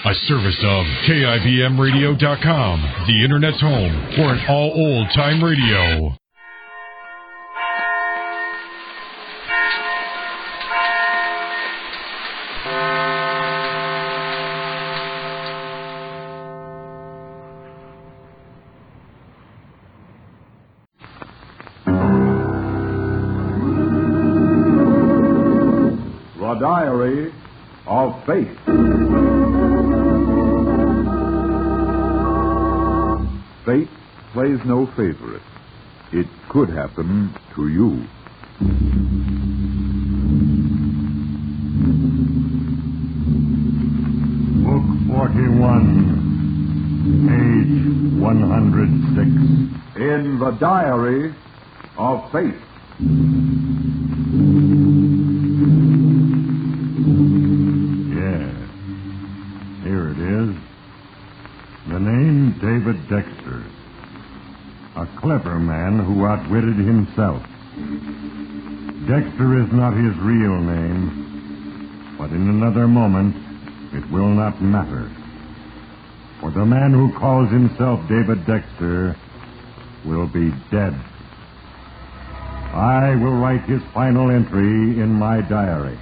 A service of KIBMradio.com, the Internet's home for an all-old-time radio. The Diary of Fate. Fate plays no favorite. It could happen to you. Book 41, page 106. In the Diary of Fate. Yes, here it is. The name David Dexter. A clever man who outwitted himself. Dexter is not his real name, but in another moment, it will not matter. For the man who calls himself David Dexter will be dead. I will write his final entry in my diary.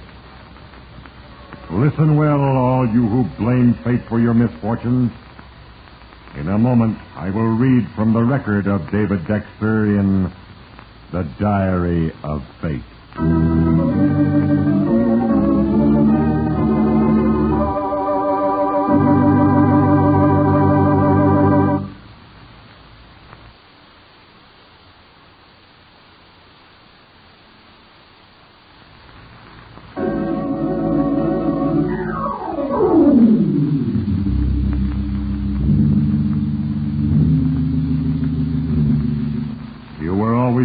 Listen well, all you who blame fate for your misfortunes. In a moment, I will read from the record of David Dexter in the Diary of Fate.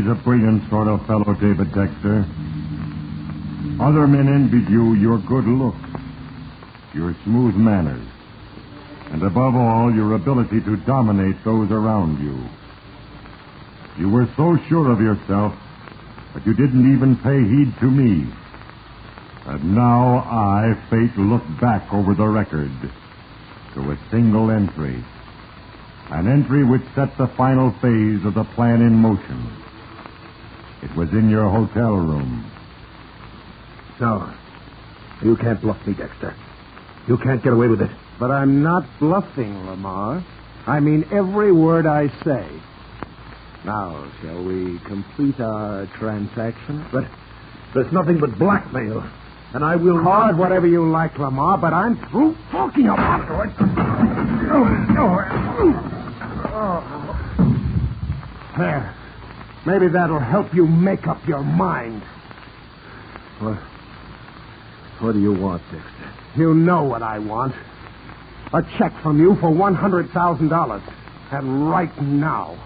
A brilliant sort of fellow, David Dexter. Other men envied you your good looks, your smooth manners, and above all, your ability to dominate those around you. You were so sure of yourself that you didn't even pay heed to me. And now I, Fate, look back over the record to a single entry. An entry which set the final phase of the plan in motion. It was in your hotel room. No. You can't bluff me, Dexter. You can't get away with it. But I'm not bluffing, Lamar. I mean every word I say. Now, shall we complete our transaction? But there's nothing but blackmail. And I will... Call it whatever you like, Lamar, but I'm through talking about it. There. Maybe that'll help you make up your mind. What do you want, Dexter? You know what I want. A check from you for $100,000. And right now.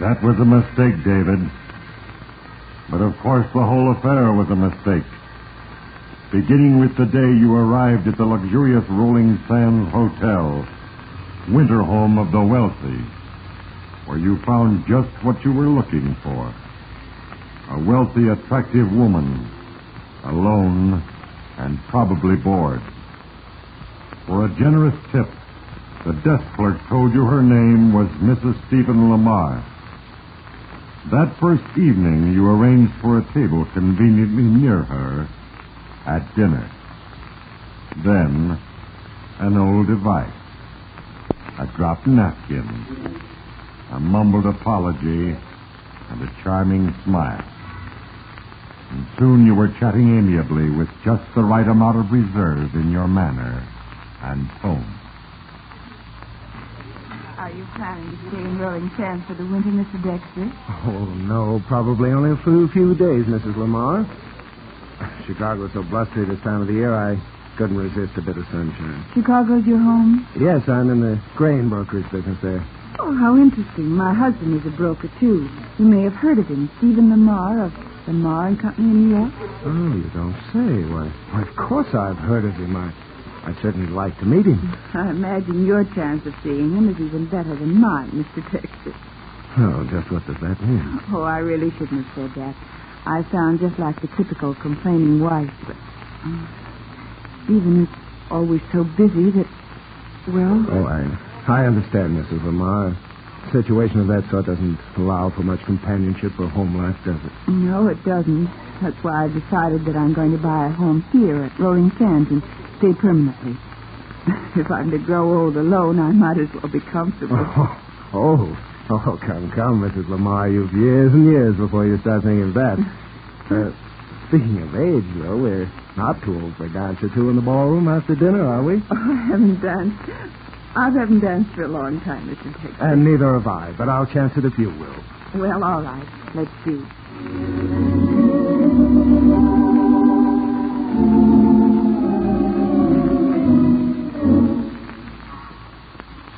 That was a mistake, David. But of course the whole affair was a mistake. Beginning with the day you arrived at the luxurious Rolling Sands Hotel, winter home of the wealthy, where you found just what you were looking for. A wealthy, attractive woman, alone and probably bored. For a generous tip, the desk clerk told you her name was Mrs. Stephen Lamar. That first evening, you arranged for a table conveniently near her at dinner. Then, an old device. A dropped napkin. A mumbled apology. And a charming smile. And soon you were chatting amiably with just the right amount of reserve in your manner and tone. Are you planning to stay in Rolling Sands for the winter, Mr. Dexter? Oh, no, probably only for a few days, Mrs. Lamar. Chicago's so blustery this time of the year, I couldn't resist a bit of sunshine. Chicago's your home? Yes, I'm in the grain brokerage business there. Oh, how interesting. My husband is a broker, too. You may have heard of him, Stephen Lamar of Lamar and Company in New York. Oh, you don't say. Why, of course I've heard of him. I'd certainly like to meet him. I imagine your chance of seeing him is even better than mine, Mr. Dexter. Oh, just what does that mean? Oh, I really shouldn't have said that. I sound just like the typical complaining wife, but Stephen is always so busy that, well... Oh, I understand, Mrs. Lamar. A situation of that sort doesn't allow for much companionship or home life, does it? No, it doesn't. That's why I decided that I'm going to buy a home here at Rolling Sands and stay permanently. If I'm to grow old alone, I might as well be comfortable. Come, Mrs. Lamar. You've years and years before you start thinking of that. Speaking of age, though, we're not too old for a dance or two in the ballroom after dinner, are we? Oh, I haven't danced. I haven't danced for a long time, Mr. Dexter. And neither have I, but I'll chance it if you will. Well, all right. Let's see.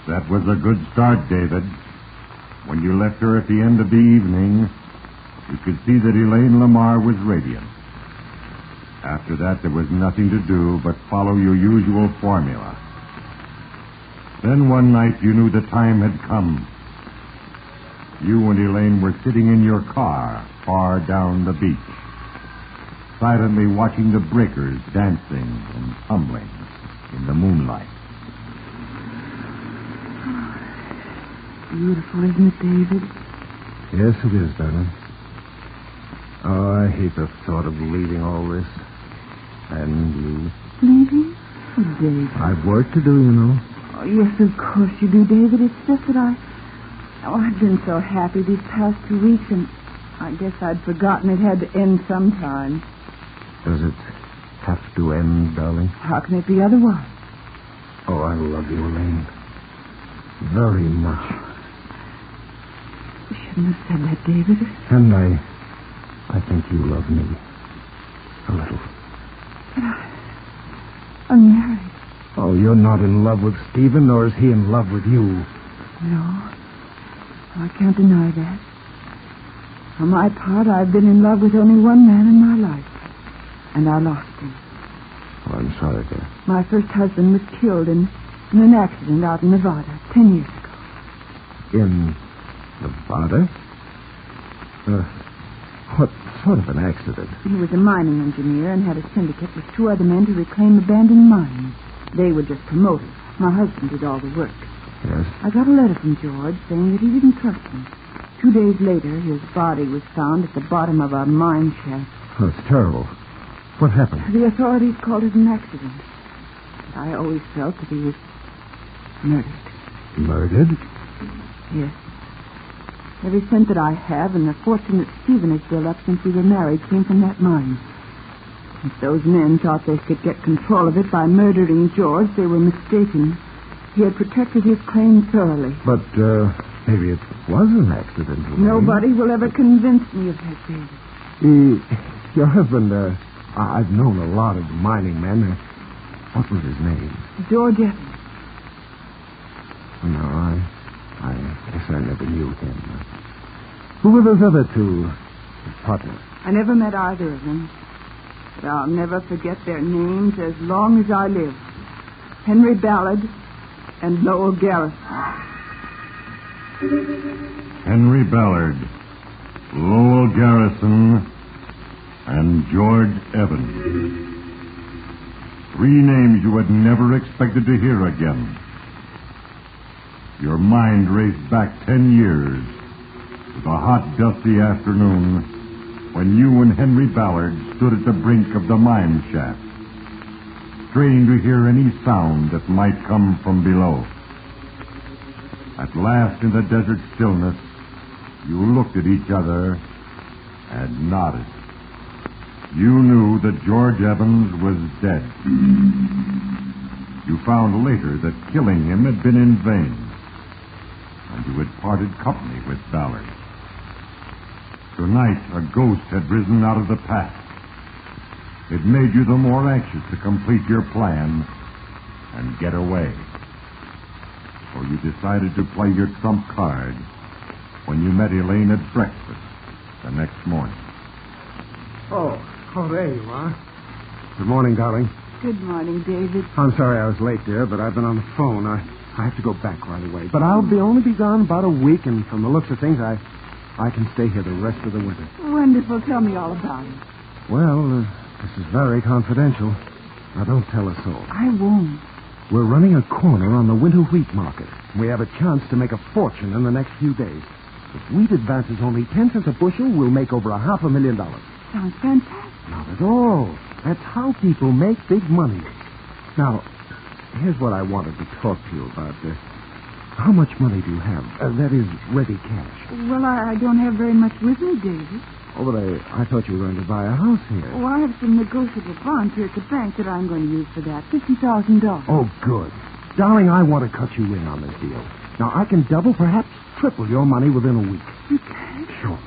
That was a good start, David. When you left her at the end of the evening, you could see that Elaine Lamar was radiant. After that, there was nothing to do but follow your usual formula. Then one night, you knew the time had come. You and Elaine were sitting in your car far down the beach, silently watching the breakers dancing and tumbling in the moonlight. Beautiful, isn't it, David? Yes, it is, darling. Oh, I hate the thought of leaving all this. And you. Leaving? Oh, David. I've work to do, you know. Oh, yes, of course you do, David. It's just that I've been so happy these past 2 weeks, and I guess I'd forgotten it had to end sometime. Does it have to end, darling? How can it be otherwise? Oh, I love you, Elaine. Very much. You shouldn't have said that, David. And I think you love me. A little. But I'm married. Oh, you're not in love with Stephen, nor is he in love with you. No. I can't deny that. For my part, I've been in love with only one man in my life. And I lost him. Oh, I'm sorry, dear. My first husband was killed in an accident out in Nevada 10 years ago. In Nevada? What sort of an accident? He was a mining engineer and had a syndicate with 2 other men to reclaim abandoned mines. They were just promoters. My husband did all the work. Yes? I got a letter from George saying that he didn't trust me. 2 days later, his body was found at the bottom of a mine shaft. Oh, it's terrible. What happened? The authorities called it an accident. But I always felt that he was murdered. Murdered? Yes. Every cent that I have and the fortune that Stephen has built up since we were married came from that mine. If those men thought they could get control of it by murdering George, they were mistaken. He had protected his claim thoroughly. But, maybe it was an accident. Nobody will ever convince me of that, David. Your husband, I've known a lot of mining men. What was his name? George Evans. No, I guess I never knew him. Who were those other 2 his partners? I never met either of them. But I'll never forget their names as long as I live. Henry Ballard and Lowell Garrison. Henry Ballard, Lowell Garrison, and George Evans. 3 names you had never expected to hear again. Your mind raced back 10 years to the hot, dusty afternoon when you and Henry Ballard stood at the brink of the mine shaft, straining to hear any sound that might come from below. At last, in the desert stillness, you looked at each other and nodded. You knew that George Evans was dead. You found later that killing him had been in vain, and you had parted company with Ballard. Tonight, a ghost had risen out of the past. It made you the more anxious to complete your plan and get away. So you decided to play your trump card when you met Elaine at breakfast the next morning. Oh, there you are. Good morning, darling. Good morning, David. I'm sorry I was late, dear, but I've been on the phone. I have to go back right away. But I'll only be gone about a week, and from the looks of things, I I can stay here the rest of the winter. Wonderful. Tell me all about it. Well, this is very confidential. Now, don't tell a soul. I won't. We're running a corner on the winter wheat market. We have a chance to make a fortune in the next few days. If wheat advances only 10 cents a bushel, we'll make over $500,000. Sounds fantastic. Not at all. That's how people make big money. Now, here's what I wanted to talk to you about. How much money do you have? That is, ready cash. Well, I don't have very much with me, David. Oh, but I thought you were going to buy a house here. Oh, I have some negotiable bonds here at the bank that I'm going to use for that. $50,000. Oh, good. Darling, I want to cut you in on this deal. Now, I can double, perhaps triple your money within a week. You can? Sure.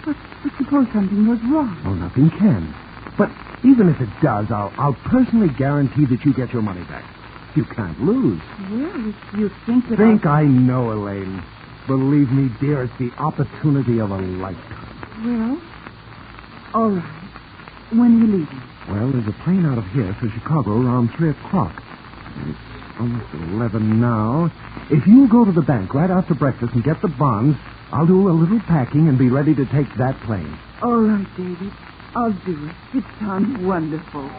But suppose something goes wrong. Oh, nothing can. But even if it does, I'll personally guarantee that you get your money back. You can't lose. Well, if you think that I know, Elaine. Believe me, dear, it's the opportunity of a lifetime. Well, all right. When are you leaving? Well, there's a plane out of here for Chicago around 3 o'clock. It's almost 11 now. If you go to the bank right after breakfast and get the bonds, I'll do a little packing and be ready to take that plane. All right, David. I'll do it. It sounds wonderful.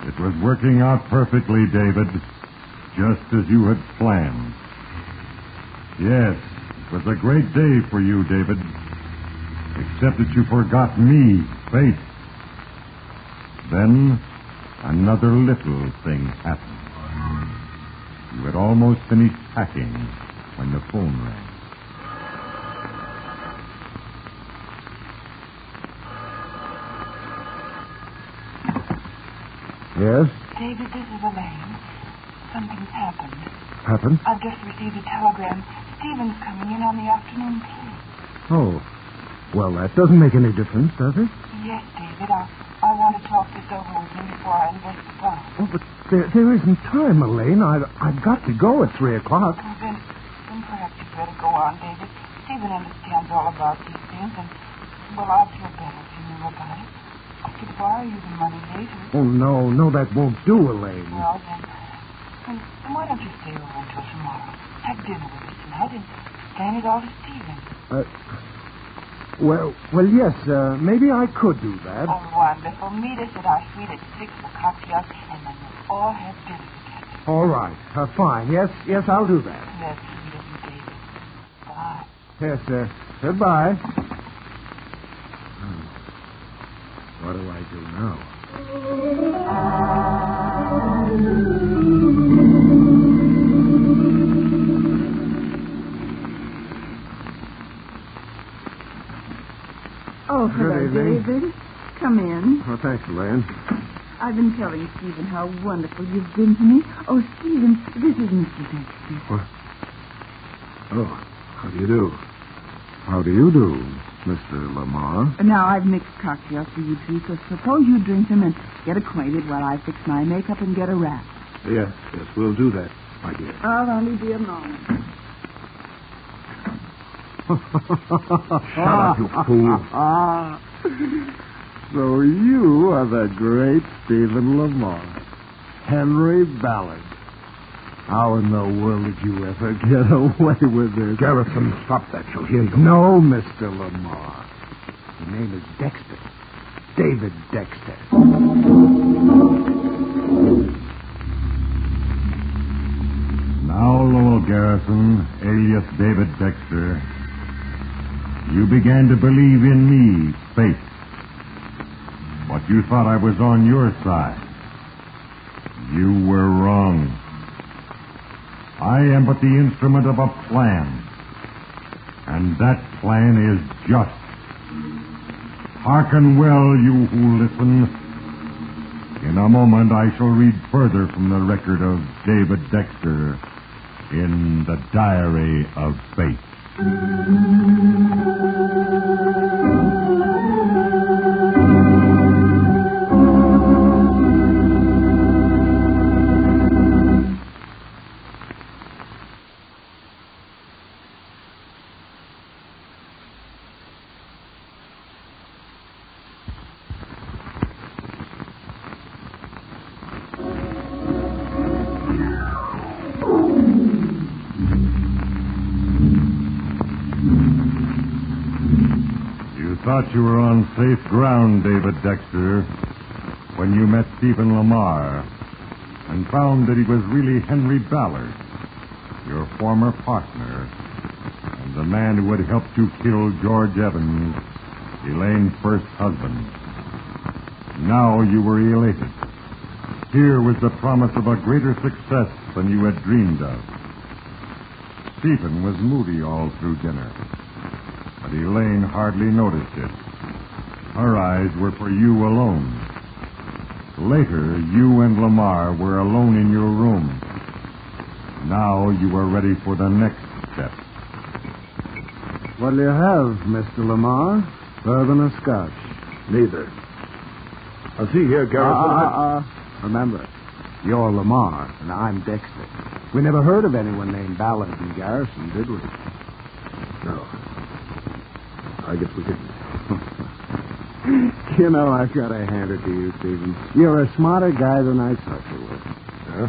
It was working out perfectly, David, just as you had planned. Yes, it was a great day for you, David, except that you forgot me, Faith. Then another little thing happened. You had almost finished packing when the phone rang. Yes? David, this is Elaine. Something's happened. Happened? I've just received a telegram. Stephen's coming in on the afternoon tea. Oh. Well, that doesn't make any difference, does it? Yes, David. I want to talk this over with him before I invest the bond. Oh, but there isn't time, Elaine. I've got to go at 3 o'clock. Well, then perhaps you'd better go on, David. Stephen understands all about these things, and, well, I'll feel better if you knew about it. I could borrow you the money later. Oh, no, that won't do, Elaine. Well, then why don't you stay over until tomorrow? Have dinner with us tonight and explain it all to Stephen. Well, yes, maybe I could do that. Oh, wonderful. Meet us at our suite at 6 for cocktails, and then we'll all have dinner together. All right. Fine. Yes, I'll do that. That's sweet of you, David. Bye. Yes, goodbye. What do I do now? Oh, hello, Good evening. David. Come in. Oh, thanks, Elaine. I've been telling Stephen how wonderful you've been to me. Oh, Stephen, this is Mr. Dexter. What? Oh, how do you do? How do you do, Mr. Lamar? Now, I've mixed cocktails for you two, so suppose you drink them and get acquainted while I fix my makeup and get a wrap. Yes, we'll do that, my dear. I'll only be a moment. Shut up, you fool. So you are the great Stephen Lamar. Henry Ballard. How in the world did you ever get away with this? Garrison, stop that. She'll hear you. No, Mr. Lamar. The name is Dexter. David Dexter. Now, Lowell Garrison, alias David Dexter, you began to believe in me, Faith. But you thought I was on your side. You were wrong. I am but the instrument of a plan. And that plan is just. Hearken well, you who listen. In a moment, I shall read further from the record of David Dexter in the Diary of Fate. thought you were on safe ground, David Dexter, when you met Stephen Lamar and found that he was really Henry Ballard, your former partner, and the man who had helped you kill George Evans, Elaine's first husband. Now you were elated. Here was the promise of a greater success than you had dreamed of. Stephen was moody all through dinner, but Elaine hardly noticed it. Her eyes were for you alone. Later, you and Lamar were alone in your room. Now you were ready for the next step. What'll you have, Mr. Lamar? Bourbon or scotch? Neither. I'll see here, Garrison. Remember, you're Lamar, and I'm Dexter. We never heard of anyone named Ballard in Garrison, did we? No. I guess we didn't. You know, I've got to hand it to you, Stephen. You're a smarter guy than I thought you were. Huh?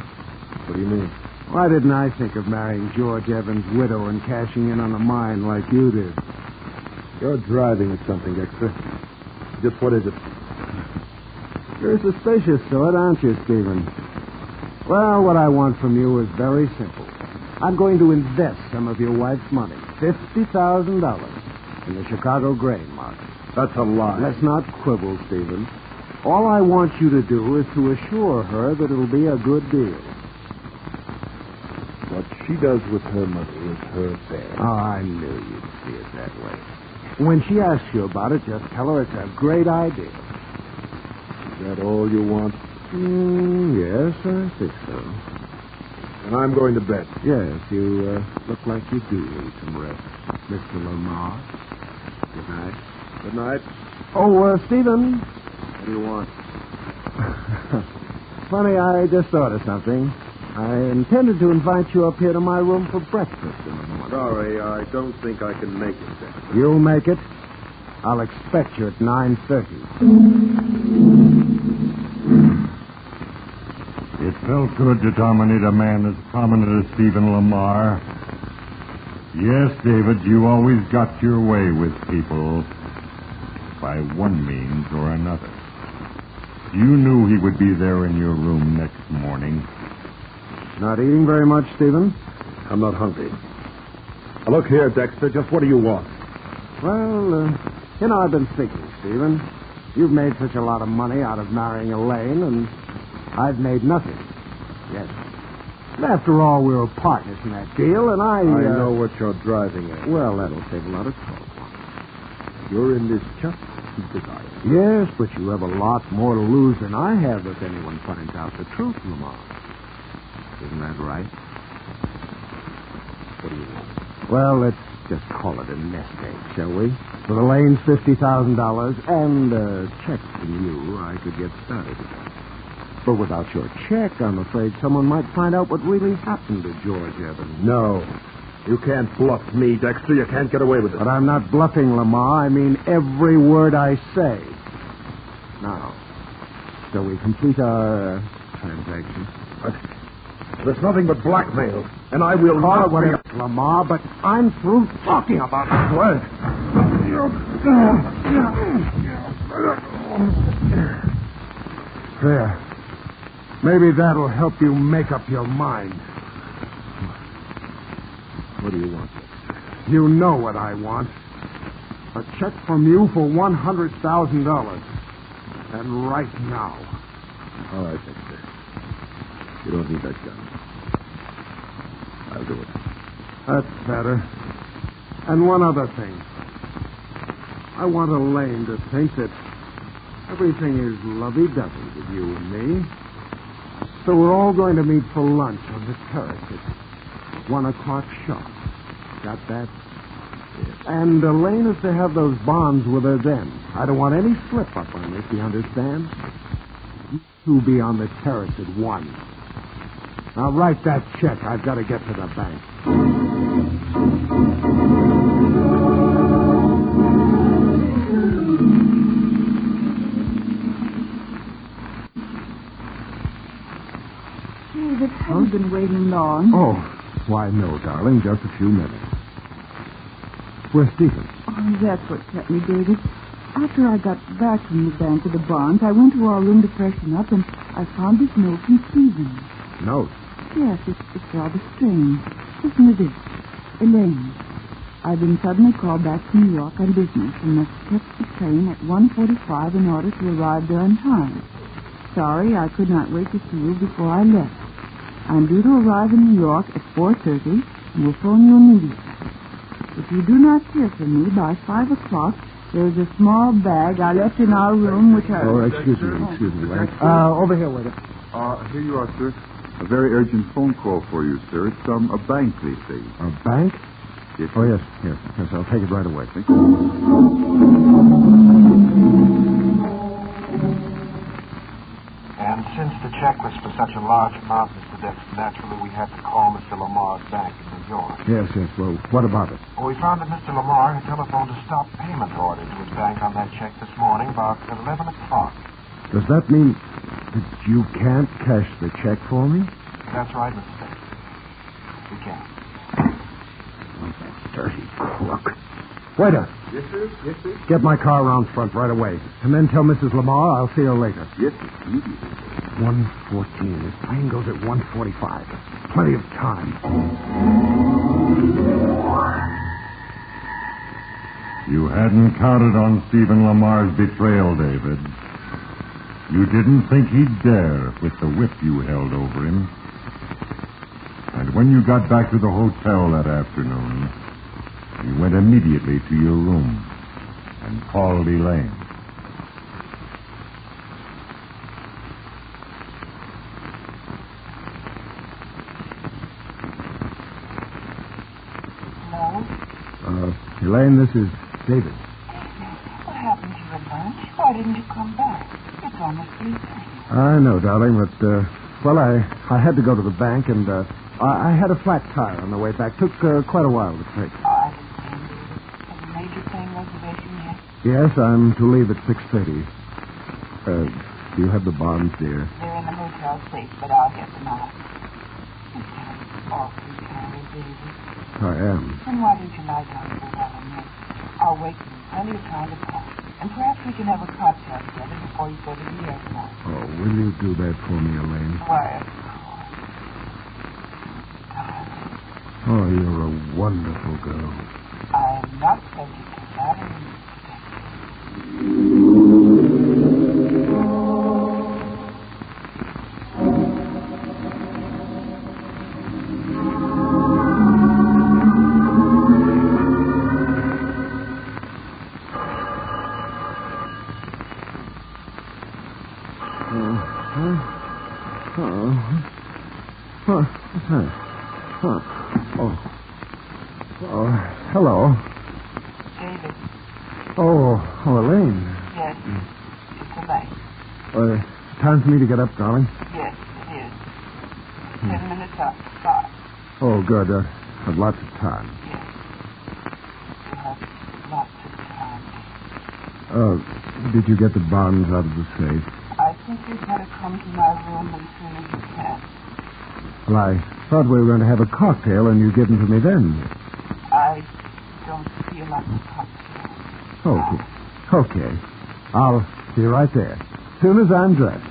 What do you mean? Why didn't I think of marrying George Evans' widow and cashing in on a mine like you did? You're driving at something, Dexter. Just what is it? You're a suspicious sort, aren't you, Stephen? Well, what I want from you is very simple. I'm going to invest some of your wife's money, $50,000, in the Chicago grain market. That's a lie. Let's not quibble, Stephen. All I want you to do is to assure her that it'll be a good deal. What she does with her money is her affair. Oh, I knew you'd see it that way. When she asks you about it, just tell her it's a great idea. Is that all you want? Yes, I think so. And I'm going to bed. Yes, you look like you do need some rest, Mr. Lamar. Good night. Good night. Oh, Stephen. What do you want? Funny, I just thought of something. I intended to invite you up here to my room for breakfast in the morning. Sorry, I don't think I can make it, Dexter. You'll make it. I'll expect you at 9:30. It felt good to dominate a man as prominent as Stephen Lamar. Yes, David, you always got your way with people by one means or another. You knew he would be there in your room next morning. Not eating very much, Stephen? I'm not hungry. Now, look here, Dexter, just what do you want? Well, I've been thinking, Stephen. You've made such a lot of money out of marrying Elaine, and I've made nothing. Yes. And after all, we were partners in that deal, and I know what you're driving at. Well, that'll save a lot of trouble. You're in this just because I am. Yes, but you have a lot more to lose than I have if anyone finds out the truth, Lamar. Isn't that right? What do you want? Well, let's just call it a nest egg, shall we? For Elaine's $50,000 and a check from you, I could get started. But without your check, I'm afraid someone might find out what really happened to George Evans. No. You can't bluff me, Dexter. You can't get away with it. But I'm not bluffing, Lamar. I mean every word I say. Now, shall we complete our transaction? There's nothing but blackmail, and I will Call not... it whatever, Lamar, but I'm through talking about it. What? There. Maybe that'll help you make up your mind. What do you want? You know what I want. A check from you for $100,000. And right now. All right, Dexter. You don't need that gun. I'll do it. That's better. And one other thing. I want Elaine to think that everything is lovey-dovey with you and me. So we're all going to meet for lunch on the terrace at 1 o'clock sharp. Got that? Yes. And Elaine is to have those bonds with her then. I don't want any slip-up on this, you understand? You two be on the terrace at 1. Now write that check. I've got to get to the bank. David, have you been waiting long? Oh, why, no, darling. Just a few minutes. Where's Stephen? Oh, that's what kept me, David. After I got back from the bank with the bonds, I went to our room to freshen up, and I found this note from Stephen. Note? Yes, it's rather strange. Listen to this. Elaine, I've been suddenly called back to New York on business and must catch the train at 1:45 in order to arrive there on time. Sorry, I could not wait to see you before I left. I'm due to arrive in New York at 4:30 and will phone you immediately. If you do not hear from me by 5 o'clock, there's a small bag I left in our room which I... Oh, excuse me, Lane. Over here, waiter. Here you are, sir. A very urgent phone call for you, sir. It's from a bank, they say. A bank? Yes, Oh, sir. yes, I'll take it right away. Thank you. And since the check was for such a large amount, Mr. Dexter, naturally we had to call Mr. Lamar's bank in New York. Yes, well, what about it? Well, we found that Mr. Lamar had telephoned a stop payment order to his bank on that check this morning about 11 o'clock. Does that mean that you can't cash the check for me? That's right, Mr. Dexter. We can. Dirty crook. Waiter, Yes, sir. Yes, sir. get my car around front right away. And then tell Mrs. Lamar I'll see her later. Yes, sir. Immediately. 1:14. His train goes at 1:45. Plenty of time. You hadn't counted on Stephen Lamar's betrayal, David. You didn't think he'd dare with the whip you held over him. And when you got back to the hotel that afternoon, you went immediately to your room and called Elaine. Hello? Elaine, this is David. What happened to you at lunch? Why didn't you come back? It's almost 3:30. I know, darling, but, well, I had to go to the bank, and I had a flat tire on the way back. Took quite a while to fix. I understand, David. Have you made your plane reservation yet? Yes, I'm to leave at 6:30. Do you have the bonds, dear? They're in the hotel safe, but I'll get them out. You sound awfully tired, David. I am. Then why don't you lie down for a while a minute? I'll wait for you plenty of time to talk. And perhaps we can have a cocktail together before you go to the airport. Oh, will you do that for me, Elaine? Why, of course. Darling, Oh, you're a wonderful girl. I am not subject to flattery. Hello. David. Oh, Elaine. Yes. It's Elaine. Time for me to get up, darling. Yes, it is. 10 minutes after 5. Oh, good. I've lots of time. Yes. You have lots of time. Did you get the bonds out of the safe? I think you'd better come to my room as soon as you can. Well, I thought we were going to have a cocktail and you'd give them to me then. I don't feel like a cocktail. Okay. I'll see you right there. As soon as I'm dressed.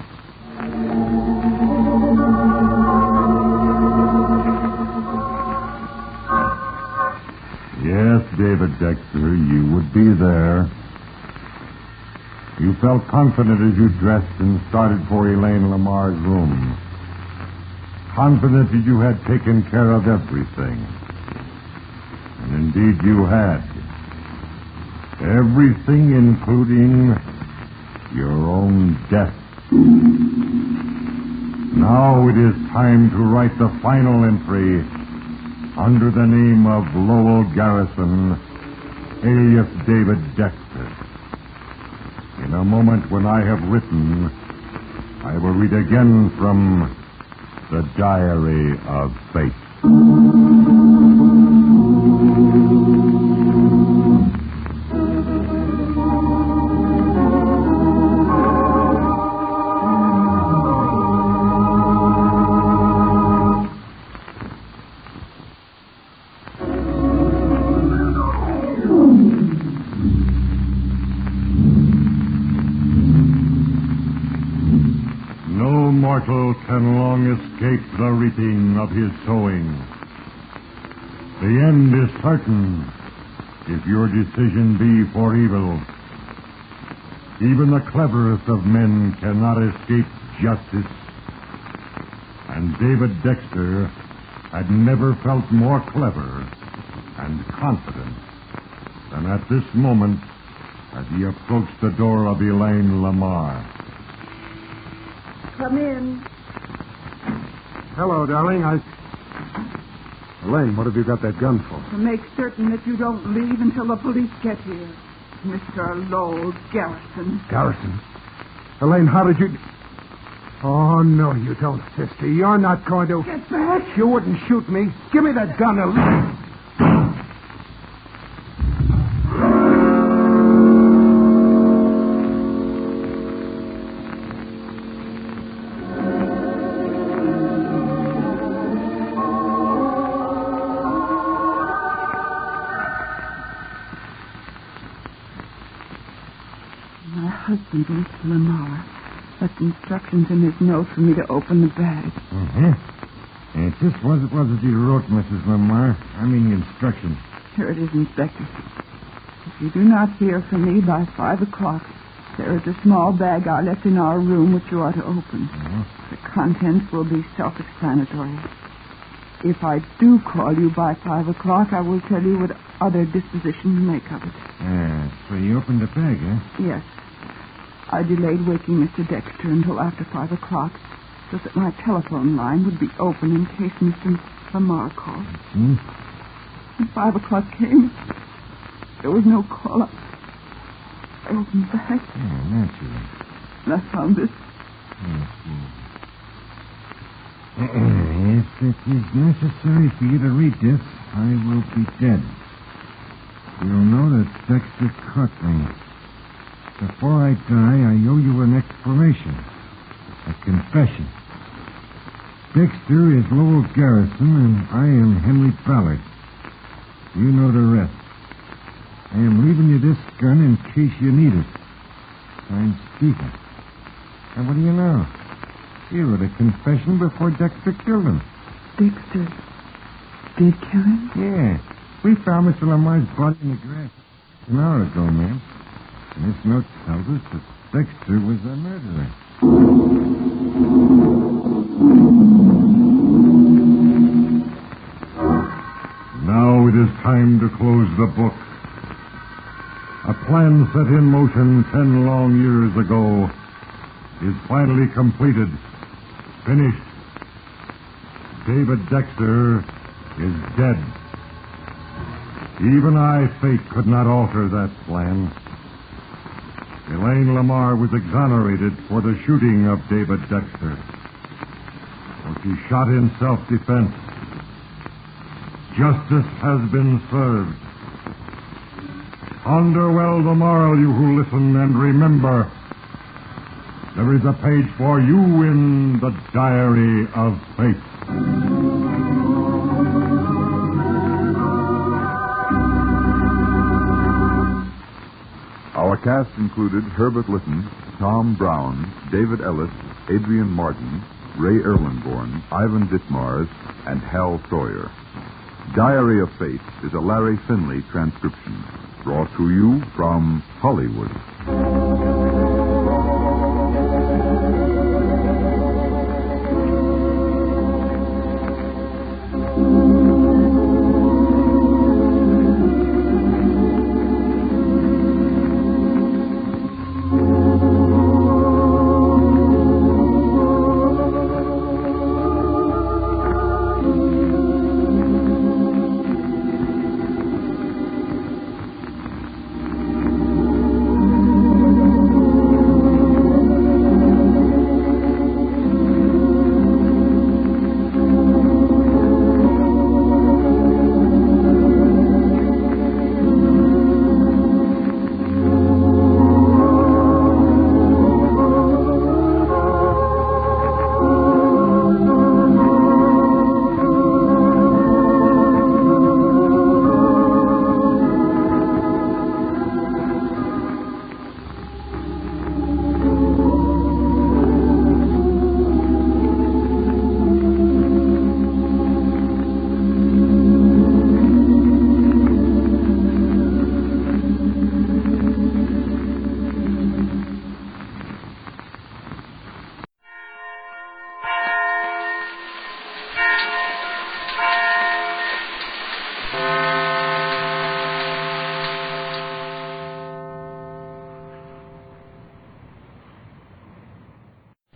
Yes, David Dexter, you would be there. You felt confident as you dressed and started for Elaine Lamar's room. Confident that you had taken care of everything. And indeed you had. Everything, including your own death. Now it is time to write the final entry under the name of Lowell Garrison, alias David Dexter. In a moment when I have written, I will read again from the Diary of Fate. mortal can long escape the reaping of his sowing. The end is certain if your decision be for evil. Even the cleverest of men cannot escape justice. And David Dexter had never felt more clever and confident than at this moment as he approached the door of Elaine Lamar. Come in. Hello, darling. Elaine, what have you got that gun for? To make certain that you don't leave until the police get here. Mr. Lowell Garrison. Garrison? Elaine, how did you... Oh, no, you don't, sister. You're not going to... Get back. You wouldn't shoot me. Give me that gun, Elaine. My husband, Mr. Lamar, left instructions in his note for me to open the bag. And just what it was that you wrote, Mrs. Lamar. I mean the instructions. Here it is, Inspector. If you do not hear from me by 5 o'clock, there is a small bag I left in our room which you are to open. The contents will be self-explanatory. If I do call you by 5 o'clock, I will tell you what other disposition to make of it. So you opened the bag, eh? Yes. I delayed waking Mr. Dexter until after 5 o'clock so that my telephone line would be open in case Mr. Lamar called. Hmm? When 5 o'clock came, there was no call. I opened the bag. Yeah, naturally. And I found this. If it is necessary for you to read this, I will be dead. You'll know that Dexter caught me. Before I die, I owe you an explanation. A confession. Dexter is Lowell Garrison, and I am Henry Ballard. You know the rest. I am leaving you this gun in case you need it. I'm Stephen. And what do you know? You wrote a confession before Dexter killed him. Dexter did kill him? Yeah. We found Mr. Lamar's body in the grass an hour ago, ma'am. And this note tells us that Dexter was the murderer. Now it is time to close the book. A plan set in motion 10 long years ago is finally completed, finished. David Dexter is dead. Even fate could not alter that plan. Elaine Lamar was exonerated for the shooting of David Dexter. For she shot in self-defense. Justice has been served. Ponder well the moral, you who listen, and remember, there is a page for you in the Diary of Fate. Our cast included Herbert Litton, Tom Brown, David Ellis, Adrian Martin, Ray Erlenborn, Ivan Ditmars, and Hal Sawyer. Diary of Fate is a Larry Finley transcription, brought to you from Hollywood.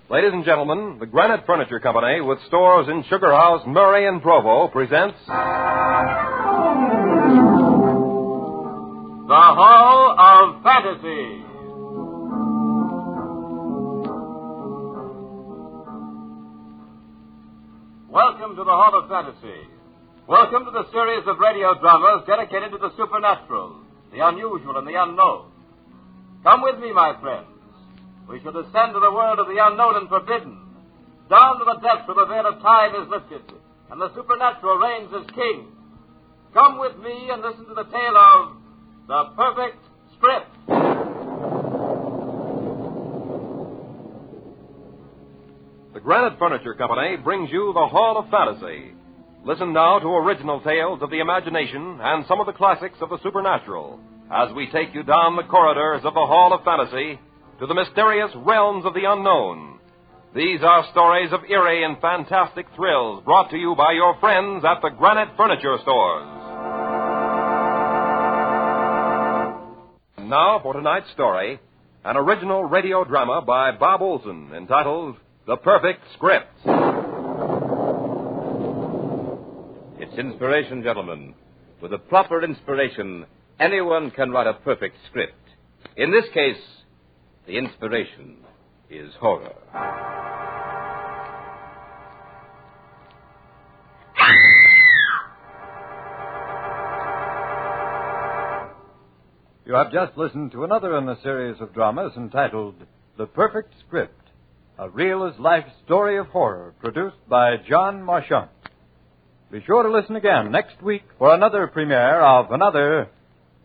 Ladies and gentlemen, the Granite Furniture Company, with stores in Sugar House, Murray, and Provo, presents... The Hall of Fantasy. Welcome to the Hall of Fantasy. Welcome to the series of radio dramas dedicated to the supernatural, the unusual, and the unknown. Come with me, my friends. We shall descend to the world of the unknown and forbidden, down to the depths where the veil of time is lifted, and the supernatural reigns as king. Come with me and listen to the tale of The Perfect Script. The Granite Furniture Company brings you the Hall of Fantasy. Listen now to original tales of the imagination and some of the classics of the supernatural as we take you down the corridors of the Hall of Fantasy to the mysterious realms of the unknown. These are stories of eerie and fantastic thrills brought to you by your friends at the Granite Furniture Stores. And now for tonight's story, an original radio drama by Bob Olson entitled The Perfect Script. It's inspiration, gentlemen. With a proper inspiration, anyone can write a perfect script. In this case, the inspiration is horror. You have just listened to another in a series of dramas entitled The Perfect Script, a real-as-life story of horror produced by John Marchant. Be sure to listen again next week for another premiere of another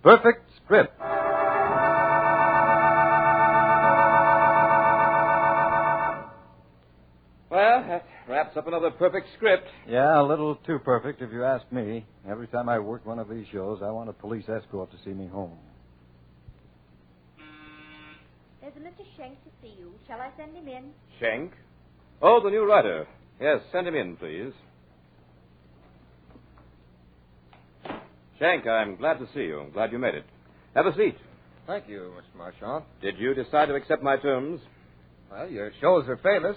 Perfect Script. Well, that wraps up another perfect script. Yeah, a little too perfect if you ask me. Every time I work one of these shows, I want a police escort to see me home. There's a Mr. Schenk to see you. Shall I send him in? Schenk? Oh, the new writer. Yes, send him in, please. Schenk, I'm glad to see you. I'm glad you made it. Have a seat. Thank you, Mr. Marchant. Did you decide to accept my terms? Well, your shows are famous.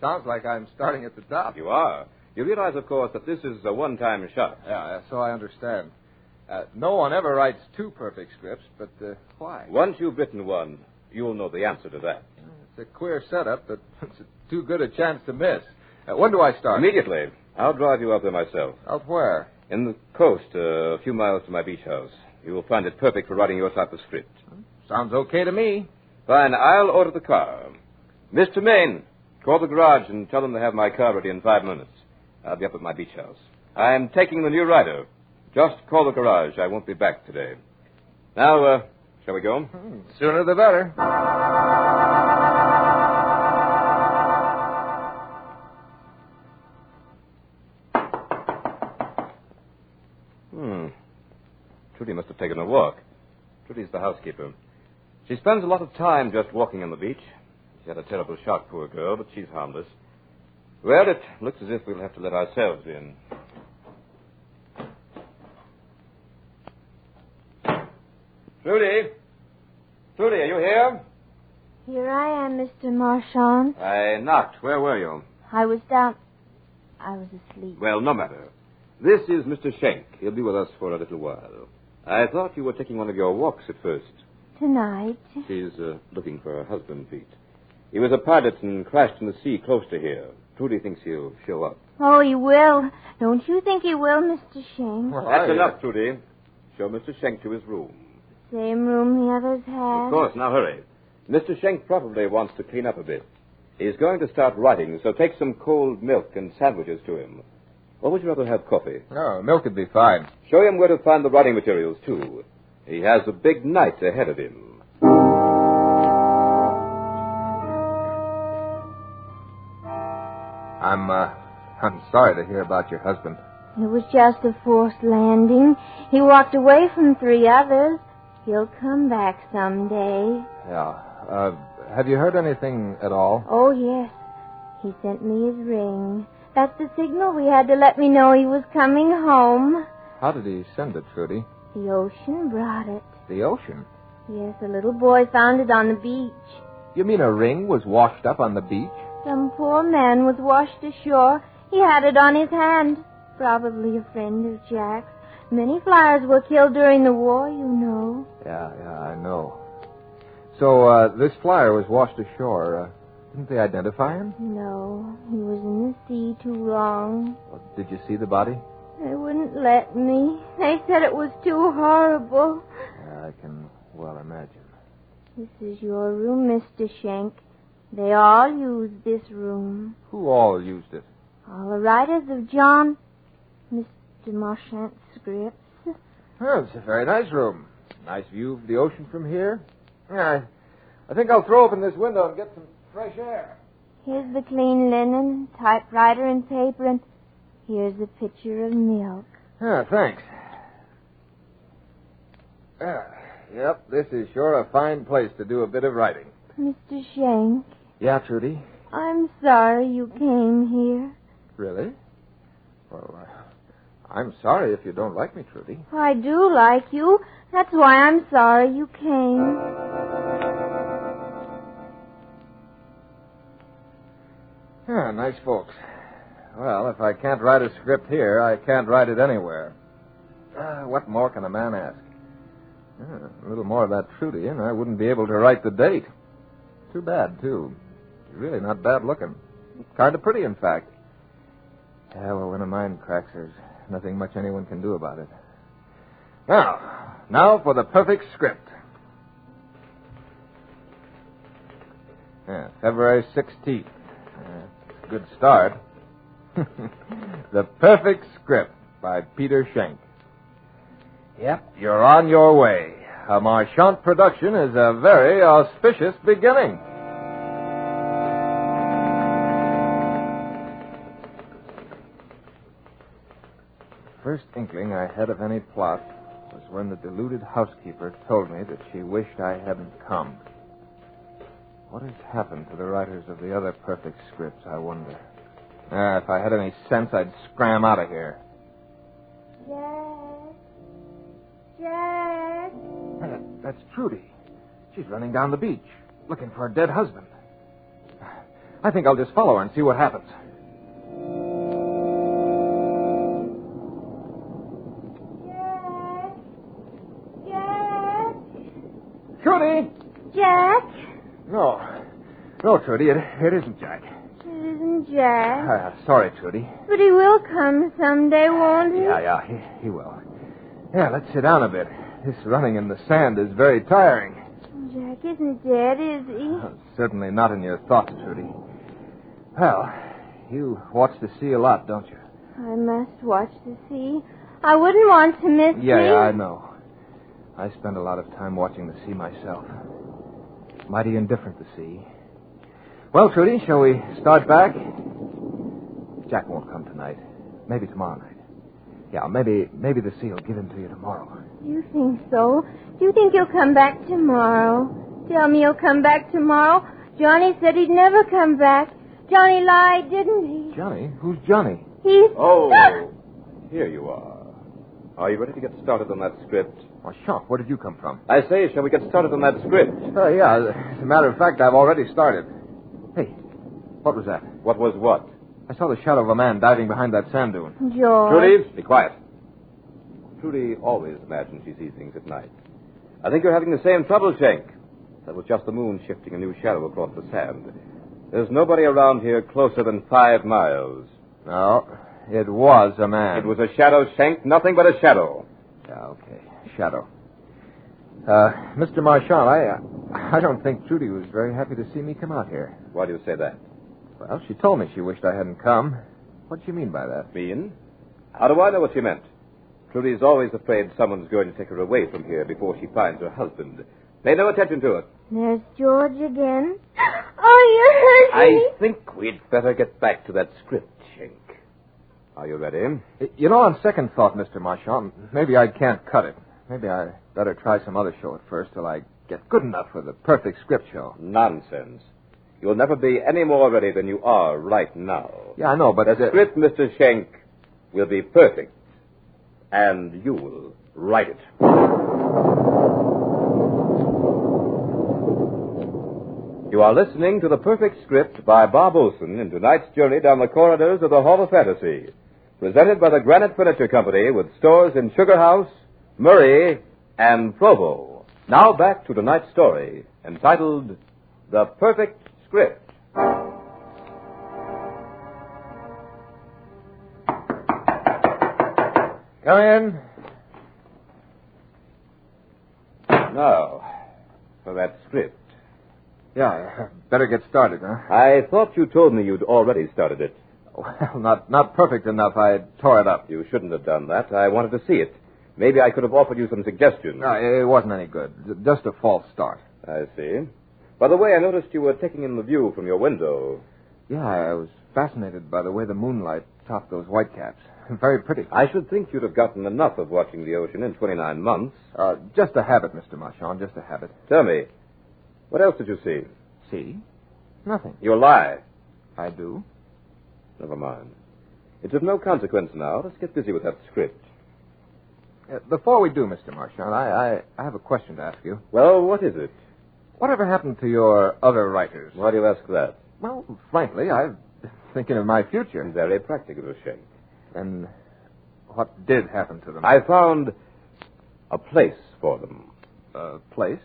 Sounds like I'm starting at the top. You are. You realize, of course, that this is a one-time shot. Yeah, so I understand. No one ever writes two perfect scripts, but why? Once you've written one, you'll know the answer to that. It's a queer setup, but it's too good a chance to miss. When do I start? Immediately. I'll drive you out there myself. Out where? In the coast, a few miles to my beach house. You will find it perfect for writing your type of script. Sounds okay to me. Fine. I'll order the car. Mr. Maine, call the garage and tell them to have my car ready in 5 minutes. I'll be up at my beach house. I'm taking the new writer. Just call the garage. I won't be back today. Now, shall we go? Sooner the better. Trudy must have taken a walk. Trudy's the housekeeper. She spends a lot of time just walking on the beach. She had a terrible shock, poor girl, but she's harmless. Well, it looks as if we'll have to let ourselves in. Trudy? Trudy, are you here? Here I am, Mr. Marchant. I knocked. Where were you? I was down. I was asleep. Well, no matter. This is Mr. Schenk. He'll be with us for a little while. I thought you were taking one of your walks at first. Tonight? She's looking for her husband, Pete. He was a pilot and crashed in the sea close to here. Trudy thinks he'll show up. Oh, he will. Don't you think he will, Mr. Schenk? Well, that's enough, Trudy. Show Mr. Schenk to his room. Same room the others have? Of course. Now, hurry. Mr. Schenk probably wants to clean up a bit. He's going to start writing, so take some cold milk and sandwiches to him. Or would you rather have coffee? No, milk would be fine. Show him where to find the writing materials, too. He has a big night ahead of him. I'm sorry to hear about your husband. It was just a forced landing. He walked away from 3 others. He'll come back someday. Yeah. Have you heard anything at all? Oh, yes. He sent me his ring. That's the signal we had to let me know he was coming home. How did he send it, Trudy? The ocean brought it. The ocean? Yes, a little boy found it on the beach. You mean a ring was washed up on the beach? Some poor man was washed ashore. He had it on his hand. Probably a friend of Jack's. Many flyers were killed during the war, you know. Yeah, I know. So, this flyer was washed ashore. Didn't they identify him? No, he was in the sea too long. Well, did you see the body? They wouldn't let me. They said it was too horrible. Yeah, I can well imagine. This is your room, Mr. Schenk. They all use this room. Who all used it? All the writers of John, Mr. Marchant's scripts. Well, it's a very nice room. Nice view of the ocean from here. Yeah, I think I'll throw open this window and get some fresh air. Here's the clean linen, typewriter and paper, and here's a pitcher of milk. Yeah, thanks. Yep, this is sure a fine place to do a bit of writing. Mr. Schenk. Yeah, Trudy? I'm sorry you came here. Really? Well, I'm sorry if you don't like me, Trudy. I do like you. That's why I'm sorry you came. Yeah, nice folks. Well, if I can't write a script here, I can't write it anywhere. What more can a man ask? A little more of that Trudy, and I wouldn't be able to write the date. Too bad, too. She's really not bad looking. Kind of pretty, in fact. Yeah, well, when a mind cracks, there's nothing much anyone can do about it. Now for the perfect script. Yeah, February 16th. Good start. The Perfect Script by Peter Schenk. Yep, you're on your way. A Marchant production is a very auspicious beginning. First inkling I had of any plot was when the deluded housekeeper told me that she wished I hadn't come. What has happened to the writers of the other perfect scripts, I wonder? If I had any sense, I'd scram out of here. Jack! That's Trudy. She's running down the beach, looking for her dead husband. I think I'll just follow her and see what happens. Jack! Trudy! Jack! No, Trudy, it isn't Jack. It isn't Jack. Sorry, Trudy. But he will come someday, won't he? Yeah, he will. Yeah, let's sit down a bit. This running in the sand is very tiring. Jack isn't dead, is he? Certainly not in your thoughts, Trudy. Well, you watch the sea a lot, don't you? I must watch the sea. I wouldn't want to miss it. Yeah, I know. I spend a lot of time watching the sea myself. Mighty indifferent, the sea. Well, Trudy, shall we start back? Jack won't come tonight. Maybe tomorrow night. Yeah, maybe the sea will give him to you tomorrow. You think so? Do you think he'll come back tomorrow? Tell me he'll come back tomorrow. Johnny said he'd never come back. Johnny lied, didn't he? Johnny? Who's Johnny? He's... Oh, here you are. Are you ready to get started on that script? Marchant, where did you come from? I say, shall we get started on that script? Yeah, as a matter of fact, I've already started. Hey, what was that? What was what? I saw the shadow of a man diving behind that sand dune. George. Trudy, be quiet. Trudy always imagines she sees things at night. I think you're having the same trouble, Schenk. That was just the moon shifting a new shadow across the sand. There's nobody around here closer than 5 miles. No, it was a man. It was a shadow, Schenk, nothing but a shadow. Yeah, okay, shadow. Mr. Marchant, I don't think Trudy was very happy to see me come out here. Why do you say that? Well, she told me she wished I hadn't come. What do you mean by that? Mean? How do I know what she meant? Trudy's always afraid someone's going to take her away from here before she finds her husband. Pay no attention to it. There's George again. Oh, you hurt me. I think we'd better get back to that script, Schenk. Are you ready? You know, on second thought, Mr. Marchant, maybe I can't cut it. Maybe I better try some other show at first till I get good enough for the perfect script show. Nonsense. You'll never be any more ready than you are right now. Yeah, I know, but... The script, Mr. Schenk, will be perfect. And you'll write it. You You are listening to The Perfect Script by Bob Olson in tonight's journey down the corridors of the Hall of Fantasy, presented by the Granite Furniture Company with stores in Sugar House, Murray, and Provo. Now back to tonight's story, entitled The Perfect Script. Come in. Now, for that script. Yeah, better get started, huh? I thought you told me you'd already started it. Well, not perfect enough. I tore it up. You shouldn't have done that. I wanted to see it. Maybe I could have offered you some suggestions. No, it wasn't any good. Just a false start. I see. By the way, I noticed you were taking in the view from your window. Yeah, I was fascinated by the way the moonlight topped those whitecaps. Very pretty. I should think you'd have gotten enough of watching the ocean in 29 months. Just a habit, Mr. Marchand, just a habit. Tell me, what else did you see? See? Nothing. You lie. I do. Never mind. It's of no consequence now. Let's get busy with that script. Before we do, Mr. Marchand, I have a question to ask you. Well, what is it? Whatever happened to your other writers? Why do you ask that? Well, frankly, I've been thinking of my future. Very practical, Shank. And what did happen to them? I found a place for them. A place?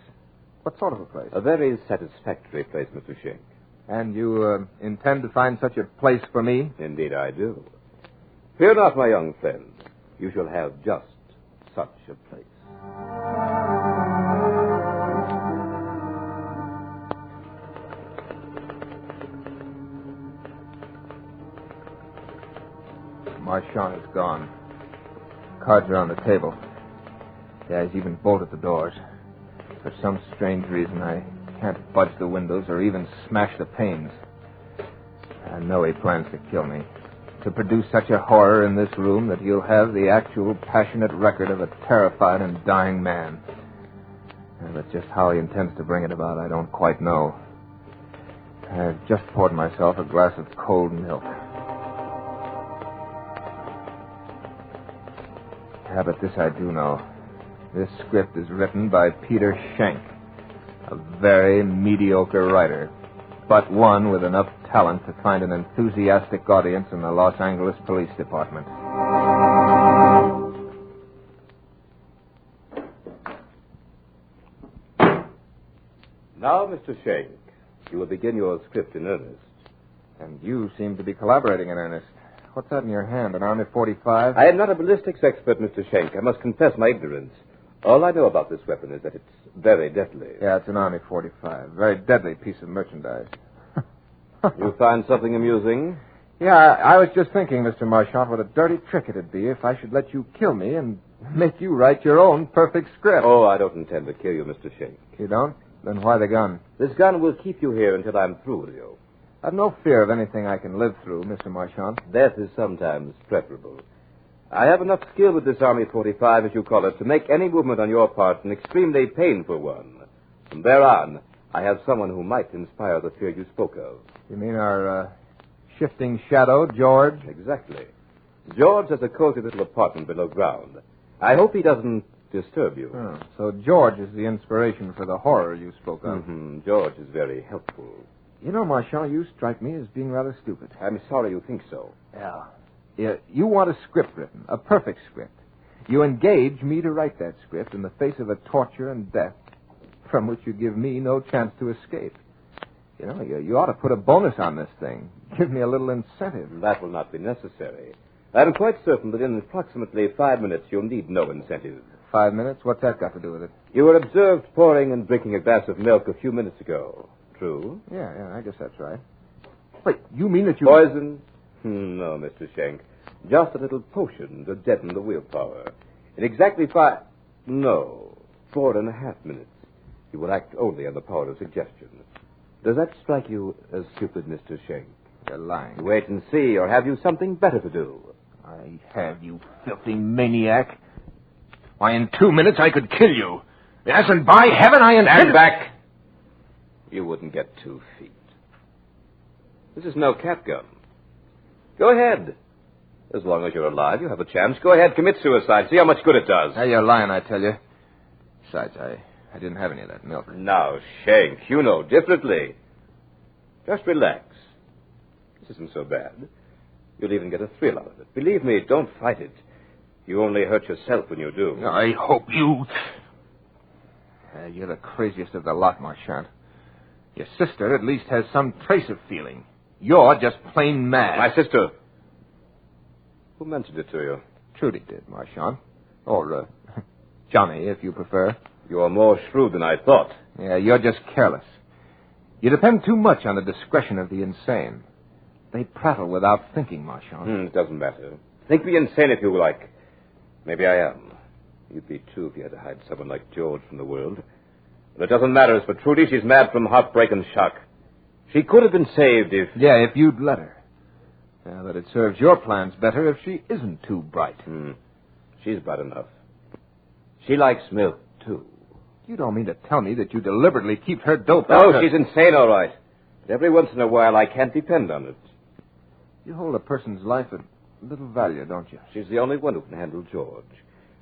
What sort of a place? A very satisfactory place, Mr. Shank. And you intend to find such a place for me? Indeed I do. Fear not, my young friend. You shall have just such a place. Marchand is gone. Cards are on the table. Yeah, he's even bolted the doors. For some strange reason, I can't budge the windows or even smash the panes. I know he plans to kill me. To produce such a horror in this room that he'll have the actual passionate record of a terrified and dying man. But just how he intends to bring it about, I don't quite know. I've just poured myself a glass of cold milk. Yeah, but this I do know. This script is written by Peter Schenck, a very mediocre writer, but one with enough talent to find an enthusiastic audience in the Los Angeles Police Department. Now, Mr. Schenck, you will begin your script in earnest. And you seem to be collaborating in earnest. What's that in your hand, an Army 45? I am not a ballistics expert, Mr. Schenck. I must confess my ignorance. All I know about this weapon is that it's very deadly. Yeah, it's an Army 45. Very deadly piece of merchandise. You find something amusing? Yeah, I was just thinking, Mr. Marchand, what a dirty trick it'd be if I should let you kill me and make you write your own perfect script. Oh, I don't intend to kill you, Mr. Schenck. You don't? Then why the gun? This gun will keep you here until I'm through with you. I've no fear of anything I can live through, Mr. Marchand. Death is sometimes preferable. I have enough skill with this Army 45, as you call it, to make any movement on your part an extremely painful one. From there on, I have someone who might inspire the fear you spoke of. You mean our shifting shadow, George? Exactly. George has a cozy little apartment below ground. I hope he doesn't disturb you. Oh, so George is the inspiration for the horror you spoke of. Mm-hmm. George is very helpful. You know, Marchand, you strike me as being rather stupid. I'm sorry you think so. Yeah, you want a script written, a perfect script. You engage me to write that script in the face of a torture and death from which you give me no chance to escape. You know, you ought to put a bonus on this thing. Give me a little incentive. That will not be necessary. I'm quite certain that in approximately 5 minutes you'll need no incentive. 5 minutes? What's that got to do with it? You were observed pouring and drinking a glass of milk a few minutes ago. True? Yeah, I guess that's right. Wait, you mean that you... Poison? No, Mr. Schenck. Just a little potion to deaden the willpower. In exactly 4.5 minutes, you will act only on the power of suggestion. Does that strike you as stupid, Mr. Schenck? You're lying. Wait and see, or have you something better to do? I have, you filthy maniac. Why, in 2 minutes I could kill you. Yes, and by heaven I intend... Stand back! You wouldn't get 2 feet. This is no cat gun. Go ahead. As long as you're alive, you have a chance. Go ahead, commit suicide. See how much good it does. Hey, you're lying, I tell you. Besides, I didn't have any of that milk. Now, Schenck, you know differently. Just relax. This isn't so bad. You'll even get a thrill out of it. Believe me, don't fight it. You only hurt yourself when you do. I hope you... you're the craziest of the lot, Marchand. Your sister at least has some trace of feeling. You're just plain mad. My sister? Who mentioned it to you? Trudy did, Marchand. Or, Johnny, if you prefer. You're more shrewd than I thought. Yeah, you're just careless. You depend too much on the discretion of the insane. They prattle without thinking, Marchand. It doesn't matter. Think me insane if you like. Maybe I am. You'd be, too, if you had to hide someone like George from the world. But it doesn't matter. As for Trudy, she's mad from heartbreak and shock. She could have been saved if... Yeah, if you'd let her. Yeah, but it serves your plans better if she isn't too bright. She's bright enough. She likes milk, too. You don't mean to tell me that you deliberately keep her doped No, out? she's insane, all right. But every once in a while, I can't depend on it. You hold a person's life at little value, don't you? She's the only one who can handle George.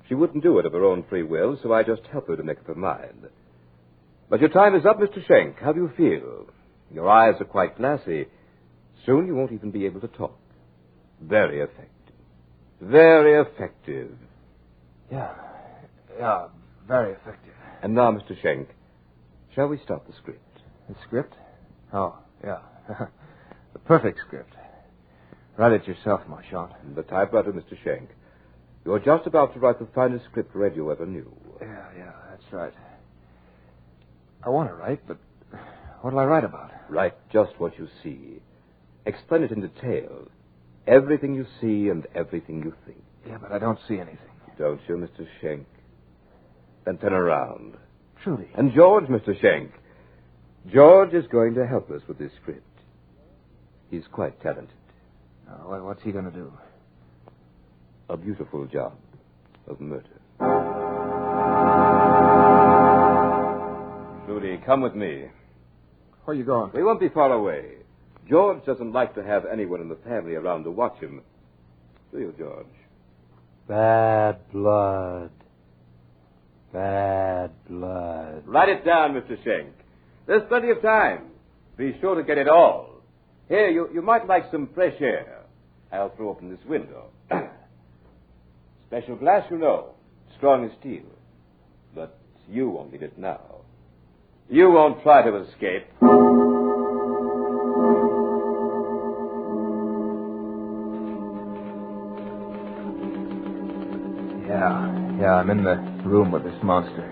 She wouldn't do it of her own free will, so I just help her to make up her mind. But your time is up, Mr. Schenk. How do you feel? Your eyes are quite glassy. Soon you won't even be able to talk. Very effective. Very effective. Yeah, very effective. And now, Mr. Schenk, shall we start the script? The script? Oh, yeah. The perfect script. Write it yourself, Marchand. The typewriter, Mr. Schenk. You're just about to write the finest script radio ever knew. Yeah, that's right. I want to write, but what'll I write about? Write just what you see. Explain it in detail. Everything you see and everything you think. Yeah, but I don't see anything. Don't you, Mr. Schenk? Then turn around. Trudy. And George, Mr. Schenk. George is going to help us with this script. He's quite talented. What's he going to do? A beautiful job of murder. Trudy, come with me. Where are you going? We won't be far away. George doesn't like to have anyone in the family around to watch him. Do you, George? Bad blood. Bad blood. Write it down, Mr. Schenk. There's plenty of time. Be sure to get it all. Here, you might like some fresh air. I'll throw open this window. Special glass, you know. Strong as steel. But you won't need it now. You won't try to escape. Yeah, I'm in the room with this monster.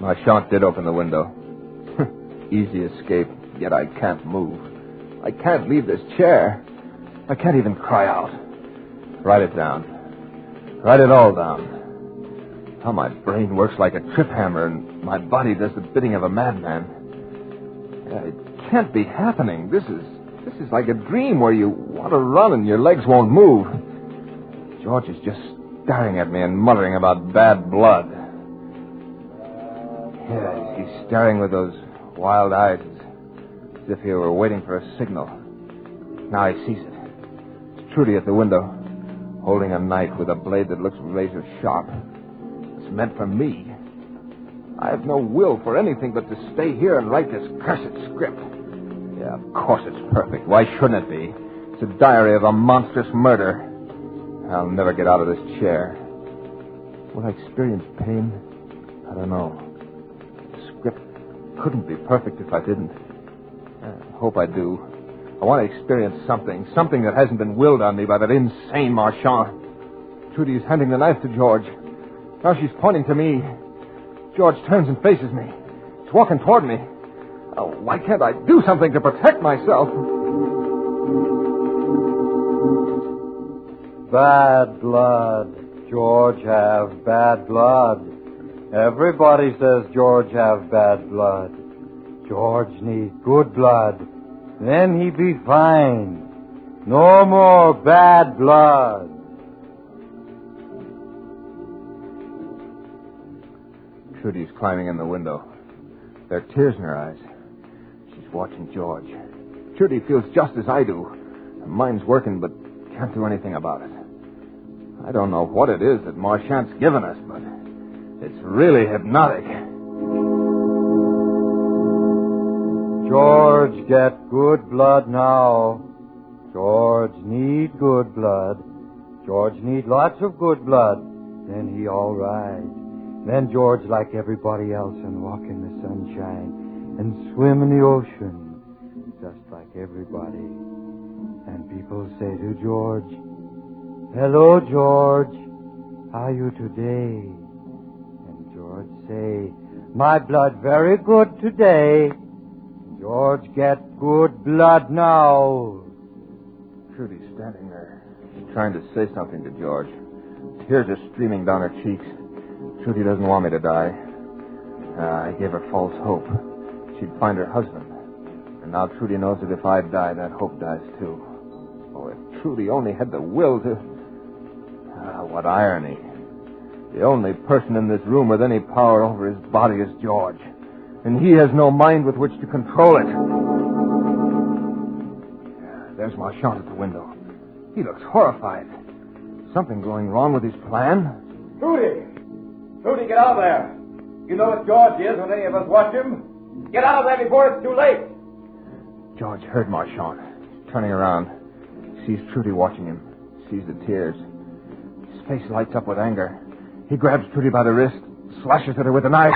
Marchand did open the window. Easy escape, yet I can't move. I can't leave this chair. I can't even cry out. Write it down. Write it all down. How my brain works like a trip hammer and my body does the bidding of a madman. Yeah, it can't be happening. This is like a dream where you want to run and your legs won't move. George is just staring at me and muttering about bad blood. Yeah, he's staring with those wild eyes as if he were waiting for a signal. Now he sees it. It's Trudy at the window, holding a knife with a blade that looks razor sharp. It's meant for me. I have no will for anything but to stay here and write this cursed script. Yeah, of course it's perfect. Why shouldn't it be? It's a diary of a monstrous murder. I'll never get out of this chair. Will I experience pain? I don't know. The script couldn't be perfect if I didn't. I hope I do. I want to experience something that hasn't been willed on me by that insane Marchand. Trudy is handing the knife to George. Now she's pointing to me. George turns and faces me. He's walking toward me. Oh, why can't I do something to protect myself? Bad blood. George have bad blood. Everybody says George have bad blood. George need good blood. Then he be fine. No more bad blood. Trudy's climbing in the window. There are tears in her eyes. She's watching George. Trudy feels just as I do. Her mind's working, but can't do anything about it. I don't know what it is that Marchand's given us, but it's really hypnotic. George get good blood now. George need good blood. George need lots of good blood. Then he all right. Then George like everybody else and walk in the sunshine and swim in the ocean just like everybody. And people say to George, "Hello, George. How you today?" And George say, "My blood very good today." George get good blood now. Trudy's standing there. She's trying to say something to George. Tears are streaming down her cheeks. Trudy doesn't want me to die. I gave her false hope. She'd find her husband. And now Trudy knows that if I die, that hope dies too. Oh, if Trudy only had the will to... what irony. The only person in this room with any power over his body is George. And he has no mind with which to control it. There's Marchand at the window. He looks horrified. Something going wrong with his plan? Trudy! Trudy, get out of there! You know what George is when any of us watch him. Get out of there before it's too late! George heard Marchand. Turning around, sees Trudy watching him. Sees the tears. His face lights up with anger. He grabs Trudy by the wrist, slashes at her with a knife.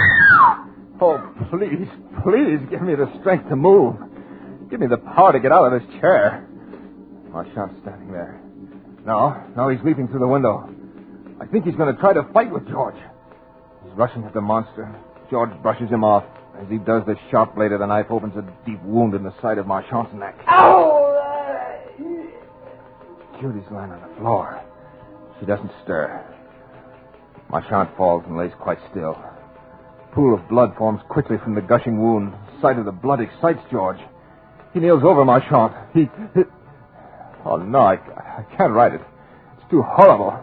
Oh, please, please give me the strength to move. Give me the power to get out of this chair. Marchand's standing there. No, he's leaping through the window. I think he's going to try to fight with George. He's rushing at the monster. George brushes him off. As he does, the sharp blade of the knife opens a deep wound in the side of Marchand's neck. Ow! Judy's lying on the floor. She doesn't stir. Marchand falls and lays quite still. A pool of blood forms quickly from the gushing wound. The sight of the blood excites George. He kneels over Marchand. Oh, no, I can't write it. It's too horrible.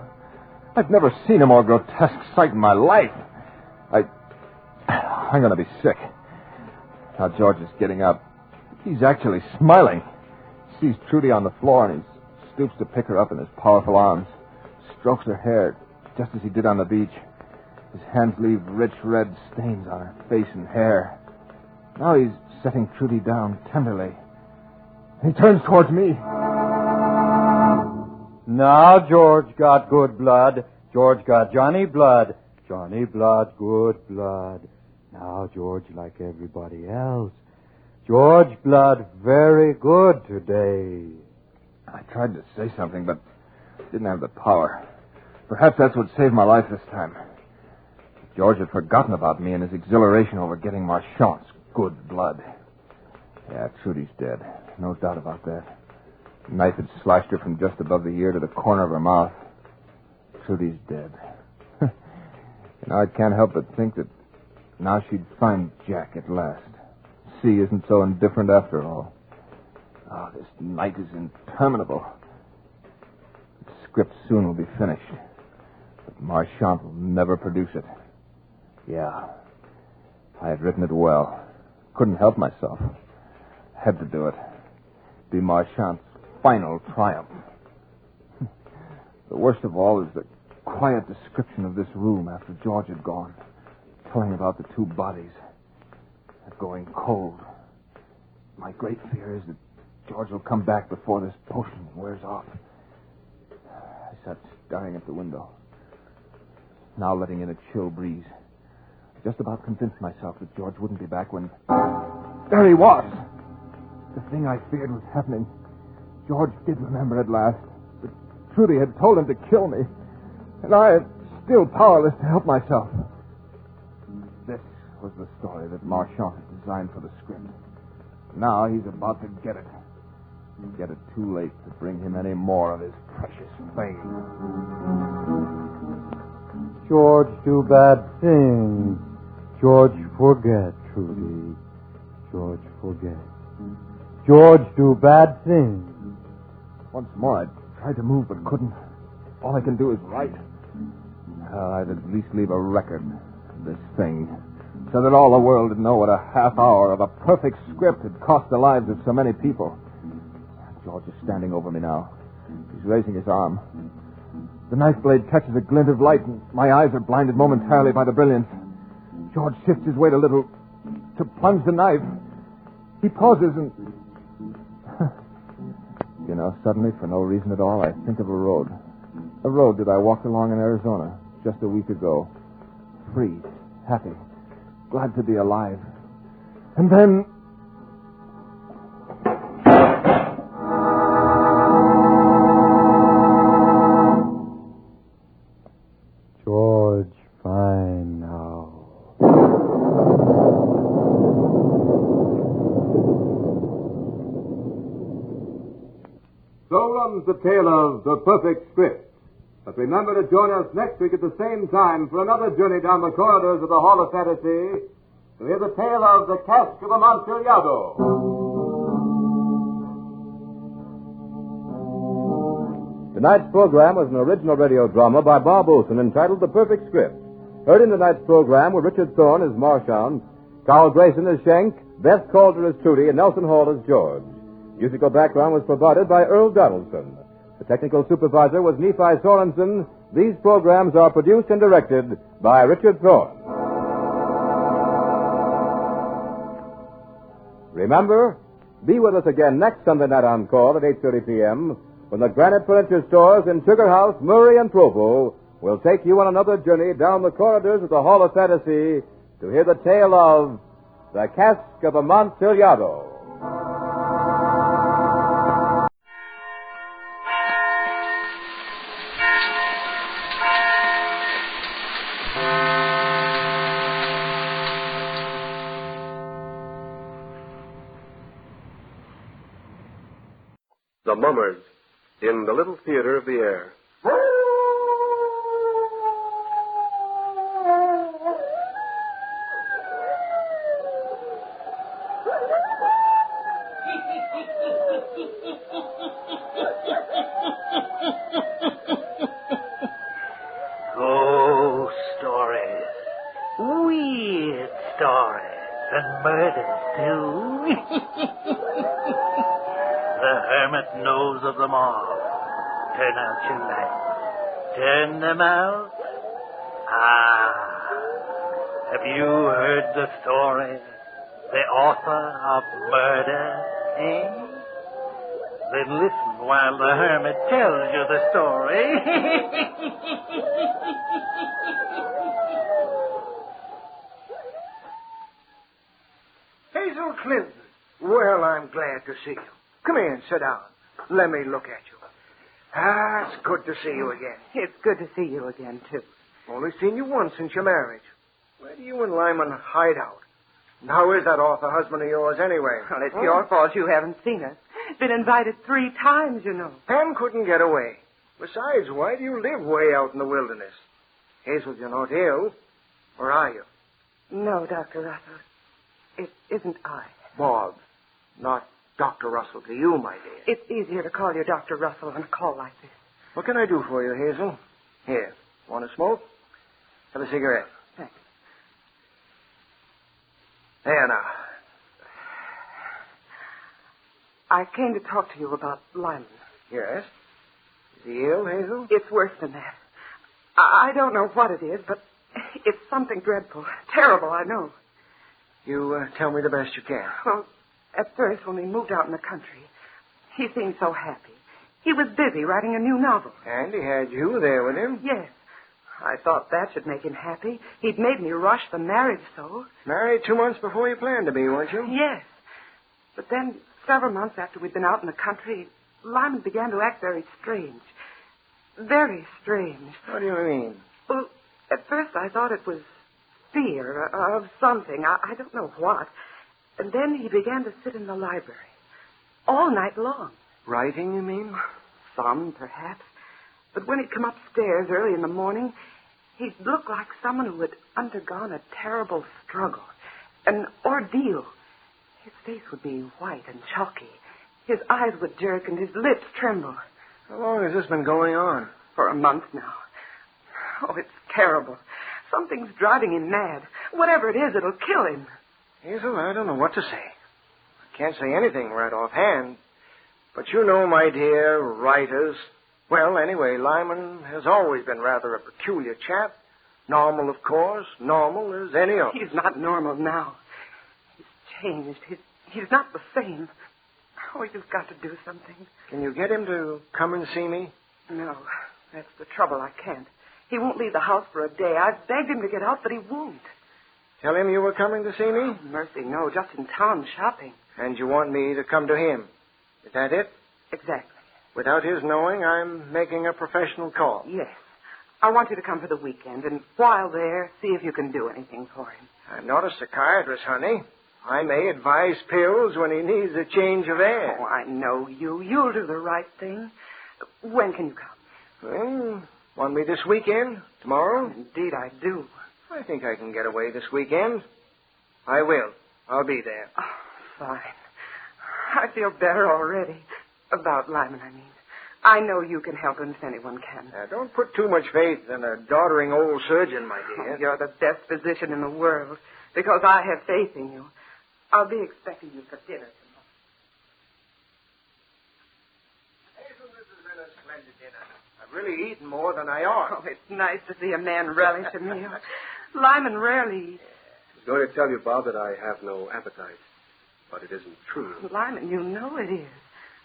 I've never seen a more grotesque sight in my life. I'm going to be sick. Now George is getting up. He's actually smiling. He sees Trudy on the floor, and he stoops to pick her up in his powerful arms. Strokes her hair, just as he did on the beach. His hands leave rich red stains on her face and hair. Now he's setting Trudy down tenderly. He turns towards me. Now George got good blood. George got Johnny blood. Johnny blood, good blood. Now George like everybody else. George blood very good today. I tried to say something, but didn't have the power. Perhaps that's what saved my life this time. George had forgotten about me in his exhilaration over getting Marchand's good blood. Yeah, Trudy's dead. No doubt about that. The knife had slashed her from just above the ear to the corner of her mouth. Trudy's dead. I can't help but think that now she'd find Jack at last. C isn't so indifferent after all. Oh, this night is interminable. The script soon will be finished. But Marchand will never produce it. Yeah, I had written it well. Couldn't help myself. Had to do it. Be Marchand's final triumph. The worst of all is the quiet description of this room after George had gone, telling about the two bodies going cold. My great fear is that George will come back before this potion wears off. I sat staring at the window, now letting in a chill breeze. Just about convinced myself that George wouldn't be back when... There he was! The thing I feared was happening. George did remember at last that Trudy had told him to kill me, and I am still powerless to help myself. This was the story that Marchand had designed for the script. Now he's about to get it. Get it too late to bring him any more of his precious fame. George do bad things. George forget, Trudy. George forget. George do bad things. Once more I tried to move but couldn't. All I can do is write. I'd at least leave a record of this thing, so that all the world would know what a half hour of a perfect script had cost the lives of so many people. George is standing over me now. He's raising his arm. The knife blade catches a glint of light, and my eyes are blinded momentarily by the brilliance. George shifts his weight a little to plunge the knife. He pauses and... You know, suddenly, for no reason at all, I think of a road. A road that I walked along in Arizona just a week ago. Free, happy, glad to be alive. And then... George, fine now. So runs the tale of The Perfect Script. But remember to join us next week at the same time for another journey down the corridors of the Hall of Fantasy to hear the tale of The Cask of Amontillado. Tonight's program was an original radio drama by Bob Olson entitled The Perfect Script. Heard in tonight's program were Richard Thorne as Marchand, Carl Grayson as Schenk, Beth Calder as Trudy, and Nelson Hall as George. Musical background was provided by Earl Donaldson. The technical supervisor was Nephi Sorensen. These programs are produced and directed by Richard Thorne. Remember, be with us again next Sunday night on call at 8:30 p.m. when the Granite Furniture Stores in Sugar House, Murray, and Provo will take you on another journey down the corridors of the Hall of Fantasy to hear the tale of The Cask of Amontillado. The Mummers in the Little Theater of the Air. Ghost stories, weird stories, and murders, too. The hermit knows of them all. Turn out your lights. Turn them out. Have you heard the story? The author of murder, eh? Then listen while the hermit tells you the story. Hazel Clinton. Well, I'm glad to see you. Come here and sit down. Let me look at you. It's good to see you again. It's good to see you again, too. Only seen you once since your marriage. Where do you and Lyman hide out? And how is that author husband of yours, anyway? Well, it's your fault you haven't seen us. Been invited 3 times, you know. Pam couldn't get away. Besides, why do you live way out in the wilderness? Hazel, you're not ill. Or are you? No, Dr. Russell. It isn't I. Bob. Not Dr. Russell to you, my dear. It's easier to call you Dr. Russell on a call like this. What can I do for you, Hazel? Here. Want to smoke? Have a cigarette. Thanks. There now. I came to talk to you about Lyman. Yes? Is he ill, Hazel? It's worse than that. I don't know what it is, but it's something dreadful. Terrible, I know. You tell me the best you can. Well, at first, when we moved out in the country, he seemed so happy. He was busy writing a new novel. And he had you there with him? Yes. I thought that should make him happy. He'd made me rush the marriage so. Married 2 months before you planned to be, weren't you? Yes. But then, several months after we'd been out in the country, Lyman began to act very strange. Very strange. What do you mean? Well, at first I thought it was fear of something. I don't know what. And then he began to sit in the library. All night long. Writing, you mean? Some, perhaps. But when he'd come upstairs early in the morning, he'd look like someone who had undergone a terrible struggle, an ordeal. His face would be white and chalky. His eyes would jerk and his lips tremble. How long has this been going on? For a month now. Oh, it's terrible. Something's driving him mad. Whatever it is, it'll kill him. Hazel, I don't know what to say. I can't say anything right offhand. But you know, my dear, writers... Well, anyway, Lyman has always been rather a peculiar chap. Normal, of course. Normal as any other. He's not normal now. He's changed. He's not the same. Oh, you've got to do something. Can you get him to come and see me? No, that's the trouble. I can't. He won't leave the house for a day. I've begged him to get out, but he won't. Tell him you were coming to see me? Oh, mercy, no. Just in town shopping. And you want me to come to him. Is that it? Exactly. Without his knowing, I'm making a professional call. Yes. I want you to come for the weekend, and while there, see if you can do anything for him. I'm not a psychiatrist, honey. I may advise pills when he needs a change of air. Oh, I know you. You'll do the right thing. When can you come? Well, want me this weekend? Tomorrow? Indeed, I do. I think I can get away this weekend. I will. I'll be there. Oh, fine. I feel better already. About Lyman, I mean. I know you can help him if anyone can. Now, don't put too much faith in a doddering old surgeon, my dear. Oh, you're the best physician in the world, because I have faith in you. I'll be expecting you for dinner tomorrow. Hazel, this has been a splendid dinner. I've really eaten more than I ought. Oh, it's nice to see a man relish a meal. Lyman rarely eats. I was going to tell you, Bob, that I have no appetite. But it isn't true. Lyman, you know it is.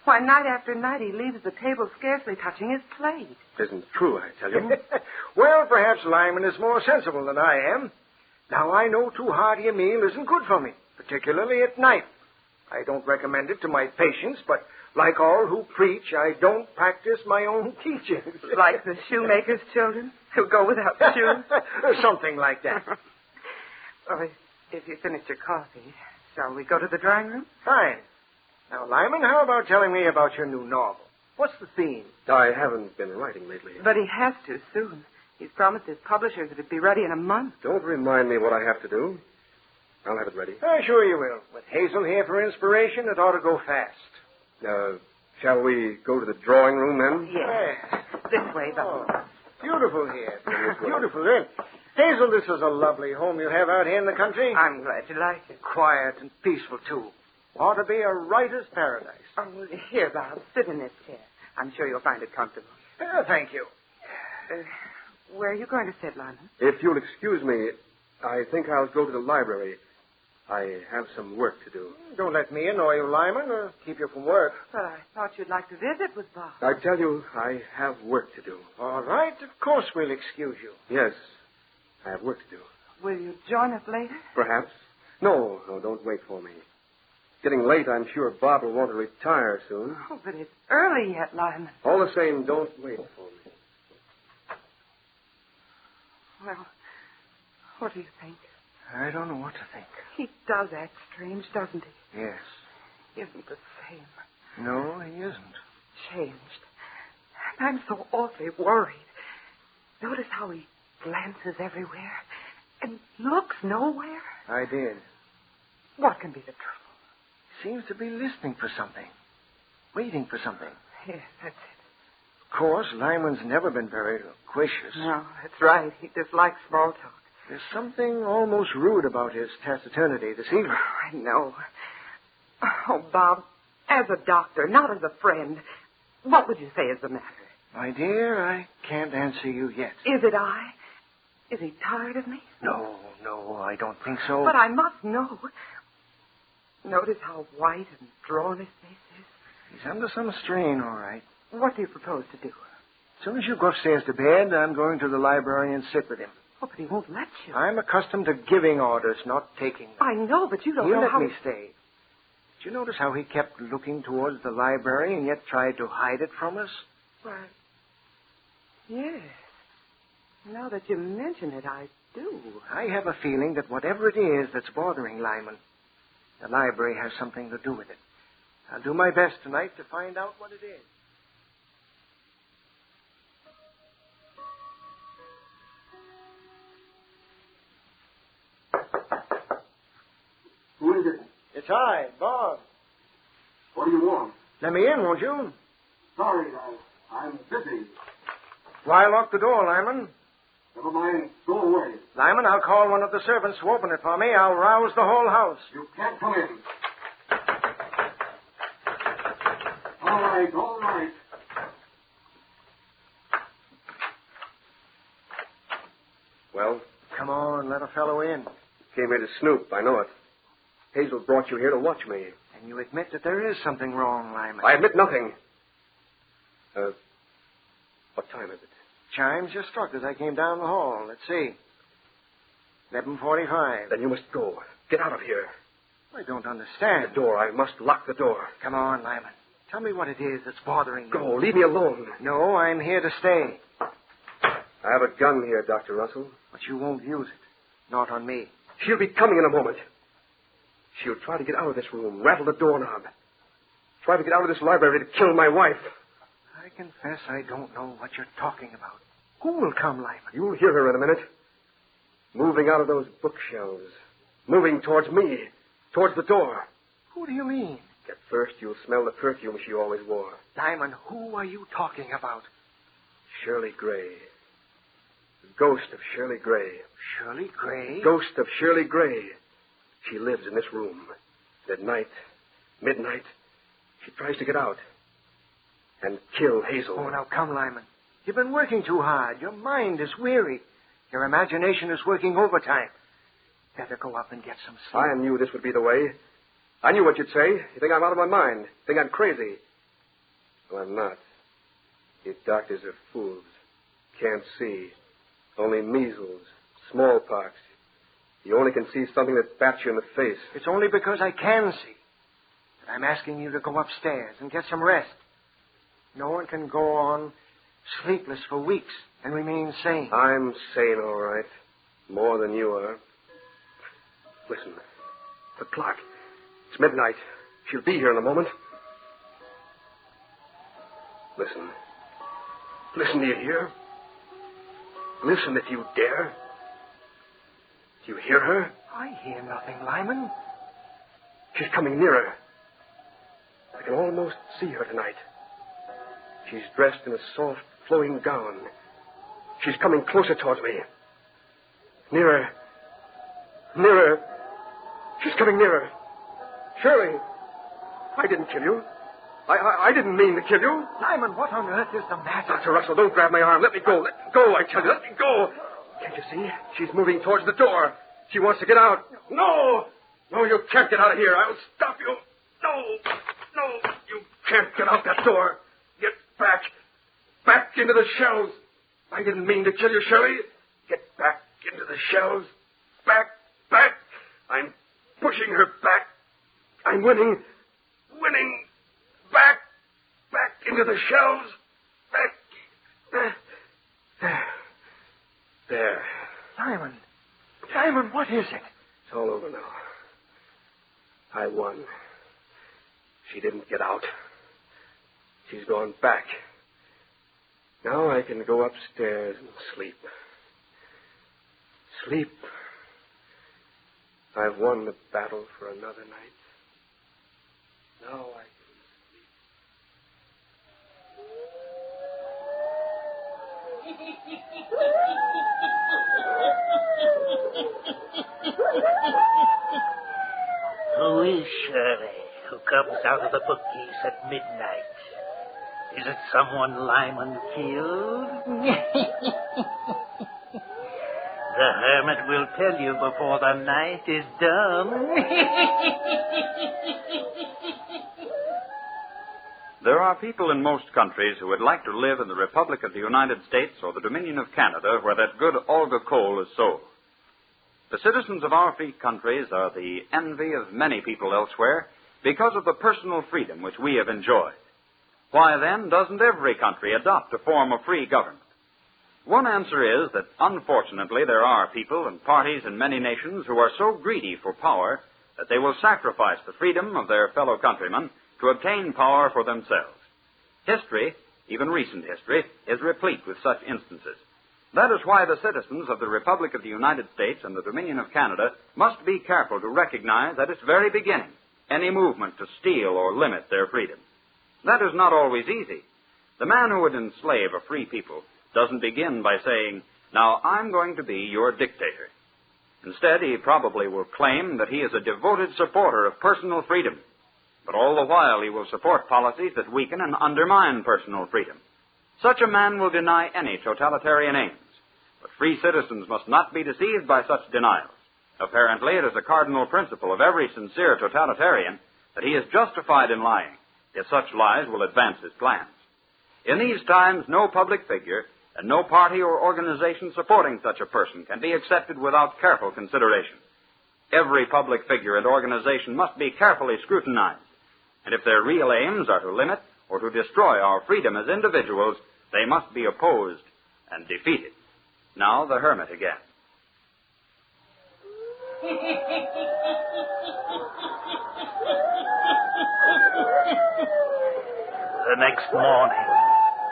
Why, night after night, he leaves the table scarcely touching his plate. It isn't true, I tell you. Well, perhaps Lyman is more sensible than I am. Now, I know too hearty a meal isn't good for me, particularly at night. I don't recommend it to my patients, but like all who preach, I don't practice my own teachings. Like the shoemaker's children who go without shoes? Something like that. Well, if you finished your coffee, shall we go to the drawing room? Fine. Now, Lyman, how about telling me about your new novel? What's the theme? I haven't been writing lately. But he has to soon. He's promised his publishers it'd be ready in a month. Don't remind me what I have to do. I'll have it ready. Sure you will. With Hazel here for inspiration, it ought to go fast. Shall we go to the drawing room, then? Yes. This way, though. Oh, beautiful here. Beautiful, eh? Hazel, this is a lovely home you have out here in the country. I'm glad you like it. Quiet and peaceful, too. Ought to be a writer's paradise. Oh, here, Bob. Sit in this chair. I'm sure you'll find it comfortable. Thank you. Where are you going to sit, Lyman? If you'll excuse me, I think I'll go to the library. I have some work to do. Don't let me annoy you, Lyman, or keep you from work. But I thought you'd like to visit with Bob. I tell you, I have work to do. All right. Of course we'll excuse you. Yes, I have work to do. Will you join us later? Perhaps. No, don't wait for me. Getting late, I'm sure Bob will want to retire soon. Oh, but it's early yet, Lyman. All the same, don't wait for me. Well, what do you think? I don't know what to think. He does act strange, doesn't he? Yes. Isn't the same. No, he isn't. Changed. I'm so awfully worried. Notice how he glances everywhere and looks nowhere. I did. What can be the trouble? Seems to be listening for something. Waiting for something. Yes, that's it. Of course, Lyman's never been very loquacious. No, that's right. He dislikes small talk. There's something almost rude about his taciturnity this evening. I know. Oh, Bob, as a doctor, not as a friend, what would you say is the matter? My dear, I can't answer you yet. Is it I? Is he tired of me? No, I don't think so. But I must know. Notice how white and drawn his face is. He's under some strain, all right. What do you propose to do? As soon as you go upstairs to bed, I'm going to the library and sit with him. Oh, but he won't let you. I'm accustomed to giving orders, not taking them. I know, but you don't He'll know let how... me stay. Did you notice how he kept looking towards the library and yet tried to hide it from us? Why, yes. Now that you mention it, I do. I have a feeling that whatever it is that's bothering Lyman, the library has something to do with it. I'll do my best tonight to find out what it is. Who is it? It's I, Bob. What do you want? Let me in, won't you? Sorry, I'm busy. Why lock the door, Lyman? Never mind. Go away. Lyman, I'll call one of the servants to open it for me. I'll rouse the whole house. You can't come in. All right, all right. Well? Come on, let a fellow in. Came here to snoop, I know it. Hazel brought you here to watch me. And you admit that there is something wrong, Lyman. I admit nothing. What time is it? Chimes just struck as I came down the hall. Let's see. 11:45. Then you must go. Get out of here. I don't understand. The door. I must lock the door. Come on, Lyman. Tell me what it is that's bothering you. Go. Leave me alone. No, I'm here to stay. I have a gun here, Dr. Russell. But you won't use it. Not on me. She'll be coming in a moment. She'll try to get out of this room, rattle the doorknob. Try to get out of this library to kill my wife. I confess I don't know what you're talking about. Who will come, Lyman? You'll hear her in a minute. Moving out of those bookshelves. Moving towards me. Towards the door. Who do you mean? At first, you'll smell the perfume she always wore. Lyman, who are you talking about? Shirley Gray. The ghost of Shirley Gray. Shirley Gray? Ghost of Shirley Gray. She lives in this room. At night, midnight, she tries to get out and kill Hazel. Oh, now come, Lyman. You've been working too hard. Your mind is weary. Your imagination is working overtime. Better go up and get some sleep. I knew this would be the way. I knew what you'd say. You think I'm out of my mind. You think I'm crazy. Well, I'm not. You doctors are fools. Can't see. Only measles, smallpox. You only can see something that bats you in the face. It's only because I can see that I'm asking you to go upstairs and get some rest. No one can go on sleepless for weeks and remain sane. I'm sane, all right. More than you are. Listen. The clock. It's midnight. She'll be here in a moment. Listen. Listen, do you hear? Listen if you dare. Do you hear her? I hear nothing, Lyman. She's coming nearer. I can almost see her tonight. She's dressed in a soft, flowing gown. She's coming closer towards me. Nearer. Nearer. She's coming nearer. Shirley, I didn't kill you. I didn't mean to kill you. Lyman, what on earth is the matter? Dr. Russell, don't grab my arm. Let me go. Let go, I tell you. Let me go. Can't you see? She's moving towards the door. She wants to get out. No! No, you can't get out of here. I'll stop you. No! No! You can't get out that door. Get back. Back into the shelves. I didn't mean to kill you, Shirley. Get back into the shelves. Back. Back. I'm pushing her back. I'm winning. Winning. Back. Back into the shelves. Back. There. Lyman. Lyman, what is it? It's all over now. I won. She didn't get out. She's gone back. Now I can go upstairs and sleep. Sleep. I've won the battle for another night. Now I Who is Shirley, who comes out of the bookcase at midnight? Is it someone Lyman killed? The hermit will tell you before the night is done. There are people in most countries who would like to live in the Republic of the United States or the Dominion of Canada where that good Olga coal is sold. The citizens of our free countries are the envy of many people elsewhere because of the personal freedom which we have enjoyed. Why, then, doesn't every country adopt a form of free government? One answer is that, unfortunately, there are people and parties in many nations who are so greedy for power that they will sacrifice the freedom of their fellow countrymen to obtain power for themselves. History, even recent history, is replete with such instances. That is why the citizens of the Republic of the United States and the Dominion of Canada must be careful to recognize at its very beginning any movement to steal or limit their freedom. That is not always easy. The man who would enslave a free people doesn't begin by saying, "Now I'm going to be your dictator." Instead, he probably will claim that he is a devoted supporter of personal freedom. But all the while he will support policies that weaken and undermine personal freedom. Such a man will deny any totalitarian aims. But free citizens must not be deceived by such denials. Apparently, it is a cardinal principle of every sincere totalitarian that he is justified in lying, if such lies will advance his plans. In these times, no public figure and no party or organization supporting such a person can be accepted without careful consideration. Every public figure and organization must be carefully scrutinized, and if their real aims are to limit or to destroy our freedom as individuals, they must be opposed and defeated. Now, the hermit again. The next morning,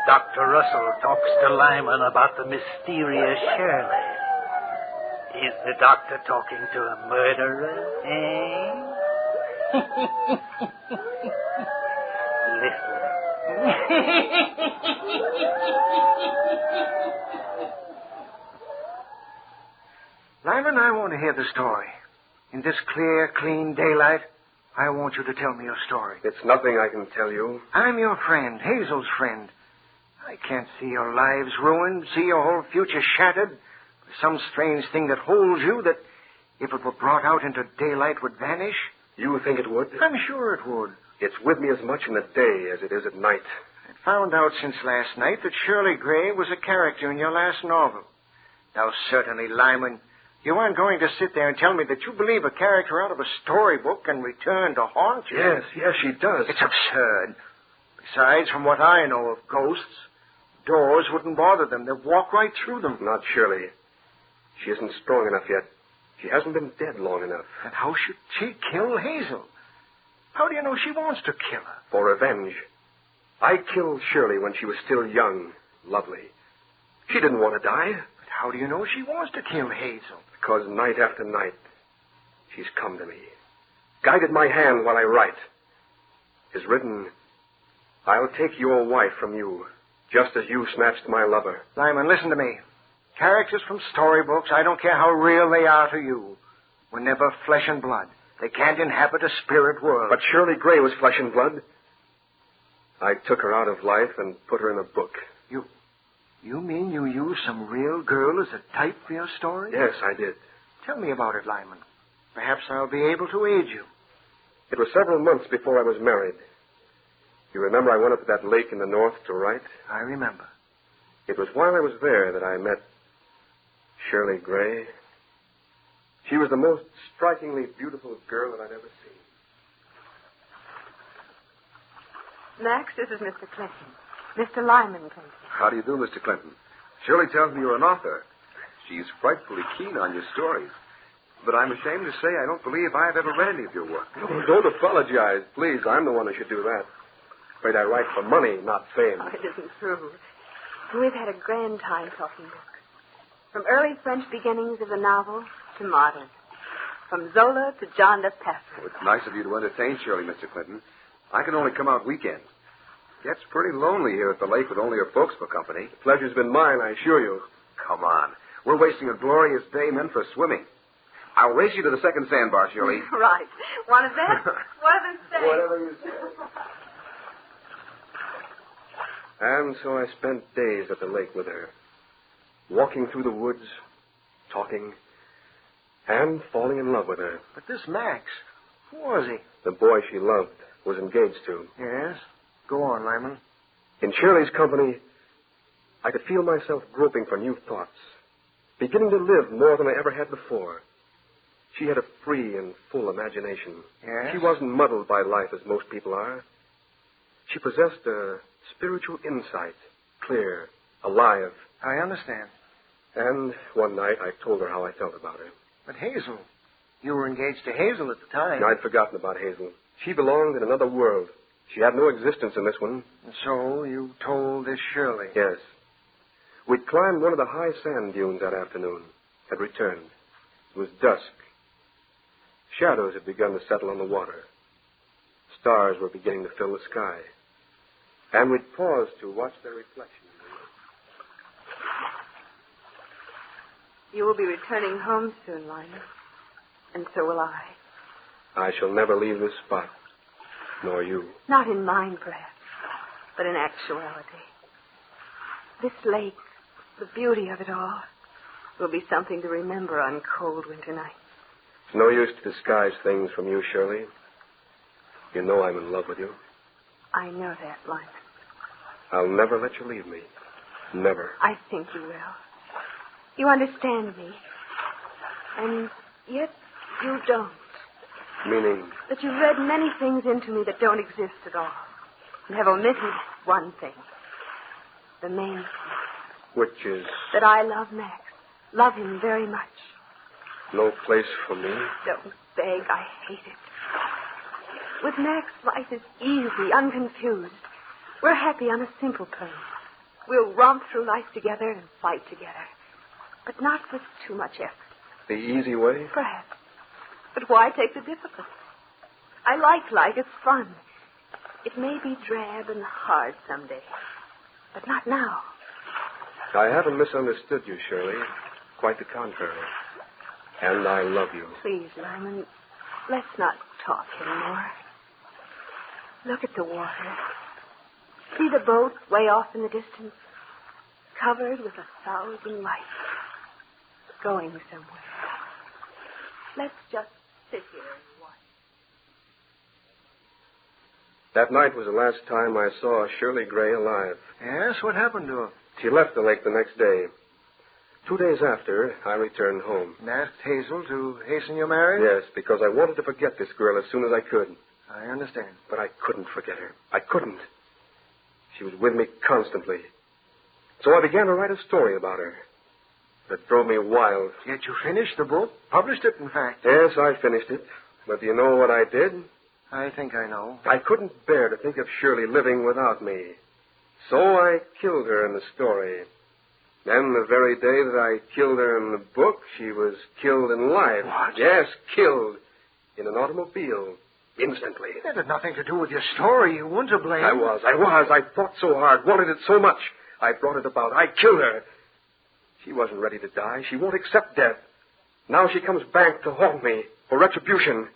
Dr. Russell talks to Lyman about the mysterious Shirley. Is the doctor talking to a murderer, eh? Lyman, I want to hear the story. In this clear, clean daylight, I want you to tell me your story. It's nothing I can tell you. I'm your friend, Hazel's friend. I can't see your lives ruined, see your whole future shattered by some strange thing that holds you that, if it were brought out into daylight, would vanish. You think it would? I'm sure it would. It's with me as much in the day as it is at night. I found out since last night that Shirley Gray was a character in your last novel. Now, certainly, Lyman, you aren't going to sit there and tell me that you believe a character out of a storybook can return to haunt you. Yes, she does. It's absurd. Besides, from what I know of ghosts, doors wouldn't bother them. They'd walk right through them. Not Shirley. She isn't strong enough yet. She hasn't been dead long enough. And how should she kill Hazel? How do you know she wants to kill her? For revenge. I killed Shirley when she was still young, lovely. She didn't want to die. But how do you know she wants to kill Hazel? Because night after night, she's come to me, guided my hand while I write. It's written, I'll take your wife from you, just as you snatched my lover. Lyman, listen to me. Characters from storybooks, I don't care how real they are to you, were never flesh and blood. They can't inhabit a spirit world. But Shirley Gray was flesh and blood. I took her out of life and put her in a book. You mean you used some real girl as a type for your story? Yes, I did. Tell me about it, Lyman. Perhaps I'll be able to aid you. It was several months before I was married. You remember I went up to that lake in the north to write? I remember. It was while I was there that I met Shirley Gray. She was the most strikingly beautiful girl that I'd ever seen. Max, this is Mr. Clinton. Mr. Lyman Clinton. How do you do, Mr. Clinton? Shirley tells me you're an author. She's frightfully keen on your stories. But I'm ashamed to say I don't believe I've ever read any of your work. Oh, don't apologize. Please, I'm the one who should do that. Afraid I write for money, not fame. Oh, it isn't true. We've had a grand time talking books. From early French beginnings of the novel to modern. From Zola to John Le Passé. Oh, it's nice of you to entertain Shirley, Mr. Clinton. I can only come out weekends. Gets pretty lonely here at the lake with only her folks for company. The pleasure's been mine, I assure you. Come on. We're wasting a glorious day meant for swimming. I'll race you to the second sandbar, Shirley. Right. Want a bet? One of them say. Whatever you say. And so I spent days at the lake with her, walking through the woods, talking, and falling in love with her. But this Max, who was he? The boy she loved, was engaged to. Yes? Go on, Lyman. In Shirley's company, I could feel myself groping for new thoughts, beginning to live more than I ever had before. She had a free and full imagination. Yes? She wasn't muddled by life as most people are. She possessed a spiritual insight, clear, alive. I understand. And one night I told her how I felt about her. But Hazel, you were engaged to Hazel at the time. I'd forgotten about Hazel. She belonged in another world. She had no existence in this one. And so you told this Shirley? Yes. We'd climbed one of the high sand dunes that afternoon, had returned. It was dusk. Shadows had begun to settle on the water. Stars were beginning to fill the sky. And we'd paused to watch their reflection. You will be returning home soon, Lyman. And so will I. I shall never leave this spot, nor you. Not in mind, perhaps, but in actuality. This lake, the beauty of it all, will be something to remember on cold winter nights. It's no use to disguise things from you, Shirley. You know I'm in love with you. I know that, Lyman. I'll never let you leave me. Never. I think you will. You understand me. And yet you don't. Meaning? That you've read many things into me that don't exist at all. And have omitted one thing. The main thing. Which is? That I love Max. Love him very much. No place for me? Don't beg. I hate it. With Max, life is easy, unconfused. We're happy on a simple plane. We'll romp through life together and fight together. But not with too much effort. The easy way? Perhaps. But why take the difficult? I like life. It's fun. It may be drab and hard someday. But not now. I haven't misunderstood you, Shirley. Quite the contrary. And I love you. Please, Lyman, let's not talk anymore. Look at the water. See the boat way off in the distance? Covered with 1,000 lights. Going somewhere. Let's just sit here and watch. That night was the last time I saw Shirley Gray alive. Yes? What happened to her? She left the lake the next day. 2 days after, I returned home. And asked Hazel to hasten your marriage? Yes, because I wanted to forget this girl as soon as I could. I understand. But I couldn't forget her. I couldn't. She was with me constantly. So I began to write a story about her. That drove me wild. Yet you finished the book? Published it, in fact. Yes, I finished it. But do you know what I did? I think I know. I couldn't bear to think of Shirley living without me. So I killed her in the story. Then the very day that I killed her in the book, she was killed in life. What? Yes, killed. In an automobile. Instantly. That had nothing to do with your story. You weren't to blame. I was. I fought so hard, wanted it so much. I brought it about. I killed her. She wasn't ready to die. She won't accept death. Now she comes back to haunt me for retribution.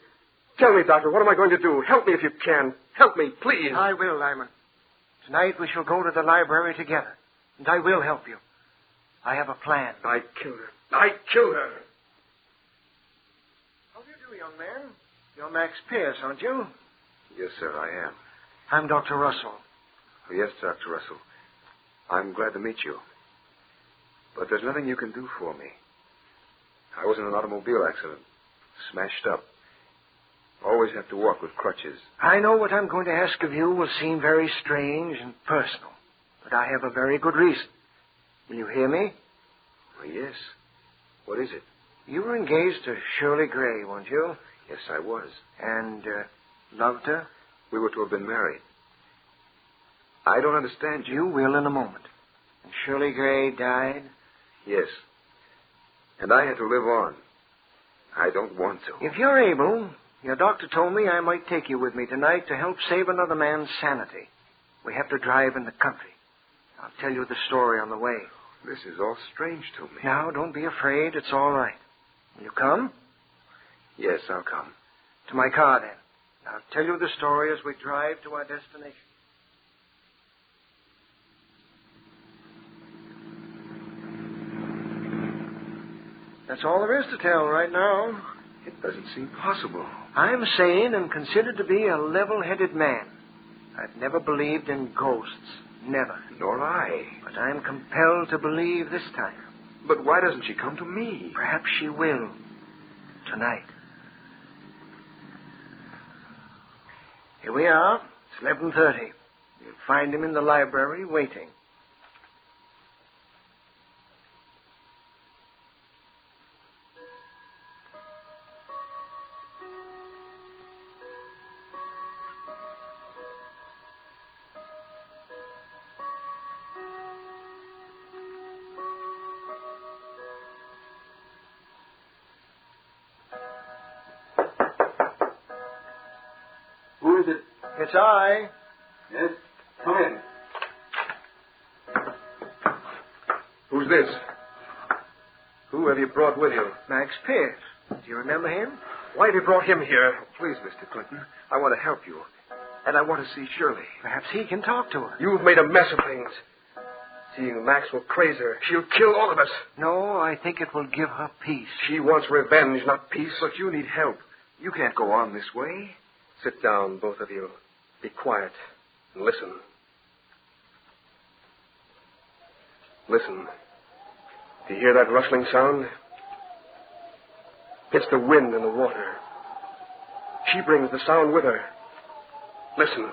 Tell me, Doctor, what am I going to do? Help me if you can. Help me, please. I will, Lyman. Tonight we shall go to the library together, and I will help you. I have a plan. I killed her. I killed her. How do you do, young man? You're Max Pierce, aren't you? Yes, sir, I am. I'm Dr. Russell. Oh, yes, Dr. Russell. I'm glad to meet you. But there's nothing you can do for me. I was in an automobile accident. Smashed up. Always have to walk with crutches. I know what I'm going to ask of you will seem very strange and personal, but I have a very good reason. Will you hear me? Oh, yes. What is it? You were engaged to Shirley Gray, weren't you? Yes, I was. And loved her? We were to have been married. I don't understand you. You will in a moment. And Shirley Gray died? Yes. And I had to live on. I don't want to. If you're able, your doctor told me I might take you with me tonight to help save another man's sanity. We have to drive in the country. I'll tell you the story on the way. This is all strange to me. Now, don't be afraid. It's all right. Will you come? Yes, I'll come. To my car, then. I'll tell you the story as we drive to our destination. That's all there is to tell right now. It doesn't seem possible. I'm sane and considered to be a level-headed man. I've never believed in ghosts. Never. Nor I. But I'm compelled to believe this time. But why doesn't she come to me? Perhaps she will. Tonight. Here we are. It's 11:30. You'll find him in the library waiting. Who is it? It's I. Yes? Come in. Who's this? Who have you brought with you? Max Pierce. Do you remember him? Why have you brought him here? Please, Mr. Clinton, I want to help you. And I want to see Shirley. Perhaps he can talk to her. You've made a mess of things. Seeing Max will craze her. She'll kill all of us. No, I think it will give her peace. She wants revenge, not peace. But you need help. You can't go on this way. Sit down, both of you. Be quiet and listen. Listen. Do you hear that rustling sound? It's the wind and the water. She brings the sound with her. Listen.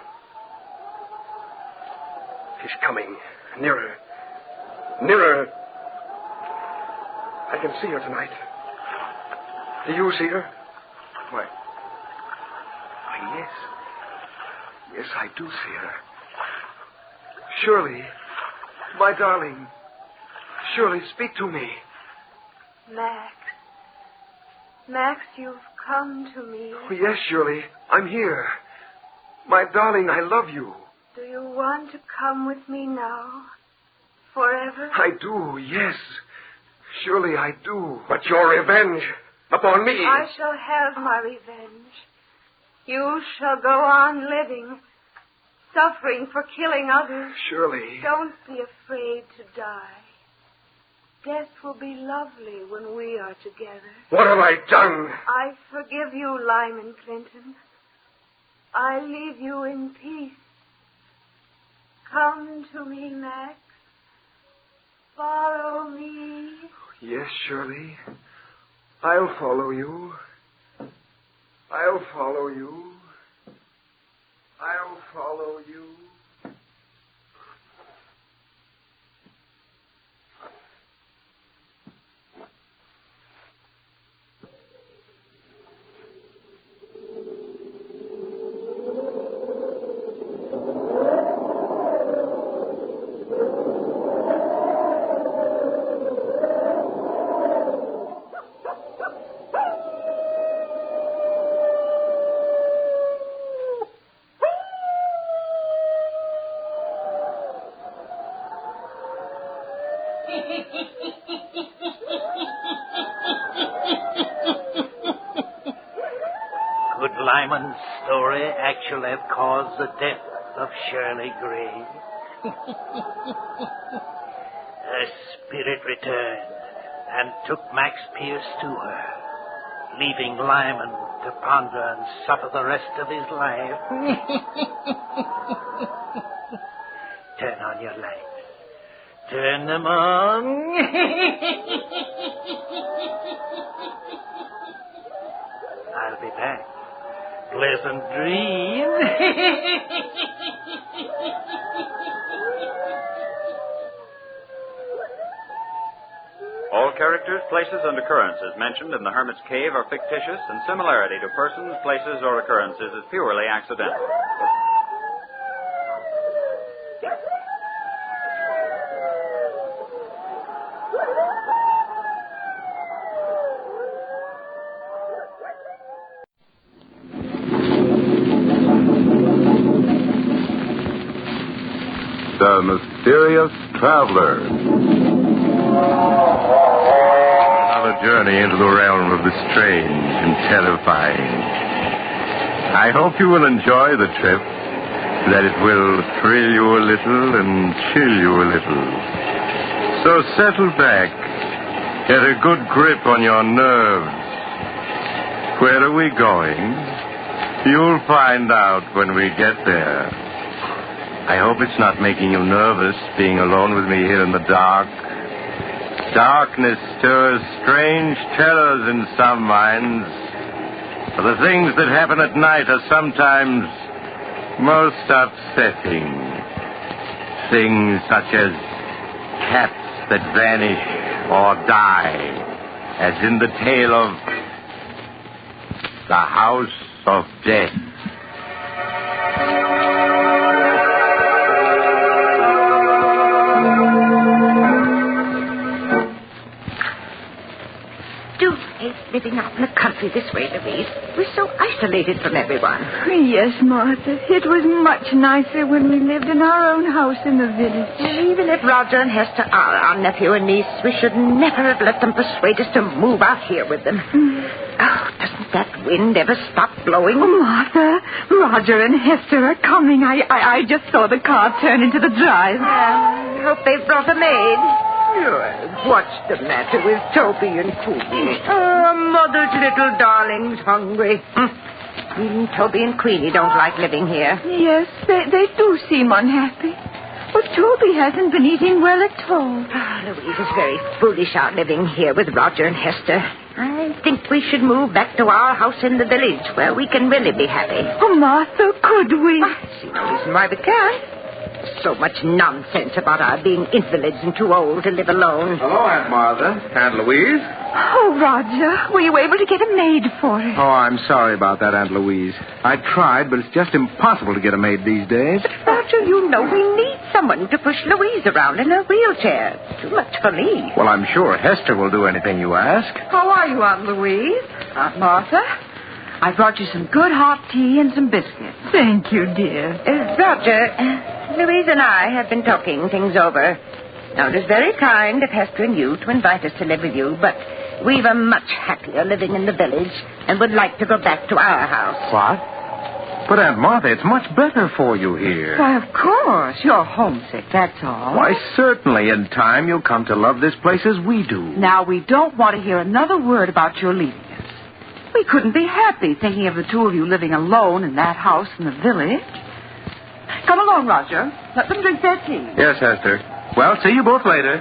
She's coming. Nearer. Nearer. I can see her tonight. Do you see her? Why, yes. Yes, I do see her. Shirley, my darling. Shirley, speak to me. Max. Max, you've come to me. Oh, yes, Shirley. I'm here. My darling, I love you. Do you want to come with me now? Forever? I do, yes. Surely I do. But your revenge upon me. I shall have my revenge. You shall go on living, suffering for killing others. Surely. Don't be afraid to die. Death will be lovely when we are together. What have I done? I forgive you, Lyman Clinton. I leave you in peace. Come to me, Max. Follow me. Yes, Shirley. I'll follow you. I'll follow you. I'll follow you. Could Lyman's story actually have caused the death of Shirley Gray? Her spirit returned and took Max Pierce to her, leaving Lyman to ponder and suffer the rest of his life. Turn on your lights. Turn them on. I'll be back. Pleasant dreams. All characters, places, and occurrences mentioned in the Hermit's Cave are fictitious, and similarity to persons, places, or occurrences is purely accidental. The Mysterious Traveler. Another journey into the realm of the strange and terrifying. I hope you will enjoy the trip, that it will thrill you a little and chill you a little. So settle back, get a good grip on your nerves. Where are we going? You'll find out when we get there. I hope it's not making you nervous, being alone with me here in the dark. Darkness stirs strange terrors in some minds. For the things that happen at night are sometimes most upsetting. Things such as cats that vanish or die, as in the tale of The House of Death. Living out in the country this way, Louise. We're so isolated from everyone. Yes, Martha. It was much nicer when we lived in our own house in the village. Even if Roger and Hester are our nephew and niece, we should never have let them persuade us to move out here with them. Oh, doesn't that wind ever stop blowing? Oh, Martha, Roger and Hester are coming. I just saw the car turn into the drive. hope they've brought a maid. What's the matter with Toby and Queenie? Oh, Mother's little darling's hungry. Even Toby and Queenie don't like living here. Yes, they do seem unhappy. But Toby hasn't been eating well at all. Louise is very foolish out living here with Roger and Hester. I think we should move back to our house in the village where we can really be happy. Oh, Martha, could we? I see no reason why we can't. So much nonsense about our being invalids and too old to live alone. Hello, Aunt Martha. Aunt Louise. Oh, Roger, were you able to get a maid for us? Oh, I'm sorry about that, Aunt Louise. I tried, but it's just impossible to get a maid these days. But, Roger, you know we need someone to push Louise around in her wheelchair. It's too much for me. Well, I'm sure Hester will do anything you ask. How are you, Aunt Louise? Aunt Martha? I brought you some good hot tea and some biscuits. Thank you, dear. Roger, Louise and I have been talking things over. Now, it is very kind of Hester and you to invite us to live with you, but we were much happier living in the village and would like to go back to our house. What? But, Aunt Martha, it's much better for you here. Why, of course. You're homesick, that's all. Why, certainly. In time, you'll come to love this place as we do. Now, we don't want to hear another word about your leaving us. We couldn't be happy thinking of the two of you living alone in that house in the village. Come along, Roger. Let them drink their tea. Yes, Hester. Well, see you both later.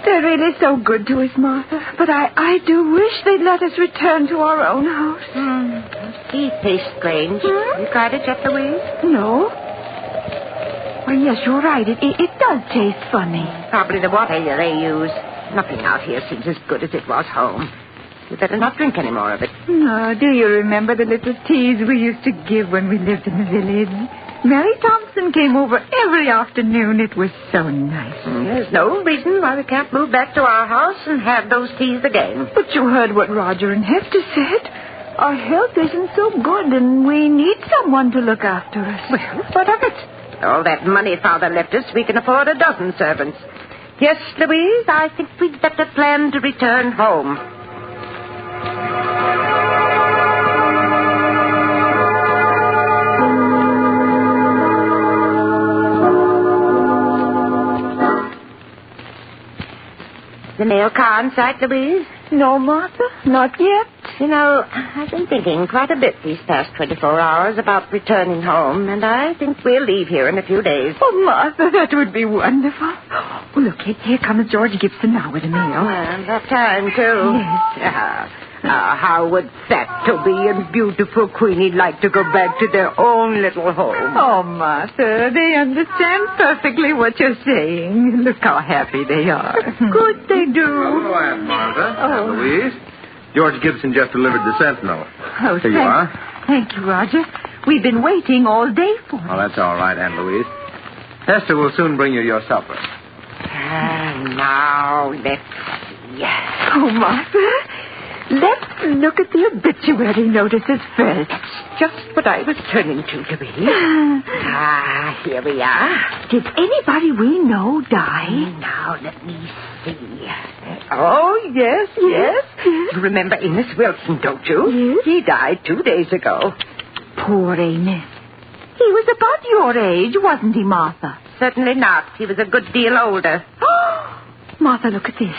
They're really so good to us, Martha. But I do wish they'd let us return to our own house. Tea tastes strange. You tried it yet, Louise? No. Well, yes, you're right. It does taste funny. Probably the water they use. Nothing out here seems as good as it was home. You better not drink any more of it. Oh, do you remember the little teas we used to give when we lived in the village? Mary Thompson came over every afternoon. It was so nice. There's no reason why we can't move back to our house and have those teas again. But you heard what Roger and Hester said. Our health isn't so good, and we need someone to look after us. Well, what of it? All that money Father left us, we can afford a dozen servants. Yes, Louise, I think we'd better plan to return home. The mail car in sight, Louise? No, Martha, not yet. You know, I've been thinking quite a bit these past 24 hours about returning home, and I think we'll leave here in a few days. Oh, Martha, that would be wonderful. Oh, look, here comes George Gibson now with a mail. Well, that time, too. Yes. How would fat Toby and beautiful Queenie like to go back to their own little home? Oh, Martha, they understand perfectly what you're saying. Look how happy they are. Good, they do. Hello, Aunt Martha. Aunt Louise. George Gibson just delivered the Sentinel. Oh, Here you are. Thank you, Roger. We've been waiting all day for it. Oh, that's all right, Aunt Louise. Hester will soon bring you your supper. Now, let's see. Oh, Martha, let's look at the obituary notices first. That's just what I was turning to, Louise. Here we are. Did anybody we know die? Now, let me see. Oh, yes. You remember Amos Wilson, don't you? Yes. He died 2 days ago. Poor Amos. He was about your age, wasn't he, Martha? Certainly not. He was a good deal older. Martha, look at this.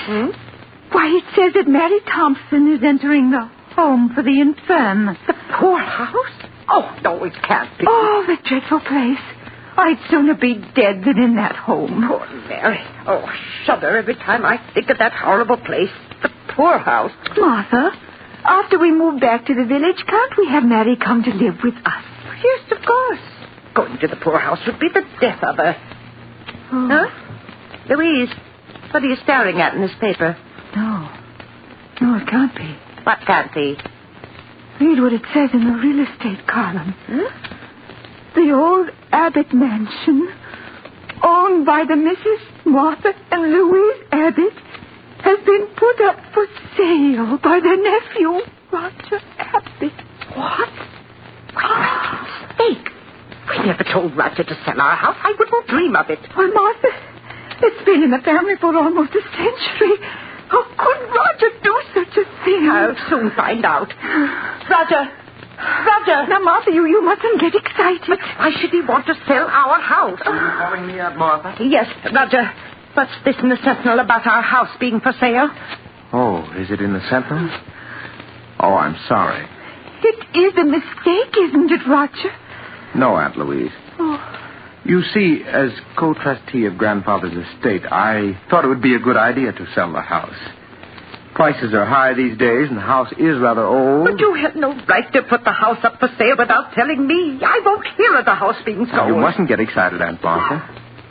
Why, it says that Mary Thompson is entering the home for the infirm. The poorhouse? Oh, no, it can't be. Oh, the dreadful place. I'd sooner be dead than in that home. Poor Mary. Oh, I shudder every time I think of that horrible place. The poorhouse. Martha, after we move back to the village, can't we have Mary come to live with us? Yes, of course. Going to the poorhouse would be the death of her. Oh. Huh? Louise, what are you staring at in this paper? No, it can't be. What can't be? Read what it says in the real estate column. The old Abbott mansion, owned by the Mrs. Martha and Louise Abbott, has been put up for sale by their nephew, Roger Abbott. What? Why, that's a mistake. We never told Roger to sell our house. I wouldn't dream of it. Well, Martha, it's been in the family for almost a century. How could Roger do such a thing? I'll soon find out. Roger! Roger! Now, Martha, you mustn't get excited. But why should he want to sell our house? Are you calling me up, Martha? Yes, Roger. What's this in the Sentinel about our house being for sale? Oh, is it in the Sentinel? Oh, I'm sorry. It is a mistake, isn't it, Roger? No, Aunt Louise. Oh. You see, as co-trustee of Grandfather's estate, I thought it would be a good idea to sell the house. Prices are high these days, and the house is rather old. But you had no right to put the house up for sale without telling me. I won't hear of the house being sold. Now, you mustn't get excited, Aunt Martha.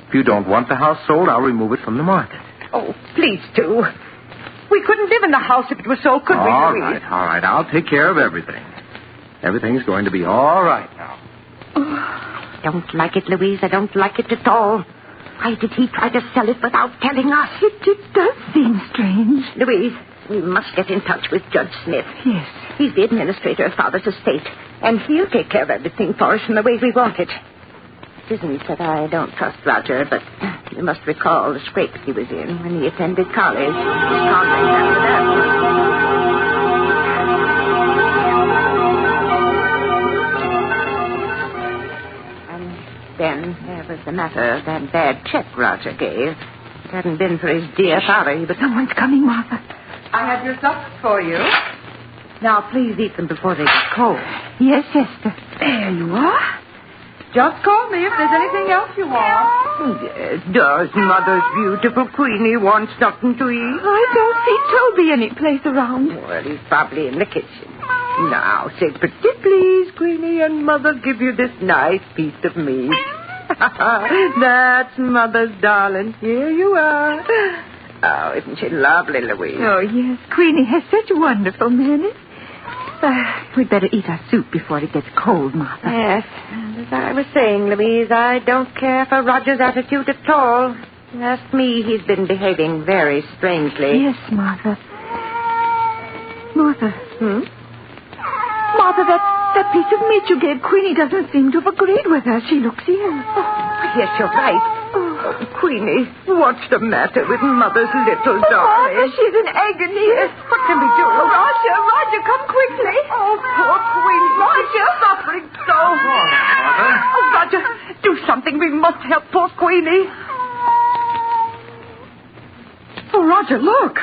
If you don't want the house sold, I'll remove it from the market. Oh, please do. We couldn't live in the house if it was sold, could we? All right. I'll take care of everything. Everything's going to be all right now. I don't like it, Louise. I don't like it at all. Why did he try to sell it without telling us? It does seem strange. Louise, we must get in touch with Judge Smith. Yes. He's the administrator of Father's estate, and he'll take care of everything for us in the way we want it. It isn't that I don't trust Roger, but you must recall the scrapes he was in when he attended college. His conduct after that. Then there was the matter of that bad check Roger gave. If it hadn't been for his dear father, he would... Someone's coming, Martha. I have your suppers for you. Now, please eat them before they get cold. Yes, Esther. There you are. Just call me if there's anything else you want. Yes, does Mother's beautiful Queenie want something to eat? I don't see Toby any place around. Well, he's probably in the kitchen. Now, say pretty please, Queenie, and Mother give you this nice piece of meat. That's Mother's darling. Here you are. Oh, isn't she lovely, Louise? Oh, yes. Queenie has such wonderful manners. We'd better eat our soup before it gets cold, Martha. Yes. And as I was saying, Louise, I don't care for Roger's attitude at all. Ask me, he's been behaving very strangely. Yes, Martha. Martha. Martha, that piece of meat you gave Queenie doesn't seem to have agreed with her. She looks ill. Oh, yes, you're right. Oh, Queenie, what's the matter with Mother's little darling? Martha, she's in agony. Yes, what can we do? Roger, come quickly. Oh, poor Queenie. Roger. Suffering so. Oh, Roger, do something. We must help poor Queenie. Oh, Roger, look.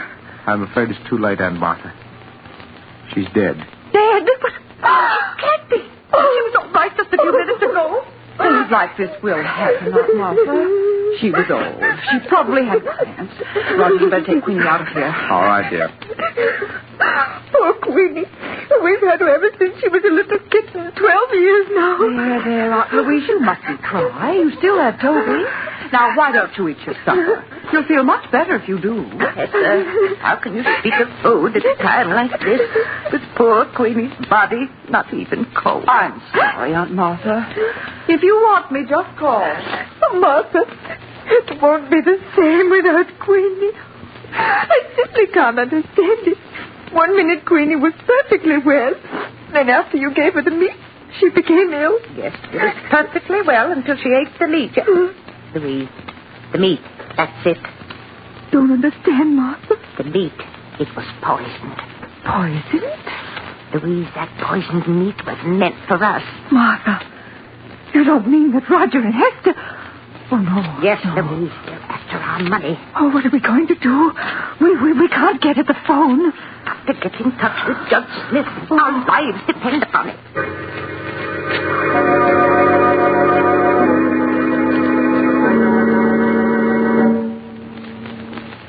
I'm afraid it's too late, Aunt Martha. She's dead. Dead? But she can't be. She was all right just a few minutes ago. Things like this will happen, Aunt Martha. She was old. She probably had plans. Roger, you better take Queenie out of here. All right, dear. Poor Queenie. We've had her ever since she was a little kitten. 12 years now. There, Aunt Louise, you mustn't cry. You still have Toby. Now, why don't you eat your supper? You'll feel much better if you do. Esther, how can you speak of food at a time like this? With poor Queenie's body not even cold. I'm sorry, Aunt Martha. If you want me, just call. Oh, Martha, it won't be the same without Queenie. I simply can't understand it. 1 minute Queenie was perfectly well. Then after you gave her the meat, she became ill. Yes, she was perfectly well until she ate the meat. Louise, the meat, that's it. Don't understand, Martha. The meat, it was poisoned. Poisoned? Louise, that poisoned meat was meant for us. Martha, you don't mean that Roger and Hester... Oh, no. Yes, no. Louise, they're after our money. Oh, what are we going to do? We can't get at the phone. Got to get in touch with Judge Smith. Our lives depend upon it.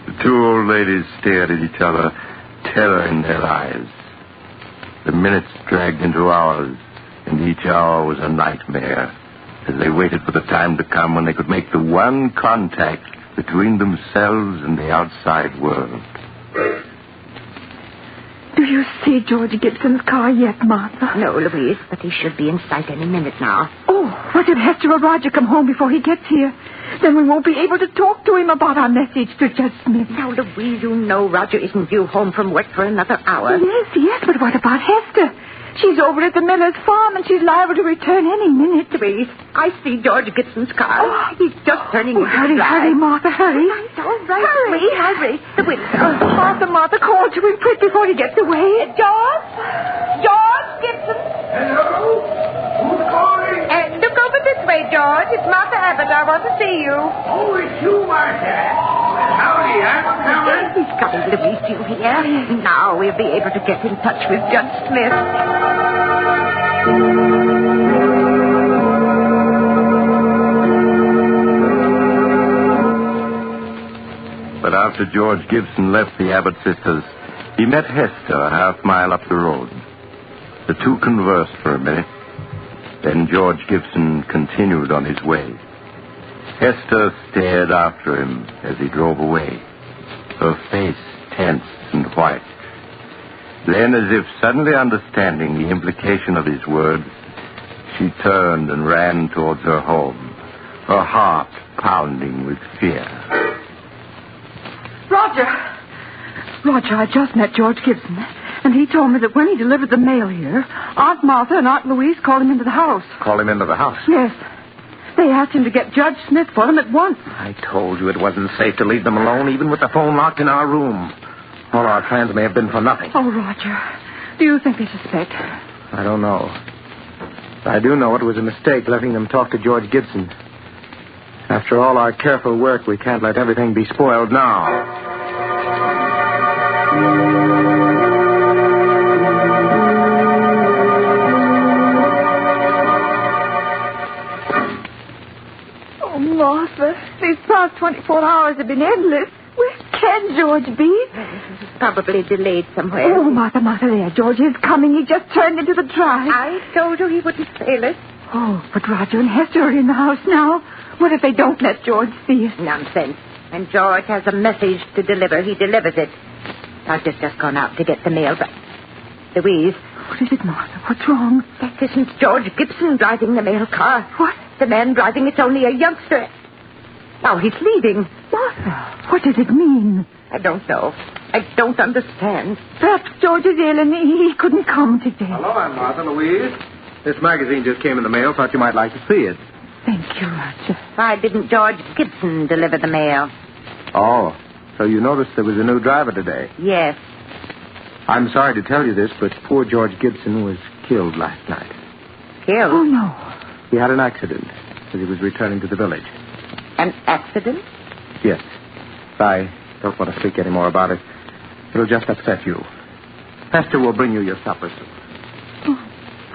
The two old ladies stared at each other, terror in their eyes. The minutes dragged into hours, and each hour was a nightmare, as they waited for the time to come when they could make the one contact between themselves and the outside world. Do you see George Gibson's car yet, Martha? No, Louise, but he should be in sight any minute now. Oh, what if Hester or Roger come home before he gets here? Then we won't be able to talk to him about our message to Judge Smith. Now, Louise, you know Roger isn't due home from work for another hour. Yes, but what about Hester? She's over at the miller's farm, and she's liable to return any minute. Louise, I see George Gibson's car. Oh, he's just turning into Hurry, Martha, hurry. All right, hurry. The window. Martha, call to him quick before he gets away. George Gibson. George. It's Martha Abbott. I want to see you. Oh, it's you, Martha. Howdy, I'm coming. He's coming, Louise. You hear? Now we'll be able to get in touch with Judge Smith. But after George Gibson left the Abbott sisters, he met Hester a half-mile up the road. The two conversed for a minute. Then George Gibson continued on his way. Hester stared after him as he drove away, her face tense and white. Then, as if suddenly understanding the implication of his words, she turned and ran towards her home, her heart pounding with fear. Roger, I just met George Gibson, and he told me that when he delivered the mail here, Aunt Martha and Aunt Louise called him into the house. Called him into the house? Yes. They asked him to get Judge Smith for them at once. I told you it wasn't safe to leave them alone, even with the phone locked in our room. All our plans may have been for nothing. Oh, Roger, do you think they suspect? I don't know. I do know it was a mistake letting them talk to George Gibson. After all our careful work, we can't let everything be spoiled now. Oh, Martha, these past 24 hours have been endless. Where can George be? Probably delayed somewhere. Oh, Martha, there. George is coming. He just turned into the drive. I told you he wouldn't fail us. Oh, but Roger and Hester are in the house now. What if they don't let George see us? Nonsense. When George has a message to deliver, he delivers it. Doctor's just gone out to get the mail, but... Louise. What is it, Martha? What's wrong? That isn't George Gibson driving the mail car. What? The man driving it's only a youngster. Now he's leaving. Martha, what does it mean? I don't know. I don't understand. Perhaps George is ill and he couldn't come today. Hello, I'm Martha Louise. This magazine just came in the mail. Thought you might like to see it. Thank you, Roger. Why didn't George Gibson deliver the mail? Oh, so you noticed there was a new driver today? Yes. I'm sorry to tell you this, but poor George Gibson was killed last night. Killed? Oh, no. He had an accident as he was returning to the village. An accident? Yes. I don't want to speak any more about it. It'll just upset you. Hester will bring you your supper soon. Oh,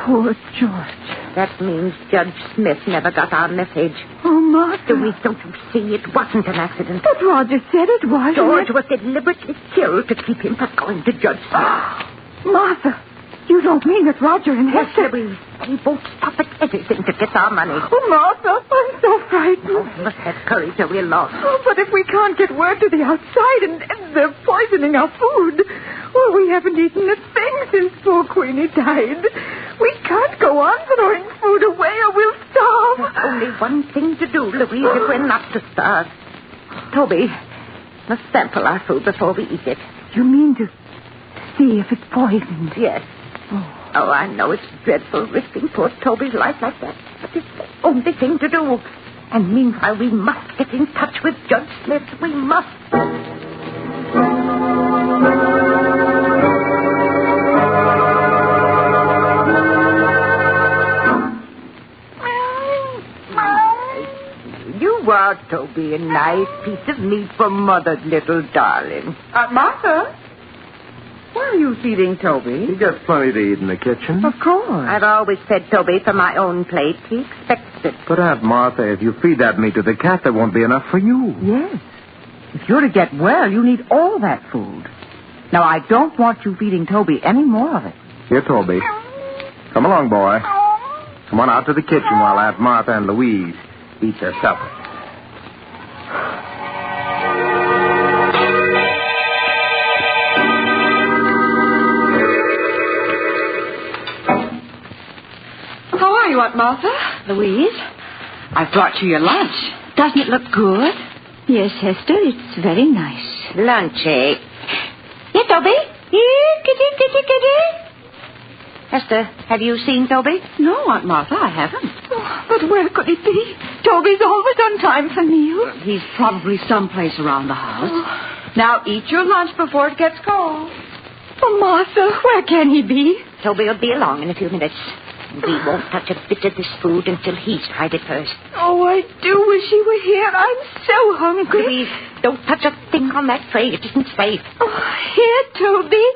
poor George. That means Judge Smith never got our message. Oh, Martha. Louise, don't you see? It wasn't an accident. But Roger said it was. George was deliberately killed to keep him from going to Judge Smith. Martha, you don't mean that Roger and Hester... Yes, Louise. He won't stop at anything to get our money. Oh, Martha, I'm so frightened. Oh, we must have courage or we're lost. Oh, but if we can't get word to the outside and they're poisoning our food... Well, we haven't eaten a thing since poor Queenie died. We can't go on throwing food away or we'll starve. There's only one thing to do, Louise, if we're not to starve. Toby must sample our food before we eat it. You mean to see if it's poisoned? Yes. Oh, I know it's dreadful risking poor Toby's life like that, but it's the only thing to do. And meanwhile, we must get in touch with Judge Smith. We must. You are, Toby, a nice piece of meat for Mother's little darling. Martha? Why are you feeding Toby? He gets plenty to eat in the kitchen. Of course. I've always fed Toby from my own plate. He expects it. But, Aunt Martha, if you feed that meat to the cat, there won't be enough for you. Yes. If you're to get well, you need all that food. Now, I don't want you feeding Toby any more of it. Here, Toby. Come along, boy. Come on out to the kitchen while Aunt Martha and Louise eat their supper. How are you, Aunt Martha? Louise? I brought you your lunch. Doesn't it look good? Yes, Hester, it's very nice. Lunch, eh? Here, Toby. Here, kitty. Hester, have you seen Toby? No, Aunt Martha, I haven't. Oh, but where could he be? Toby's always on time for meals. He's probably someplace around the house. Oh. Now eat your lunch before it gets cold. Oh, Martha, where can he be? Toby will be along in a few minutes. We won't touch a bit of this food until he's tried it first. Oh, I do wish he were here. I'm so hungry. Louise, don't touch a thing on that tray. It isn't safe. Oh, here, Toby.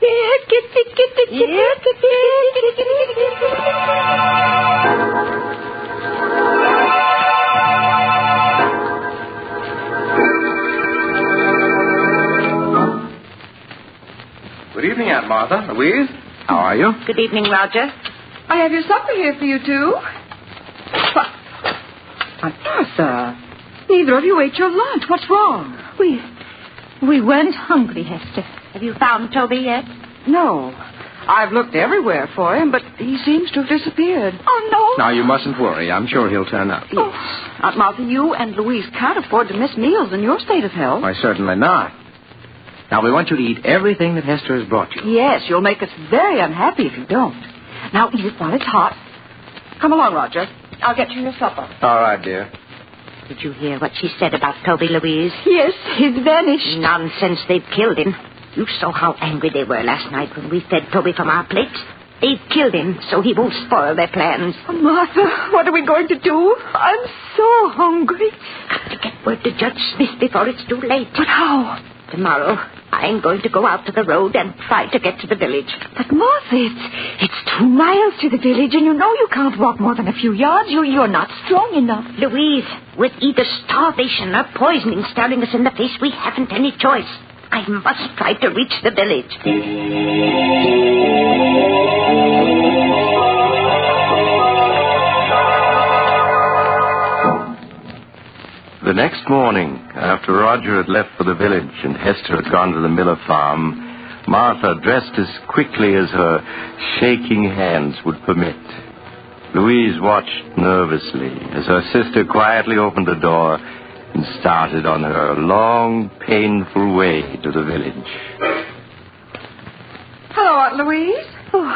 Here, get Good evening, Aunt Martha. Louise, how are you? Good evening, Roger. I have your supper here for you, too. Aunt Martha, neither of you ate your lunch. What's wrong? We weren't hungry, Hester. Have you found Toby yet? No. I've looked everywhere for him, but he seems to have disappeared. Oh, no. Now, you mustn't worry. I'm sure he'll turn up. Oh, Aunt Martha, you and Louise can't afford to miss meals in your state of health. Why, certainly not. Now, we want you to eat everything that Hester has brought you. Yes, you'll make us very unhappy if you don't. Now, eat it while it's hot. Come along, Roger. I'll get you your supper. All right, dear. Did you hear what she said about Toby, Louise? Yes, he's vanished. Nonsense. They've killed him. You saw how angry they were last night when we fed Toby from our plates. They've killed him so he won't spoil their plans. Oh, Martha, what are we going to do? I'm so hungry. Got to get word to Judge Smith before it's too late. But how? Tomorrow, I'm going to go out to the road and try to get to the village. But, Martha, it's 2 miles to the village, and you know you can't walk more than a few yards. You're not strong enough. Louise, with either starvation or poisoning staring us in the face, we haven't any choice. I must try to reach the village. The next morning, after Roger had left for the village and Hester had gone to the Miller farm, Martha dressed as quickly as her shaking hands would permit. Louise watched nervously as her sister quietly opened the door and started on her long, painful way to the village. Hello, Aunt Louise. Oh,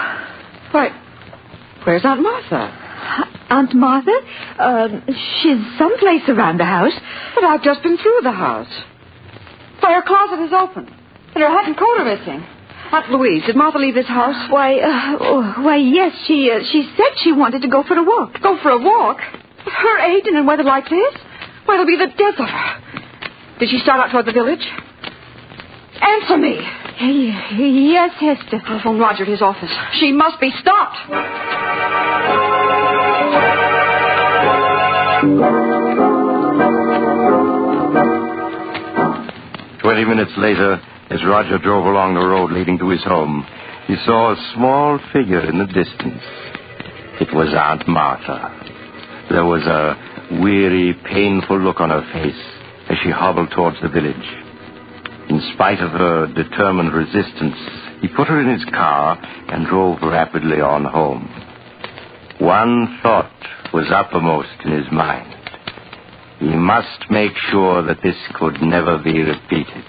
why, where's Aunt Martha? Aunt Martha? She's someplace around the house. But I've just been through the house. Fire closet is open, and her hat and coat are missing. Aunt Louise, did Martha leave this house? Why, yes, she said she wanted to go for a walk. Go for a walk? At her age and in weather like this? Why, it'll be the death of her. Did she start out toward the village? Answer me. Yes, Hester. I'll phone Roger at his office. She must be stopped. 20 minutes later, as Roger drove along the road leading to his home, he saw a small figure in the distance. It was Aunt Martha. There was a weary, painful look on her face as she hobbled towards the village. In spite of her determined resistance, he put her in his car and drove rapidly on home. One thought was uppermost in his mind. He must make sure that this could never be repeated.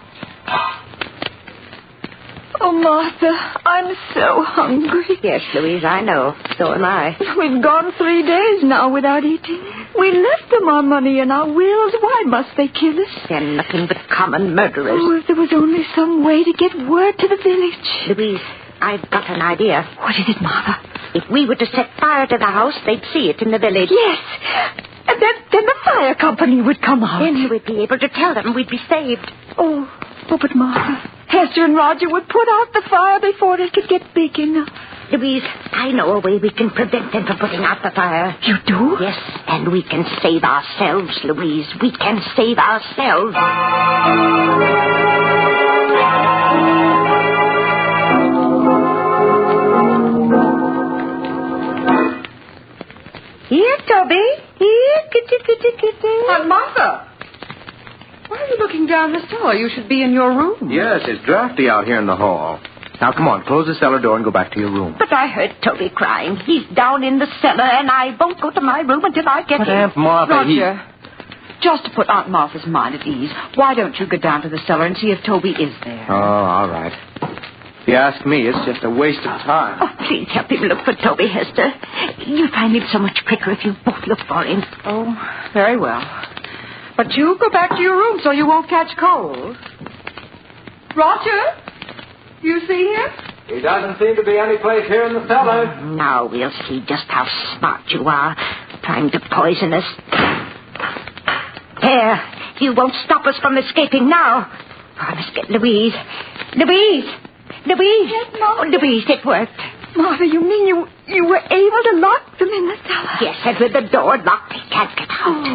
Oh, Martha, I'm so hungry. Yes, Louise, I know. So am I. We've gone 3 days now without eating. We left them our money and our wills. Why must they kill us? They're nothing but common murderers. Oh, if there was only some way to get word to the village. Louise, I've got an idea. What is it, Martha? If we were to set fire to the house, they'd see it in the village. Yes. And then the fire company would come out. Then we'd be able to tell them we'd be saved. Oh, but Martha, Hester and Roger would put out the fire before it could get big enough. Louise, I know a way we can prevent them from putting out the fire. You do? Yes, and we can save ourselves, Louise. We can save ourselves. Here, Toby. Here, kitty. Aunt Martha. Why are you looking down the cellar? You should be in your room. Yes, it's drafty out here in the hall. Now, come on, close the cellar door and go back to your room. But I heard Toby crying. He's down in the cellar, and I won't go to my room until I get But him. Aunt Martha, Roger, just to put Aunt Martha's mind at ease, why don't you go down to the cellar and see if Toby is there? Oh, all right. If you ask me, it's just a waste of time. Oh, please help him look for Toby, Hester. You'll find him so much quicker if you both look for him. Oh, very well. But you go back to your room so you won't catch cold. Roger, you see him? He doesn't seem to be any place here in the cellar. Now we'll see just how smart you are, trying to poison us. There. You won't stop us from escaping now. I must get Louise. Louise! Louise! Yes, Mom? Oh, Louise, it worked. Martha, you mean you were able to lock them in the cellar? Yes, and with the door locked, they can't get out.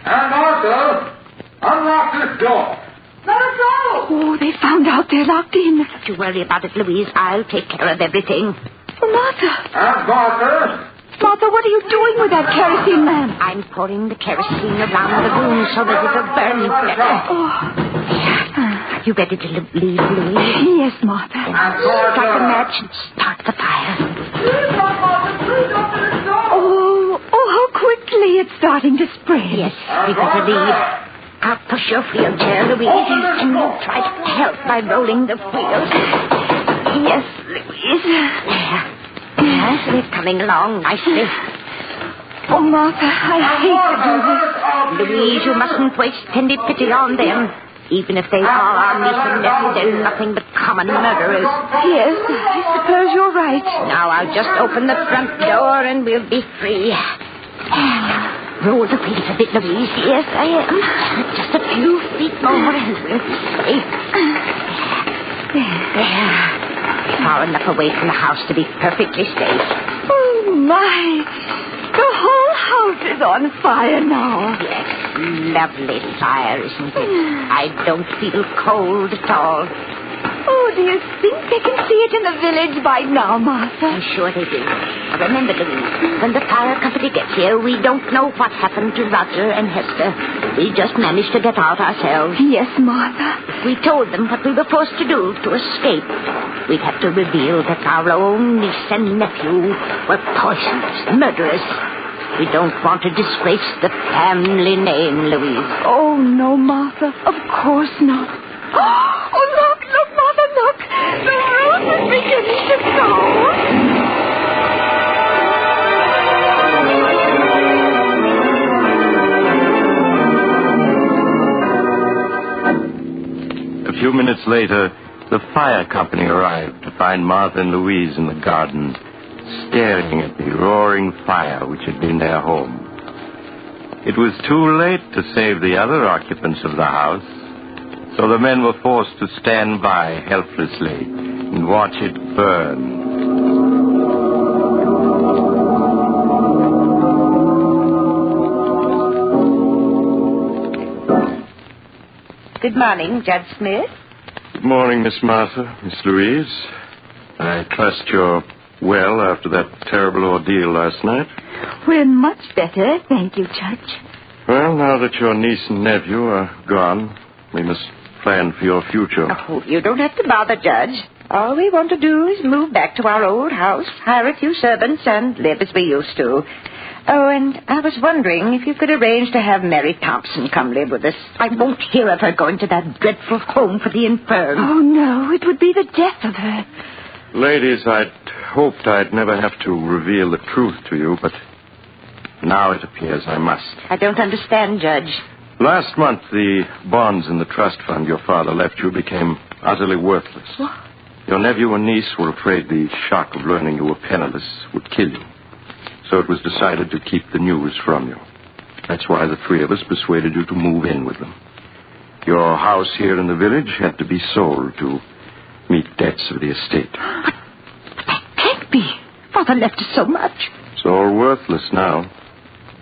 And Martha, unlock this door. Let us go! Oh, they found out they're locked in. Don't you worry about it, Louise. I'll take care of everything. Oh, Martha. And Martha? Martha, what are you doing with that kerosene lamp? I'm pouring the kerosene around the room so that it'll burn better. Are you ready to leave, Louise? Yes, Martha. Strike a match and start the fire. Oh, how quickly it's starting to spread. Yes, we better leave. I'll push your wheelchair, Louise, and you try to help by rolling the wheels. Yes, Louise. There. Yes, they're coming along nicely. Oh, Martha, I hate to do this. Louise, you mustn't waste any pity on them. Even if they are our niece and nephew, they're nothing but common murderers. Yes, I suppose you're right. Now I'll just open the front door and we'll be free. Roll the wheels a bit, Louise. Yes, I am. Just a few feet more and we'll be safe. There. Far enough away from the house to be perfectly safe. Oh, my. The whole house is on fire now. Yes, lovely fire, isn't it? I don't feel cold at all. Oh, do you think they can see it in the village by now, Martha? I'm sure they do. Remember, Louise, when the fire company gets here, we don't know what happened to Roger and Hester. We just managed to get out ourselves. Yes, Martha. If we told them what we were forced to do to escape, we'd have to reveal that our own niece and nephew were poisoners, murderers. We don't want to disgrace the family name, Louise. Oh, no, Martha. Of course not. Oh, look, Martha, look. The roof is beginning to go. A few minutes later, the fire company arrived to find Martha and Louise in the garden, staring at the roaring fire which had been their home. It was too late to save the other occupants of the house, so the men were forced to stand by helplessly and watch it burn. Good morning, Judge Smith. Good morning, Miss Martha, Miss Louise. I trust you're well after that terrible ordeal last night. We're much better, thank you, Judge. Well, now that your niece and nephew are gone, we must plan for your future. Oh, you don't have to bother, Judge. All we want to do is move back to our old house, hire a few servants, and live as we used to. Oh, and I was wondering if you could arrange to have Mary Thompson come live with us. I won't hear of her going to that dreadful home for the infirm. Oh, no, it would be the death of her. Ladies, I'd hoped I'd never have to reveal the truth to you, but now it appears I must. I don't understand, Judge. Last month, the bonds in the trust fund your father left you became utterly worthless. What? Your nephew and niece were afraid the shock of learning you were penniless would kill you. So it was decided to keep the news from you. That's why the three of us persuaded you to move in with them. Your house here in the village had to be sold to meet debts of the estate. But that can't be. Father left us so much. It's all worthless now.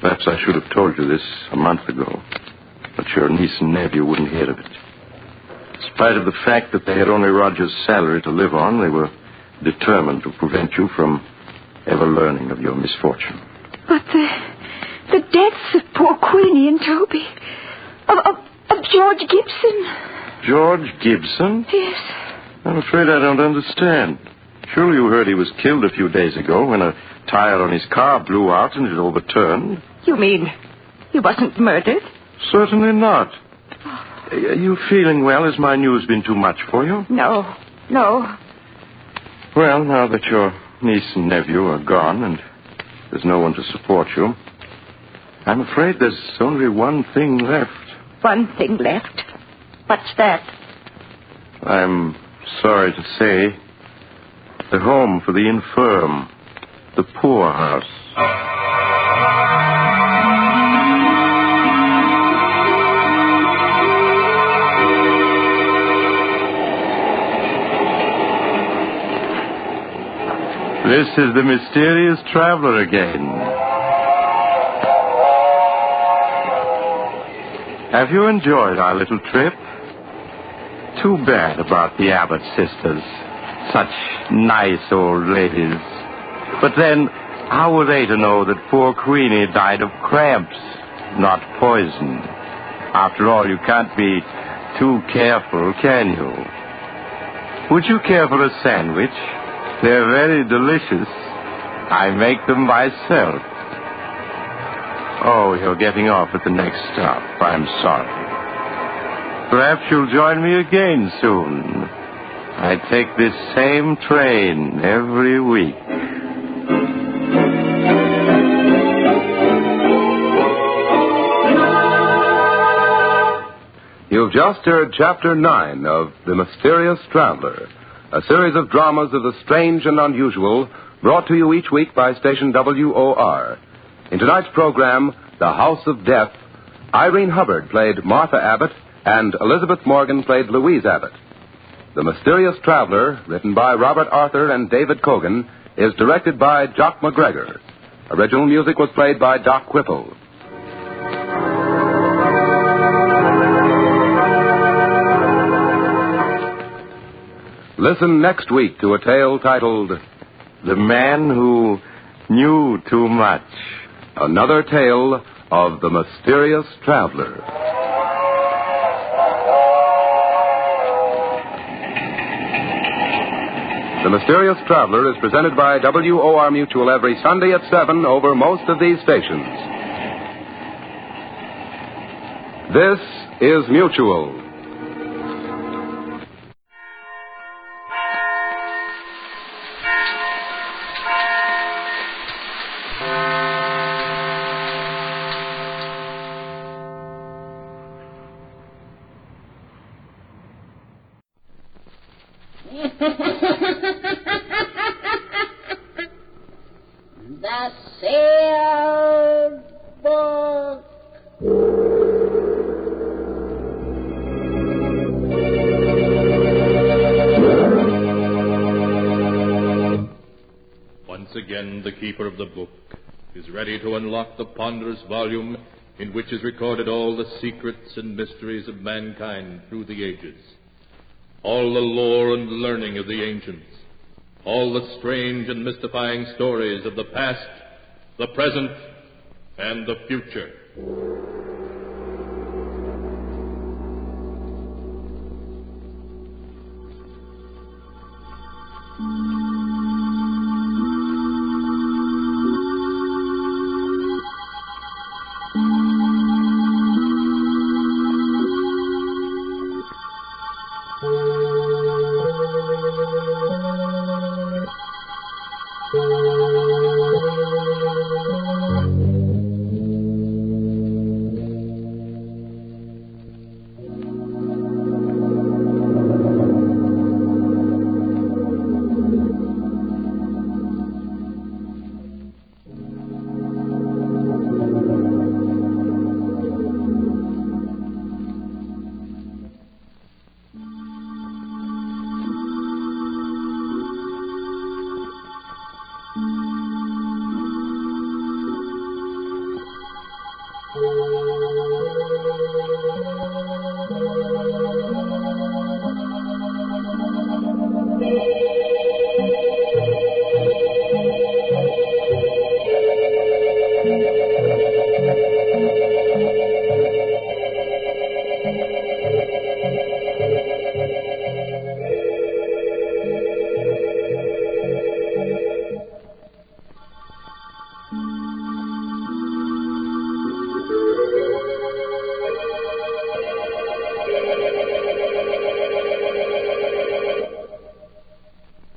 Perhaps I should have told you this a month ago. But your niece and nephew wouldn't hear of it. In spite of the fact that they had only Roger's salary to live on, they were determined to prevent you from ever learning of your misfortune. But the deaths of poor Queenie and Toby, of George Gibson. George Gibson? Yes. I'm afraid I don't understand. Surely you heard he was killed a few days ago when a tire on his car blew out and it overturned. You mean he wasn't murdered? Certainly not. Are you feeling well? Has my news been too much for you? No. Well, now that your niece and nephew are gone and there's no one to support you, I'm afraid there's only one thing left. One thing left? What's that? I'm sorry to say a home for the infirm, the poorhouse. This is the mysterious traveler again. Have you enjoyed our little trip? Too bad about the Abbott sisters. Such nice old ladies. But then, how were they to know that poor Queenie died of cramps, not poison? After all, you can't be too careful, can you? Would you care for a sandwich? They're very delicious. I make them myself. Oh, you're getting off at the next stop. I'm sorry. Perhaps you'll join me again soon. I take this same train every week. You've just heard Chapter 9 of The Mysterious Traveler, a series of dramas of the strange and unusual brought to you each week by station WOR. In tonight's program, The House of Death, Irene Hubbard played Martha Abbott and Elizabeth Morgan played Louise Abbott. The Mysterious Traveler, written by Robert Arthur and David Cogan, is directed by Jock McGregor. Original music was played by Doc Whipple. Listen next week to a tale titled The Man Who Knew Too Much. Another tale of the Mysterious Traveler. The Mysterious Traveler is presented by WOR Mutual every Sunday at 7 over most of these stations. This is Mutual. The sealed book. Once again, the keeper of the book is ready to unlock the ponderous volume in which is recorded all the secrets and mysteries of mankind through the ages, all the lore and learning of the ancients, all the strange and mystifying stories of the past, the present, and the future.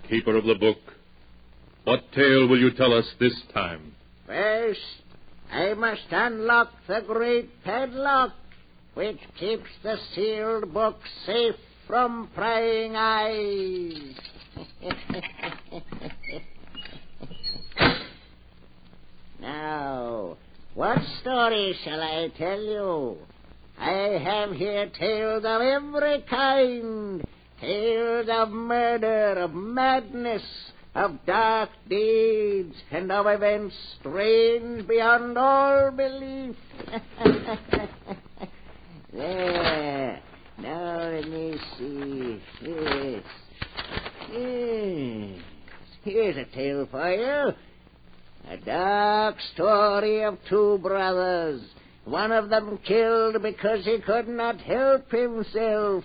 Keeper of the book, what tale will you tell us this time? First, I must unlock the great padlock which keeps the sealed book safe from prying eyes. Now, what story shall I tell you? I have here tales of every kind. Tales of murder, of madness, of dark deeds, and of events strange beyond all belief. There. Now let me see. Yes. Here's a tale for you. A dark story of two brothers. One of them killed because he could not help himself.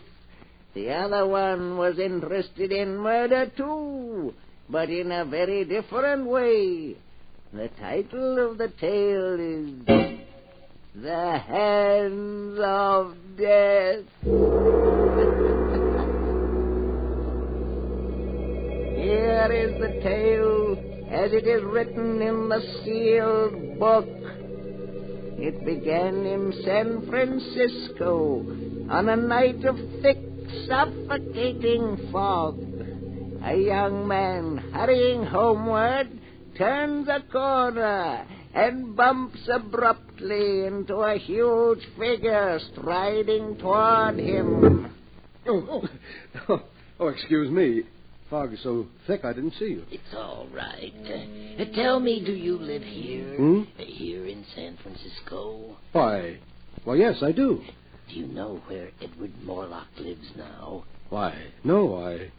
The other one was interested in murder too, but in a very different way. The title of the tale is The Hands of Death. Here is the tale as it is written in the sealed book. It began in San Francisco on a night of thick, suffocating fog. A young man hurrying homeward turns a corner and bumps abruptly into a huge figure striding toward him. Oh, excuse me. Fog is so thick I didn't see you. It's all right. Tell me, do you live here? Here in San Francisco? Why, yes, I do. Do you know where Edward Morlock lives now? Why, no, I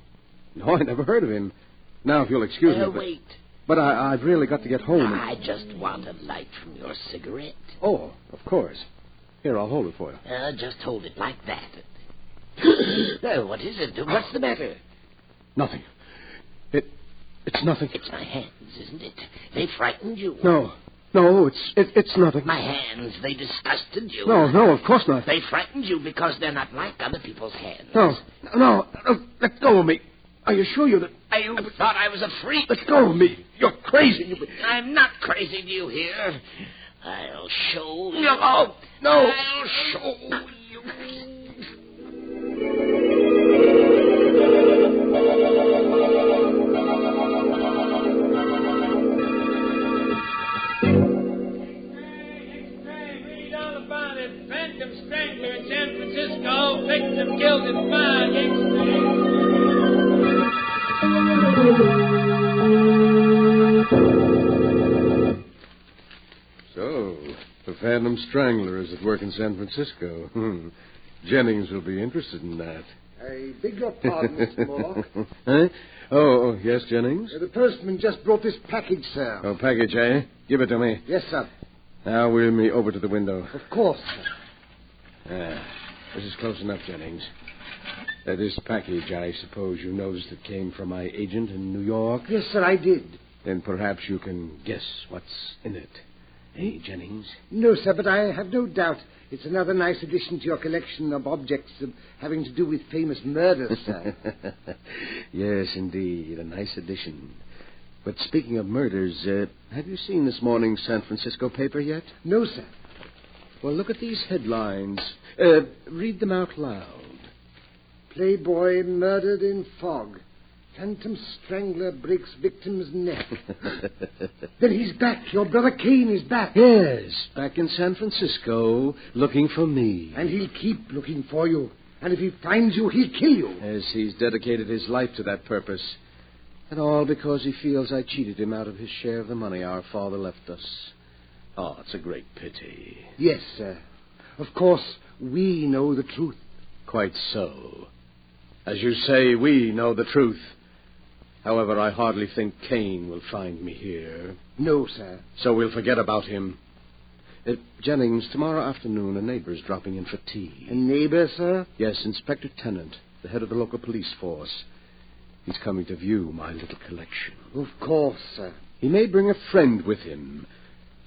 never heard of him. Now, if you'll excuse me. Wait. But I've really got to get home. I just want a light from your cigarette. Oh, of course. Here, I'll hold it for you. Just hold it like that. What is it? What's the matter? Nothing. It's nothing. It's my hands, isn't it? They frightened you. No, it's nothing. My hands, they disgusted you. No, of course not. They frightened you because they're not like other people's hands. No, let go of me. Are you sure you're You thought I was a freak? Let go of me. You're crazy. I'm not crazy, do you hear? I'll show you. No. I'll show you. Phantom strangler in San Francisco. Victim killed in fire. So, the Phantom Strangler is at work in San Francisco. Jennings will be interested in that. I beg your pardon, Mr. Morlock. Huh? Oh, yes, Jennings? The postman just brought this package, sir. Oh, package, eh? Give it to me. Yes, sir. Now, wheel me over to the window. Of course, sir. This is close enough, Jennings. This package, I suppose you noticed it came from my agent in New York? Yes, sir, I did. Then perhaps you can guess what's in it. Eh, Jennings? No, sir, but I have no doubt it's another nice addition to your collection of objects having to do with famous murders, sir. Yes, indeed, a nice addition. But speaking of murders, have you seen this morning's San Francisco paper yet? No, sir. Well, look at these headlines. Read them out loud. Playboy murdered in fog. Phantom strangler breaks victim's neck. Then he's back. Your brother Kane is back. Yes, back in San Francisco, looking for me. And he'll keep looking for you. And if he finds you, he'll kill you. Yes, he's dedicated his life to that purpose. And all because he feels I cheated him out of his share of the money our father left us. Oh, it's a great pity. Yes, sir. Of course, we know the truth. Quite so. As you say, we know the truth. However, I hardly think Kane will find me here. No, sir. So we'll forget about him. Jennings, tomorrow afternoon, a neighbor's dropping in for tea. A neighbor, sir? Yes, Inspector Tennant, the head of the local police force. He's coming to view my little collection. Of course, sir. He may bring a friend with him.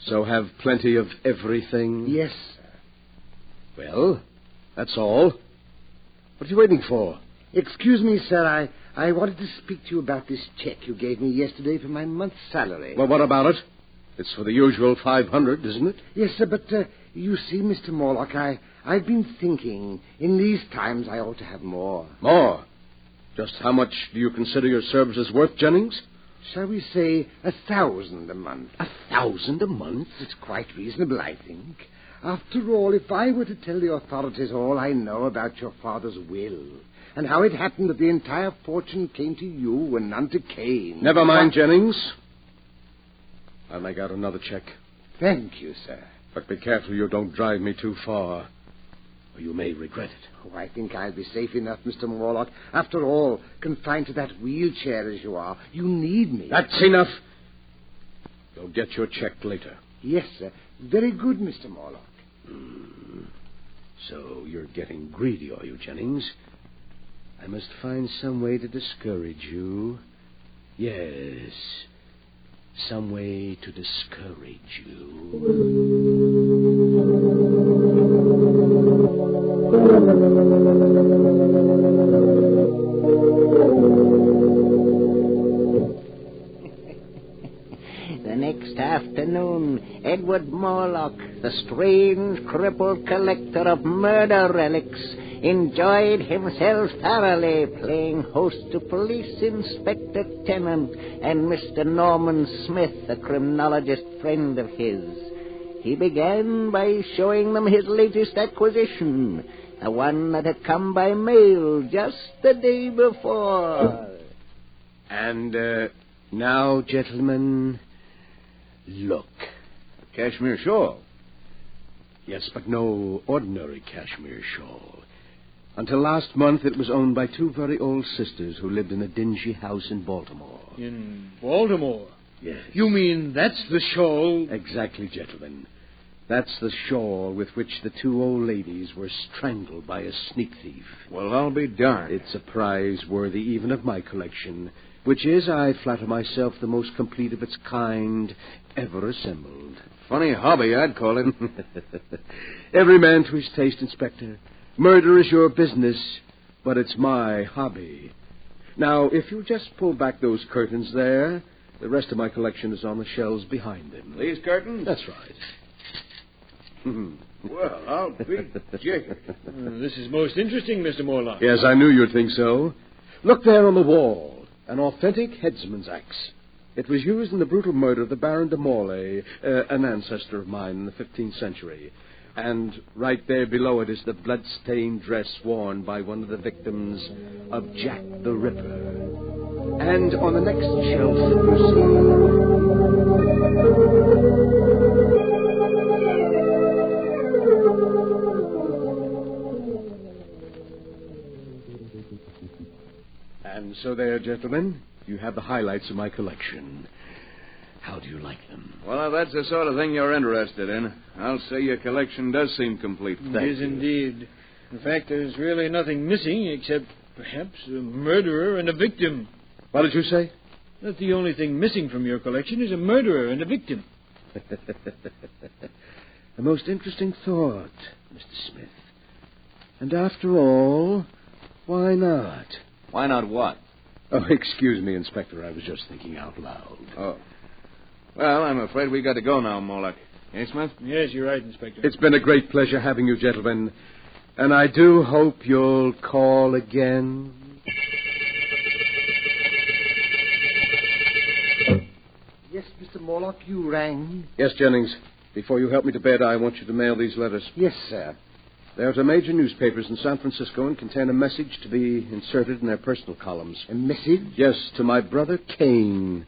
So have plenty of everything? Yes, sir. Well, that's all. What are you waiting for? Excuse me, sir. I wanted to speak to you about this check you gave me yesterday for my month's salary. Well, what about it? It's for the usual $500, isn't it? Yes, sir, but you see, Mr. Morlock, I've been thinking in these times I ought to have more. More? Just how much do you consider your services worth, Jennings? Shall we say 1,000 a month? 1,000 a month? It's quite reasonable, I think. After all, if I were to tell the authorities all I know about your father's will, and how it happened that the entire fortune came to you and none to Cain... Never mind, Jennings. I'll make out another check. Thank you, sir. But be careful you don't drive me too far, or you may regret it. Oh, I think I'll be safe enough, Mr. Morlock. After all, confined to that wheelchair as you are, you need me. That's enough. You'll get your check later. Yes, sir. Very good, Mr. Morlock. So you're getting greedy, are you, Jennings? I must find some way to discourage you. Yes, some way to discourage you. The next afternoon, Edward Morlock, the strange, crippled collector of murder relics, enjoyed himself thoroughly playing host to Police Inspector Tennant and Mr. Norman Smith, a criminologist friend of his. He began by showing them his latest acquisition, the one that had come by mail just the day before. And now, gentlemen, look. Cashmere shawl. Yes, but no ordinary cashmere shawl. Until last month, it was owned by two very old sisters who lived in a dingy house in Baltimore. In Baltimore? Yes. You mean that's the shawl? Exactly, gentlemen. That's the shawl with which the two old ladies were strangled by a sneak thief. Well, I'll be darned. It's a prize worthy even of my collection, which is, I flatter myself, the most complete of its kind ever assembled. Funny hobby, I'd call it. Every man to his taste, Inspector. Murder is your business, but it's my hobby. Now, if you just pull back those curtains there, the rest of my collection is on the shelves behind them. These curtains? That's right. Well, I'll be jiggered. This is most interesting, Mr. Morlock. Yes, I knew you'd think so. Look there on the wall. An authentic headsman's axe. It was used in the brutal murder of the Baron de Morlaix, an ancestor of mine in the 15th century. And right there below it is the blood-stained dress worn by one of the victims of Jack the Ripper. And on the next shelf, And so there, gentlemen, you have the highlights of my collection. How do you like them? Well, if that's the sort of thing you're interested in, I'll say your collection does seem complete. It is indeed. In fact, there's really nothing missing except perhaps a murderer and a victim. What did you say? That the only thing missing from your collection is a murderer and a victim. A most interesting thought, Mr. Smith. And after all, why not? Why not what? Oh, excuse me, Inspector. I was just thinking out loud. Oh. Well, I'm afraid we got to go now, Morlock. Eh, Smith? Yes, you're right, Inspector. It's been a great pleasure having you, gentlemen. And I do hope you'll call again. Yes, Mr. Morlock, you rang. Yes, Jennings. Before you help me to bed, I want you to mail these letters. Yes, sir. They're to major newspapers in San Francisco and contain a message to be inserted in their personal columns. A message? Yes, to my brother Cain.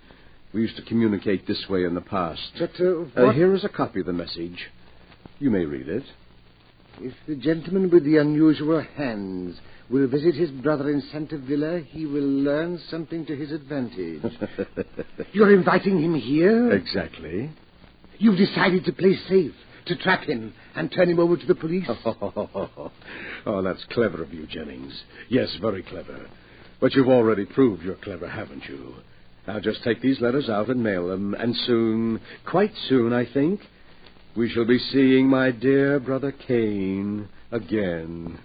We used to communicate this way in the past. But, what? Here is a copy of the message. You may read it. If the gentleman with the unusual hands will visit his brother in Santa Villa, he will learn something to his advantage. You're inviting him here? Exactly. You've decided to play safe, to trap him, and turn him over to the police? Oh, that's clever of you, Jennings. Yes, very clever. But you've already proved you're clever, haven't you? Now just take these letters out and mail them, and soon, quite soon, I think, we shall be seeing my dear brother Cain again.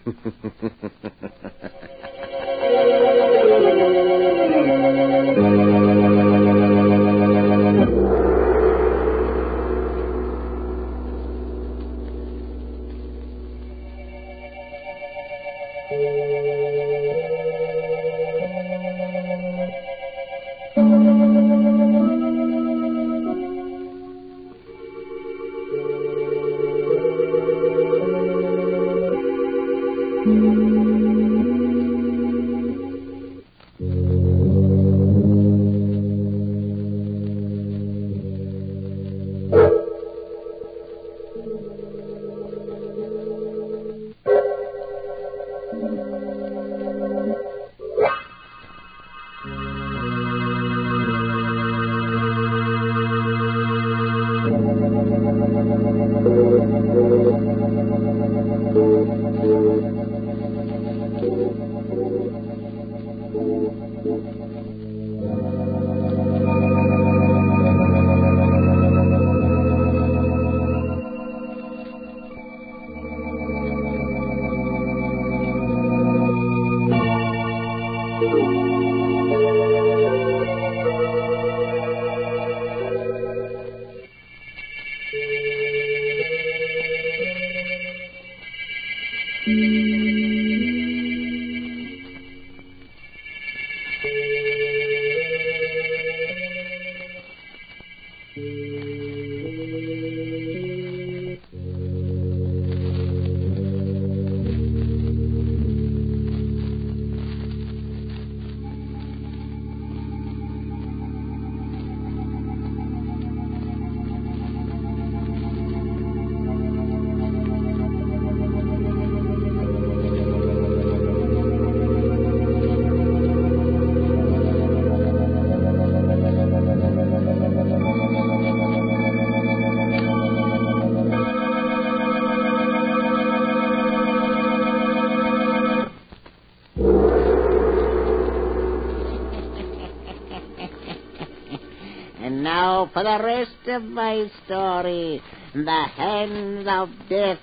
Now for the rest of my story, the hands of death,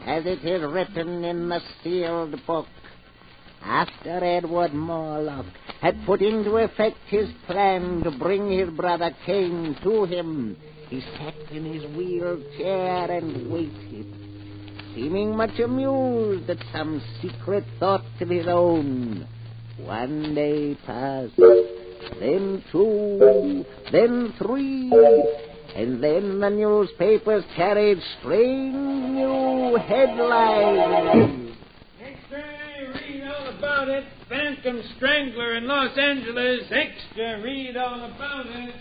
as it is written in the sealed book. After Edward Morlock had put into effect his plan to bring his brother Cain to him, he sat in his wheelchair and waited, seeming much amused at some secret thought of his own. One day passed, then 2, then 3, and then the newspapers carried strange new headlines. Extra, read all about it. Phantom Strangler in Los Angeles. Extra, read all about it.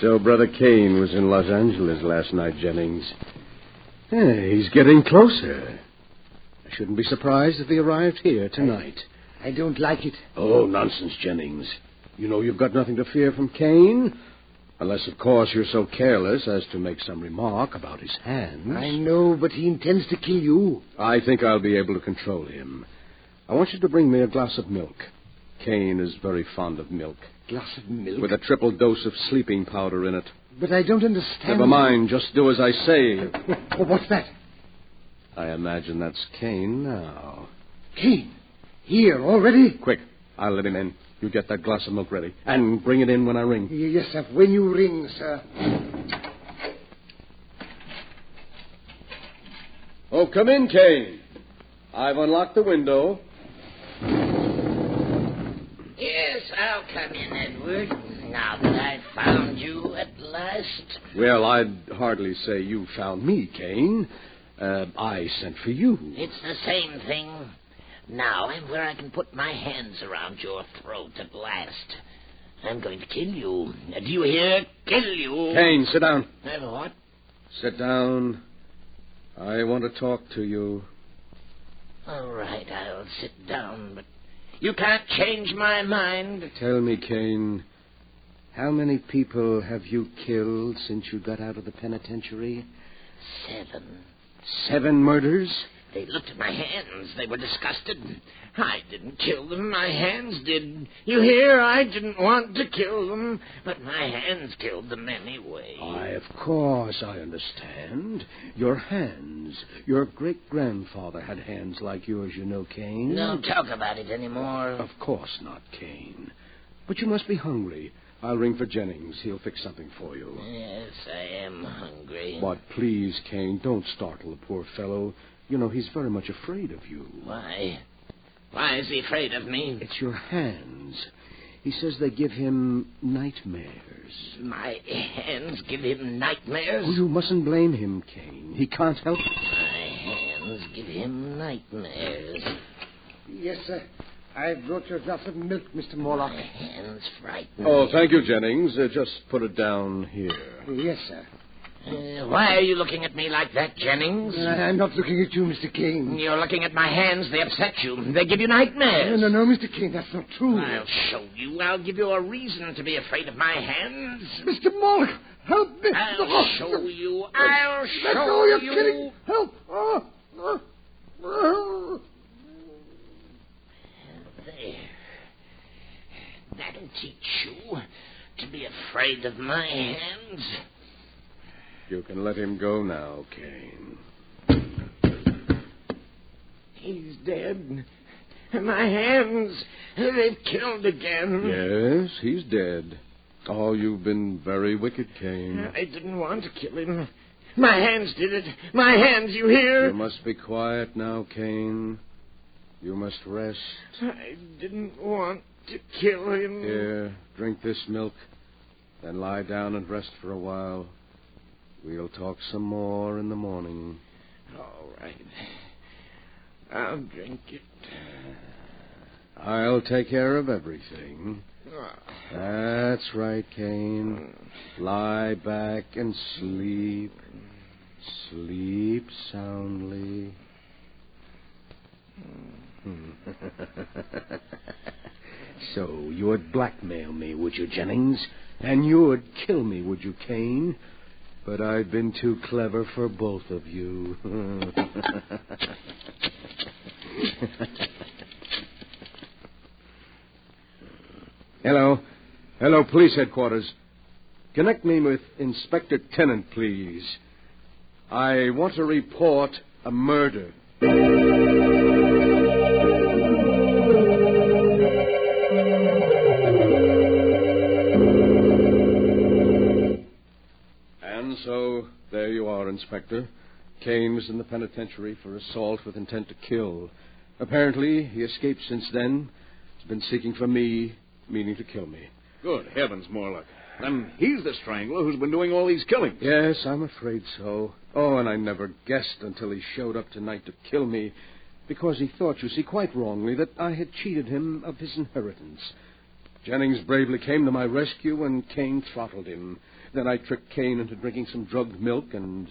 So Brother Cain was in Los Angeles last night, Jennings. He's getting closer. I shouldn't be surprised if he arrived here tonight. I don't like it. Oh, nonsense, Jennings. You know you've got nothing to fear from Cain. Unless, of course, you're so careless as to make some remark about his hands. I know, but he intends to kill you. I think I'll be able to control him. I want you to bring me a glass of milk. Cain is very fond of milk. Glass of milk? With a triple dose of sleeping powder in it. But I don't understand. Never mind. Just do as I say. What's that? I imagine that's Cain now. Cain? Here, already? Quick. I'll let him in. You get that glass of milk ready. And bring it in when I ring. Yes, sir. When you ring, sir. Oh, come in, Cain. I've unlocked the window. Yes, I'll come in, Edward. Now that I've found you at last. Well, I'd hardly say you found me, Cain. I sent for you. It's the same thing. Now I'm where I can put my hands around your throat at last. I'm going to kill you. Do you hear? Kill you. Cain, sit down. What? Sit down. I want to talk to you. All right, I'll sit down, but you can't change my mind. Tell me, Cain, how many people have you killed since you got out of the penitentiary? 7. 7 murders? They looked at my hands. They were disgusted. I didn't kill them. My hands did. You hear? I didn't want to kill them, but my hands killed them anyway. Why, of course, I understand. Your hands. Your great-grandfather had hands like yours, you know, Cain. Don't talk about it anymore. Of course not, Cain. But you must be hungry. I'll ring for Jennings. He'll fix something for you. Yes, I am hungry. But please, Cain, don't startle the poor fellow. You know, he's very much afraid of you. Why? Why is he afraid of me? It's your hands. He says they give him nightmares. My hands give him nightmares? Oh, you mustn't blame him, Cain. He can't help it. I hands give him nightmares. Yes, sir. I brought you a glass of milk, Mr. Morlock. My hands frighten Oh, me. thank you, Jennings. Just put it down here. Yes, sir. Why are you looking at me like that, Jennings? I'm not looking at you, Mr. Kane. You're looking at my hands. They upset you. They give you nightmares. No, Mr. Kane, that's not true. I'll show you. I'll give you a reason to be afraid of my hands. Mr. Morlock, help me. I'll show you. I'll Let show go, you're you. kidding. Help. There. That'll teach you to be afraid of my hands. You can let him go now, Kane. He's dead. My hands, they've killed again. Yes, he's dead. Oh, you've been very wicked, Kane. I didn't want to kill him. My hands did it. My hands, you hear? You must be quiet now, Kane. You must rest. I didn't want to kill him. Here, drink this milk. Then lie down and rest for a while. We'll talk some more in the morning. All right. I'll drink it. I'll take care of everything. That's right, Kane. Lie back and sleep. Sleep soundly. So you would blackmail me, would you, Jennings? And you would kill me, would you, Kane? But I've been too clever for both of you. Hello. Hello, police headquarters. Connect me with Inspector Tennant, please. I want to report a murder. And so, there you are, Inspector. Kane was in the penitentiary for assault with intent to kill. Apparently, he escaped since then. He's been seeking for me, meaning to kill me. Good heavens, Morlock. Then he's the strangler who's been doing all these killings. Yes, I'm afraid so. Oh, and I never guessed until he showed up tonight to kill me, because he thought, you see, quite wrongly, that I had cheated him of his inheritance. Jennings bravely came to my rescue, and Kane throttled him. Then I tricked Kane into drinking some drugged milk, and,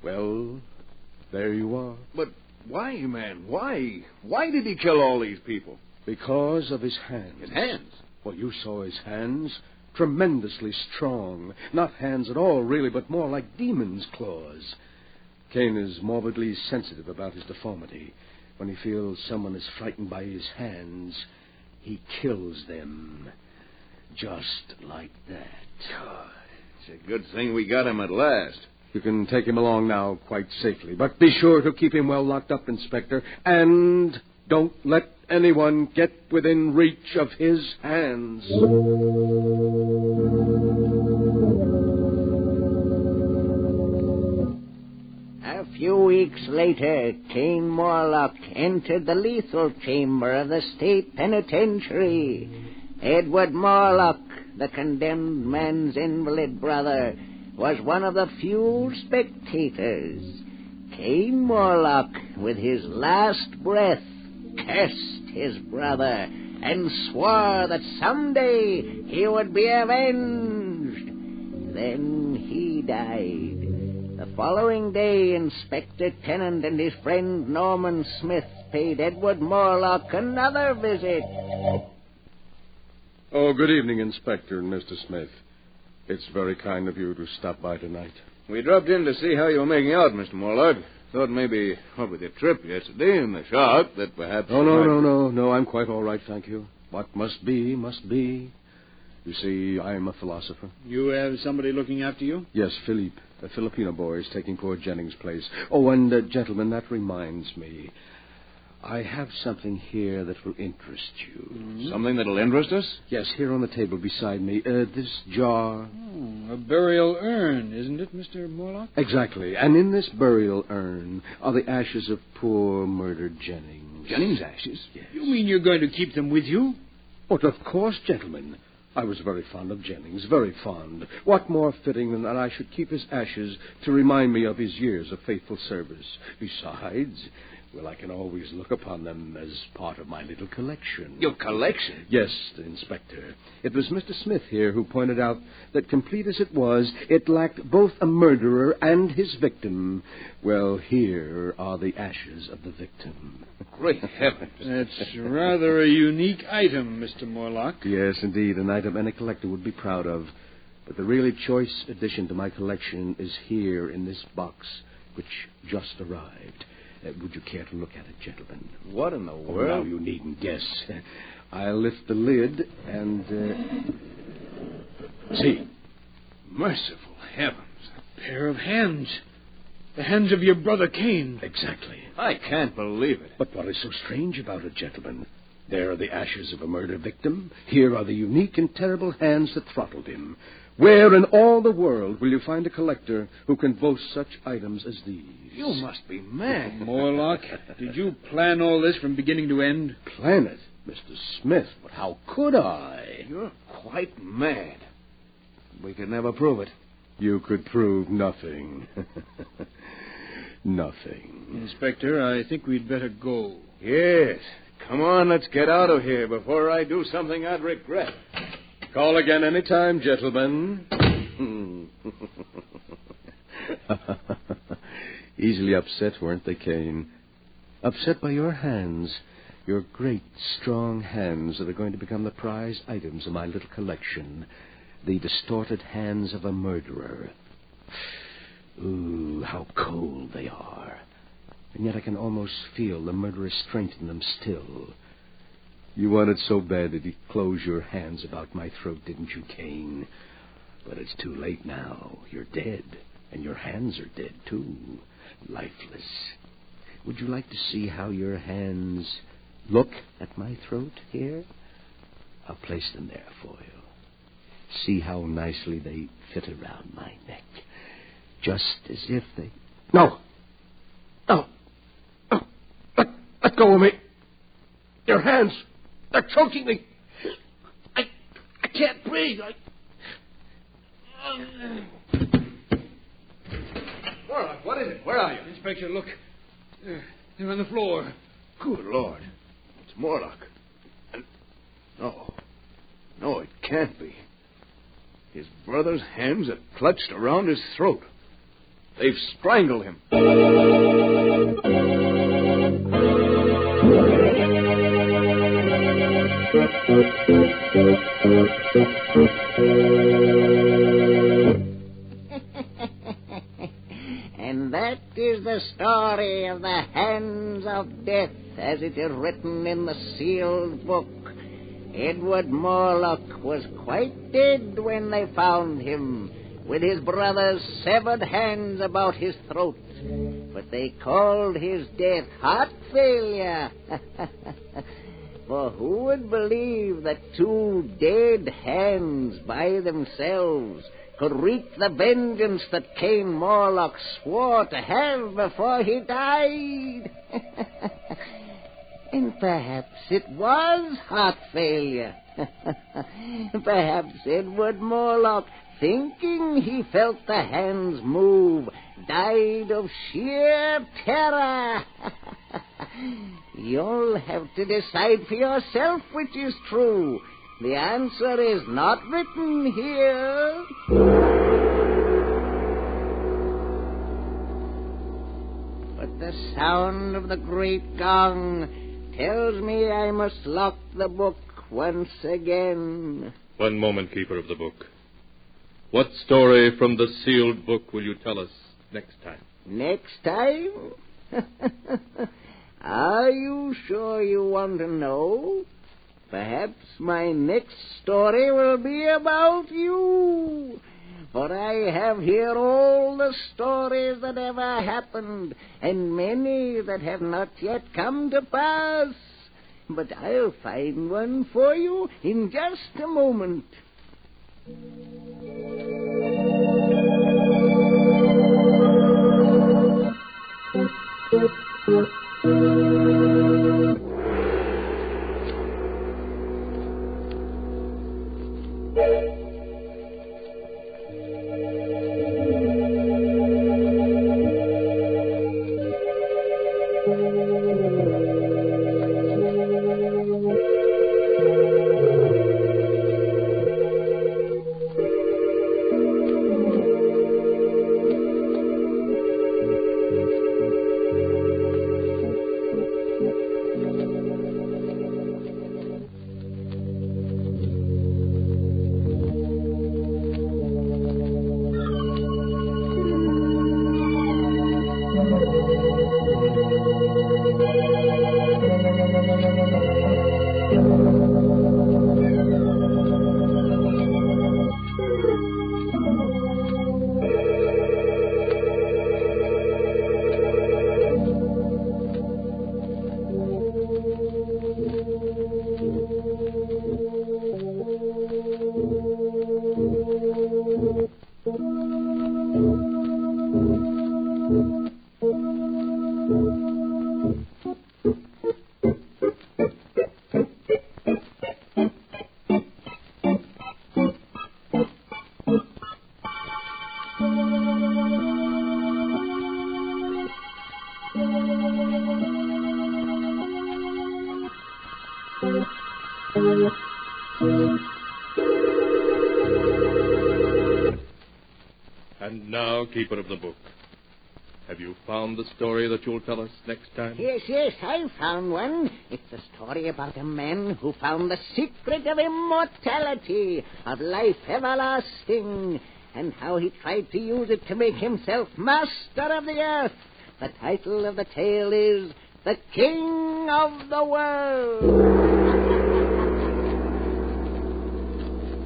well, there you are. But why, man? Why? Why did he kill all these people? Because of his hands. His hands? Well, you saw his hands. Tremendously strong. Not hands at all, really, but more like demon's claws. Kane is morbidly sensitive about his deformity. When he feels someone is frightened by his hands, he kills them. Just like that. God, it's a good thing we got him at last. You can take him along now quite safely, but be sure to keep him well locked up, Inspector, and don't let anyone get within reach of his hands. A few weeks later, Kane Morlock entered the lethal chamber of the state penitentiary. Edward Morlock, the condemned man's invalid brother, was one of the few spectators. Kane Morlock, with his last breath, cursed his brother and swore that someday he would be avenged. Then he died. The following day, Inspector Tennant and his friend Norman Smith paid Edward Morlock another visit. Oh, good evening, Inspector and Mr. Smith. It's very kind of you to stop by tonight. We dropped in to see how you were making out, Mr. Morlock. Thought maybe, what with your trip yesterday and the shark, that perhaps... Oh, no, I'm quite all right, thank you. What must be, must be. You see, I'm a philosopher. You have somebody looking after you? Yes, Philippe, a Filipino boy, is taking poor Jennings' place. Oh, and, gentlemen, that reminds me. I have something here that will interest you. Mm-hmm. Something that'll interest us? Yes, here on the table beside me. This jar. Oh, a burial urn, isn't it, Mr. Morlock? Exactly. And in this burial urn are the ashes of poor murdered Jennings. Jennings' ashes? Yes. You mean you're going to keep them with you? But of course, gentlemen. I was very fond of Jennings, very fond. What more fitting than that I should keep his ashes to remind me of his years of faithful service? Besides, well, I can always look upon them as part of my little collection. Your collection? Yes, Inspector. It was Mr. Smith here who pointed out that, complete as it was, it lacked both a murderer and his victim. Well, here are the ashes of the victim. Great heavens. That's rather a unique item, Mr. Morlock. Yes, indeed, an item any collector would be proud of. But the really choice addition to my collection is here in this box, which just arrived. Would you care to look at it, gentlemen? What in the world? Now, you needn't guess. I'll lift the lid and, see. Merciful heavens. A pair of hands. The hands of your brother Cain. Exactly. I can't believe it. But what is so strange about it, gentlemen? There are the ashes of a murder victim. Here are the unique and terrible hands that throttled him. Where in all the world will you find a collector who can boast such items as these? You must be mad. Morlock, did you plan all this from beginning to end? Plan it? Mr. Smith, but how could I? You're quite mad. We could never prove it. You could prove nothing. Nothing. Inspector, I think we'd better go. Yes. Come on, let's get out of here before I do something I'd regret. Call again any time, gentlemen. Easily upset, weren't they, Cain? Upset by your hands. Your great, strong hands that are going to become the prize items of my little collection. The distorted hands of a murderer. Ooh, how cold they are. And yet I can almost feel the murderous strength in them still. You wanted so bad that you'd close your hands about my throat, didn't you, Cain? But it's too late now. You're dead. And your hands are dead, too. Lifeless. Would you like to see how your hands look at my throat here? I'll place them there for you. See how nicely they fit around my neck. Just as if they... No! No! No! Let go of me! Your hands! They're choking me! I can't breathe! Morlock, what is it? Where are you? Inspector, look. They're on the floor. Good Lord. It's Morlock. And... No, it can't be. His brother's hands are clutched around his throat. They've strangled him. And that is the story of the hands of death as it is written in the sealed book. Edward Morlock was quite dead when they found him, with his brother's severed hands about his throat. But they called his death heart failure. For who would believe that two dead hands by themselves could wreak the vengeance that Cain Morlock swore to have before he died? And perhaps it was heart failure. Perhaps Edward Morlock, thinking he felt the hands move, died of sheer terror. You'll have to decide for yourself which is true. The answer is not written here. But the sound of the great gong tells me I must lock the book once again. One moment, Keeper of the Book. What story from the sealed book will you tell us next time? Next time? Are you sure you want to know? Perhaps my next story will be about you. For I have here all the stories that ever happened, and many that have not yet come to pass. But I'll find one for you in just a moment. And now, keeper of the book, have you found the story that you'll tell us next time? Yes, I found one. It's a story about a man who found the secret of immortality, of life everlasting, and how he tried to use it to make himself master of the earth. The title of the tale is The King of the World.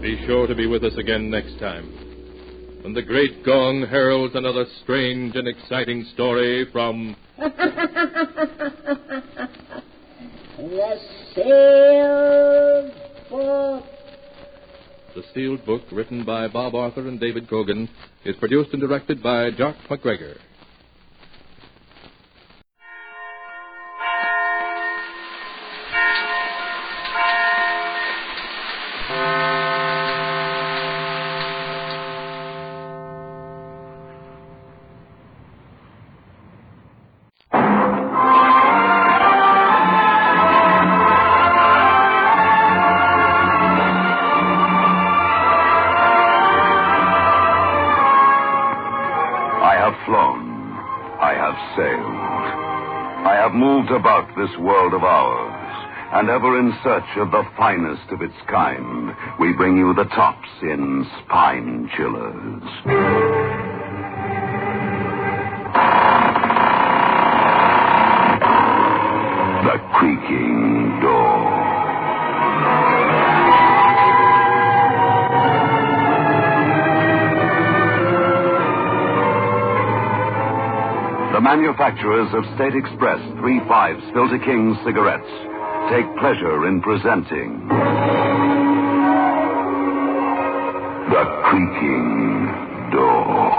Be sure to be with us again next time, when the great gong heralds another strange and exciting story from... The Sealed Book. The Sealed Book, written by Bob Arthur and David Cogan, is produced and directed by Jock McGregor. Moved about this world of ours, and ever in search of the finest of its kind, we bring you the tops in spine chillers. The Creaking Door. The manufacturers of State Express 3/5 Filter King cigarettes take pleasure in presenting The Creaking Door.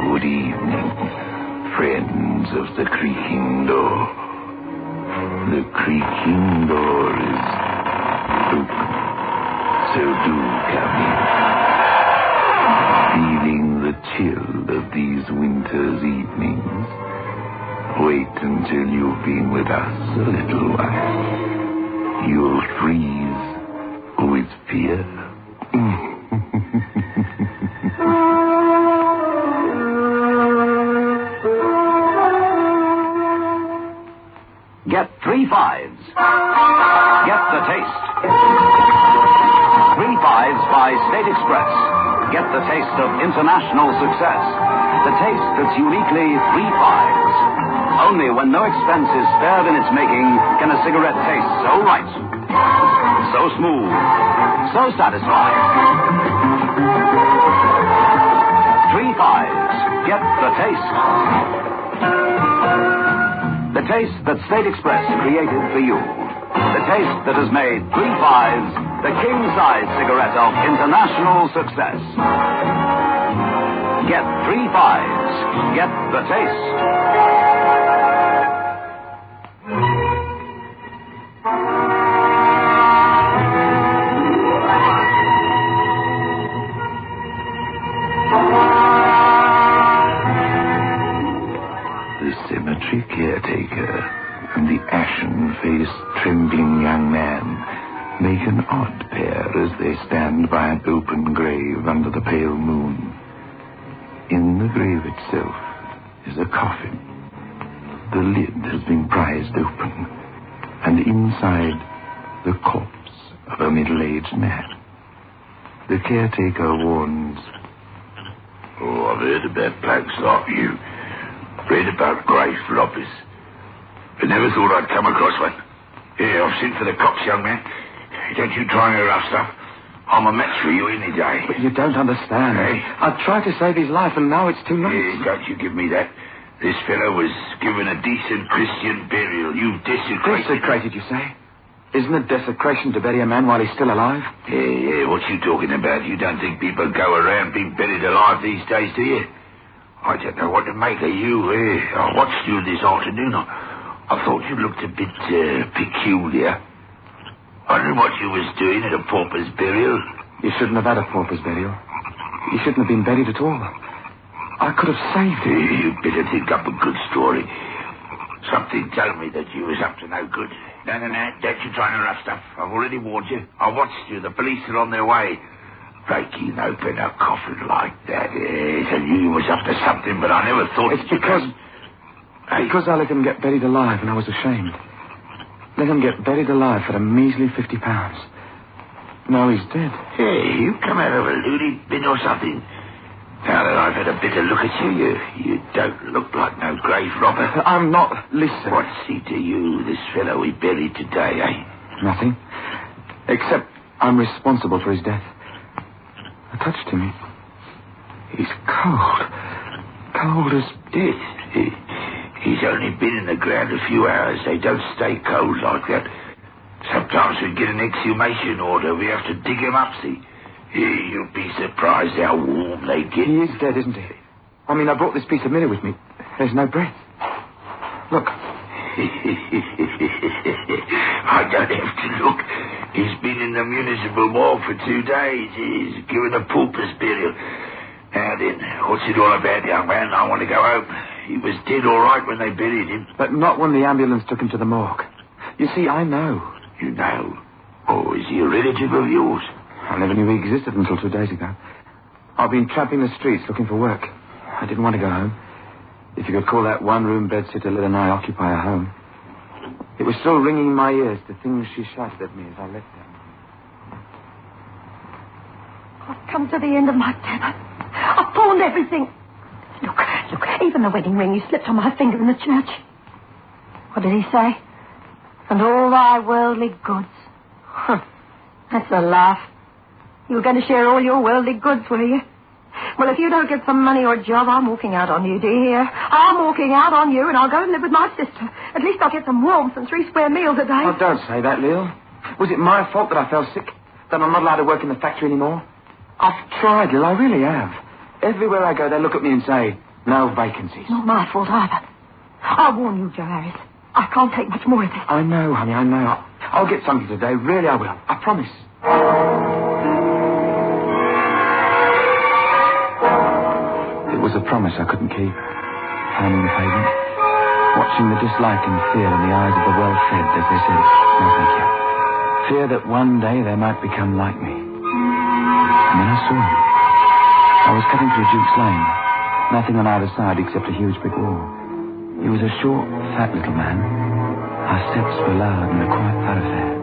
Good evening, friends of the Creaking Door. The Creaking Door is open, so do come in. Feeling the chill of these winter's evenings? Wait until you've been with us a little while. You'll freeze with fear. Get 3/5s. Get the taste. 3/5s by State Express. Get the taste of international success. The taste that's uniquely 3/5s. Only when no expense is spared in its making can a cigarette taste so right, so smooth, so satisfying. 3/5s. Get the taste. The taste that State Express created for you. The taste that has made 3/5s the king-size cigarette of international success. Get 3/5s. Get the taste. Caretaker and the ashen-faced, trembling young man make an odd pair as they stand by an open grave under the pale moon. In the grave itself is a coffin. The lid has been prized open, and inside the corpse of a middle-aged man. The caretaker warns, "Oh, I've heard about blokes like you. Read about grave robbers. But never thought I'd come across one. Here, I've sent for the cops, young man. Don't you try any rough stuff. I'm a match for you any day." But you don't understand. Hey? I tried to save his life, and now it's too late. Don't you give me that. This fellow was given a decent Christian burial. You've desecrated... Desecrated, you say? Isn't it desecration to bury a man while he's still alive? Yeah, what you talking about? You don't think people go around being buried alive these days, do you? I don't know what to make of you. I watched you this afternoon. I thought you looked a bit peculiar. Wondering what you was doing at a pauper's burial. You shouldn't have had a pauper's burial. You shouldn't have been buried at all. I could have saved him. You'd better think up a good story. Something told me that you was up to no good. No, don't you try no rough stuff. I've already warned you. I watched you. The police are on their way. Breaking open a coffin like that. Yes, I knew you was up to something, but I never thought... It's because I let him get buried alive and I was ashamed. Let him get buried alive for a measly £50. Now he's dead. Hey, you come out of a loony bin or something. Now that I've had a better look at you, you don't look like no grave robber. I'm not... Listen. What's he to you, this fellow we buried today, eh? Nothing. Except I'm responsible for his death. I touched him. He's cold. Cold as... Death. He's only been in the ground a few hours. They don't stay cold like that. Sometimes we get an exhumation order. We have to dig him up, see? You'll be surprised how warm they get. He is dead, isn't he? I mean, I brought this piece of mirror with me. There's no breath. Look. I don't have to look. He's been in the municipal morgue for 2 days. He's given a pauper's burial. Now then, what's it all about, young man? I want to go home. He was dead all right when they buried him. But not when the ambulance took him to the morgue. You see, I know. You know? Oh, is he a relative of yours? I never knew he existed until 2 days ago. I've been tramping the streets looking for work. I didn't want to go home. If you could call that one-room bedsitter Lil and I occupy a home. It was still ringing in my ears, the things she shouted at me as I left her. I've come to the end of my tether. I've pawned everything. Look, even the wedding ring you slipped on my finger in the church. What did he say? And all thy worldly goods. Huh. That's a laugh. You were going to share all your worldly goods, were you? Well, if you don't get some money or a job, I'm walking out on you, do you hear? I'm walking out on you, and I'll go and live with my sister. At least I'll get some warmth and 3 square meals a day. Oh, don't say that, Lil. Was it my fault that I fell sick? That I'm not allowed to work in the factory anymore? I've tried, Lil, I really have. Everywhere I go, they look at me and say, no vacancies. Not my fault either. I warn you, Joe Harris. I can't take much more of this. I know, honey, I know. I'll get something today. Really, I will. I promise. It was a promise I couldn't keep. Pounding the pavement, watching the dislike and fear in the eyes of the well-fed as they said, no, thank you. Fear that one day they might become like me. And then I saw him. I was cutting through Duke's Lane. Nothing on either side except a huge brick wall. He was a short, fat little man. Our steps were loud and a quiet thoroughfare.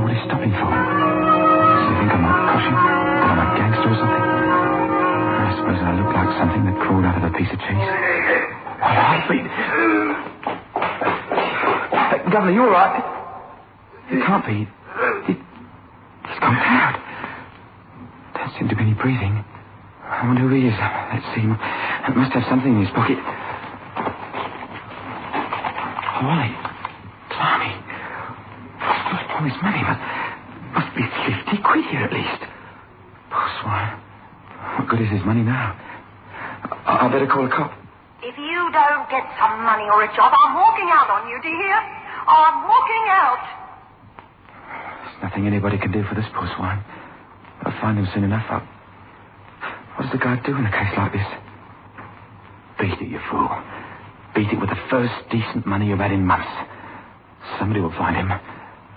What is he stopping for? Does he think I might crush him? That I'm a gangster or something? I suppose I look like something that crawled out of a piece of cheese. Governor, you all right? It can't be. He's gone mad. Don't seem to be any breathing. I wonder who he is. Let's see him. He must have something in his pocket. Wally. Blimey. All his money, but must be 50 quid here at least. Poor swine. What good is his money now? I better call a cop. If you don't get some money or a job, I'm walking out on you, do you hear? I'm walking out. There's nothing anybody can do for this poor swine. I'll find him soon enough. What does the guy do in a case like this? Beat it, you fool. Beat it with the first decent money you've had in months. Somebody will find him.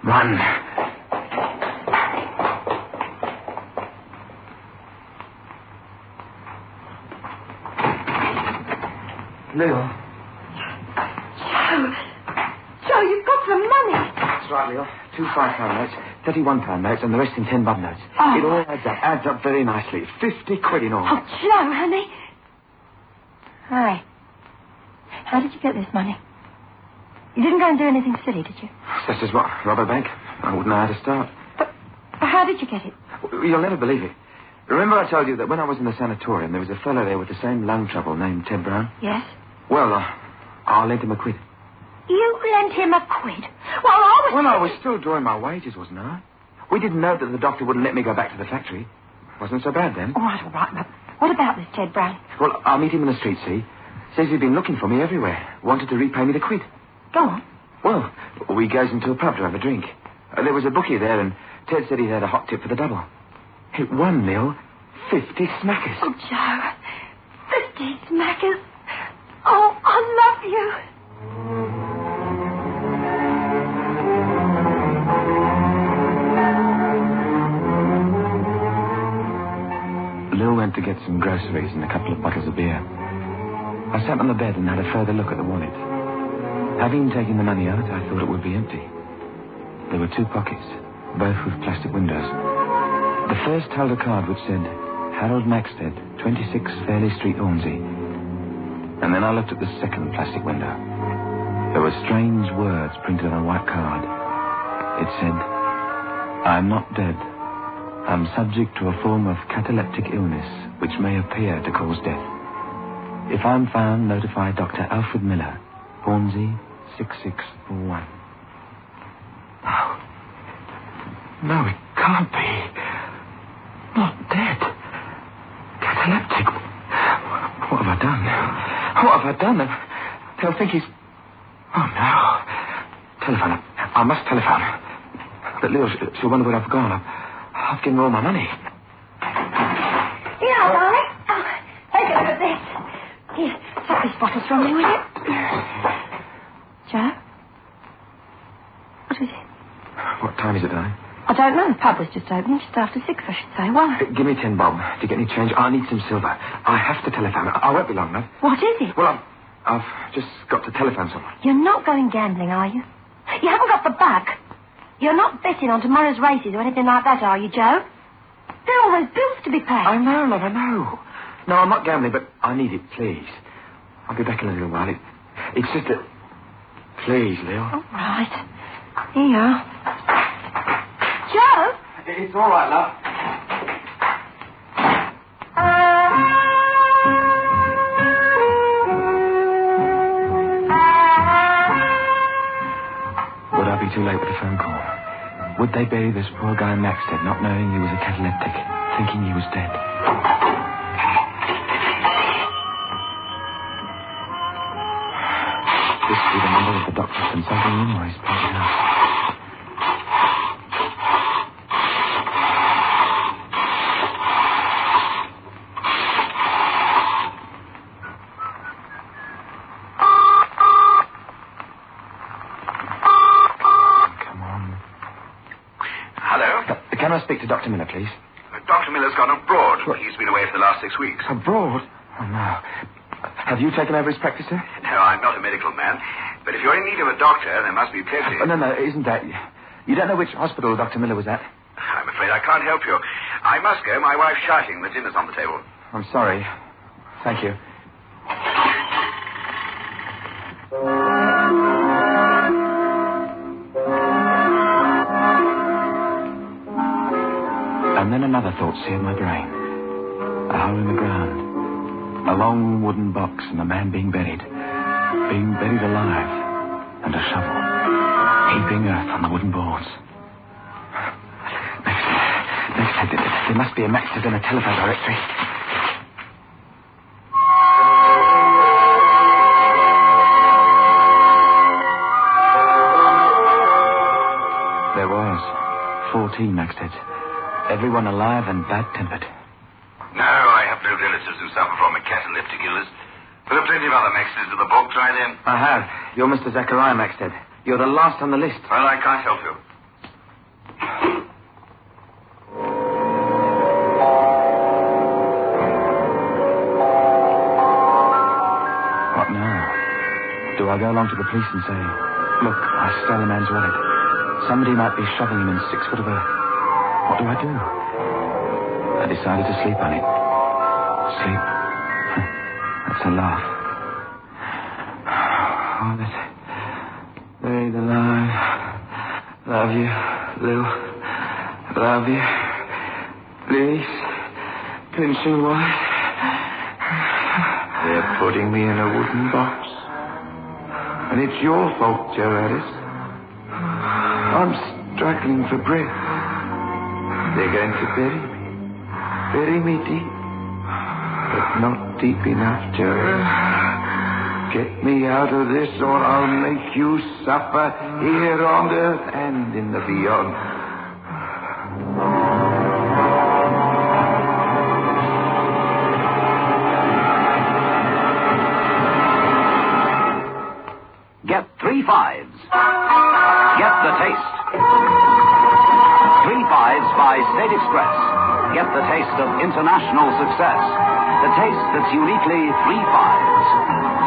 Run. Lil. Joe, you've got some money. That's right, Lil. 2 £5 notes, 31 £1 notes, and the rest in 10 bob notes. Oh. It all adds up very nicely. 50 quid in all. Oh, Joe, honey. Hi. How did you get this money? You didn't go and do anything silly, did you? Such as what? Rob a bank? I wouldn't know how to start. But how did you get it? You'll never believe it. Remember I told you that when I was in the sanatorium, there was a fellow there with the same lung trouble named Ted Brown? Yes. Well, I lent him a quid. You lent him a quid? Well, I was still drawing my wages, wasn't I? We didn't know that the doctor wouldn't let me go back to the factory. Wasn't so bad then. All right. But what about this Ted Brown? Well, I'll meet him in the street, see? Says he'd been looking for me everywhere. Wanted to repay me the quid. Go on. Well, we goes into a pub to have a drink. There was a bookie there, and Ted said he had a hot tip for the double. It won, Lil. 50 smackers. Oh, Joe. 50 smackers. Oh, I love you. Lil went to get some groceries and a couple of bottles of beer. I sat on the bed and had a further look at the wallet. Having taken the money out, I thought it would be empty. There were 2 pockets, both with plastic windows. The first held a card which said, Harold Maxted, 26 Fairley Street, Hornsey. And then I looked at the second plastic window. There were strange words printed on a white card. It said, I'm not dead. I'm subject to a form of cataleptic illness which may appear to cause death. If I'm found, notify Dr. Alfred Miller, Hornsey, 6641. No, it can't be. Not dead. Cataleptic. What have I done? What have I done? They'll think he's... Oh, no. Telephone. I must telephone. But Lil, she'll wonder where I've gone. I've given her all my money. Here, darling. Oh, take a look at this. Here, take these bottles from me, will you? Joe? What is it? What time is it, darling? I don't know. The pub was just opening, just after 6, I should say. Why? Give me 10 bob. Do you get any change? I need some silver. I have to telephone. I won't be long enough. What is it? Well, I've just got to telephone someone. You're not going gambling, are you? You haven't got the bug. You're not betting on tomorrow's races or anything like that, are you, Joe? There are all those bills to be paid. I know, love, I know. No, I'm not gambling, but I need it, please. I'll be back in a little while. It's just that... Please, Lil. All right. Here you are. Joe? It's all right, love. Would I be too late with the phone call? Would they bury this poor guy Maxted, not knowing he was a cataleptic, thinking he was dead? This would be the number of the doctor's consulting room where he's pointed out. Can I speak to Dr. Miller, please? Dr. Miller's gone abroad. He's been away for the last 6 weeks. Abroad? Oh, no. Have you taken over his practice, sir? No, I'm not a medical man. But if you're in need of a doctor, there must be plenty. Oh, no, isn't that... You don't know which hospital Dr. Miller was at? I'm afraid I can't help you. I must go. My wife's shouting. The dinner's on the table. I'm sorry. Thank you. And then another thought seared my brain. A hole in the ground. A long wooden box and a man being buried. Being buried alive. And a shovel. Heaping earth on the wooden boards. There must be a Maxted and a telephone directory. There was 14 Maxteds. Everyone alive and bad-tempered. No, I have no relatives who suffer from a cataleptic illness. There are plenty of other Maxteds in the book. Try them. I have. You're Mr. Zachariah Maxted. You're the last on the list. Well, I can't help you. What now? Do I go along to the police and say, look, I stole a man's wallet. Somebody might be shoving him in 6 foot of earth. What do I do? I decided to sleep on it. Sleep. That's a laugh. Oh, that's buried alive. Love you, Lil. Love you. Please. Pinching white. They're putting me in a wooden box. And it's your fault, Joe Harris. I'm struggling for breath. They're going to bury me. Bury me deep. But not deep enough, Joe. Get me out of this or I'll make you suffer here on earth and in the beyond. Get 3 fives. Get the taste. 3 fives by State Express. Get the taste of international success. The taste that's uniquely 3 fives.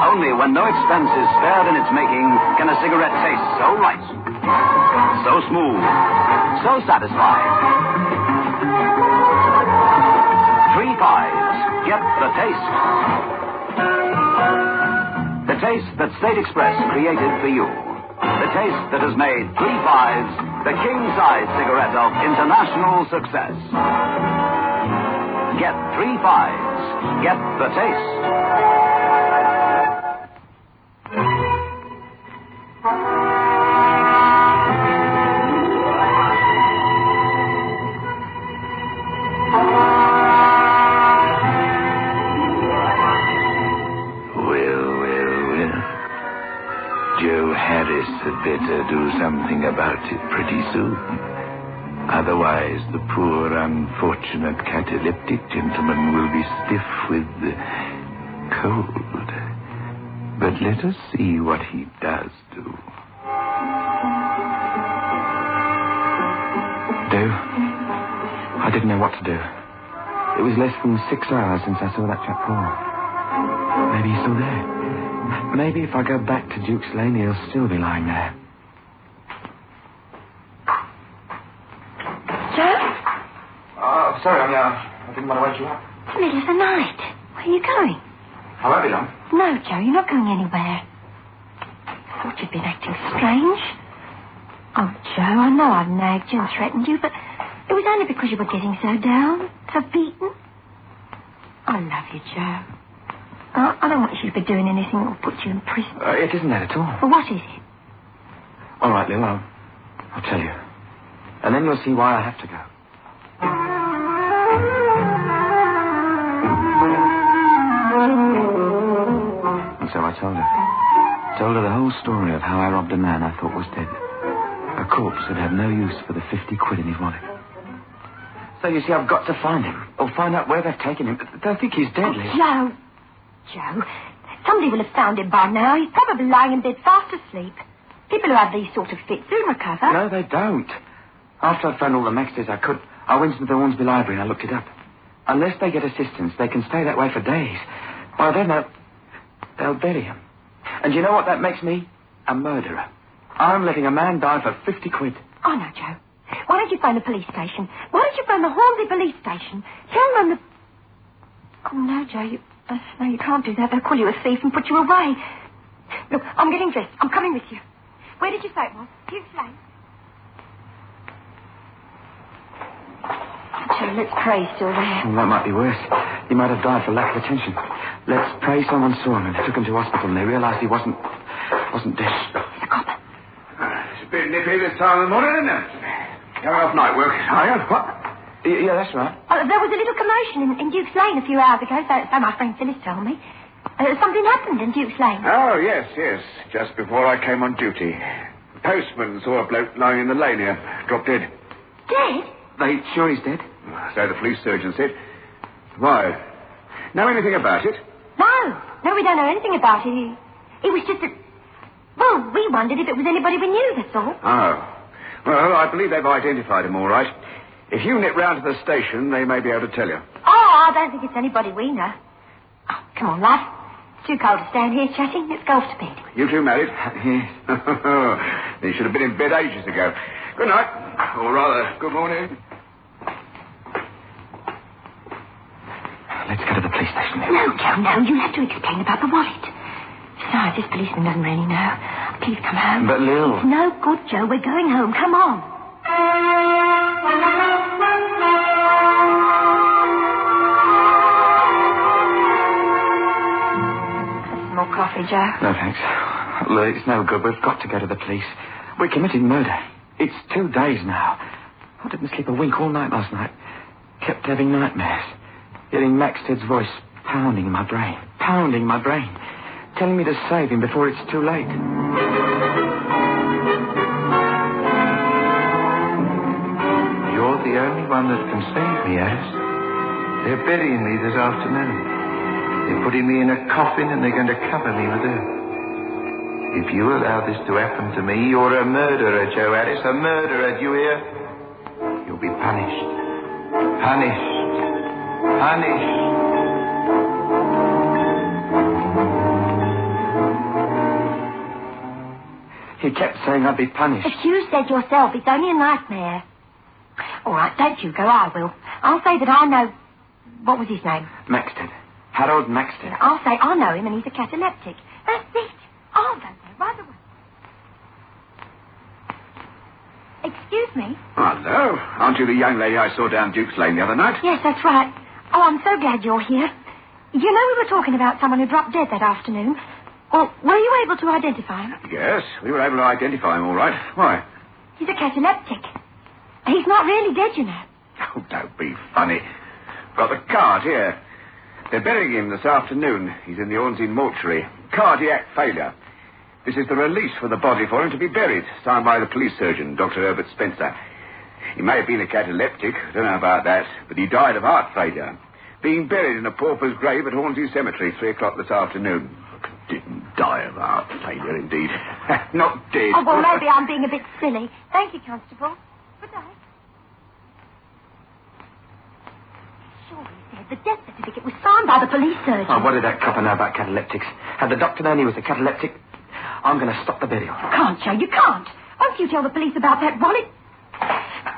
Only when no expense is spared in its making can a cigarette taste so right, so smooth, so satisfying. 3 fives. Get the taste. The taste that State Express created for you. The taste that has made 3 fives the king-size cigarette of international success. Get 3 fives. Get the taste. Had better do something about it pretty soon. Otherwise, the poor, unfortunate cataleptic gentleman will be stiff with cold. But let us see what he does do. I didn't know what to do. It was less than 6 hours since I saw that chap Paul. Maybe he's still there. Maybe if I go back to Duke's Lane, he'll still be lying there. Joe? Oh, sorry, I didn't want to wake you up. It's the middle of the night. Where are you going? I won't be long. No, Joe, you're not going anywhere. I thought you'd been acting strange. Oh, Joe, I know I've nagged you and threatened you, but it was only because you were getting so down, so beaten. I love you, Joe. I don't want you to be doing anything that will put you in prison. It isn't that at all. Well, what is it? All right, Lou, I'll tell you. And then you'll see why I have to go. And so I told her. Told her the whole story of how I robbed a man I thought was dead. A corpse that had no use for the 50 quid in his wallet. So you see, I've got to find him. Or find out where they've taken him. They'll think he's dead, Lou. Joe, somebody will have found him by now. He's probably lying in bed fast asleep. People who have these sort of fits soon recover. No, they don't. After I found all the Maxters I could, I went into the Hornsby Library and I looked it up. Unless they get assistance, they can stay that way for days. By then, they'll bury him. And you know what that makes me? A murderer. I'm letting a man die for 50 quid. Oh, no, Joe. Why don't you phone the police station? Why don't you phone the Hornsby police station? Tell them that... Oh, no, Joe, no, you can't do that. They'll call you a thief and put you away. Look, I'm getting dressed. I'm coming with you. Where did you say it was? Duke's Lane. Joe, let's pray he's still there. Well, that might be worse. He might have died for lack of attention. Let's pray someone saw him and took him to hospital and they realized he wasn't dead. It's a copper. It's a bit nippy this time of the morning, isn't it? Going off night work, are you? What? Yeah, that's right. There was a little commotion in Duke's Lane a few hours ago, so my friend Phyllis told me. Something happened in Duke's Lane. Oh, yes. Just before I came on duty. The postman saw a bloke lying in the lane here, dropped dead. Dead? They sure he's dead? So the police surgeon said. Why? Know anything about it? No, we don't know anything about it. It was just that... Well, we wondered if it was anybody we knew, that's all. Oh. Well, I believe they've identified him all right. If you nip round to the station, they may be able to tell you. Oh, I don't think it's anybody we know. Oh, come on, love. It's too cold to stand here chatting. Let's go off to bed. You two married? Yes. You should have been in bed ages ago. Good night. Or rather, good morning. Let's go to the police station. No, Joe, no. You'll have to explain about the wallet. Besides, this policeman doesn't really know. Please come home. But, Lil... It's no good, Joe. We're going home. Come on. Some more coffee, Joe? No, thanks. Look, it's no good. We've got to go to the police. We're committing murder. It's 2 days now. I didn't sleep a wink all night last night. Kept having nightmares. Hearing Maxted's voice pounding in my brain. telling me to save him before it's too late. You're the only one that can save me, Alice. They're burying me this afternoon. They're putting me in a coffin and they're going to cover me with earth. If you allow this to happen to me, you're a murderer, Joe Alice, a murderer, do you hear? You'll be punished. Punished. Punished. He kept saying I'd be punished. As you said yourself, it's only a nightmare. All right, don't you go, I will. I'll say that I know... What was his name? Maxted. Harold Maxted. I'll say I know him and he's a cataleptic. That's it. I'll go there right away. Excuse me? Hello. Aren't you the young lady I saw down Duke's Lane the other night? Yes, that's right. Oh, I'm so glad you're here. You know we were talking about someone who dropped dead that afternoon. Well, were you able to identify him? Yes, we were able to identify him all right. Why? He's a cataleptic. He's not really dead, you know. Oh, don't be funny. Got the card here. They're burying him this afternoon. He's in the Ornsey mortuary. Cardiac failure. This is the release for the body for him to be buried, signed by the police surgeon, Dr. Herbert Spencer. He may have been a cataleptic, I don't know about that, but he died of heart failure. Being buried in a pauper's grave at Hornsey Cemetery, 3 o'clock this afternoon. Didn't die of heart failure, indeed. Not dead. Oh, well, maybe I'm being a bit silly. Thank you, Constable. Good night. Sure, he said the death certificate was signed by the police surgeon. Oh, what did that copper know about cataleptics? Had the doctor known he was a cataleptic? I'm going to stop the burial. You can't, Joe, you can't. Won't you tell the police about that wallet?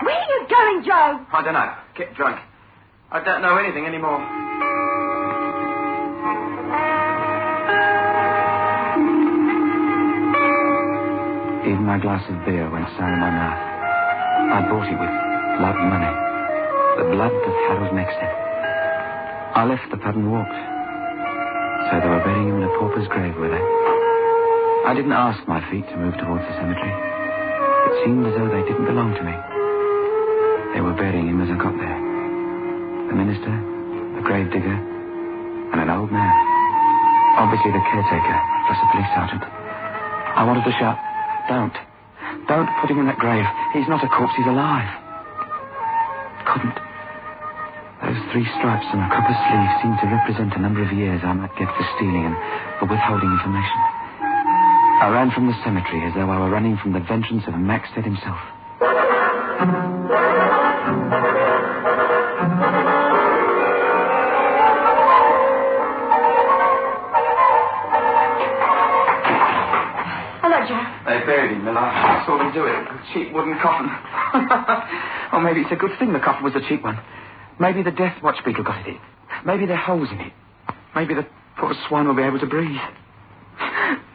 Where are you going, Joe? I don't know. Get drunk. I don't know anything anymore. Even my glass of beer went sour in my mouth. I bought it with blood money. The blood of Harold Maxted. I left the pub and walked. So they were burying him in a pauper's grave, were they? I didn't ask my feet to move towards the cemetery. It seemed as though they didn't belong to me. They were burying him as I got there. The minister, the grave digger, and an old man. Obviously the caretaker, plus a police sergeant. I wanted to shout, Don't put him in that grave. He's not a corpse, he's alive. Couldn't. Those 3 stripes on a copper sleeve seemed to represent a number of years I might get for stealing and for withholding information. I ran from the cemetery as though I were running from the vengeance of Maxted himself. Hello, Joe. They buried him, Miller. I saw them do it. A cheap wooden coffin. Or maybe it's a good thing the coffin was a cheap one. Maybe the death watch beetle got it in. Maybe there are holes in it. Maybe the poor swine will be able to breathe.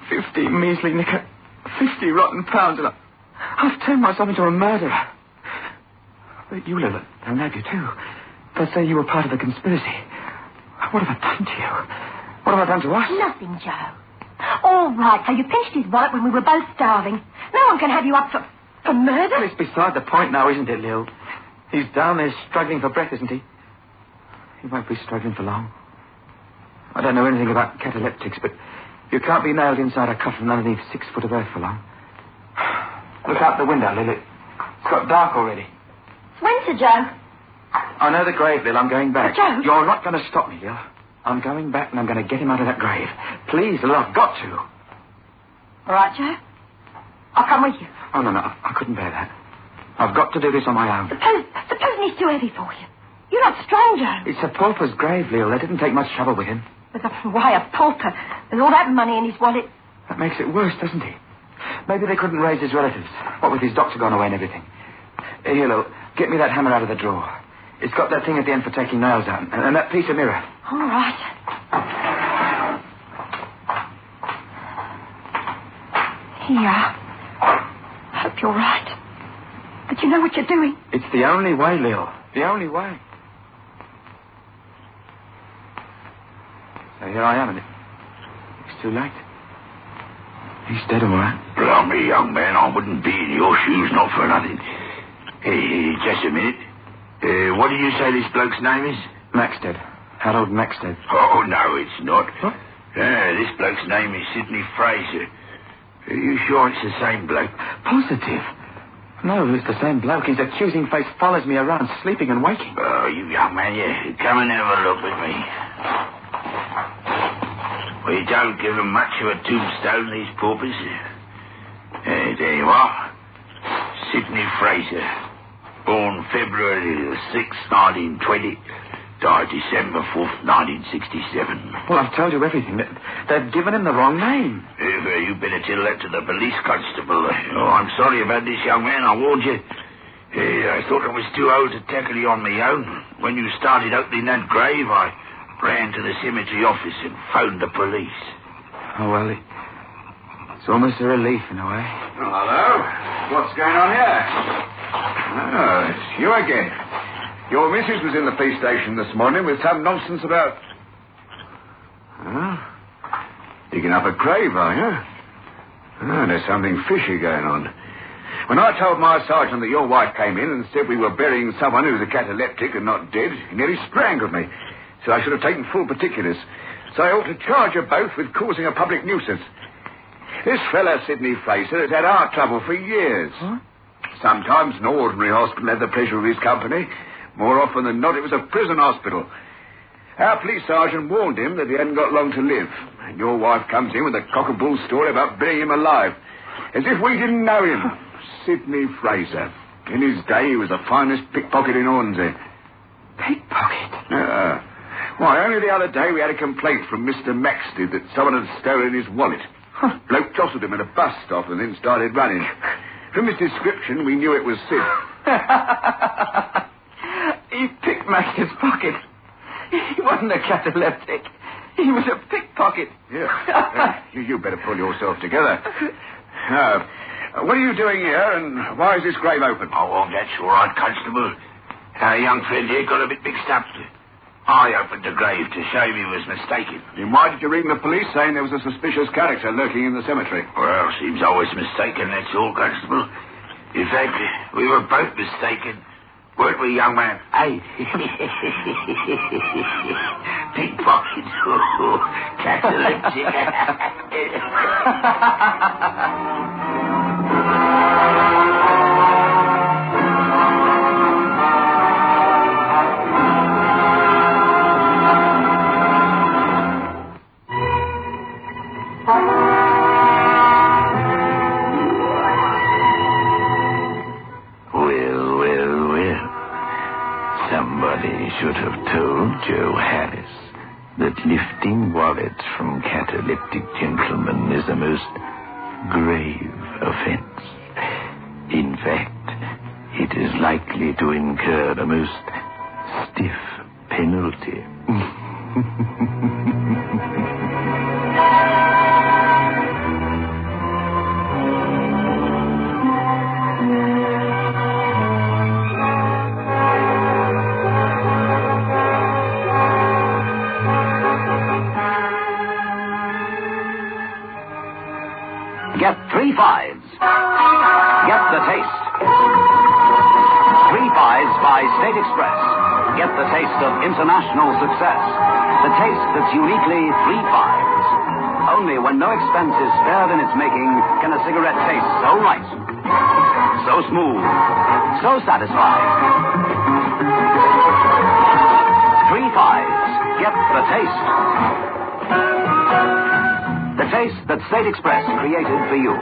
50 measly nicker, 50 rotten pounds, and I've turned myself into a murderer. But you, Lil, they'll nab you too. They'll say you were part of the conspiracy. What have I done to you? What have I done to us? Nothing, Joe. All right, so you pinched his wallet when we were both starving. No one can have you up for murder. Well, it's beside the point now, isn't it, Lil? He's down there struggling for breath, isn't he? He won't be struggling for long. I don't know anything about cataleptics, but you can't be nailed inside a coffin underneath 6 foot of earth for long. Look out the window, Lil. It's got dark already. It's winter, Joe. I know the grave, Lil. I'm going back. But Joe... You're not going to stop me, Lil. I'm going back and I'm going to get him out of that grave. Please, Lil, I've got to. All right, Joe. I'll come with you. Oh, no, I couldn't bear that. I've got to do this on my own. Suppose he's too heavy for you. You're not strong, Joe. It's a pauper's grave, Lil. They didn't take much trouble with him. But why a pauper? With all that money in his wallet. That makes it worse, doesn't it? Maybe they couldn't raise his relatives. What with his doctor gone away and everything. Here, Lil, get me that hammer out of the drawer. It's got that thing at the end for taking nails out, and that piece of mirror. All right. Here you are. I hope you're right. But you know what you're doing. It's the only way, Lil. The only way. So here I am, and it's too late. He's dead, all right. Blimey, young man, I wouldn't be in your shoes, not for nothing. Hey, just a minute. What did you say this bloke's name is? Maxted. Harold Maxted. Oh, no, it's not. What? Yeah, this bloke's name is Sidney Fraser. Are you sure it's the same bloke? Positive. No, it's the same bloke. His accusing face follows me around, sleeping and waking. Oh, you young man, yeah. Come and have a look with me. We don't give them much of a tombstone, these paupers. There you are. Sidney Fraser. Born February 6th, 1920. Died December 4th, 1967. Well, I've told you everything. They've given him the wrong name. You better tell that to the police constable. Oh, I'm sorry about this, young man. I warned you. I thought I was too old to tackle you on my own. When you started opening that grave, I ran to the cemetery office and phoned the police. Oh, well, it's almost a relief in a way. Oh, hello. What's going on here? Oh, it's you again. Your missus was in the police station this morning with some nonsense about... digging up a grave, are you? There's something fishy going on. When I told my sergeant that your wife came in and said we were burying someone who was a cataleptic and not dead, he nearly strangled me. So I should have taken full particulars. So I ought to charge you both with causing a public nuisance. This fella, Sidney Fraser, has had our trouble for years. Huh? Sometimes an ordinary hospital had the pleasure of his company. More often than not, it was a prison hospital. Our police sergeant warned him that he hadn't got long to live. And your wife comes in with a cock-a-bull story about burying him alive. As if we didn't know him. Sidney Fraser. In his day, he was the finest pickpocket in Hornsey. Pickpocket? Why, only the other day we had a complaint from Mr. Maxted that someone had stolen his wallet. Bloke jostled him at a bus stop and then started running. From his description, we knew it was Sid. He picked his pocket. He wasn't a cataleptic. He was a pickpocket. Yeah. You better pull yourself together. What are you doing here, and why is this grave open? Oh, that's all right, Constable. Our young friend here got a bit mixed up. I opened the grave to show him he was mistaken. Then why did you ring the police saying there was a suspicious character lurking in the cemetery? Well, seems I was mistaken, that's all, Constable. In fact, we were both mistaken. Weren't we, young man? Hey. Pickpocket. Cataleptic. Should have told Joe Harris that lifting wallets from cataleptic gentlemen is a most grave offense. In fact, it is likely to incur a most stiff penalty. Get 3 fives. Get the taste. 3 fives by State Express. Get the taste of international success. The taste that's uniquely 3 fives. Only when no expense is spared in its making can a cigarette taste so right, so smooth, so satisfying. 3 fives. Get the taste. The taste that State Express created for you.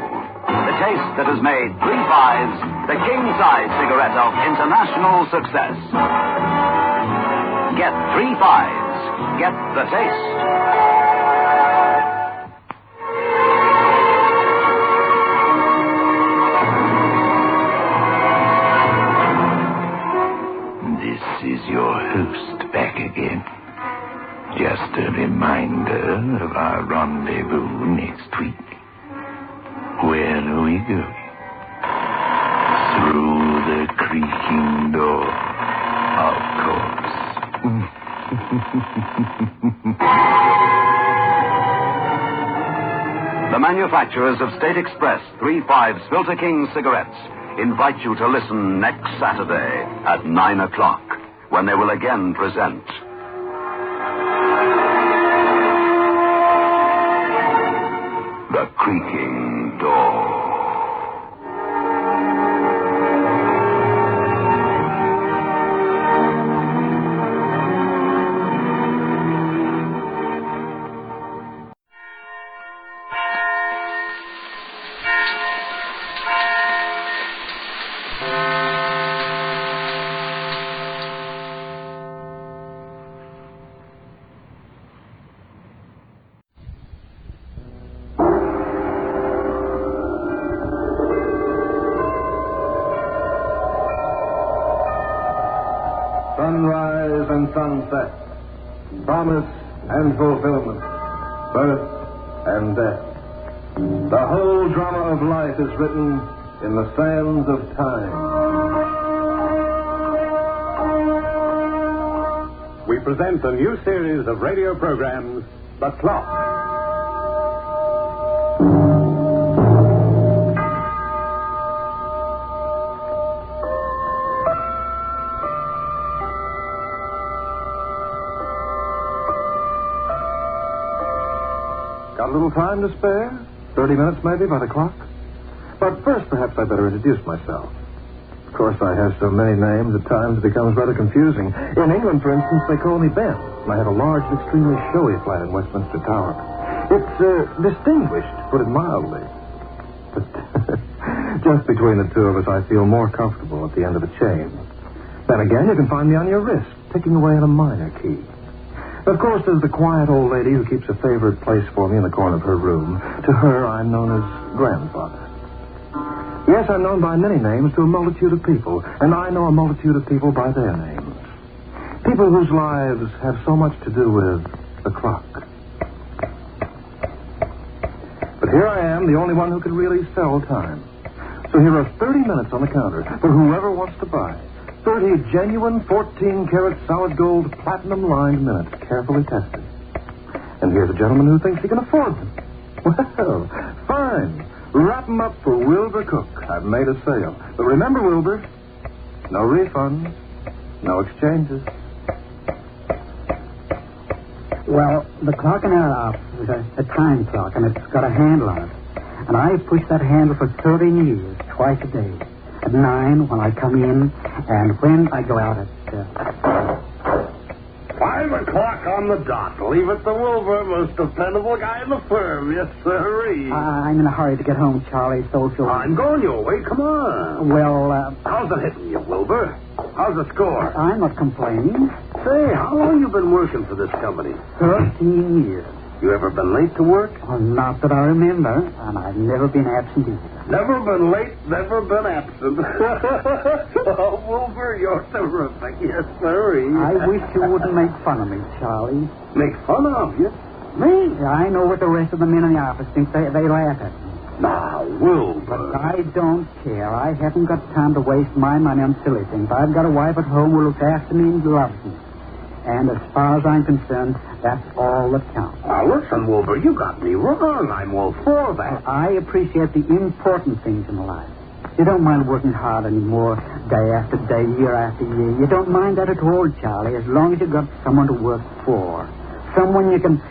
The taste that has made 3 fives the king-size cigarette of international success. Get 3 fives. Get the taste. This is your host back again. Just a reminder of our rendezvous next week. Where are we going? Through the creaking door, of course. The manufacturers of State Express 3 fives Filter King cigarettes invite you to listen next Saturday at 9 o'clock when they will again present The Creaking Door. Sunrise and sunset, promise and fulfillment, birth and death. The whole drama of life is written in the sands of time. We present a new series of radio programs, The Clock. Got a little time to spare? 30 minutes maybe by the clock? But first, perhaps I better introduce myself. Of course, I have so many names, at times it becomes rather confusing. In England, for instance, they call me Ben, and I have a large and extremely showy flat in Westminster Tower. It's distinguished, to put it mildly. But just between the two of us, I feel more comfortable at the end of the chain. Then again, you can find me on your wrist, ticking away on a minor key. Of course, there's the quiet old lady who keeps a favorite place for me in the corner of her room. To her, I'm known as Grandfather. Yes, I'm known by many names to a multitude of people, and I know a multitude of people by their names. People whose lives have so much to do with the clock. But here I am, the only one who can really sell time. So here are 30 minutes on the counter for whoever wants to buy. 30 genuine 14-karat solid gold platinum-lined minutes, carefully tested. And here's a gentleman who thinks he can afford them. Well, fine. Wrap them up for Wilbur Cook. I've made a sale. But remember, Wilbur, no refunds, no exchanges. Well, the clock in our office is a time clock, and it's got a handle on it. And I've pushed that handle for 13 years, twice a day. At 9 when I come in, and when I go out at... 5 o'clock on the dot. Leave it to Wilbur, most dependable guy in the firm. Yes, sirree. I'm in a hurry to get home, Charlie, social... I'm going your way. Come on. Well, how's it hitting you, Wilbur? How's the score? I'm not complaining. Say, how long you been working for this company? 13 years. You ever been late to work? Oh, not that I remember, and I've never been absent either. Never been late, never been absent. Oh, Wilbur, you're terrific. Yes, sirree. I wish you wouldn't make fun of me, Charlie. Make fun of you? Me? I know what the rest of the men in the office think. They laugh at me. Now, Wilbur. But I don't care. I haven't got time to waste my money on silly things. I've got a wife at home who looks after me and loves me. And as far as I'm concerned, that's all that counts. Now, listen, Wilbur, you got me wrong. I'm all for that. I appreciate the important things in life. You don't mind working hard anymore, day after day, year after year. You don't mind that at all, Charlie, as long as you've got someone to work for. Someone you can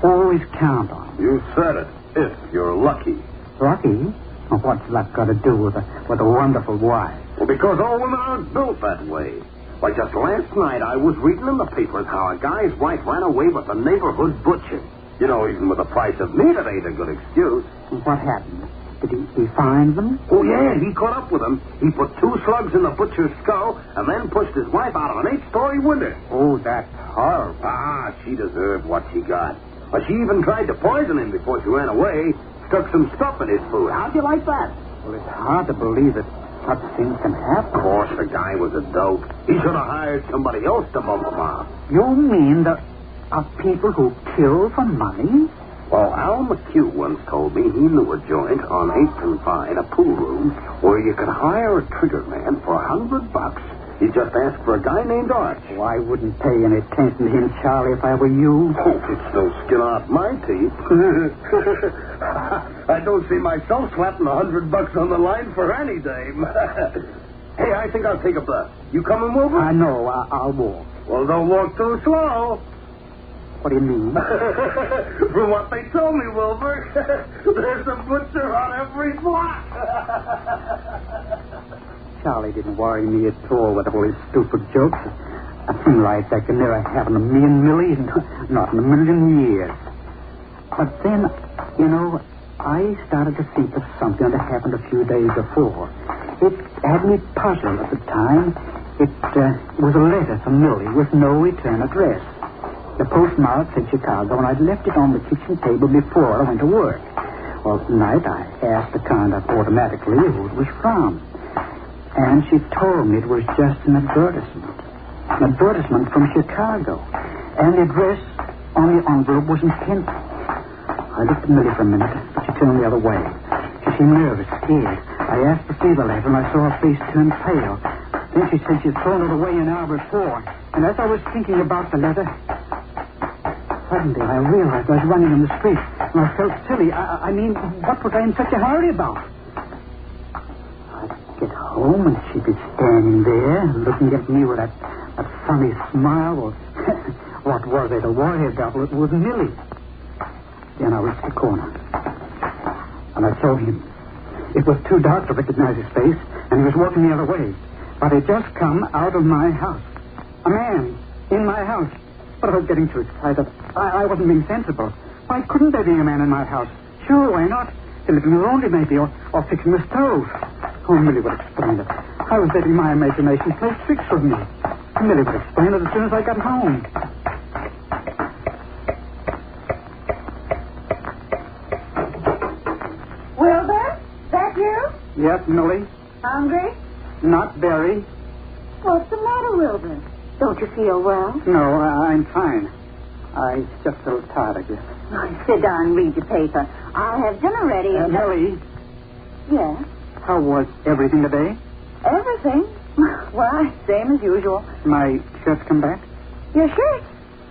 always count on. You said it. If you're lucky. Lucky? Well, what's luck got to do with a wonderful wife? Well, because all women aren't built that way. Why, just last night I was reading in the papers how a guy's wife ran away with the neighborhood butcher. You know, even with the price of meat, it ain't a good excuse. What happened? Did he find them? Oh, yeah, he caught up with them. He put 2 slugs in the butcher's skull and then pushed his wife out of an 8-story window. Oh, that's horrible. Ah, she deserved what she got. Well, she even tried to poison him before she ran away. Stuck some stuff in his food. How'd you like that? Well, it's hard to believe that such things can happen. Of course, the guy was a dope. He should have hired somebody else to bump him out. You mean there are people who kill for money? Well, Al McHugh once told me he knew a joint on 8th and Vine, a pool room, where you could hire a trigger man for $100. You just ask for a guy named Arch. Oh, I wouldn't pay any attention to him, Charlie, if I were you. Oh, it's no skin off my teeth. I don't see myself slapping $100 on the line for any dame. Hey, I think I'll take a bus. You coming, Wilbur? No, I'll walk. Well, don't walk too slow. What do you mean? From what they told me, Wilbur, there's a butcher on every block. Charlie didn't worry me at all with all his stupid jokes. A thing like that can never happen to me and Millie, not in a million years. But then, I started to think of something that happened a few days before. It had me puzzled at the time. It was a letter from Millie with no return address. The postmark said Chicago, and I'd left it on the kitchen table before I went to work. Well, tonight I asked the conduct automatically who it was from. And she told me it was just an advertisement. An advertisement from Chicago. And the address on the envelope wasn't pinned. I looked at Millie for a minute, but she turned the other way. She seemed nervous, scared. I asked to see the letter, and I saw her face turn pale. Then she said she'd thrown it away an hour before. And as I was thinking about the letter, suddenly I realized I was running in the street, and I felt silly. I mean, what was I in such a hurry about? I'd get home, and she'd be standing there, looking at me with that funny smile. Well, what was I to worry about? It was Millie. Then I reached the corner, and I saw him. It was too dark to recognize his face, and he was walking the other way. But he'd just come out of my house. A man in my house. But I was getting too excited. I wasn't being sensible. Why couldn't there be a man in my house? Sure, why not? He lived in the laundry, maybe, or fixing the stove. Oh, Millie would explain it. I was letting my imagination play tricks with me. Millie would explain it as soon as I got home. Wilbur, that you? Yes, Millie? Hungry? Not very. What's the matter, Wilbur? Don't you feel well? No, I'm fine. I just a little tired, I guess. Oh, sit down and read your paper. I'll have dinner ready. Millie? Yes? How was everything today? Everything? Why, same as usual. My shirts come back? Your shirt?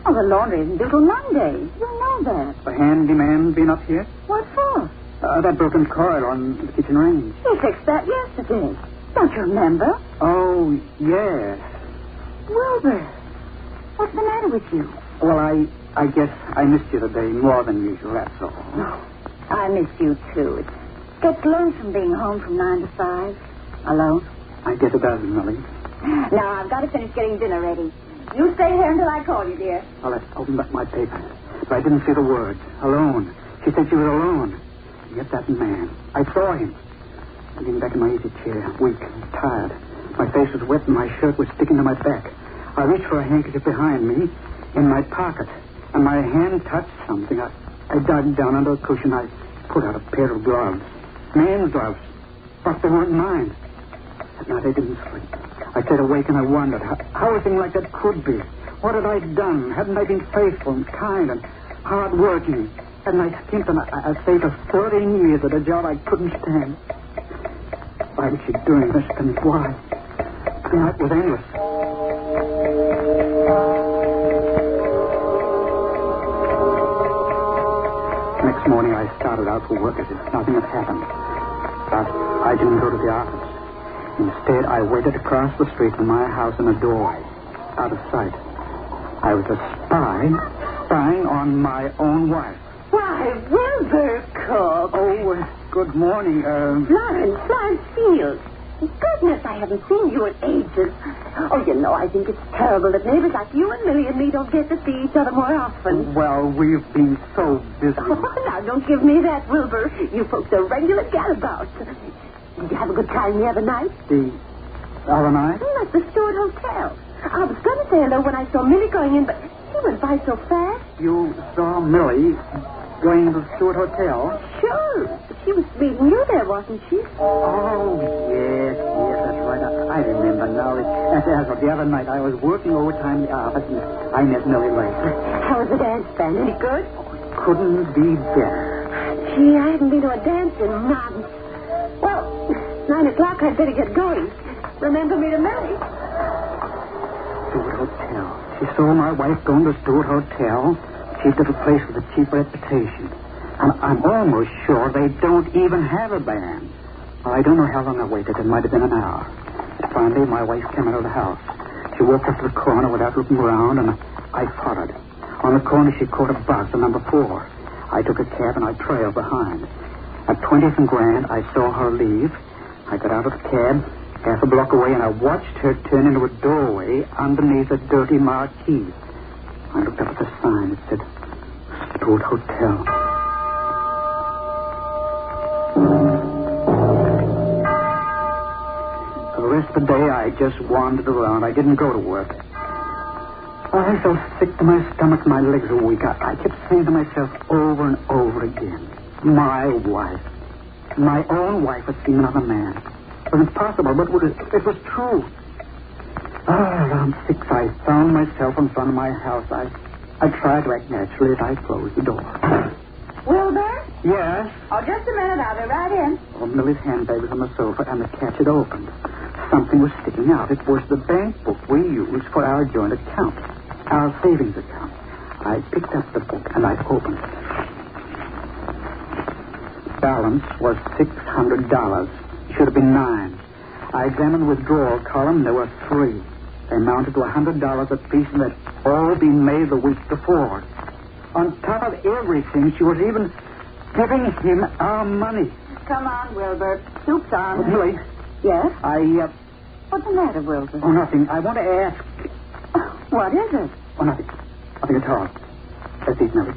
Oh, the laundry isn't due till Monday. You know that. The handyman been up here? What for? That broken coil on the kitchen range. He fixed that yesterday. Don't you remember? Oh, yes. Wilbur, what's the matter with you? Well, I guess I missed you today more than usual, that's all. Oh, I missed you, too. It gets lonesome being home from 9 to 5. Alone. I guess it does, Millie. Now, I've got to finish getting dinner ready. You stay here until I call you, dear. Well, I opened up my paper, but I didn't see the words. Alone. She said she was alone. Yet that man. I saw him. I leaned back in my easy chair, weak and tired. My face was wet and my shirt was sticking to my back. I reached for a handkerchief behind me in my pocket, and my hand touched something. I dug down under a cushion. I pulled out a pair of gloves. Man's gloves. But they weren't mine. That night I didn't sleep. I stayed awake and I wondered how a thing like that could be. What had I done? Hadn't I been faithful and kind and hard-working? Hadn't I skimped a fate of 13 years at a job I couldn't stand? Why was she doing this to me? Why? The night was endless. Next morning I started out for work as if nothing had happened. But I didn't go to the office. Instead, I waited across the street from my house in a doorway, out of sight. I was a spying on my own wife. Why, Wilbur Cook. Oh, good morning. Florence Field. Goodness, I haven't seen you in ages. Oh, I think it's terrible that neighbors like you and Millie and me don't get to see each other more often. Well, we've been so busy. Oh, now, don't give me that, Wilbur. You folks are regular gadabouts. Did you have a good time the other night? The other night? At the Stewart Hotel. I was going to say hello when I saw Millie going in, but she went by so fast. You saw Millie going to the Stewart Hotel? Sure. She was meeting you there, wasn't she? Oh, yes, that's right. I remember now. As of the other night, I was working overtime in the office, and I met Millie late. How was the dance band? Any good? Couldn't be better. Gee, I haven't been to a dance in months. Well, 9 o'clock, I'd better get going. Remember me to Millie. Stewart Hotel. She saw my wife going to Stewart Hotel. Cheap little place with a cheap reputation. And I'm almost sure they don't even have a band. Well, I don't know how long I waited. It might have been an hour. But finally, my wife came out of the house. She walked up to the corner without looking around, and I followed. On the corner, she caught a bus, the number 4. I took a cab and I trailed behind. At 20th and Grand, I saw her leave. I got out of the cab half a block away, and I watched her turn into a doorway underneath a dirty marquee. I looked up at the sign. It said, Stewart Hotel. For the rest of the day, I just wandered around. I didn't go to work. I felt sick to my stomach. My legs were weak. I kept saying to myself over and over again, my wife, my own wife had seen another man. It was impossible, but it was true. Around 6, I found myself in front of my house. I tried to act naturally as I closed the door. Wilbur? Yes? Oh, just a minute. I'll be right in. Oh, Millie's handbag was on the sofa, and the catch had opened. Something was sticking out. It was the bank book we used for our joint account, our savings account. I picked up the book, and I opened it. Balance was $600. Should have been 9. I examined the withdrawal column. There were 3. They amounted to $100 apiece, and they'd all been made the week before. On top of everything, she was even giving him our money. Come on, Wilbur. Soup's on. Millie. Yes? What's the matter, Wilbur? Oh, nothing. I want to ask. What is it? Oh, nothing. Nothing at all. Let's eat, Millie.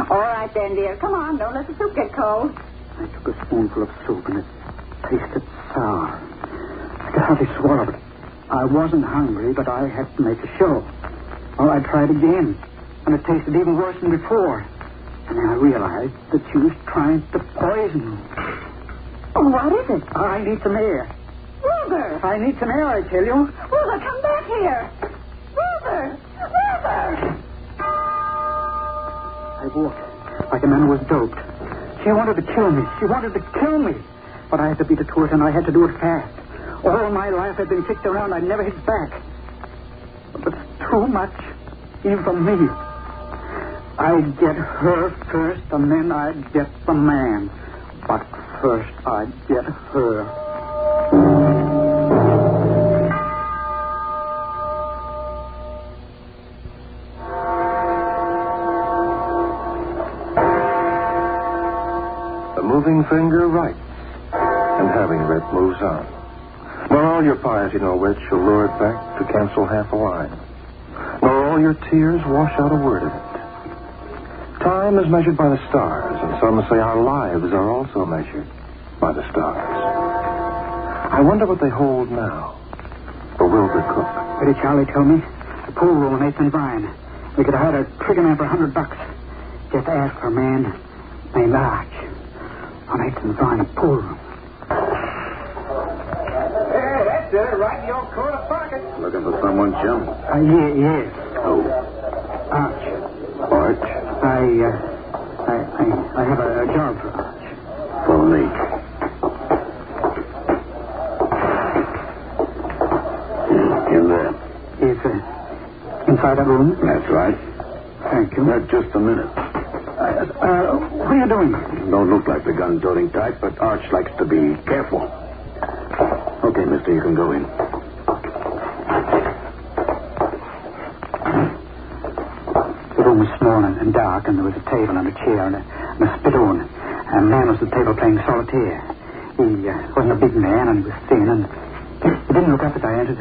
All right, then, dear. Come on. Don't let the soup get cold. I took a spoonful of soup, and it tasted sour. I could hardly swallow it. I wasn't hungry, but I had to make a show. Well, I tried again, and it tasted even worse than before. And then I realized that she was trying to poison me. Oh, what is it? I need some air. Wilbur! I need some air, I tell you. Wilbur, come back here. Wilbur! Wilbur! I walked like a man who was doped. She wanted to kill me. She wanted to kill me. But I had to beat it to it, and I had to do it fast. All my life I'd been kicked around. I'd never hit back. But it's too much, even for me. I'd get her first, and then I'd get the man. But first I'd get her. The moving finger writes, and having read moves on. Nor all your piety know which shall lure it back to cancel half a line. Nor all your tears wash out a word of it. Time is measured by the stars, and some say our lives are also measured by the stars. I wonder what they hold now. For Wilbur Cook. What did Charlie tell me? The pool room on 8th and Vine. We could have had a trigger man for $100. Just ask for a man named Arch. On 8th and Vine, a pool room. Hey, that's it. Right in your corner pocket. Looking for someone, Jim? Yes. Oh. Arch. Arch? I have a job for Arch. For me. In there. He's inside that room? That's right. Thank you. Just a minute. What are you doing? Don't look like the gun-toting type, but Arch likes to be careful. Okay, mister, you can go in. The room was small and dark, and there was a table and a chair and a spittoon. A man was at the table playing solitaire. He wasn't a big man, and he was thin, and he didn't look up as I entered.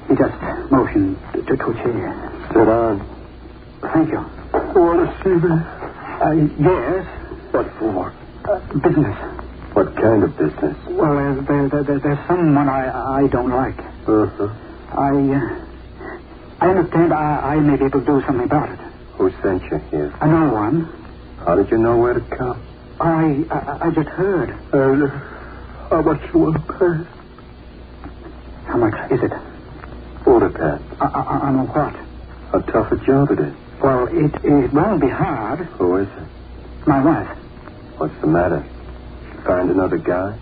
He just motioned to a chair. Sit down. Thank you. Want to see me? Yes. What for? Business. What kind of business? Well, there's someone I don't like. Uh-huh. I understand I may be able to do something about it. Who sent you here? No one. How did you know where to come? I just heard. How much you want to pay? How much is it? What it at? On what? How tough a job it is. Well, it won't be hard. Who is it? My wife. What's the matter? Find another guy?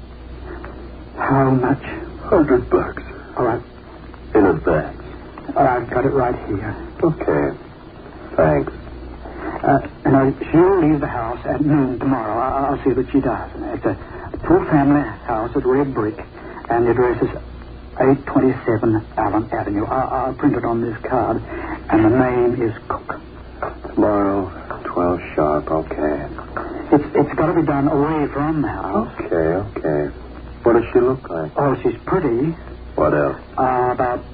How much? $100. All right. In advance. I've got it right here. Okay. Thanks. She'll leave the house at noon tomorrow. I'll see what she does. It's a two-family house at red brick, and the address is 827 Allen Avenue. I'll print it on this card, and the name is Cook. Tomorrow, 12 sharp, okay. It's got to be done away from the house. Okay. What does she look like? Oh, she's pretty. What else? About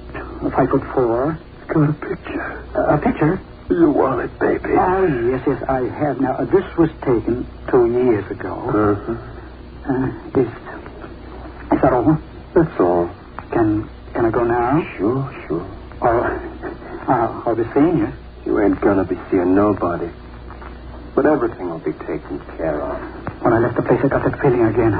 5'4". Got a picture. A picture? You want it, baby? Oh, yes, I have. Now, this was taken 2 years ago. Is that all? That's all. Can I go now? Sure. I'll be seeing you. You ain't gonna be seeing nobody. But everything will be taken care of. When I left the place, I got that feeling again.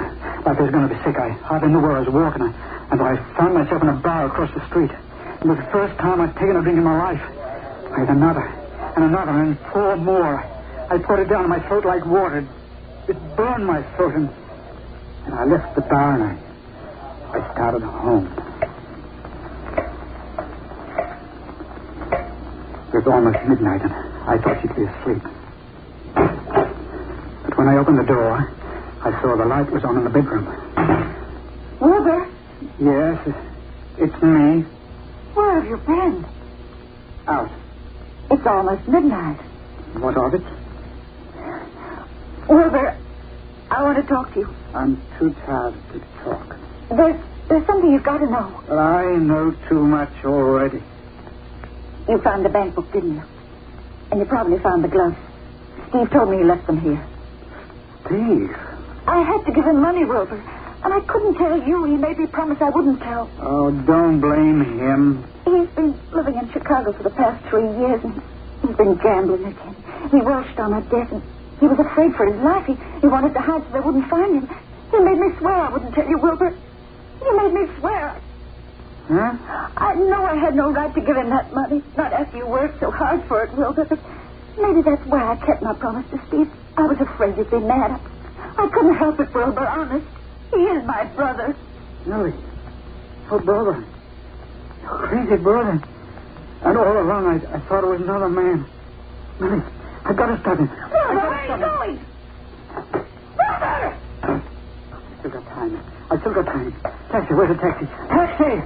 Like I was going to be sick. I hardly knew where I was walking. And I found myself in a bar across the street. It was the first time I'd taken a drink in my life. I had another, and 4 more. I poured it down my throat like water. It burned my throat, and I left the bar, and I started home. It was almost midnight, and I thought she'd be asleep. But when I opened the door, I saw the light was on in the bedroom. Wilbur? Yes, it's me. Where have you been? Out. It's almost midnight. What of it? Wilbur, I want to talk to you. I'm too tired to talk. There's something you've got to know. But I know too much already. You found the bank book, didn't you? And you probably found the gloves. Steve told me he left them here. Steve? I had to give him money, Wilbur. And I couldn't tell you. He made me promise I wouldn't tell. Oh, don't blame him. He's been living in Chicago for the past 3 years, and he's been gambling again. He welched on a debt, and he was afraid for his life. He wanted to hide so they wouldn't find him. He made me swear I wouldn't tell you, Wilbur. He made me swear. Huh? I know I had no right to give him that money, not after you worked so hard for it, Wilbur, but maybe that's why I kept my promise to Steve. I was afraid you'd be mad. I couldn't help it, Wilbur, honest. He is my brother. Millie. Oh, brother. Your crazy brother. And all along I thought it was another man. Millie, I got to stop him. Wilbur, where are you going? Brother! I still got time. Taxi, where's the taxi? Taxi!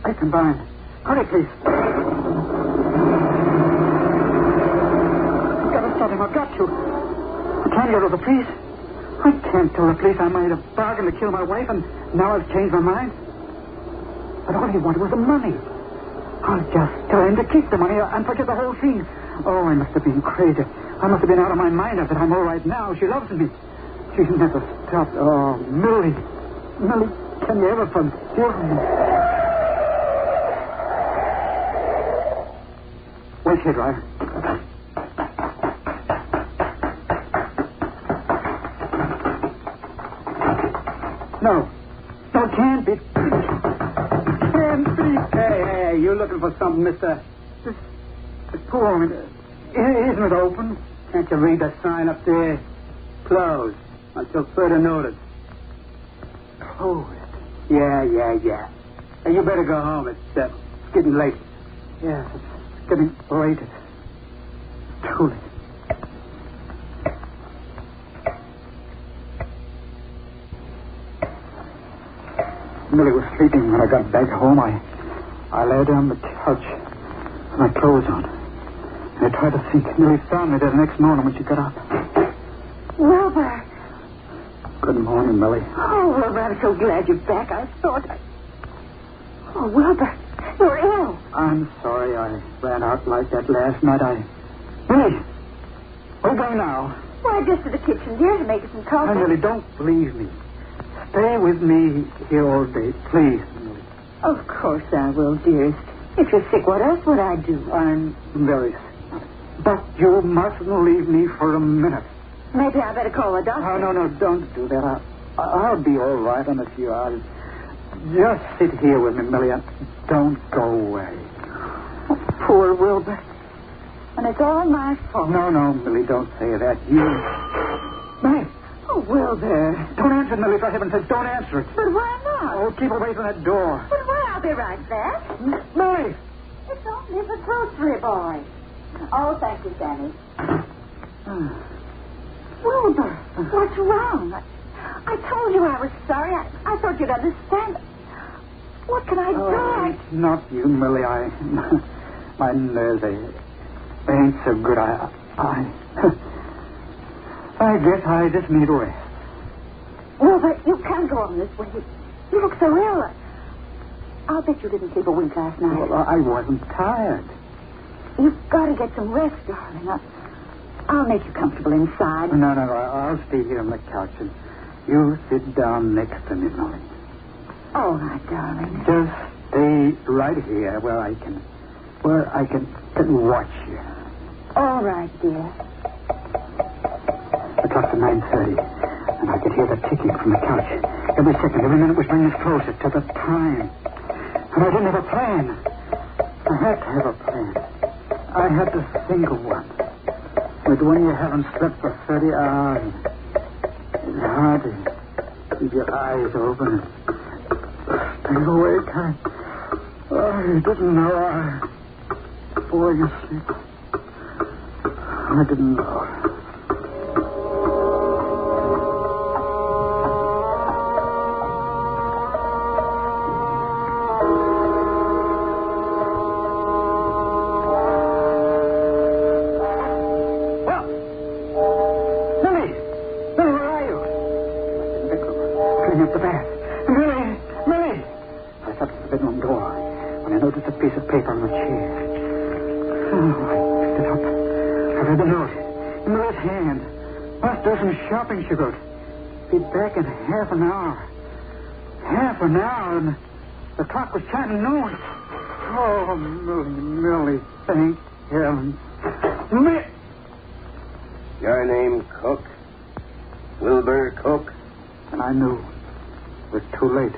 I can bind. Hurry, please. I've got to. I can't go to the police. I can't tell the police I made a bargain to kill my wife, and now I've changed my mind. But all he wanted was the money. I'll just tell him to keep the money and forget the whole thing. Oh, I must have been crazy. I must have been out of my mind after I'm all right now. She loves me. She's never stopped. Oh, Millie. Millie, can you ever forgive me? Wait here, driver. No, it can't be. Can't be. Hey, you looking for something, mister? This poor woman. Isn't it open? Can't you read that sign up there? Closed until further notice. Closed? Yeah. Hey, you better go home. It's getting late. Yeah, it's getting late. It's too late. Millie was sleeping when I got back home. I lay down on the couch with my clothes on. And I tried to think. Millie found me there the next morning when she got up. Wilbur. Good morning, Millie. Oh, Wilbur, I'm so glad you're back. I thought Oh, Wilbur, you're ill. I'm sorry I ran out like that last night. Millie, where are you going now? Why, just to the kitchen, dear, to make us some coffee. Millie, don't leave me. Stay with me here all day, please. Of course I will, dearest. If you're sick, what else would I do? I'm very sick. But you mustn't leave me for a minute. Maybe I better call a doctor. Oh, no, don't do that. I'll be all right in a few hours. Just sit here with me, Millie. Don't go away. Oh, poor Wilbur. And it's all my fault. No, Millie, don't say that. You... Millie. Oh, Wilbur. Don't answer, Millie, for heaven's sake. Don't answer it. But why not? Oh, keep away from that door. But why? I'll be right back. Millie! It's only the grocery boy. Oh, thank you, Danny. Wilbur, what's wrong? I told you I was sorry. I thought you'd understand. What can I do? Oh, it's not you, Millie. My nerves, they ain't so good. I guess I just need rest. Well, but you can't go on this way. You look so ill. I'll bet you didn't sleep a wink last night. Well, I wasn't tired. You've got to get some rest, darling. I'll make you comfortable inside. No, I'll stay here on the couch, and you sit down next to me, Millie. All right, darling. Just stay right here where I can watch you. All right, dear. The clock's at 9:30, and I could hear the ticking from the couch. Every second, every minute was bringing us closer to the time. And I didn't have a plan. I had to have a plan. I had to think of one. But when you haven't slept for 30 hours, it's hard to keep your eyes open and stay awake. I didn't know. Before you sleep, I didn't know. Shopping she wrote. Be back in half an hour. Half an hour, and the clock was chiming noon. Oh, Millie, thank heaven. Millie! Your name, Cook? Wilbur Cook? And I knew. It was too late.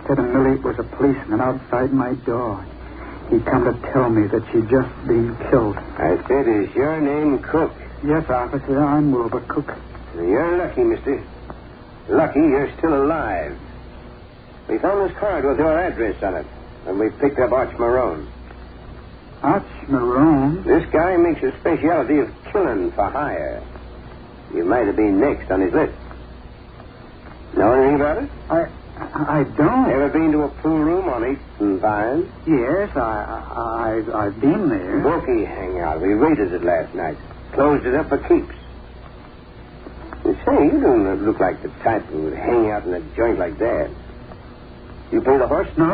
Ted and Millie was a policeman outside my door. He come to tell me that she'd just been killed. I said, is your name Cook? Yes, officer, I'm Wilbur Cook. You're lucky, mister. Lucky you're still alive. We found this card with your address on it, and we picked up Arch Marone. Arch Marone? This guy makes a specialty of killing for hire. You might have been next on his list. Know anything about it? I don't. Ever been to a pool room on 8th and Vine? Yes, I've been there. Bookie hangout. We raided it last night. Closed it up for keeps. You say, you don't look like the type who would hang out in a joint like that. You play the horse? No,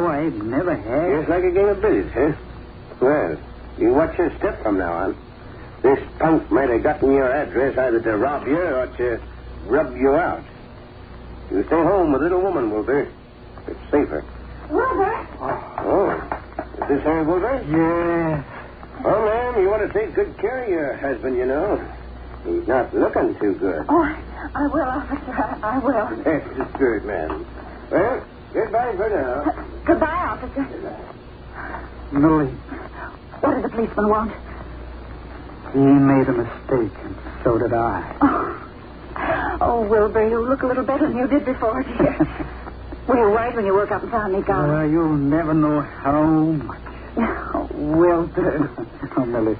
I never have. Just like a game of billiards, huh? Well, you watch your step from now on. This punk might have gotten your address either to rob you or to rub you out. You stay home with little woman, Wilbur. It's safer. Wilbur? Oh. Is this her, Wilbur? Yes. Oh, ma'am, you want to take good care of your husband, you know. He's not looking too good. Oh, I will, officer. I will. That's good, ma'am. Well, goodbye for now. Goodbye, officer. Millie. What did the policeman want? He made a mistake, and so did I. Oh, Wilbur, you look a little better than you did before, dear. Were you worried when you woke up and found me gone? You'll never know how much. Oh, Wilbur. Oh, Millie,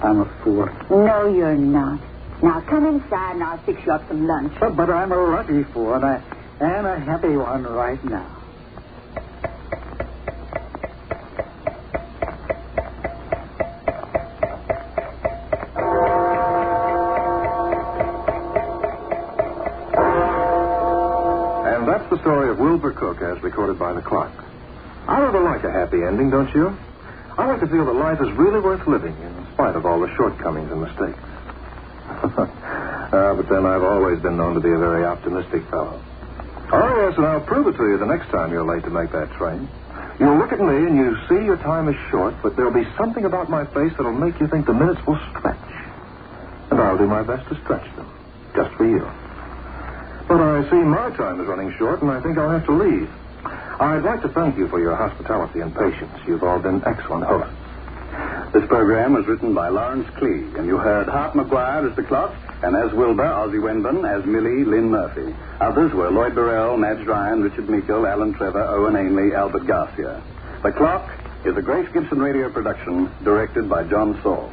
I'm a fool. No, you're not. Now, come inside and I'll fix you up some lunch. But I'm a lucky fool and a happy one right now. And that's the story of Wilbur Cook as recorded by the clock. I rather like a happy ending, don't you? I like to feel that life is really worth living in spite of all the shortcomings and mistakes. But then I've always been known to be a very optimistic fellow. Oh, yes, and I'll prove it to you the next time you're late to make that train. You'll look at me and you see your time is short, but there'll be something about my face that'll make you think the minutes will stretch. And I'll do my best to stretch them, just for you. But I see my time is running short, and I think I'll have to leave. I'd like to thank you for your hospitality and patience. You've all been excellent hosts. This program was written by Lawrence Clee, and you heard Hart McGuire as the clock, and as Wilbur, Ozzie Wenban, as Millie, Lynn Murphy. Others were Lloyd Burrell, Madge Ryan, Richard Meikle, Alan Trevor, Owen Ainley, Albert Garcia. The Clock is a Grace Gibson radio production directed by John Saul.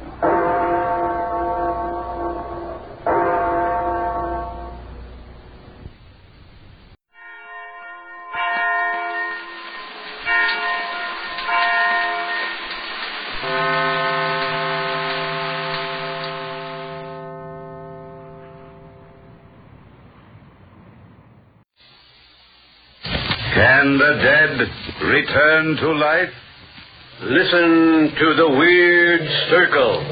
Can the dead return to life? Listen to the Weird Circle.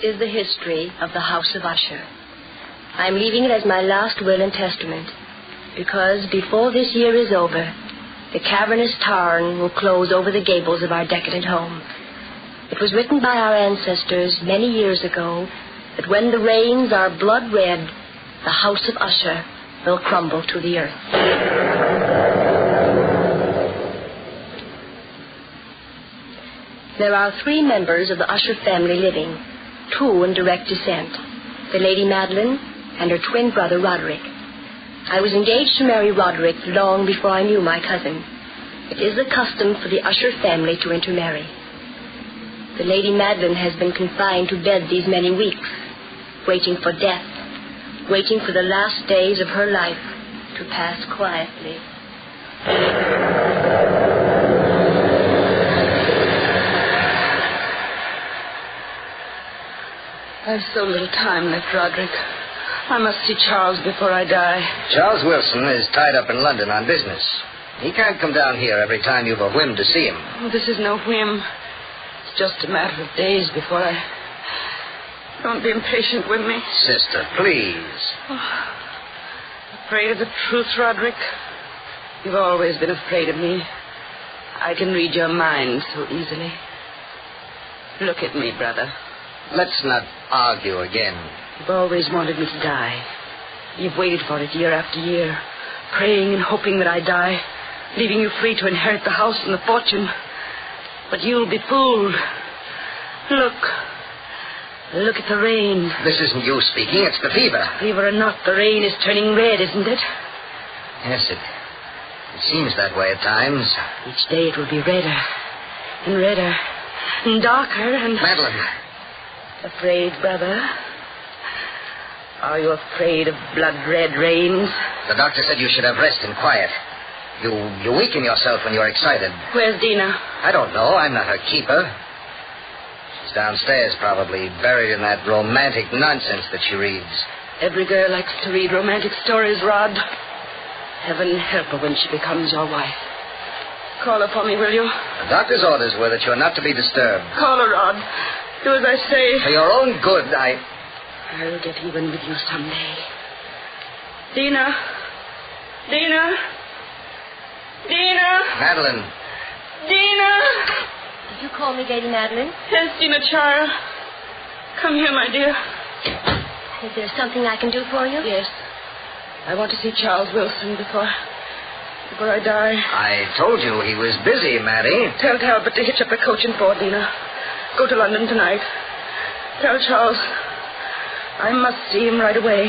Is the history of the House of Usher. I'm leaving it as my last will and testament, because before this year is over, the cavernous tarn will close over the gables of our decadent home. It was written by our ancestors many years ago that when the rains are blood red, the House of Usher will crumble to the earth. There are 3 members of the Usher family living, 2 in direct descent, the Lady Madeline and her twin brother Roderick. I was engaged to marry Roderick long before I knew my cousin. It is the custom for the Usher family to intermarry. The Lady Madeline has been confined to bed these many weeks, waiting for death, waiting for the last days of her life to pass quietly. I've so little time left, Roderick. I must see Charles before I die. Charles Wilson is tied up in London on business. He can't come down here every time you've a whim to see him. Oh, this is no whim. It's just a matter of days before I... Don't be impatient with me. Sister, please. Oh, afraid of the truth, Roderick? You've always been afraid of me. I can read your mind so easily. Look at me, brother. Let's not argue again. You've always wanted me to die. You've waited for it year after year, praying and hoping that I die, leaving you free to inherit the house and the fortune. But you'll be fooled. Look at the rain. This isn't you speaking, it's the fever. Fever or not, the rain is turning red, isn't it? Yes, it seems that way at times. Each day it will be redder and redder and darker and... Madeline. Afraid, brother? Are you afraid of blood-red rains? The doctor said you should have rest and quiet. You weaken yourself when you're excited. Where's Dina? I don't know. I'm not her keeper. She's downstairs, probably, buried in that romantic nonsense that she reads. Every girl likes to read romantic stories, Rod. Heaven help her when she becomes your wife. Call her for me, will you? The doctor's orders were that you're not to be disturbed. Call her, Rod. Do as I say. For your own good, I'll get even with you someday. Dina. Madeline. Dina. Did you call me Lady Madeline? Yes, Dina, child. Come here, my dear. Is there something I can do for you? Yes. I want to see Charles Wilson before I die. I told you he was busy, Maddie. Tell Talbot to hitch up a coach and four, Dina. Go to London tonight. Tell Charles I must see him right away.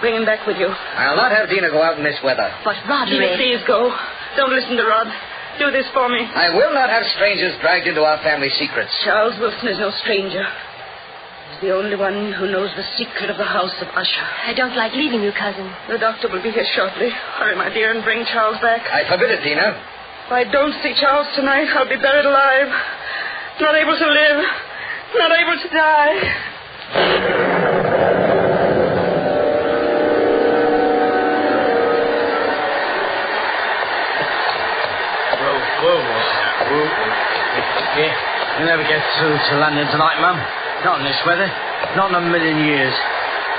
Bring him back with you. I'll not have Dina go out in this weather. But Roderick... Dina, please go. Don't listen to Rod. Do this for me. I will not have strangers dragged into our family secrets. Charles Wilson is no stranger. He's the only one who knows the secret of the House of Usher. I don't like leaving you, cousin. The doctor will be here shortly. Hurry, my dear, and bring Charles back. I forbid it, Dina. If I don't see Charles tonight, I'll be buried alive. Not able to live. Not able to die. You'll never get through to London tonight, Mum. Not in this weather. Not in a million years.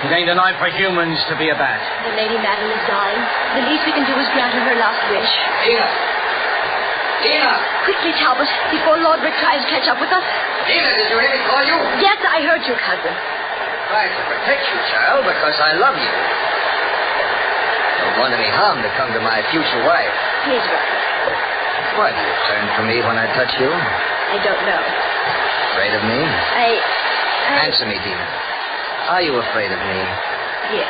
It ain't a night for humans to be about. The Lady Madeline is dying. The least we can do is grant her last wish. Dina! Quickly, Talbot, before Lord Rick tries to catch up with us. Dina, did you hear me call you? Yes, I heard you, cousin. Trying to protect you, child, because I love you. Don't want any harm to come to my future wife. Please, Roderick. Why do you turn from me when I touch you? I don't know. Afraid of me? I... Answer me, Dina. Are you afraid of me? Yes.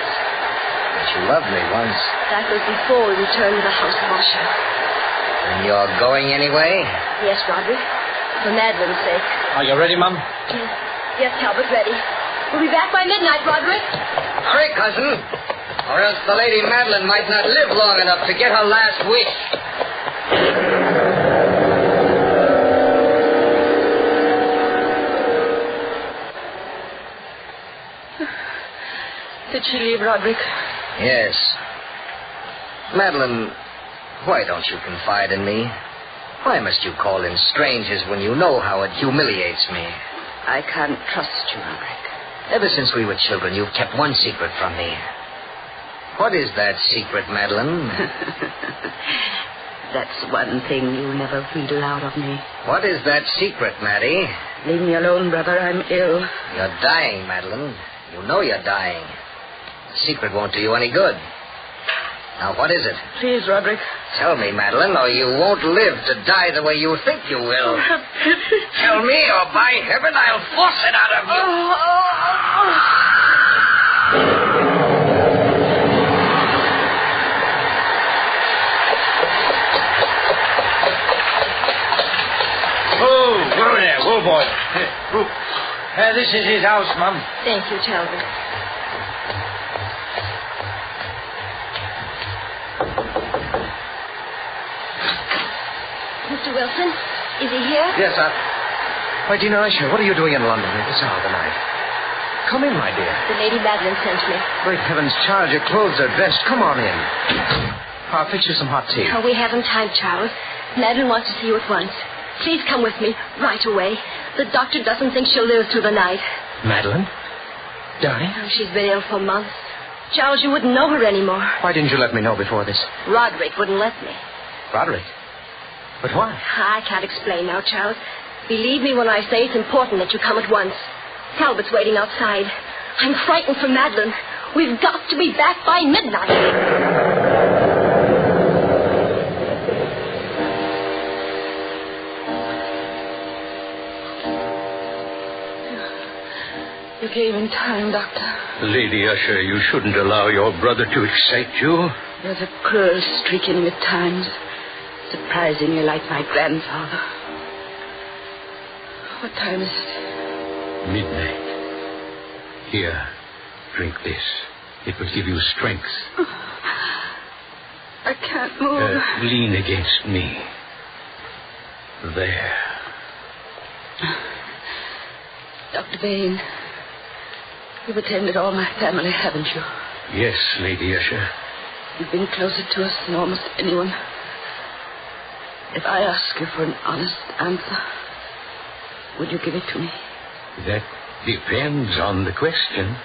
But you loved me once. That was before we returned to the house of Usher. And you're going anyway? Yes, Roderick. For Madeline's sake. Are you ready, Mum? Yes, Talbot, ready. We'll be back by midnight, Roderick. Hurry, cousin. Or else the Lady Madeline might not live long enough to get her last wish. Did she leave, Roderick? Yes. Madeline, why don't you confide in me? Why must you call in strangers when you know how it humiliates me? I can't trust you, Roderick. Ever since we were children, you've kept one secret from me. What is that secret, Madeline? That's one thing you never read aloud of me. What is that secret, Maddie? Leave me alone, brother. I'm ill. You're dying, Madeline. You know you're dying. The secret won't do you any good. Now, what is it? Please, Roderick. Tell me, Madeline, or you won't live to die the way you think you will. Tell me, or by heaven, I'll force it out of you. Whoa there, whoa, boy. This is his house, Mum. Thank you, Talbot. Mr. Wilson, is he here? Yes, sir. Why, Dina Usher, what are you doing in London at this hour of the night? Come in, my dear. The Lady Madeline sent me. Great heavens, Charles, your clothes are drenched. Come on in. I'll fix you some hot tea. Oh, we haven't time, Charles. Madeline wants to see you at once. Please come with me right away. The doctor doesn't think she'll live through the night. Madeline? Dying? Oh, she's been ill for months. Charles, you wouldn't know her anymore. Why didn't you let me know before this? Roderick wouldn't let me. Roderick? But why? I can't explain now, Charles. Believe me when I say it's important that you come at once. Talbot's waiting outside. I'm frightened for Madeline. We've got to be back by midnight. You came in time, Doctor. Lady Usher, you shouldn't allow your brother to excite you. There's a cruel streak in him at times. Surprisingly like my grandfather. What time is it? Midnight. Here, drink this. It will give you strength. I can't move. Lean against me. There. Dr. Bain, you've attended all my family, haven't you? Yes, Lady Usher. You've been closer to us than almost anyone. If I ask you for an honest answer, would you give it to me? That depends on the question.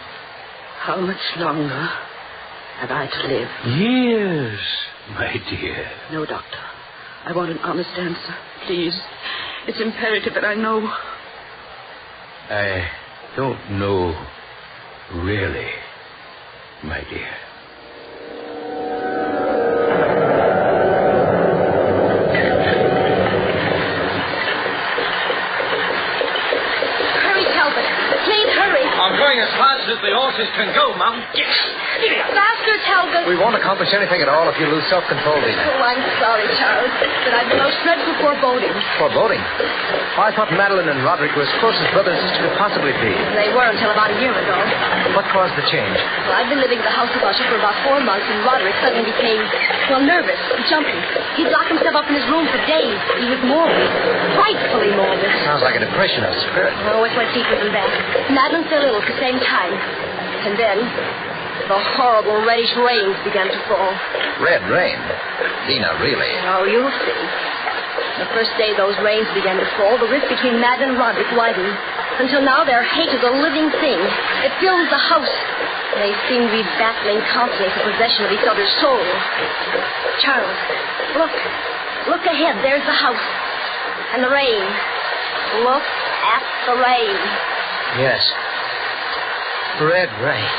How much longer have I to live? Years, my dear. No, Doctor. I want an honest answer. Please. It's imperative that I know. I don't know, really, my dear. I'm going as fast as the horses can go, Mum. Yes. Faster, Talbot. We won't accomplish anything at all if you lose self-control, Dina. Oh, I'm sorry, Charles, but I've the most dreadful foreboding. Foreboding? I thought Madeline and Roderick were as close as brother and sister could possibly be. They were until about a year ago. What caused the change? Well, I'd been living at the house of Usher for about 4 months, and Roderick suddenly became, nervous and jumpy. He'd lock himself up in his room for days. He was morbid. Frightfully morbid. Sounds like a depression of spirit. Oh, it went deeper than that. Madeline fell ill at the same time. And then, the horrible reddish rains began to fall. Red rain? Dina, really? Oh, you'll see. The first day those rains began to fall, the rift between Madeline and Roderick widened. Until now, their hate is a living thing. It fills the house. They seem to be battling constantly for possession of each other's souls. Charles, look. Look ahead. There's the house. And the rain. Look at the rain. Yes. Red rain.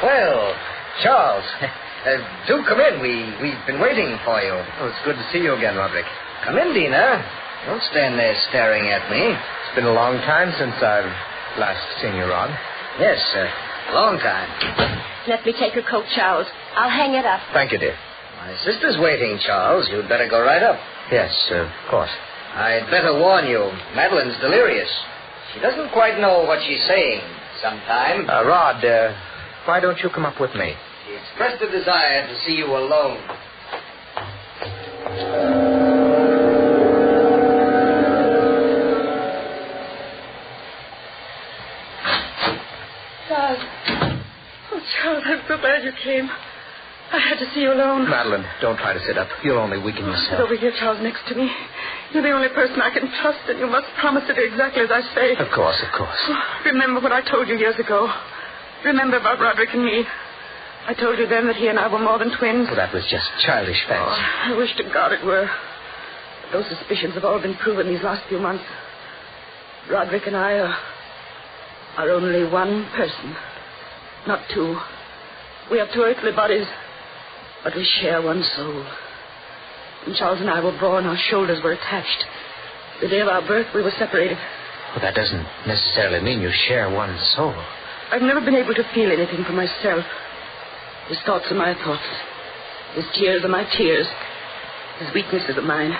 Well, Charles, do come in. We've been waiting for you. Oh, it's good to see you again, Roderick. Come in, Dina. Don't stand there staring at me. It's been a long time since I've last seen you, Rod. Yes, long time. Let me take your coat, Charles. I'll hang it up. Thank you, dear. My sister's waiting, Charles. You'd better go right up. Yes, of course. I'd better warn you, Madeline's delirious. She doesn't quite know what she's saying sometimes. Rod, why don't you come up with me? She expressed a desire to see you alone. Charles. Oh, Charles, I'm so glad you came. I had to see you alone. Madeline, don't try to sit up. You'll only weaken Sit yourself. over here, Charles, next to me. You're the only person I can trust, and you must promise to do exactly as I say. Of course, of course. Oh, remember what I told you years ago. Remember about Roderick and me. I told you then that he and I were more than twins. Well, that was just childish fancy. Oh, I wish to God it were. But those suspicions have all been proven these last few months. Roderick and I are only one person, not two. We have two earthly bodies, but we share one soul. When Charles and I were born, our shoulders were attached. The day of our birth, we were separated. Well, that doesn't necessarily mean you share one soul. I've never been able to feel anything for myself. His thoughts are my thoughts. His tears are my tears. His weaknesses are mine.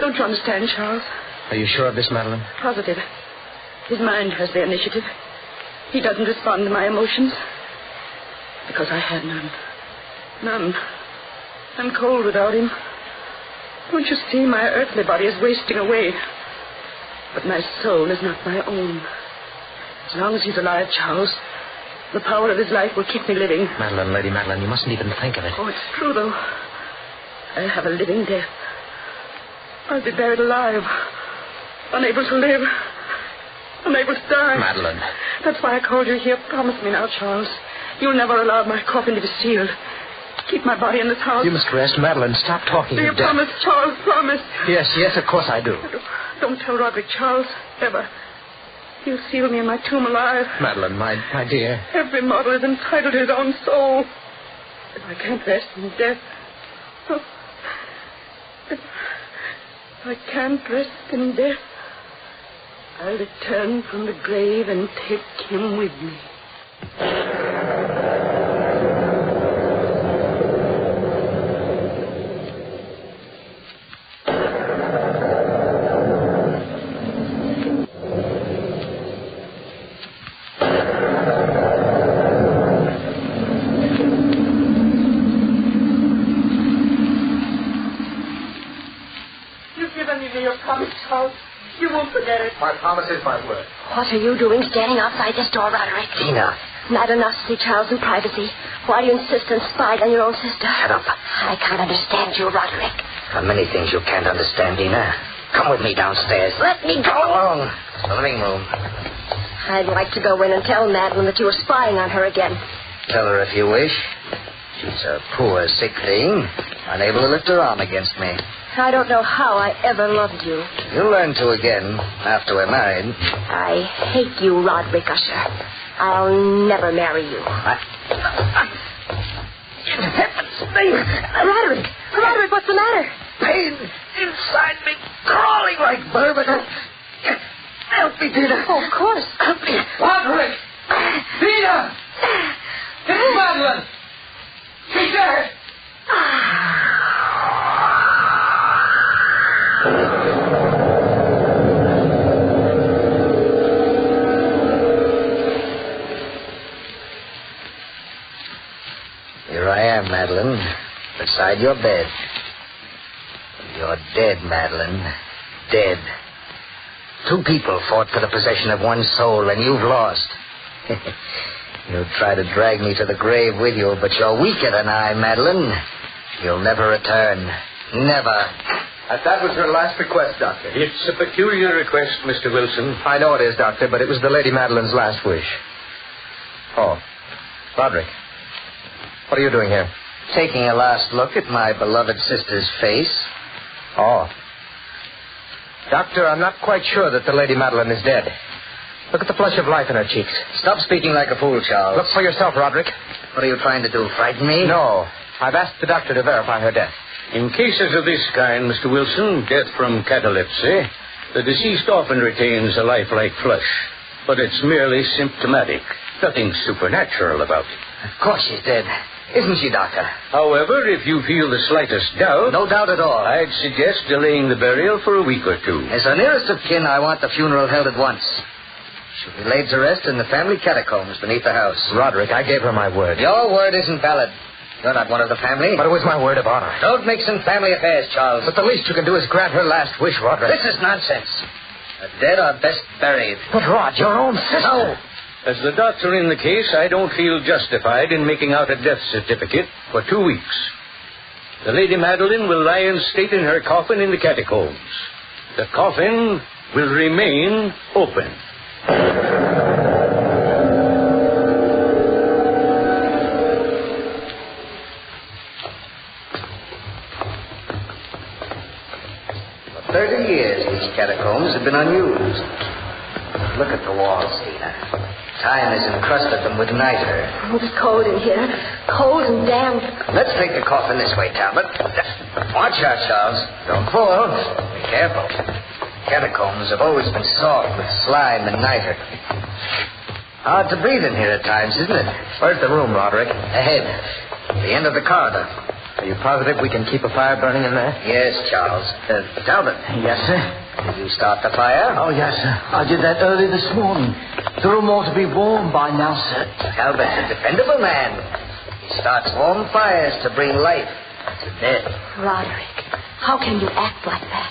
Don't you understand, Charles? Are you sure of this, Madeline? Positive. His mind has the initiative. He doesn't respond to my emotions. Because I had none. None. I'm cold without him. Don't you see, my earthly body is wasting away. But my soul is not my own. As long as he's alive, Charles, the power of his life will keep me living. Madeline, Lady Madeline, you mustn't even think of it. Oh, it's true, though. I'll have a living death. I'll be buried alive. Unable to live. Unable to die. Madeline. That's why I called you here. Promise me now, Charles. You'll never allow my coffin to be sealed. Keep my body in this house. You must rest. Madeline, stop talking. Do you promise, Charles? Promise. Yes, of course I do. Don't tell Roderick, Charles. Ever. He'll seal me in my tomb alive. Madeline, my dear. Every mortal is entitled to his own soul. If I can't rest in death... Oh, if I can't rest in death, I'll return from the grave and take him with me. You won't forget it. My promise is my word. What are you doing standing outside this door, Roderick? Tina. Not enough to see Charles in privacy. Why do you insist on spying on your own sister? Shut up. I can't understand you, Roderick. There are many things you can't understand, Tina. Come with me downstairs. Let me go. Come along. The living room. I'd like to go in and tell Madeline that you were spying on her again. Tell her if you wish. She's a poor, sick thing, unable to lift her arm against me. I don't know how I ever loved you. You'll learn to again after we're married. I hate you, Roderick Usher. I'll never marry you. In heaven's name. Roderick, what's the matter? Pain inside me, crawling like vermin. Help me, Tina. Oh, of course. Help me. Roderick! Tina! It's Madeline! She's dead! Here I am, Madeline, beside your bed. You're dead, Madeline. Dead. Two people fought for the possession of one soul, and you've lost. You'll try to drag me to the grave with you, but you're weaker than I, Madeline. You'll never return. Never. That was her last request, Doctor. It's a peculiar request, Mr. Wilson. I know it is, Doctor, but it was the Lady Madeline's last wish. Oh, Roderick. What are you doing here? Taking a last look at my beloved sister's face. Oh. Doctor, I'm not quite sure that the Lady Madeline is dead. Look at the flush of life in her cheeks. Stop speaking like a fool, Charles. Look for yourself, Roderick. What are you trying to do, frighten me? No. I've asked the doctor to verify her death. In cases of this kind, Mr. Wilson, death from catalepsy, The deceased often retains a lifelike flush, but it's merely symptomatic. Nothing supernatural about it. Of course she's dead. Isn't she, Doctor? However, if you feel the slightest doubt... No doubt at all. I'd suggest delaying the burial for a week or two. As her nearest of kin, I want the funeral held at once. She'll be laid to rest in the family catacombs beneath the house. Roderick, I gave her my word. Your word isn't valid. You're not one of the family. But it was my word of honor. Don't mix in family affairs, Charles. But the least you can do is grant her last wish, Roderick. This is nonsense. The dead are best buried. But, Rod, your own sister... No. As the doctor in the case, I don't feel justified in making out a death certificate for 2 weeks. The Lady Madeline will lie in state in her coffin in the catacombs. The coffin will remain open. For 30 years, these catacombs have been unused. Look at the walls, Dina. Time has encrusted them with niter. Oh, it's cold in here. Cold and damp. Let's take the coffin this way, Talbot. Watch out, Charles. Don't fall. Be careful. Catacombs have always been soft with slime and niter. Hard to breathe in here at times, isn't it? Where's the room, Roderick? Ahead. The end of the corridor. Are you positive we can keep a fire burning in there? Yes, Charles. Talbot. Yes, sir. Did you start the fire? Oh, yes, sir. I did that early this morning. The room ought to be warm by now, sir. Talbot's a dependable man. He starts warm fires to bring life to death. Roderick, how can you act like that?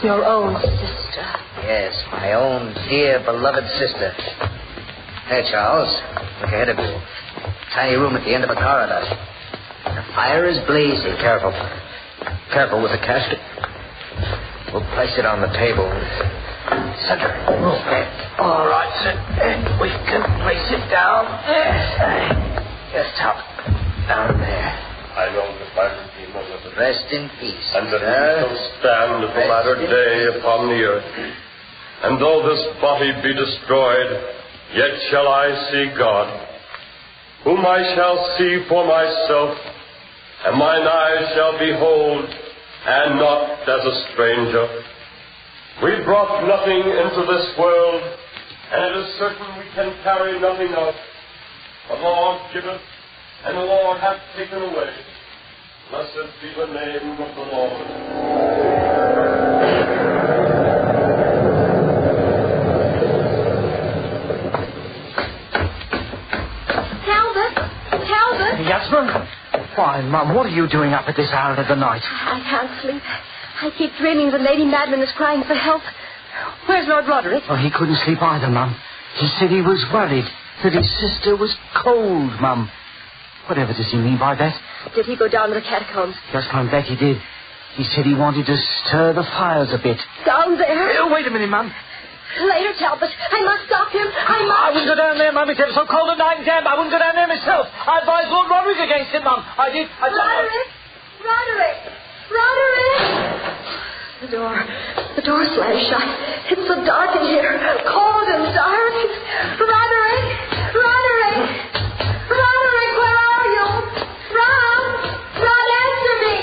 Your own sister. Yes, my own dear, beloved sister. There, Charles. Look ahead of you. Tiny room at the end of a corridor. The fire is blazing. Careful. Careful with the casket. We'll place it on the table. Center. All right, sir. We can place it down. Yes, top. Down there. I know the final name of the Rest in peace. And that we shall stand at the latter day upon the earth. And though this body be destroyed, yet shall I see God, whom I shall see for myself, and mine eyes shall behold, and not as a stranger. We brought nothing into this world, and it is certain we can carry nothing out. The Lord giveth, and the Lord hath taken away. Blessed be the name of the Lord. Talbot? Yes, ma'am? Why, Mum, what are you doing up at this hour of the night? I can't sleep. I keep dreaming that Lady Madeline is crying for help. Where's Lord Roderick? Oh, he couldn't sleep either, Mum. He said he was worried that his sister was cold, Mum. Whatever does he mean by that? Did he go down to the catacombs? Yes, Mum, that he did. He said he wanted to stir the fires a bit. Down there? Wait a minute, Mum. Later, Talbot. I must stop him. I wouldn't go down there, Mum. It's ever so cold and night and damp. I wouldn't go down there myself. I advised Lord Roderick against it, Mum. I did. Roderick! Roderick! The door slammed shut. It's so dark in here. Cold and dark. Roderick! Roderick, where are you? Rod, answer me!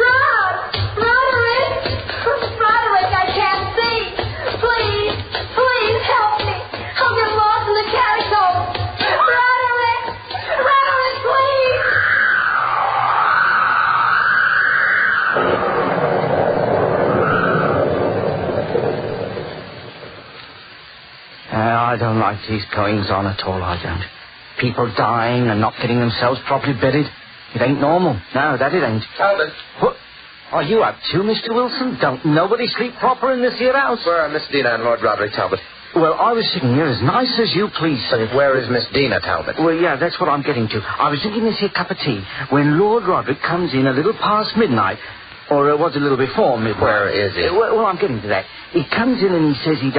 Roderick! Roderick, I can't see. Please help me. I'll get lost in the catacombs. Roderick, please! I don't like these goings-on at all, I don't. People dying and not getting themselves properly buried. It ain't normal. No, that it ain't. Talbot. What? Are you up too, Mr. Wilson? Don't nobody sleep proper in this here house? Where are Miss Dina and Lord Roderick, Talbot? Well, I was sitting here as nice as you please, sir. Where is Miss Dina, Talbot? Well, yeah, that's what I'm getting to. I was drinking this here cup of tea when Lord Roderick comes in a little past midnight. Or it was a little before midnight. Where is he? Well, I'm getting to that. He comes in and he says he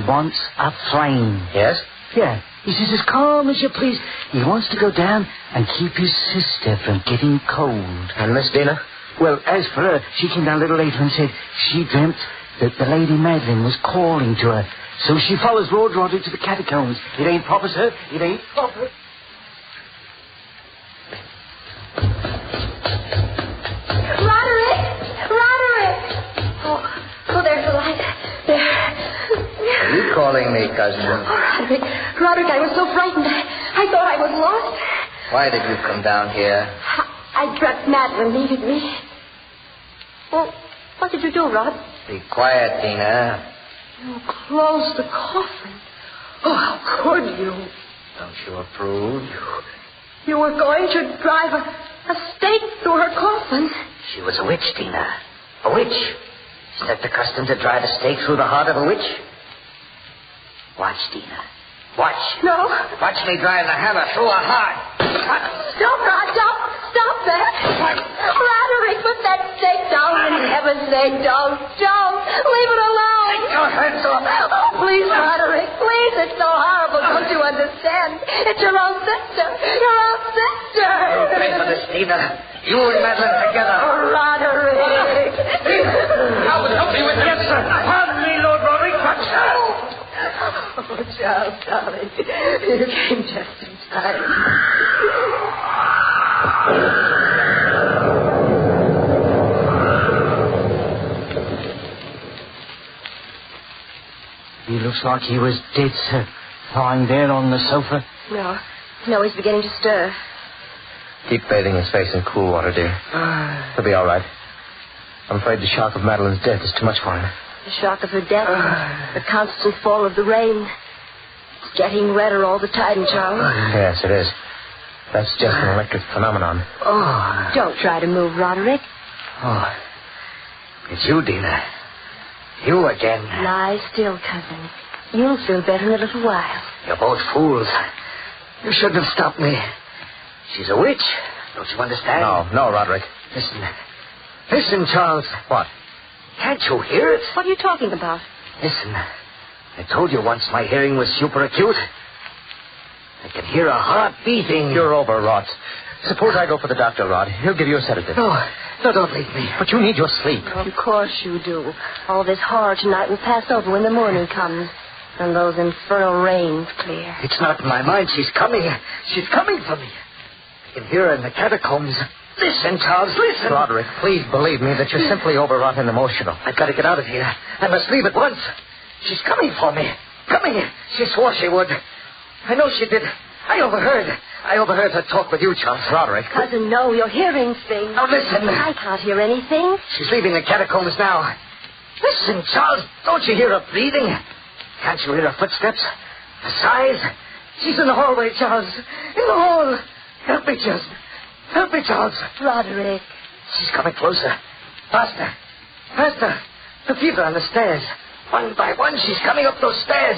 wants a flame. Yes? Yeah. He says, as calm as you please, he wants to go down and keep his sister from getting cold. And Miss Dina? Well, as for her, she came down a little later and said she dreamt that the Lady Madeline was calling to her. So she follows Lord Roderick to the catacombs. It ain't proper, sir. It ain't proper. Roderick! Oh, there's the light. There. calling me, cousin? Oh, Roderick, I was so frightened. I thought I was lost. Why did you come down here? I dreamt Madeline needed me. Well, what did you do, Rod? Be quiet, Dina. You closed the coffin. Oh, how could you? Don't you approve? You were going to drive a stake through her coffin. She was a witch, Dina. A witch. Isn't that the custom to drive a stake through the heart of a witch? Watch, Dina. Watch. No. Watch me drive the hammer through her heart. Stop, Rod. Stop that. Roderick, put that stake down. In heaven's name, don't. Leave it alone. Take your hands off. Oh, please, Roderick. Please, it's so horrible. Don't you understand? It's your own sister. Your own sister. You'll pay for this, Dina. You and Madeline together. Oh, Roderick. I was helping with Dexter. Pardon me, Lord Roderick, but... Oh, Charles, darling. You came just in time. He looks like he was dead, sir. Lying there on the sofa. No, he's beginning to stir. Keep bathing his face in cool water, dear. He'll be all right. I'm afraid the shock of Madeline's death is too much for him. The shock of her death, the constant fall of the rain. It's getting redder all the time, Charles. Yes, it is. That's just an electric phenomenon. Oh, don't try to move, Roderick. Oh, it's you, Dina. You again. Lie still, cousin. You'll feel better in a little while. You're both fools. You shouldn't have stopped me. She's a witch. Don't you understand? No, Roderick. Listen, Charles. What? Can't you hear it? What are you talking about? Listen. I told you once my hearing was super acute. I can hear a heart beating. You're overwrought. Suppose I go for the doctor, Rod. He'll give you a sedative. No, don't leave me. But you need your sleep. Of course you do. All this horror tonight will pass over when the morning comes. And those infernal rains clear. It's not in my mind. She's coming. She's coming for me. I can hear her in the catacombs. Listen, Charles, listen. Roderick, please believe me that you're simply overwrought and emotional. I've got to get out of here. I must leave at once. She's coming for me. Coming. She swore she would. I know she did. I overheard her talk with you, Charles. Roderick. Cousin, no, you're hearing things. Now, listen. I can't hear anything. She's leaving the catacombs now. Listen, Charles, don't you hear her breathing? Can't you hear her footsteps? Her sighs? She's in the hallway, Charles. In the hall. Help me, Charles. Help me, Charles. Roderick. She's coming closer. Faster. The feet are on the stairs. One by one, she's coming up those stairs.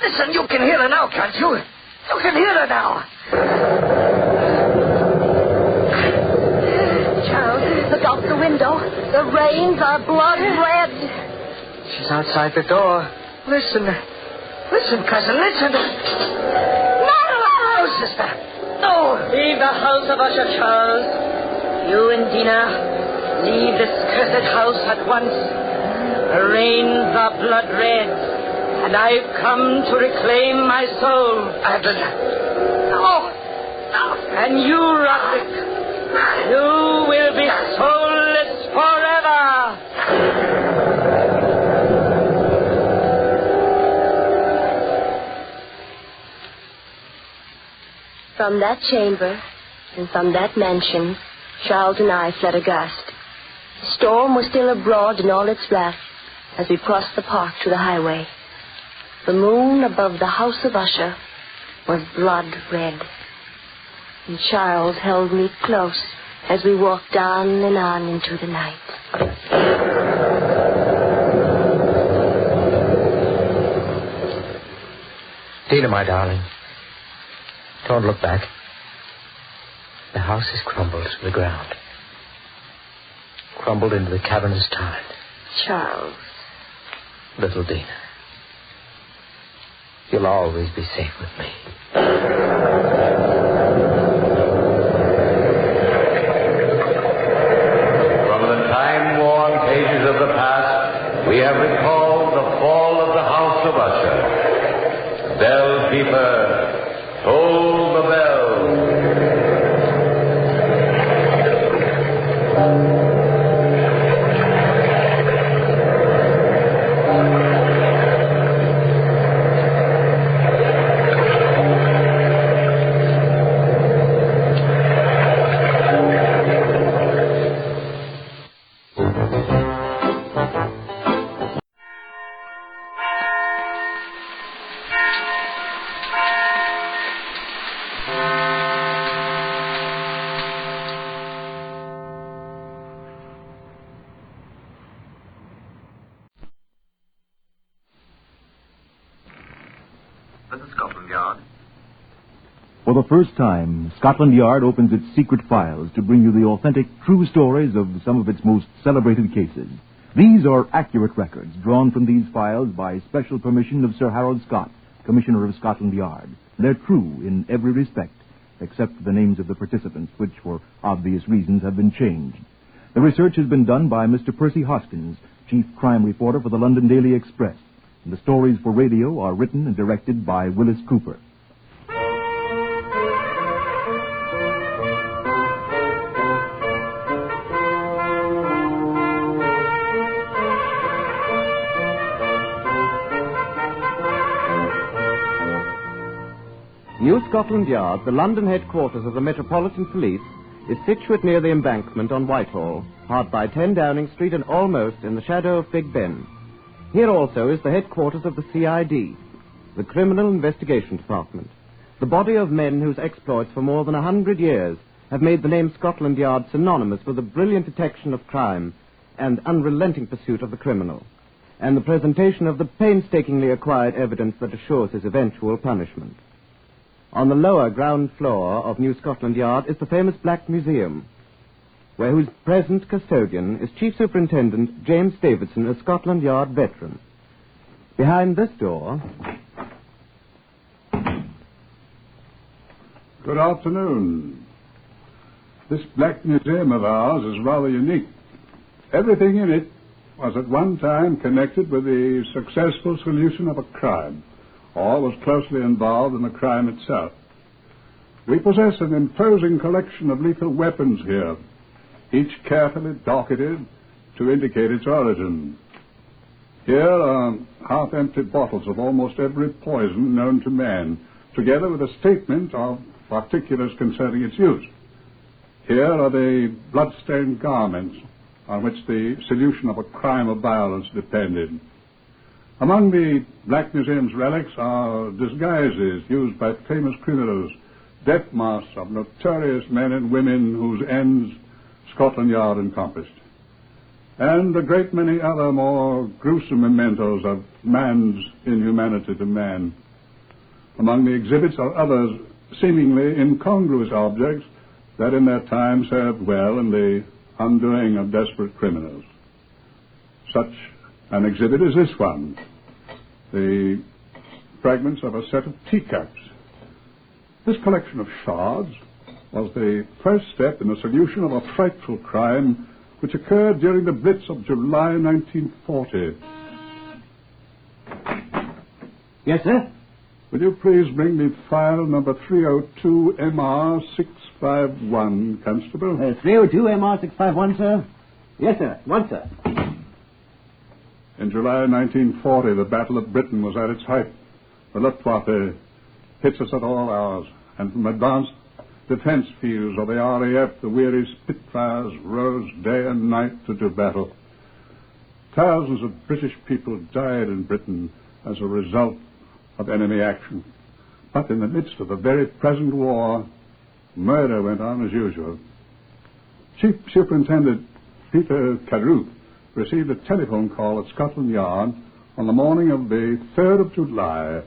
Listen, you can hear her now, can't you? You can hear her now. Charles, look out the window. The rains are blood red. She's outside the door. Listen, cousin, listen. No, sister. No. Leave the house of Usher, Charles. You and Dina, leave this cursed house at once. The rains are blood red, and I've come to reclaim my soul. No. And you, Roderick, you will be soulless forever. From that chamber and from that mansion, Charles and I fled aghast. The storm was still abroad in all its wrath as we crossed the park to the highway. The moon above the house of Usher was blood red. And Charles held me close as we walked on and on into the night. Dina, my darling, don't look back. The house has crumbled to the ground. Crumbled into the cavernous tide. Charles. Little Dina, you'll always be safe with me. From the time-worn pages of the past, we have recalled the fall of the house of Usher. Bell keeper, toll the bell. This is Scotland Yard. For the first time, Scotland Yard opens its secret files to bring you the authentic, true stories of some of its most celebrated cases. These are accurate records drawn from these files by special permission of Sir Harold Scott, Commissioner of Scotland Yard. They're true in every respect, except for the names of the participants, which, for obvious reasons, have been changed. The research has been done by Mr. Percy Hoskins, chief crime reporter for the London Daily Express. And the stories for radio are written and directed by Willis Cooper. New Scotland Yard, the London headquarters of the Metropolitan Police, is situate near the embankment on Whitehall, hard by 10 Downing Street and almost in the shadow of Big Ben. Here also is the headquarters of the CID, the Criminal Investigation Department, the body of men whose exploits for more than 100 years have made the name Scotland Yard synonymous with the brilliant detection of crime and unrelenting pursuit of the criminal, and the presentation of the painstakingly acquired evidence that assures his eventual punishment. On the lower ground floor of New Scotland Yard is the famous Black Museum, whose present custodian is Chief Superintendent James Davidson, a Scotland Yard veteran. Behind this door... Good afternoon. This Black Museum of ours is rather unique. Everything in it was at one time connected with the successful solution of a crime, or was closely involved in the crime itself. We possess an imposing collection of lethal weapons here, each carefully docketed to indicate its origin. Here are half-empty bottles of almost every poison known to man, together with a statement of particulars concerning its use. Here are the blood-stained garments on which the solution of a crime of violence depended. Among the Black Museum's relics are disguises used by famous criminals, death masks of notorious men and women whose ends Scotland Yard encompassed, and a great many other more gruesome mementos of man's inhumanity to man. Among the exhibits are others seemingly incongruous objects that in their time served well in the undoing of desperate criminals. Such an exhibit is this one, the fragments of a set of teacups. This collection of shards was the first step in the solution of a frightful crime which occurred during the Blitz of July 1940. Yes, sir? Will you please bring me file number 302 MR651, Constable? 302 MR651, sir? Yes, sir. One, sir. In July 1940, the Battle of Britain was at its height. The Luftwaffe hits us at all hours, and from advanced defense fields of the RAF, the weary Spitfires rose day and night to do battle. Thousands of British people died in Britain as a result of enemy action. But in the midst of the very present war, murder went on as usual. Chief Superintendent Peter Carew received a telephone call at Scotland Yard on the morning of the 3rd of July,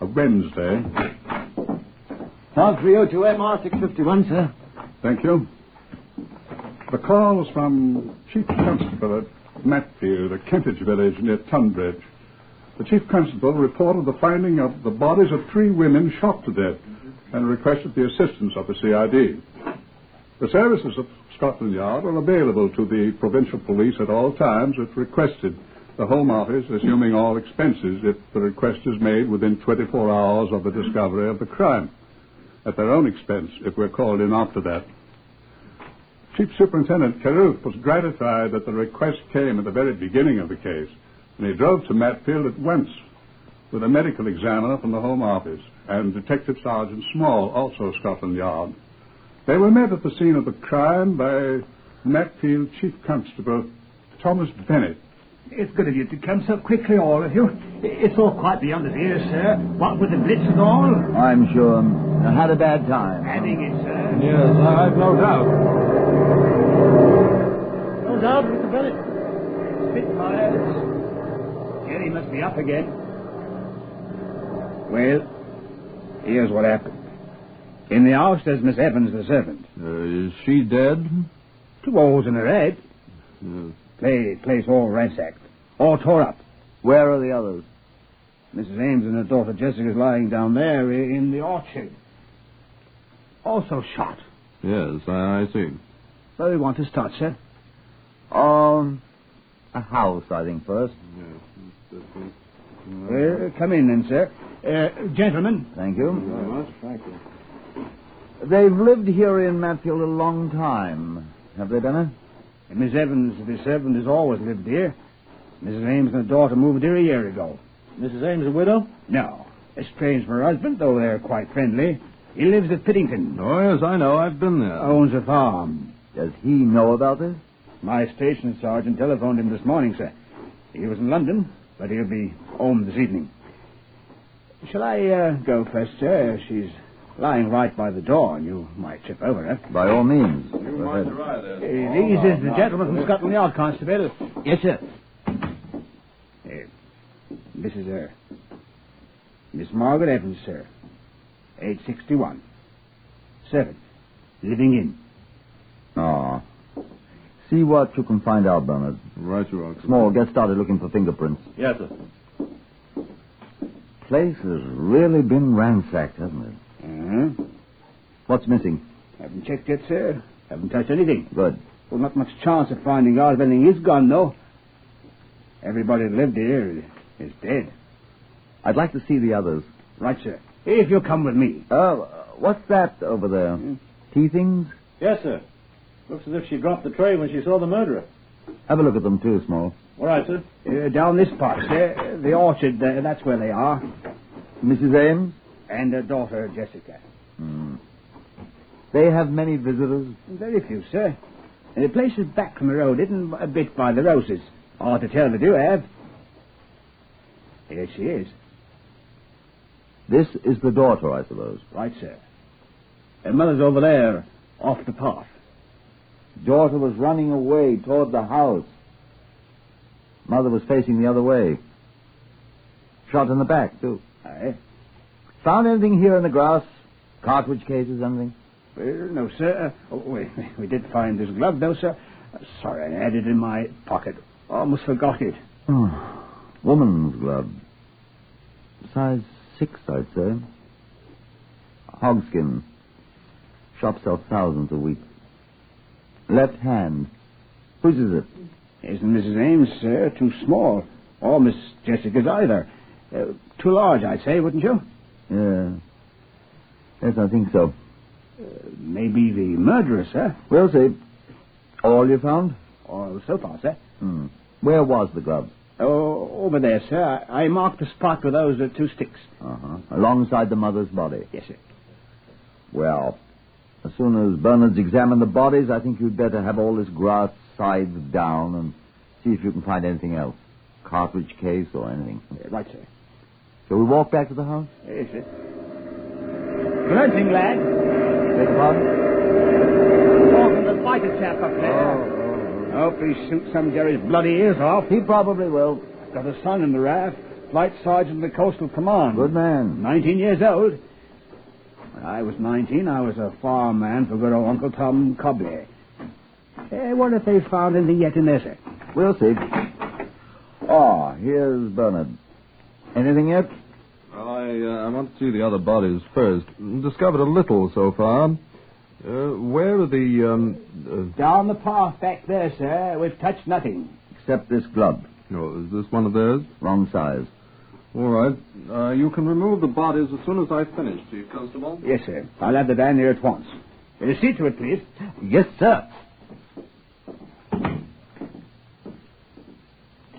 a Wednesday. 302 MR651, sir. Thank you. The call was from Chief Constable at Matfield, a Kentish village near Tunbridge. The Chief Constable reported the finding of the bodies of 3 women shot to death and requested the assistance of the CID. The services of Scotland Yard are available to the provincial police at all times if requested, the Home Office assuming all expenses if the request is made within 24 hours of the discovery of the crime, at their own expense if we're called in after that. Chief Superintendent Carew was gratified that the request came at the very beginning of the case, and he drove to Matfield at once with a medical examiner from the Home Office and Detective Sergeant Small, also Scotland Yard. They were met at the scene of the crime by Matfield Chief Constable Thomas Bennett. It's good of you to come so quickly, all of you. It's all quite beyond us here, sir. What with the blitz and all? I'm sure. I had a bad time. Having it, sir. Yes, I've no doubt. No doubt, Mr. Bennett. Spitfires. Jerry must be up again. Well, Here's what happened. In the house, there's Miss Evans, the servant. Is she dead? 2 holes in her head. Place all ransacked. All tore up. Where are the others? Mrs. Ames and her daughter Jessica's lying down there in the orchard. Also shot. Yes, I see. Where do you want to start, sir? A house, I think, first. Come in then, sir. Gentlemen. Thank you. Very much. Thank you. They've lived here in Matfield a long time. Have they, Benner? Miss Evans, the servant, has always lived here. Mrs. Ames and her daughter moved here a year ago. Mrs. Ames a widow? No. Estranged from her husband, though they're quite friendly. He lives at Pittington. Oh, yes, I know. I've been there. Owns a farm. Does he know about this? My station sergeant telephoned him this morning, sir. He was in London, but he'll be home this evening. Shall I go first, sir? She's lying right by the door, and you might trip over her. By all means. You mind the ride there? These is the gentleman from Scotland Yard, Constable. Yes, sir. This is her. Miss Margaret Evans, sir. Age 61. Servant. Living in. Oh. See what you can find out, Bernard. Right, you are. Small, get started looking for fingerprints. Yes, sir. Place has really been ransacked, hasn't it? Uh-huh. What's missing? Haven't checked yet, sir. Haven't touched anything. Good. Well, not much chance of finding out if anything is gone, though. Everybody that lived here is dead. I'd like to see the others. Right, sir. If you'll come with me. What's that over there? Tea things? Yes, sir. Looks as if she dropped the tray when she saw the murderer. Have a look at them, too, Small. All right, sir. Down this part, sir. The orchard, that's where they are. Mrs. Ames? And her daughter, Jessica. They have many visitors? Very few, sir. The place is back from the road, hidden a bit by the roses. Or to tell the do have. Here she is. This is the daughter, I suppose. Right, sir. Her mother's over there, off the path. Daughter was running away toward the house. Mother was facing the other way. Shot in the back, too. Aye. Found anything here in the grass? Cartridge cases, anything? No, sir. We did find this glove, though, sir. Sorry, I had it in my pocket. Almost forgot it. Woman's glove. Size 6, I'd say. Hogskin. Shop sells thousands a week. Left hand. Whose is it? Isn't Mrs. Ames, sir. Too small. Or Miss Jessica's either. Too large, I'd say, wouldn't you? Yeah. Yes, I think so. Maybe the murderer, sir. We'll see. All you found? All so far, sir. Where was the glove? Oh, over there, sir. I marked the spot with those 2 sticks. Alongside the mother's body? Yes, sir. Well, as soon as Bernard's examined the bodies, I think you'd better have all this grass scythed down and see if you can find anything else. Cartridge case or anything. Right, sir. Shall we walk back to the house? Yes, sir. Good hunting, lad. Beg your pardon? Talking to the fighter chap up there. Hope he shoots some Jerry's bloody ears off. He probably will. Got a son in the RAF. Flight sergeant of the Coastal Command. Good man. 19 years old. When I was 19, I was a farm man for good old Uncle Tom Cobley. Wonder if they found anything yet in there, sir. We'll see. Here's Bernard. Anything yet? Well, I want to see the other bodies first. Discovered a little so far. Where are the... Down the path back there, sir. We've touched nothing. Except this glove. Oh, is this one of theirs? Wrong size. All right. You can remove the bodies as soon as I finish, Chief Constable. Yes, sir. I'll have the van here at once. See to it, please. Yes, sir.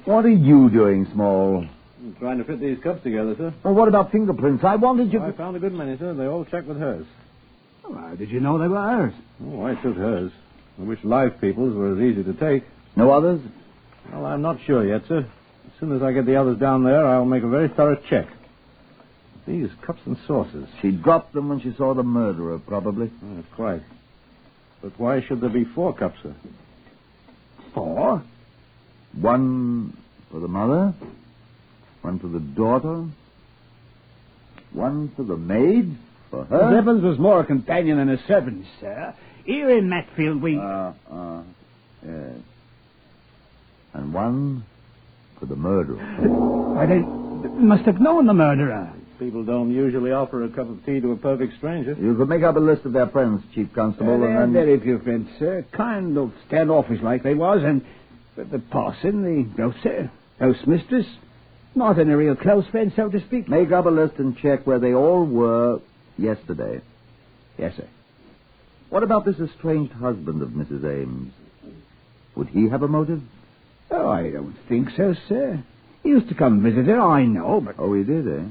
What are you doing, Small? I'm trying to fit these cups together, sir. Well, what about fingerprints? I wanted you... I found a good many, sir. They all check with hers. How did you know they were hers? Oh, I took hers. I wish live people's were as easy to take. No others? Well, I'm not sure yet, sir. As soon as I get the others down there, I'll make a very thorough check. These cups and saucers. She dropped them when she saw the murderer, probably. That's quite. But why should there be 4 cups, sir? 4? One for the mother, one for the daughter, One for the maid? For her? Miss Evans was more a companion than a servant, sir. Here in Matfield we... Yes. And one for the murderer. Why, they must have known the murderer. People don't usually offer a cup of tea to a perfect stranger. You could make up a list of their friends, Chief Constable, They had and then... very few friends, sir. Kind of standoffish like they was, and the parson, the grocer, housemistress, not any real close friend, so to speak. Make up a list and check where they all were yesterday. Yes, sir. What about this estranged husband of Mrs. Ames? Would he have a motive? Oh, I don't think so, sir. He used to come visit her, I know, but... Oh, he did, eh?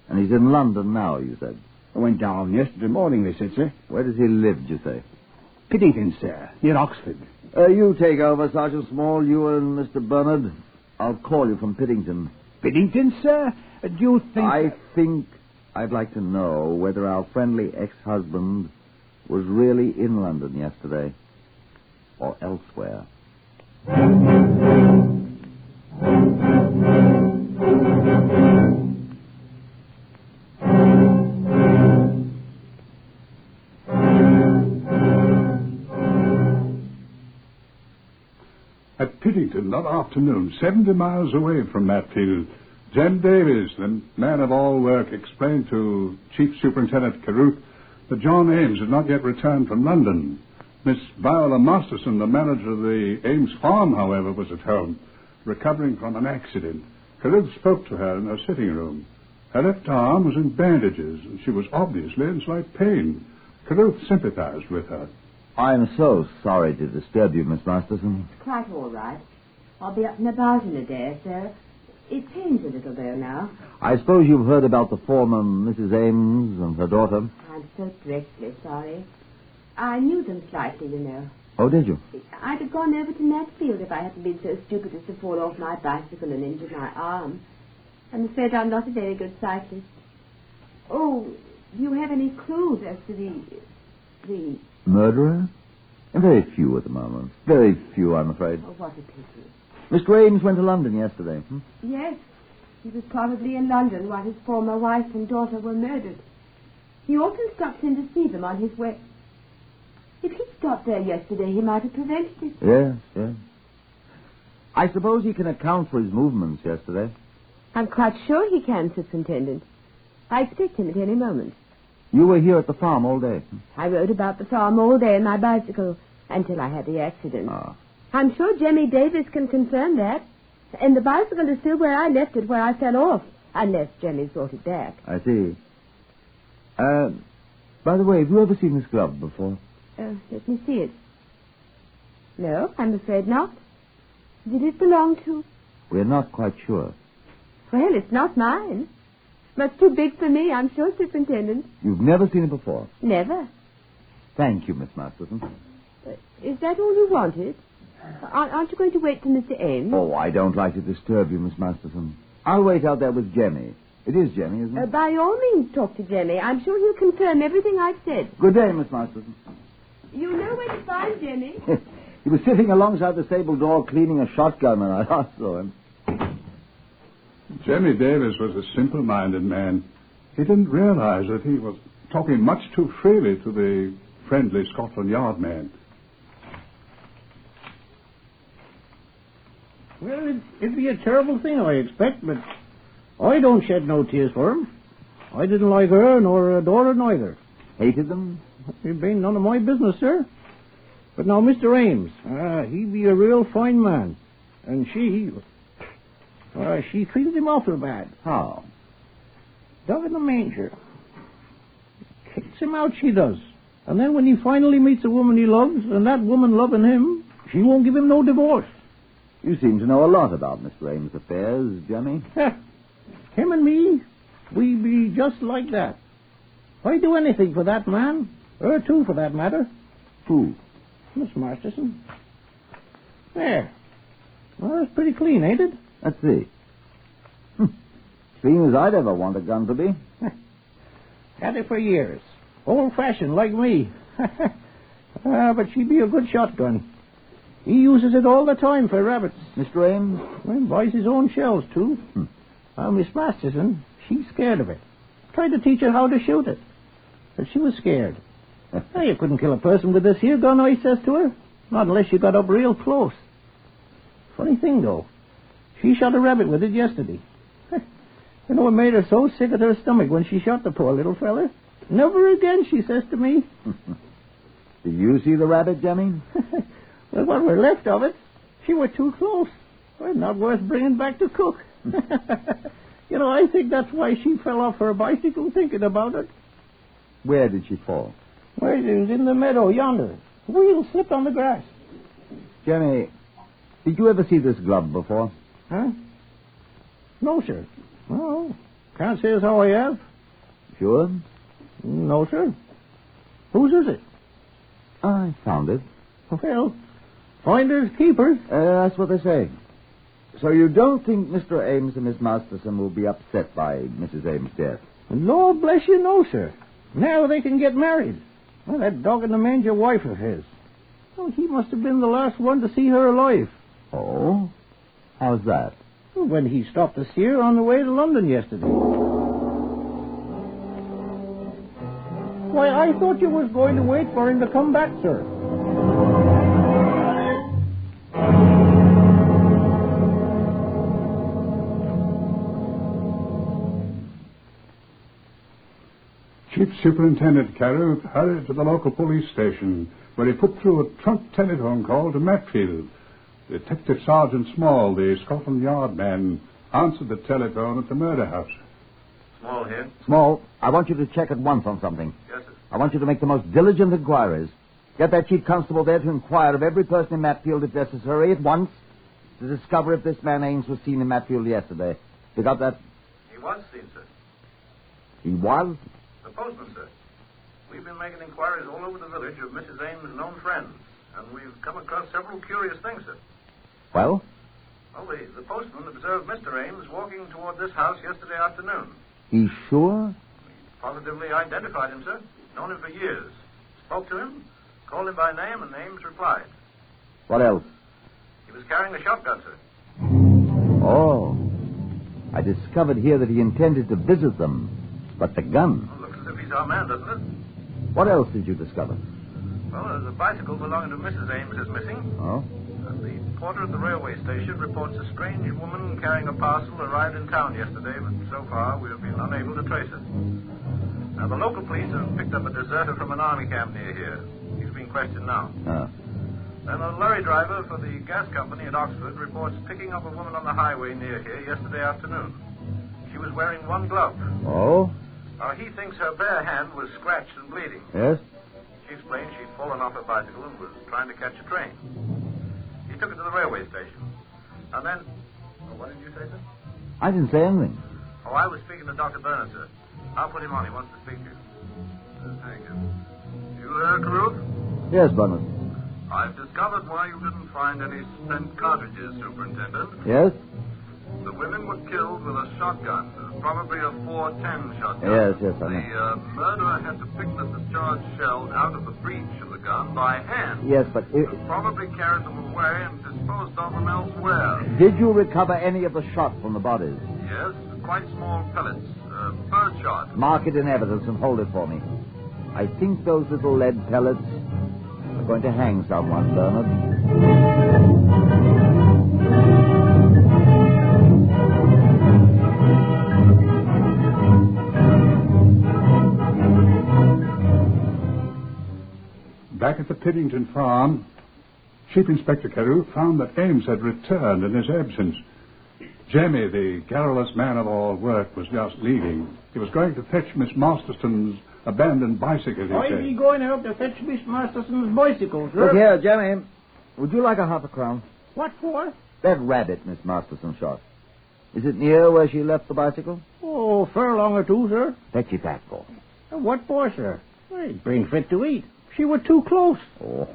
And he's in London now, you said? I went down yesterday morning, they said, sir. Where does he live, did you say? Piddington, sir, near Oxford. You take over, Sergeant Small, you and Mr. Bernard. I'll call you from Piddington. Piddington, sir? Do you think... I think I'd like to know whether our friendly ex-husband was really in London yesterday or elsewhere. At Piddington that afternoon, 70 miles away from Matfield, Jem Davies, the man of all work, explained to Chief Superintendent Carruth that John Ames had not yet returned from London. Miss Viola Masterson, the manager of the Ames farm, however, was at home, recovering from an accident. Carruth spoke to her in her sitting room. Her left arm was in bandages, and she was obviously in slight pain. Carruth sympathized with her. I'm so sorry to disturb you, Miss Masterson. It's quite all right. I'll be up and about in a day, sir. It pains a little, though, now. I suppose you've heard about the former Mrs. Ames and her daughter? I'm so dreadfully sorry. I knew them slightly, you know. Oh, did you? I'd have gone over to Matfield if I hadn't been so stupid as to fall off my bicycle and injure my arm. I'm afraid I'm not a very good cyclist. Oh, do you have any clues as to the... Murderer? Very few at the moment. Very few, I'm afraid. Oh, what a pity. Mr. Ames went to London yesterday. Yes, he was probably in London while his former wife and daughter were murdered. He often stopped in to see them on his way. If he'd stopped there yesterday, he might have prevented it. Yes. I suppose he can account for his movements yesterday. I'm quite sure he can, Superintendent. I expect him at any moment. You were here at the farm all day. I rode about the farm all day on my bicycle until I had the accident. I'm sure Jemmy Davis can confirm that. And the bicycle is still where I left it, where I fell off, unless Jemmy brought it back. I see. By the way, have you ever seen this glove before? Let me see it. No, I'm afraid not. Did it belong to... We're not quite sure. Well, it's not mine. But too big for me, I'm sure, Superintendent. You've never seen it before? Never. Thank you, Miss Masterson. Is that all you wanted? Aren't you going to wait till Mr. Ames? Oh, I don't like to disturb you, Miss Masterson. I'll wait out there with Jemmy. It is Jemmy, isn't it? By all means, talk to Jemmy. I'm sure he'll confirm everything I've said. Good day, Miss Masterson. You know where to find Jemmy. He was sitting alongside the stable door cleaning a shotgun when I last saw him. Jemmy Davis was a simple-minded man. He didn't realize that he was talking much too freely to the friendly Scotland Yard man. Well, it'd be a terrible thing, I expect, but I don't shed no tears for him. I didn't like her nor her daughter neither. Hated them? It ain't none of my business, sir. But now, Mr. Ames, he be a real fine man. And she treated him awful bad. How? Dug in the manger. Kicks him out, she does. And then when he finally meets a woman he loves, and that woman loving him, she won't give him no divorce. You seem to know a lot about Mr. Ames' affairs, Jemmy. Him and me, we be just like that. I'd do anything for that man. Her too, for that matter. Who? Miss Masterson. There. Well, that's pretty clean, ain't it? Let's see. Clean as I'd ever want a gun to be. Had it for years. Old-fashioned, like me. But she be a good shotgun. He uses it all the time for rabbits. Mr. Ames? Well, buys his own shells, too. Miss Masterson, she's scared of it. Tried to teach her how to shoot it. But she was scared. Now, you couldn't kill a person with this here gun, I says to her. Not unless you got up real close. Funny thing, though. She shot a rabbit with it yesterday. You know, it made her so sick at her stomach when she shot the poor little feller. Never again, she says to me. Did you see the rabbit, Jemmy? Well, what were left of it, she were too close. Well, not worth bringing back to cook. You know, I think that's why she fell off her bicycle thinking about it. Where did she fall? Well, it was in the meadow yonder. The wheel slipped on the grass. Jemmy, did you ever see this glove before? Huh? No, sir. Oh, can't say as how I have. Sure? No, sir. Whose is it? I found it. Well, finders keepers. That's what they say. So you don't think Mr. Ames and Miss Masterson will be upset by Mrs. Ames' death? Lord bless you, no, sir. Now they can get married. Well, that dog-in-the-manger wife of his. Oh, he must have been the last one to see her alive. Oh? How's that? When he stopped to see her on the way to London yesterday. Why, I thought you was going to wait for him to come back, sir. Chief Superintendent Carew hurried to the local police station, where he put through a trunk telephone call to Matfield. Detective Sergeant Small, the Scotland Yard man, answered the telephone at the murder house. Small here. Small, I want you to check at once on something. Yes, sir. I want you to make the most diligent inquiries. Get that chief constable there to inquire of every person in Matfield if necessary at once to discover if this man Ames was seen in Matfield yesterday. You got that? He was seen, sir. He was? The postman, sir. We've been making inquiries all over the village of Mrs. Ames' known friends, and we've come across several curious things, sir. Well? Well, the postman observed Mr. Ames walking toward this house yesterday afternoon. He's sure? Positively identified him, sir. Known him for years. Spoke to him, called him by name, and Ames replied. What else? He was carrying a shotgun, sir. Oh. I discovered here that he intended to visit them. But the gun? Well, looks as if he's our man, doesn't it? What else did you discover? Well, the bicycle belonging to Mrs. Ames is missing. Oh? And the porter at the railway station reports a strange woman carrying a parcel arrived in town yesterday, but so far we have been unable to trace it. Now, the local police have picked up a deserter from an army camp near here. He's being questioned now. Oh. Then a lorry driver for the gas company at Oxford reports picking up a woman on the highway near here yesterday afternoon. She was wearing one glove. Oh? He thinks her bare hand was scratched and bleeding. Yes? She explained she'd fallen off her bicycle and was trying to catch a train. He took her to the railway station. And then... Oh, what did you say, sir? I didn't say anything. Oh, I was speaking to Dr. Bernard, sir. I'll put him on. He wants to speak to you. Thank you. You there, Caruth? Yes, Bernard. I've discovered why you didn't find any spent cartridges, Superintendent. Yes? The women were killed with a shotgun. It was probably a .410 shotgun. Yes, I know. The murderer had to pick the discharged shells out of the breech of the gun by hand. Yes, but... Probably carried them away and disposed of them elsewhere. Did you recover any of the shot from the bodies? Yes, quite small pellets. Bird shot. Mark it in evidence and hold it for me. I think those little lead pellets are going to hang someone, Bernard. Back at the Piddington farm, Chief Inspector Carew found that Ames had returned in his absence. Jemmy, the garrulous man of all work, was just leaving. He was going to fetch Miss Masterson's abandoned bicycle, he I'd said. be going out to fetch Miss Masterson's bicycle, sir. Look here, Jemmy. Would you like a £0.50? What for? That rabbit Miss Masterson shot. Is it near where she left the bicycle? Oh, furlong or two, sir. Fetch it back, for. What for, sir? I'd bring fit to eat. She were too close. Oh.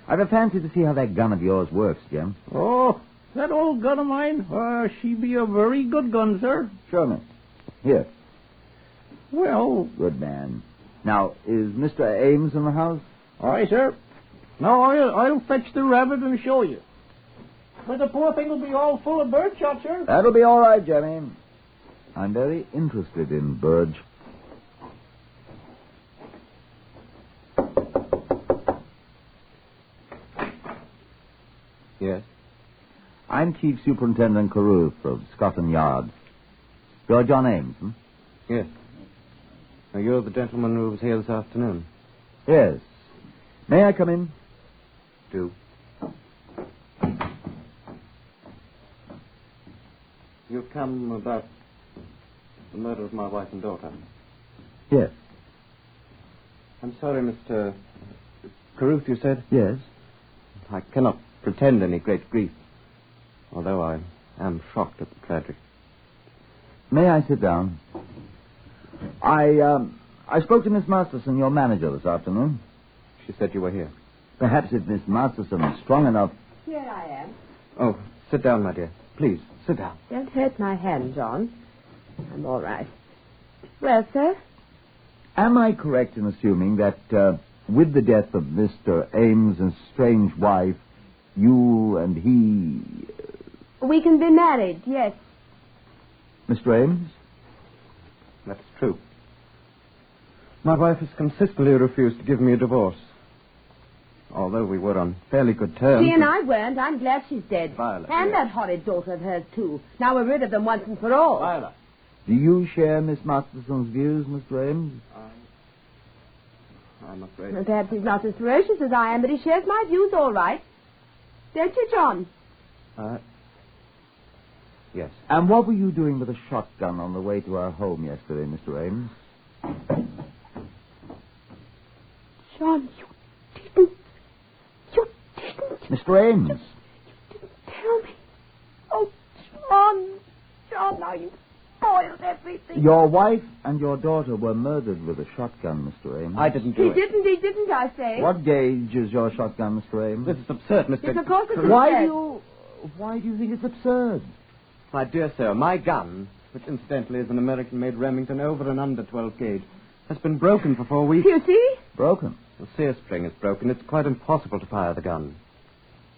I've a fancy to see how that gun of yours works, Jim. Oh, that old gun of mine? She be a very good gun, sir. Show me. Here. Well... Good man. Now, is Mr. Ames in the house? Aye, sir. Now, I'll fetch the rabbit and show you. But the poor thing will be all full of bird shot, sir. That'll be all right, Jemmy. I'm very interested in birds. I'm Chief Superintendent Carruth of Scotland Yard. You're John Ames, hmm? Yes. Now, you're the gentleman who was here this afternoon. Yes. May I come in? Do. You've come about the murder of my wife and daughter. Yes. I'm sorry, Mr. Carruth, you said? Yes. I cannot pretend any great grief, although I am shocked at the tragedy. May I sit down? I spoke to Miss Masterson, your manager, this afternoon. She said you were here. Perhaps if Miss Masterson is strong enough... Here I am. Oh, sit down, my dear. Please, sit down. Don't hurt my hand, John. I'm all right. Well, sir? Am I correct in assuming that with the death of Mr. Ames' strange wife, you and he... We can be married, yes. Mr. Ames? That's true. My wife has consistently refused to give me a divorce. Although we were on fairly good terms. She and I weren't. I'm glad she's dead. Violet. And that horrid daughter of hers, too. Now we're rid of them once and for all. Violet. Do you share Miss Masterson's views, Mr. Ames? I'm afraid. Well, perhaps he's not as ferocious as I am, but he shares my views all right. Don't you, John? Yes. And what were you doing with a shotgun on the way to our home yesterday, Mr. Ames? John, you didn't. Mr. Ames. You didn't tell me. Oh, John, now you've spoiled everything. Your wife and your daughter were murdered with a shotgun, Mr. Ames. I didn't do it. He didn't, I say. What gauge is your shotgun, Mr. Ames? This is absurd, Mr. Yes, of course it's Why do you think it's absurd? My dear sir, my gun, which incidentally is an American-made Remington over and under 12 gauge, has been broken for 4 weeks. You see? Broken? The sear spring is broken. It's quite impossible to fire the gun.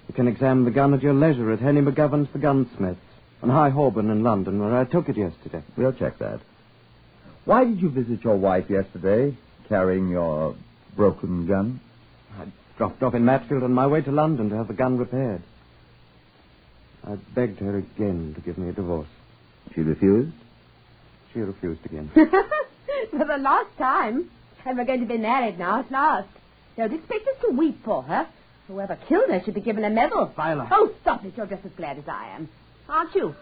You can examine the gun at your leisure at Henry McGovern's the gunsmiths on High Holborn in London, where I took it yesterday. We'll check that. Why did you visit your wife yesterday, carrying your broken gun? I dropped off in Matfield on my way to London to have the gun repaired. I begged her again to give me a divorce. She refused? She refused again. For the last time. And we're going to be married now at last. Don't expect us to weep for her. Whoever killed her should be given a medal. Violet. Oh, stop it. You're just as glad as I am. Aren't you?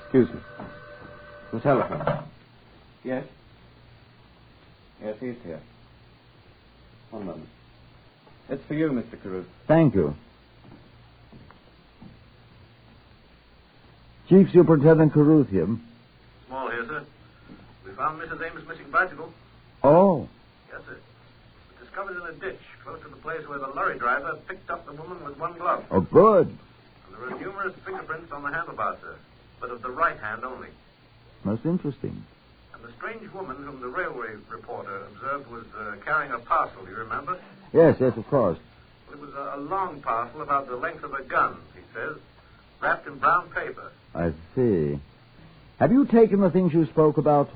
Excuse me. The telephone. Yes? Yes, he's here. One moment. It's for you, Mr. Carruth. Thank you. Chief Superintendent Carruth here. Small here, sir. We found Mrs. Ames' missing bicycle. Oh. Yes, sir. It was discovered in a ditch close to the place where the lorry driver picked up the woman with one glove. Oh, good. And there are numerous fingerprints on the handlebars, sir, but of the right hand only. Most interesting. And the strange woman whom the railway reporter observed was carrying a parcel, you remember? Yes, of course. Well, it was a long parcel about the length of a gun, he says, wrapped in brown paper. I see. Have you taken the things you spoke about?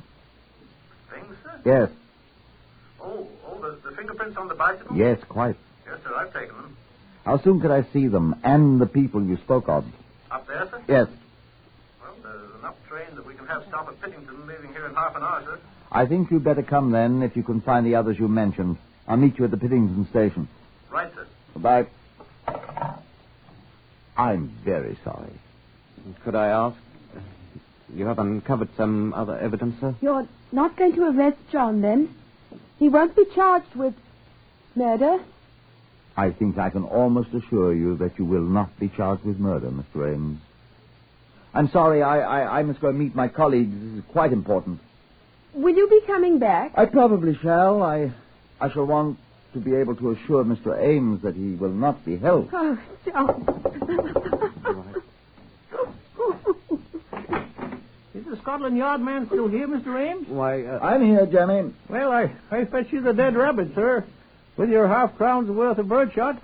Things, sir? Yes. Oh, the fingerprints on the bicycle? Yes, quite. Yes, sir, I've taken them. How soon could I see them and the people you spoke of? Up there, sir? Yes. Well, there's enough train that we can have stop at Pittington, leaving here in half an hour, sir. I think you'd better come then if you can find the others you mentioned. I'll meet you at the Pittington station. Right, sir. Goodbye. I'm very sorry. Could I ask? You have uncovered some other evidence, sir? You're not going to arrest John, then? He won't be charged with murder? I think I can almost assure you that you will not be charged with murder, Mr. Ames. I'm sorry, I must go meet my colleagues. This is quite important. Will you be coming back? I probably shall. I shall want to be able to assure Mr. Ames that he will not be held. Oh, John. Is the Scotland Yard man still here, Mr. Ames? Why, I'm here, Jemmy. Well, I fetch you the dead rabbit, sir, with your half-crown's worth of birdshot.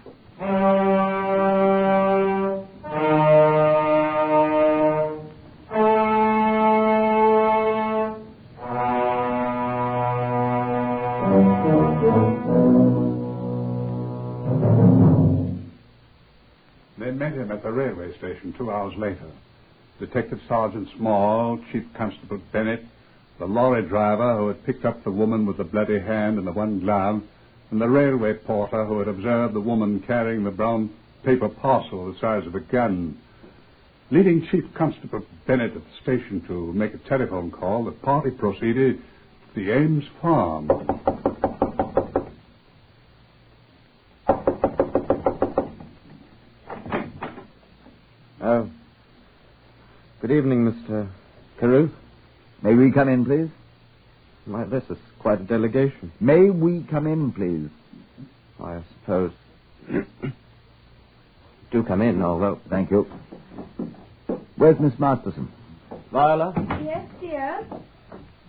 They met him him at the railway station 2 hours later. Detective Sergeant Small, Chief Constable Bennett, the lorry driver who had picked up the woman with the bloody hand and the one glove, and the railway porter who had observed the woman carrying the brown paper parcel the size of a gun. Leading Chief Constable Bennett at the station to make a telephone call, the party proceeded to the Ames farm. Good evening, Mr. Carew. May we come in, please? Why, this is quite a delegation. May we come in, please? I suppose. Do come in, although... Thank you. Where's Miss Masterson? Viola? Yes, dear.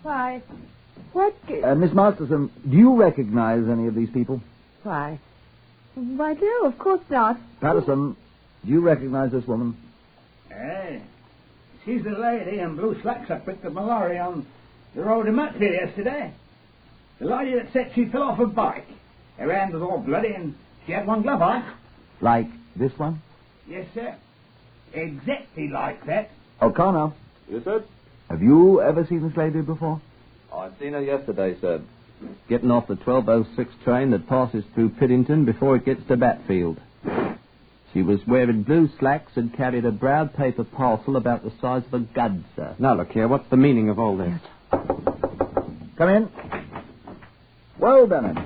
Why, what... Miss Masterson, do you recognize any of these people? Why, no, of course not. Patterson, do you recognize this woman? Hey, she's the lady in blue slacks that picked up my lorry on the road to Mutfield yesterday. The lady that said she fell off her bike. Her hand was all bloody and she had one glove on. Like this one? Yes, sir. Exactly like that. O'Connor. Yes, sir? Have you ever seen this lady before? I've seen her yesterday, sir. Getting off the 1206 train that passes through Piddington before it gets to Batfield. She was wearing blue slacks and carried a brown paper parcel about the size of a gun, sir. Now, look here, what's the meaning of all this? Come in. Well, Bennett.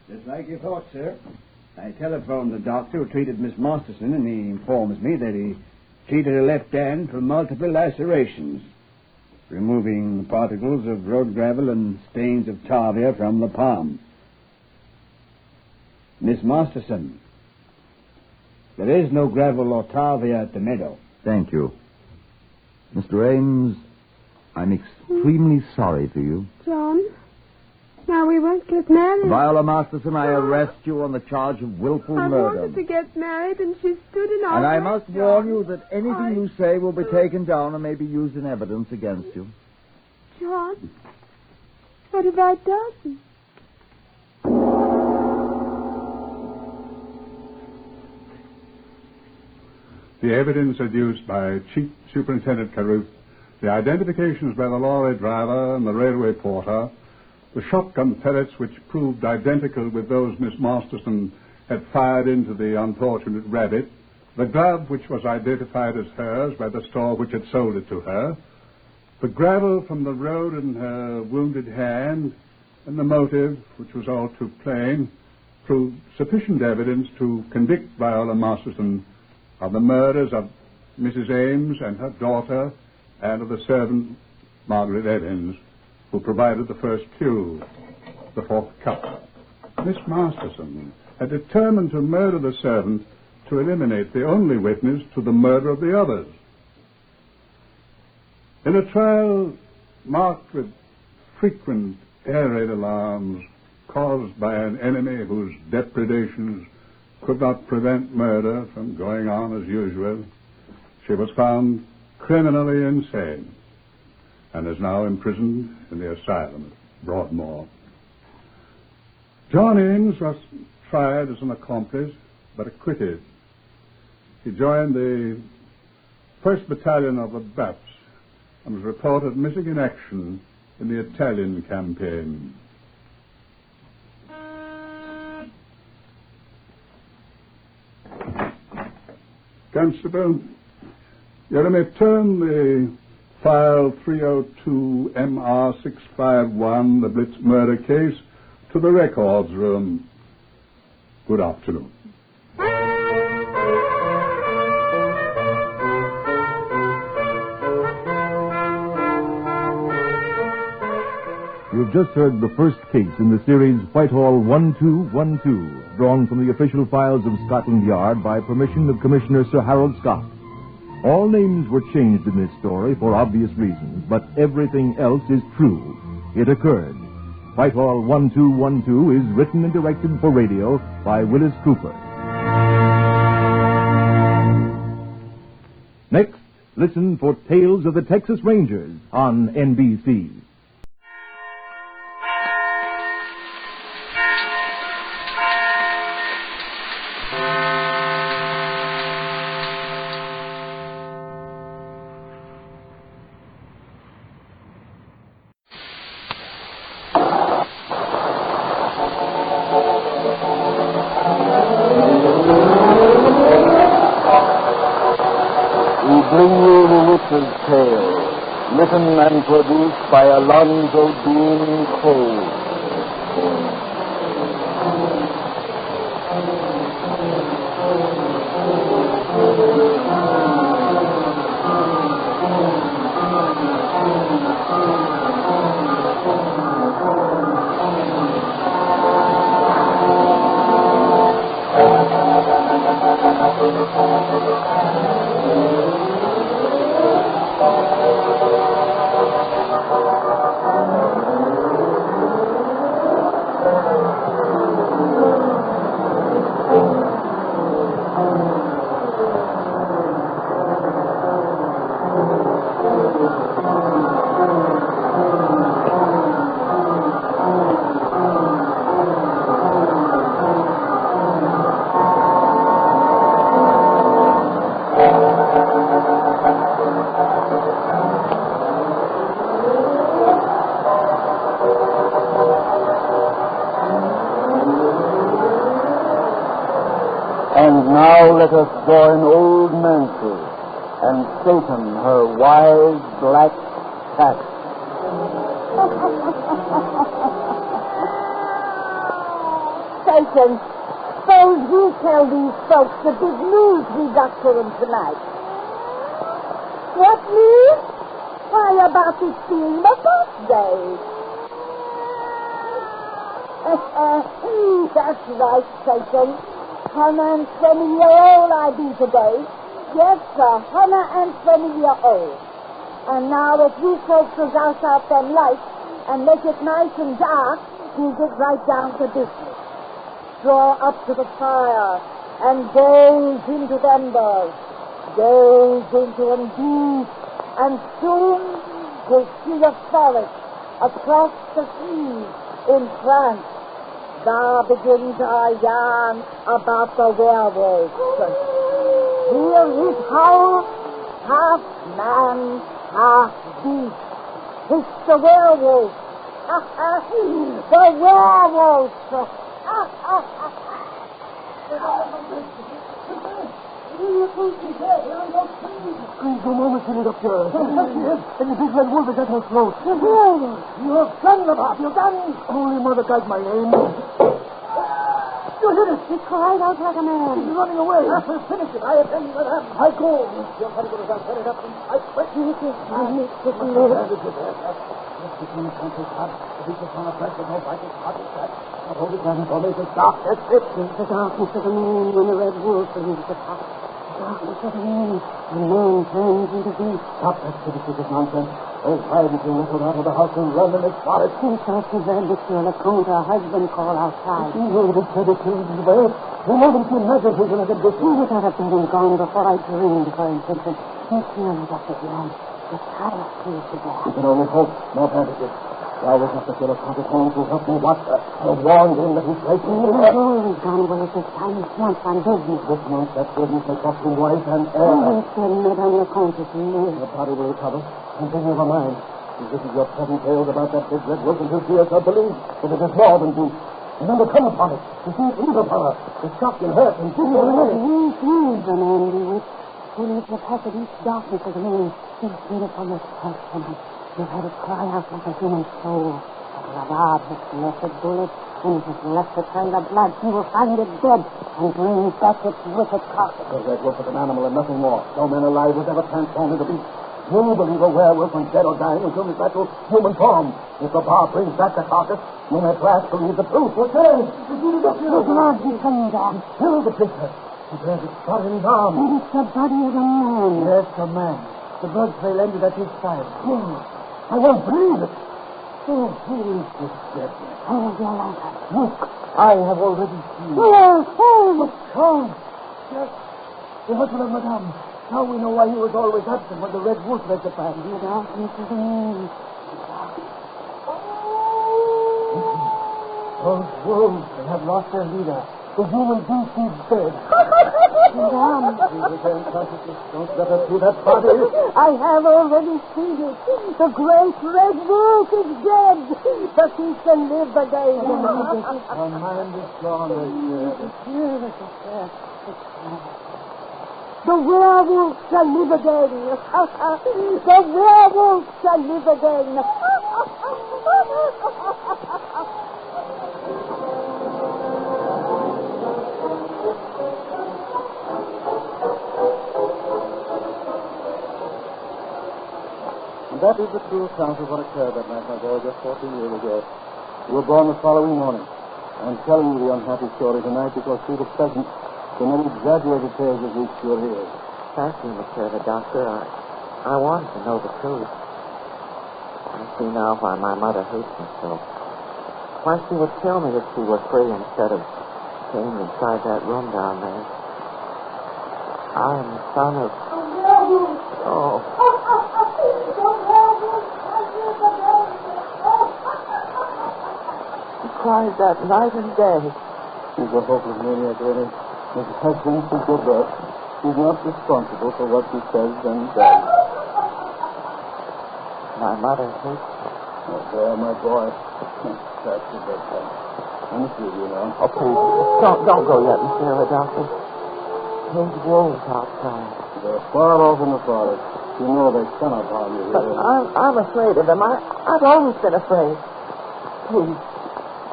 Just like you thought, sir. I telephoned the doctor who treated Miss Masterson, and he informs me that he treated her left hand for multiple lacerations, removing the particles of road gravel and stains of tarvia from the palm. Miss Masterson, there is no gravel or tarvia at the meadow. Thank you. Mr. Ames, I'm extremely sorry for you. John, now we won't get married. Viola Masterson, I arrest you on the charge of willful I murder. wanted to get married, and she stood in our And I way, must John. warn you that anything you say will be taken down and may be used in evidence against you. John, what have I done? The evidence adduced by Chief Superintendent Carew, the identifications by the lorry driver and the railway porter, the shotgun pellets which proved identical with those Miss Masterson had fired into the unfortunate rabbit, the glove which was identified as hers by the store which had sold it to her, the gravel from the road in her wounded hand, and the motive, which was all too plain, proved sufficient evidence to convict Viola Masterson of the murders of Mrs. Ames and her daughter, and of the servant, Margaret Evans, who provided the first cue, the fourth cup. Miss Masterson had determined to murder the servant to eliminate the only witness to the murder of the others. In a trial marked with frequent air raid alarms caused by an enemy whose depredations could not prevent murder from going on as usual, she was found criminally insane and is now imprisoned in the asylum at Broadmoor. John Ames was tried as an accomplice but acquitted. He joined the 1st Battalion of the Bats and was reported missing in action in the Italian campaign. Constable, you may turn the file 302 MR651, the Blitz murder case, to the records room. Good afternoon. You've just heard the first case in the series Whitehall 1212, drawn from the official files of Scotland Yard by permission of Commissioner Sir Harold Scott. All names were changed in this story for obvious reasons, but everything else is true. It occurred. Whitehall 1212 is written and directed for radio by Willis Cooper. Next, listen for Tales of the Texas Rangers on NBC. bring you the Witch's Tale, written and produced by Alonzo Dean Cole. And now let us join old Nancy and Satan, her wise black cat. Satan, suppose you tell these folks the big news we got for them tonight. What news? Why, about this being my birthday. That's right, Satan. 120-year-old I be today. Yes, 120-year-old. And now if you folks will douse out them lights and make it nice and dark, we'll get right down to business. Draw up to the fire and gaze into the embers. Gaze into them deep, and soon you'll see a forest across the sea in France. Thou begins our yarn about the werewolf. Hear his howl, half man, half beast. It's the werewolf. The werewolf. Please, no moment, Philip, up here. And the big red wolf is at her throat. Your gun, Bob, your gun. Holy Mother, guide my aim. You hit it. He cried out like a man. He's running away. Finish it. I attend to that. I go. You're going to go to that. Set it up. I sweat. I miss the live. The king can't take hot. The beach is on a press. No fight is hot as that. I hold it down for me. It's dark. That's it. The darkness of the moon when the red wolf leaves the top. The darkness of the moon when man turns into beast. Stop that stupid nonsense. Oh, why did you let her out of the house and run in this forest? Since I prevailed this girl, account her husband call outside. She would have said it to me, well. You haven't seen magic vision at this. She would have been gone before I dreamed of her intention. It's nearly Dr. Brown. The title proves to that. You can only hope. No bandages. I was not the killer County to help me watch her. I warned him that he's right here. He's always gone away at this time. This month on business. This month, that business has got to wife and heir. Oh, it's been made on your conscience. The body will recover. And then never mind. This is your pleasant tales about that big red wolf and his dear shall believe that it is more than beast. And then to come upon it, to see it leave upon her, to shock and hurt and give her away. He's the man bewitched. Who lives the path of each darkness of the moon. He's seen it from this pulse from him. You've heard it cry out like a human soul. But Ravard has left a bullet and has left a trail of blood. He will find it dead and bring back its wicked carcass. The red wolf is an animal and nothing more. No man alive was ever transformed into beast. You believe a werewolf when dead or dying until his natural human form. If the bar brings back the carcass, you may at last believe the truth. What's that? The blood is coming down. Kill the creature. He bears its blood in his arm. And it's the body of a man. Yes, a man. The blood trail ended at his side. Oh, I won't believe it. Oh, who is this dead man? Hold your lantern. Look, I have already seen. Oh, Charles. Yes, the husband of Madame. Now we know why he was always absent when the red wolf led the band. The darkness of the moon. Those wolves, they have lost their leader. The human beast is dead. Madame. He regained consciousness. Don't let us see that body. I have already seen it. The great red wolf is dead. But he can live again. Our mind is gone, they say. It's beautiful, sir. It's The werewolf shall live again. The werewolf shall live again. And that is the true account of what occurred that night, my boy, just 14 years ago. You were born the following morning. I'm telling you the unhappy story tonight because through the present, the many exaggerated tales have reached your ears. Thank you, the Doctor. I wanted to know the truth. I see now why my mother hates me so. Why she would kill me if she were free instead of staying inside that room down there. I am the son of... Oh. She cries that night and day. She's a hopeless maniac, really. Mrs. Husband, she's your birth. She's not responsible for what she says and does. My mother hates me. Oh, there, my boy. That's the best thing. I'm with you now. Oh, please. Don't go yet, Monsieur the Doctor. Those wolves outside. They're far off in the forest. You know they cannot harm you But here. I'm afraid of them. I've always been afraid. Please,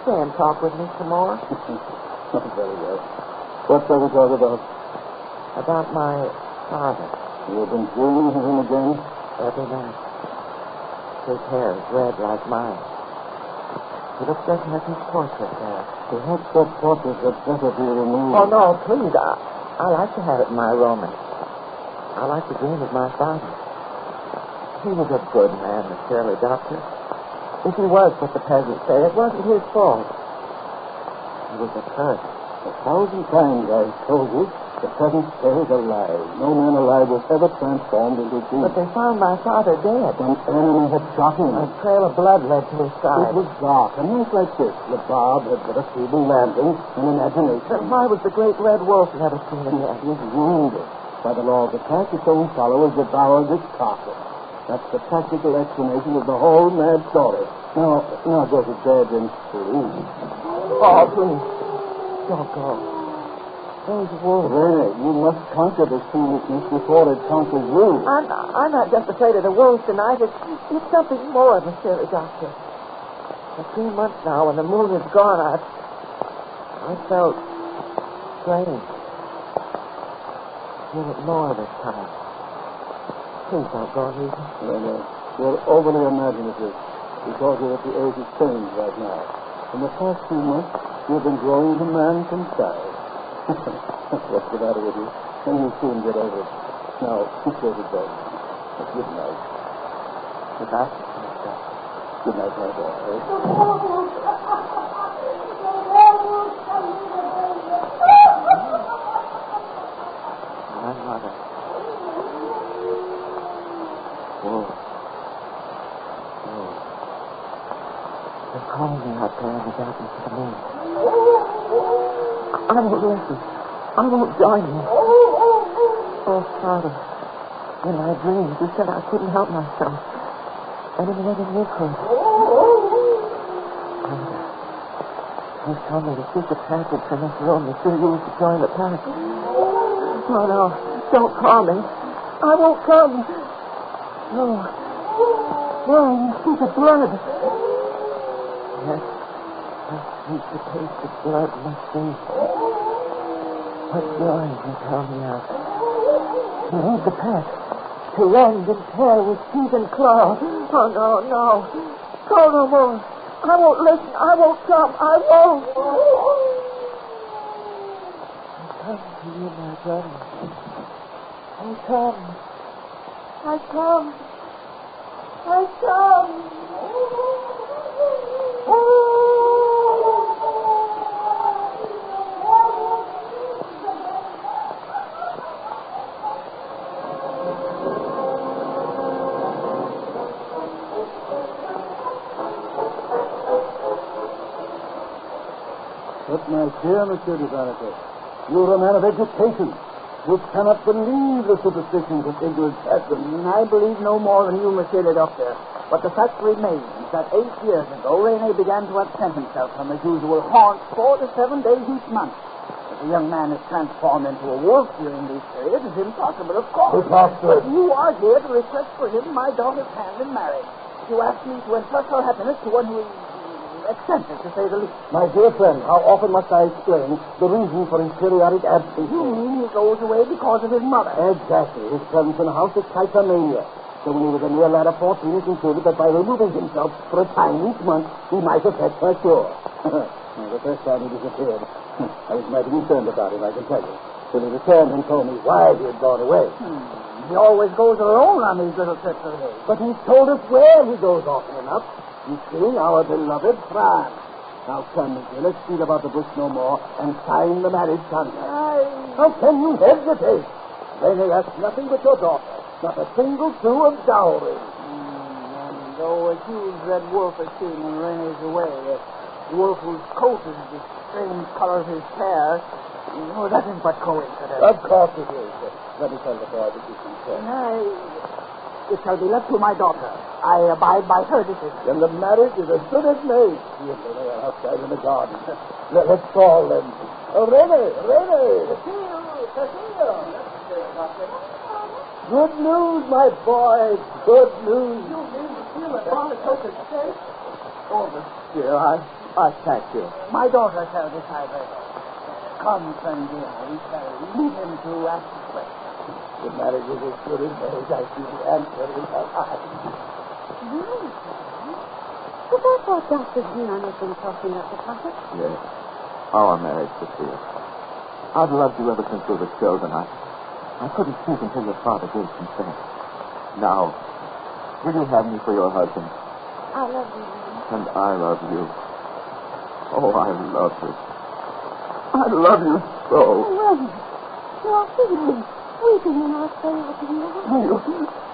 stay and talk with me some more. Very well. What shall we talk about? About my father. You've been dreaming of him again? Every night. His hair is red like mine. He looks just like his portrait there. Perhaps that portrait had better be removed. Oh, no, please. I like to have it in my room. I like to dream of my father. He was a good man, the Shirley Doctor. If he was what the peasants say, it wasn't his fault. He was a curse. 1,000 times I've told you, the present tale is a lie. No man alive was ever transformed into a But they found my father dead. An enemy had shot him. A trail of blood led to his side. It was dark, a night like this. The barb had but a feeble lantern and imagination. Then why was the great red wolf never seen again? It was wounded. By the law of the pack, its own followers devoured its carcass. That's the practical explanation of the whole mad story. Now go to bed and sleep. Oh, please. Don't go. Those wolves. Renee, you must conquer this foolishness before it conquers you. I'm not just afraid of the wolves tonight. It's something more, Monsieur the Doctor. For 3 months now, when the moon is gone, I felt strange. Feel it more this time. Please don't go, Regan. No. You're overly imaginative because you're at the age of change right now. In the past 2 months, you've been growing into man from size. What's the matter with you? And you'll soon get over it. Now, go to bed. Good night. Good night. Good night, my boy. My mother. Wolves. They're calling me out there in the darkness of the moon. I won't listen. I won't join you. Oh, Father, in my dreams, you said I couldn't help myself. Any more than you could. Father, you told me to seek a passage from this room that you used to join the pack. Oh, no, don't call me. I won't come. No, you see the blood. Yes, how sweet the taste of blood must be. What joy you tell me of. You lead the pack to rend and tear with teeth and claw. Oh, no. Call no more. I won't listen. I won't come. I won't. I come to you, my brother. I come. But, my dear Monsieur de Vaneter, you're a man of education. You cannot believe the superstitions of ignorant peasants. I believe no more than you, Monsieur le Docteur. But the fact remains that 8 years ago, Rene began to absent himself from his usual haunts 4 to 7 days each month. The If a young man is transformed into a wolf during these periods, it's impossible, of course. Preposterous. But you are here to request for him my daughter's hand in marriage. You ask me to entrust her happiness to one who is eccentric, to say the least. My dear friend, how often must I explain the reason for his periodic absence? You mean he goes away because of his mother? Exactly. His presence in the house is quite a mania. So when he was a mere lad of 14, he concluded that by removing himself for a time each month, he might affect her cure. The first time he disappeared, I was mighty concerned about him, I can tell you. Till he returned and told me why he had gone away. He always goes alone on these little trips of his. But he's told us where he goes often enough. You see, our beloved France. Now, come, monsieur, let's beat about the bush no more and sign the marriage contract. How can you hesitate? They may ask nothing but your daughter. Not a single sou of dowry. And though a huge red wolf is seen when Rene's away, the wolf whose coat is the same color as his hair, that is but coincidence. Of course it is. Let me tell the boy that you can say. It shall be left to my daughter. I abide by her decision. Then the marriage is as good as made. Yes, they are outside in the garden. Let's call them. Rene! Castillo! Good news, my boy. Good news. You mean to feel that Father took a stake? Oh, monsieur, I thank you. My daughter shall decide her. Come, friend dear, we shall leave him to ask the question. The marriage is as good as made. I see the answer in her eyes. Really? But I thought Dr. Dion had been talking up the Papa. Yes. Our marriage, Sophia. I've loved you ever since we were children. I couldn't think until your father gave consent. Now, will you have me for your husband? I love you, Rene. And I love you. Oh, I love you. I love you so. Rene, you're weeping in our favor,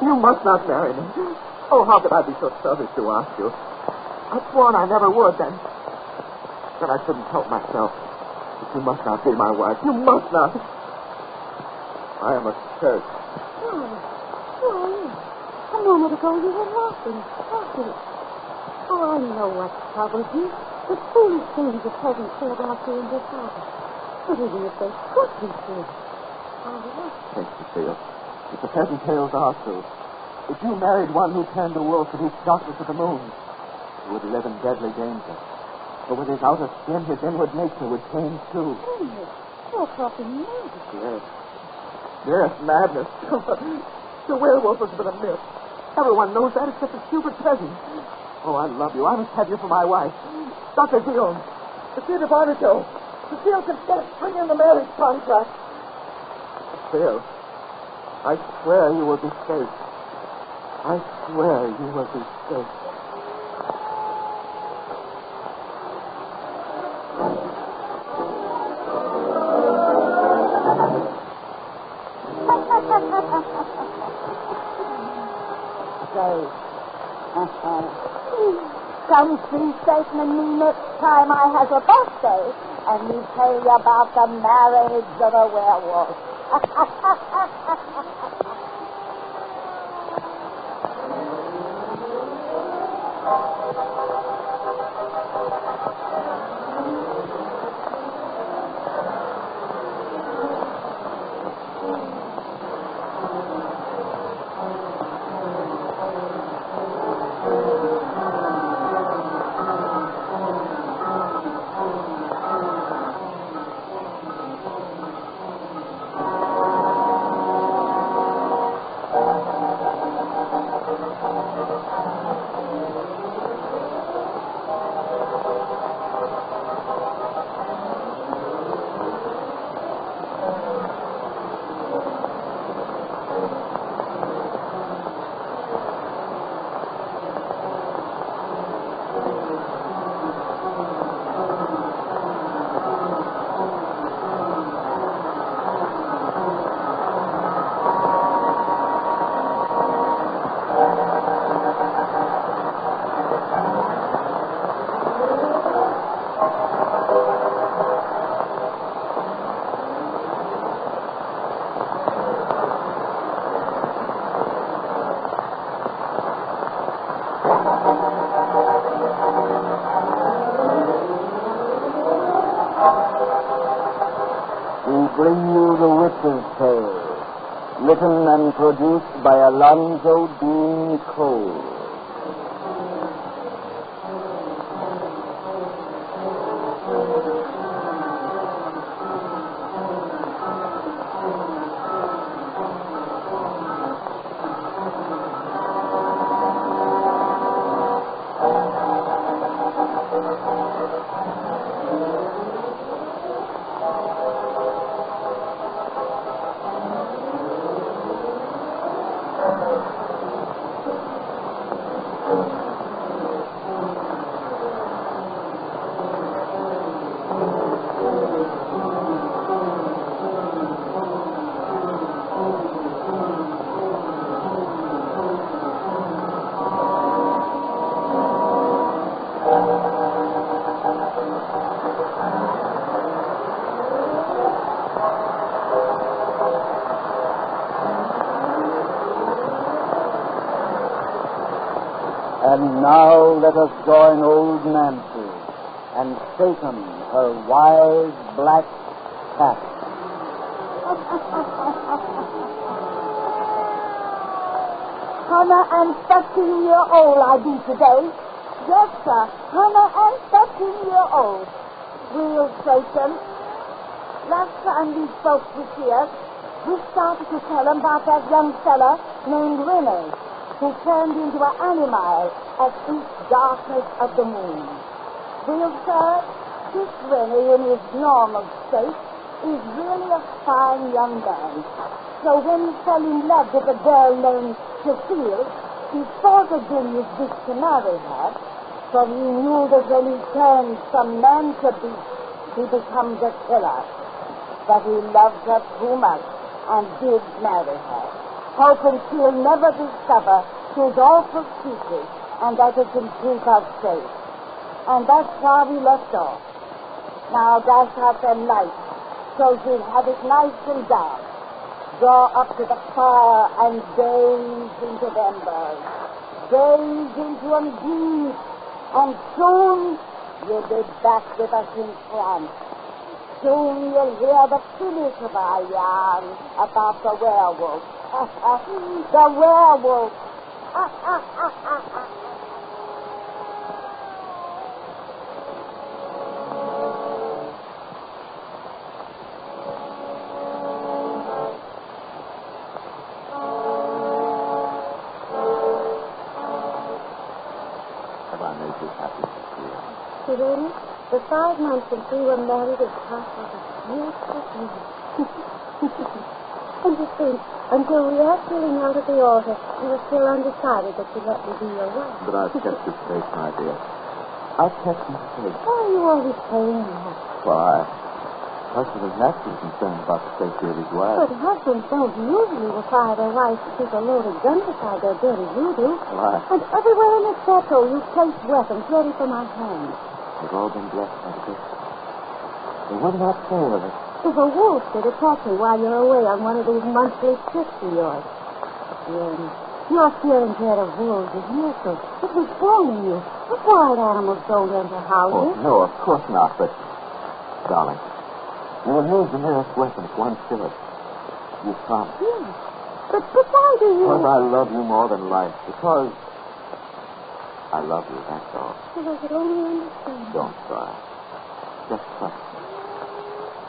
You must not marry me. Oh, how could I be so selfish to ask you? I've sworn I never would, then. But I shouldn't help myself. But you must not be my wife. You must not. I am a curse. Why? A moment ago you were laughing. Oh, I know what troubles you. The foolish things the peasants say about you and your father. But even if they could be true. Thank you, Theo. If the peasant tales are true, if you married one who turned the wolf and his darkness to the moon, he would live in deadly danger. For with his outer skin, his inward nature would change too. You're talking madness. Yes, madness. The werewolf has been a myth. Everyone knows that except the stupid peasant. Oh, I love you. I must have you for my wife. Dr. Dion, Monsieur de Barnato, Monsieur consent, bring in the marriage contract. Phil, I swear you will be safe. I swear you will be safe. Come see Satan and me next time I has a birthday, and me tell you about the marriage of a werewolf. we bring you the Witch's Tale, written and produced by Alonzo Dean Cole. And now let us join old Nancy and Satan, her wise black cat. Hannah and 13-year-old I be today. Yes, sir. Hannah and 13-year-old. Real Satan. Last time these folks was here, we started to tell them about that young fella named Rene, who turned into an animal at each darkness of the moon. Well, sir, this Rene in his normal state is really a fine young man. So when he fell in love with a girl named Cecile, he thought of doing his best to marry her, but he knew that when he turns from man to beast, he becomes a killer. But he loved her too much and did marry her, hoping she'll never discover his awful secret and that it can keep us safe. And that's why we left off. Now dash out them lights so she'll have it nice and dark. Draw up to the fire and gaze into the embers. Gaze into them deep, and soon you'll be back with us in France. Soon you'll hear the finish of our yarn about the werewolf. The werewolf. Serena, the 5 months since we were married is passed like a beautiful dream. And to think, until we are feeling out at the altar, you were still undecided that you'd let me be your wife. But I've kept you safe, my dear. I've kept you safe. Why are you always saying that? Why? Husbands have to be concerned about the safety of his wife. But husbands don't usually require their wives to keep a loaded gun beside their bed as you do. Why? And everywhere in the chateau you place weapons ready for my hand. We've all been blessed by the gift. They would not fail of it. If a wolf should attack me while you're away on one of these monthly trips of yours. You're fearing dread of wolves is natural. It was born in you. The wild animals don't enter houses. Oh, no, of course not, but... Darling, you will use the nearest weapon if one kills. You promise. Yes. But why do you... Because I love you more than life. Because... I love you, that's all. If I could only understand. Don't try. Just trust me.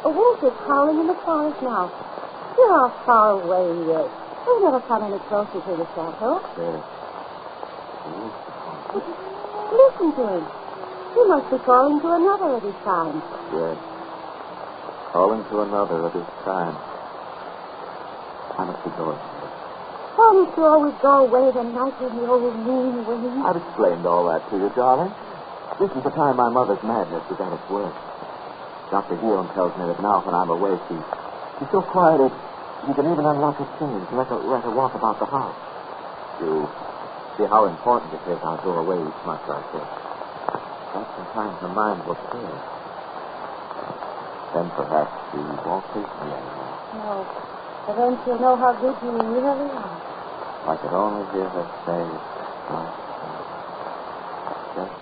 A wolf is howling in the forest now. You're how far away he is. He'll never come any closer to the chateau. Yes. Listen to him. He must be calling to another of his kind. Yes. Calling to another of his kind. I must be going. Promise to always go away the night when the old moon wanes. I've explained all that to you, darling. This is the time my mother's madness is at its worst. Dr. Guillaume tells me that now when I'm away, she's so quiet that you can even unlock her chains and let her walk about the house. You see how important it is I'll go away each month like this. That's sometimes her mind will clear. Then perhaps she won't face me anymore. No. But then she'll know how good you really are. I could only hear her say, just...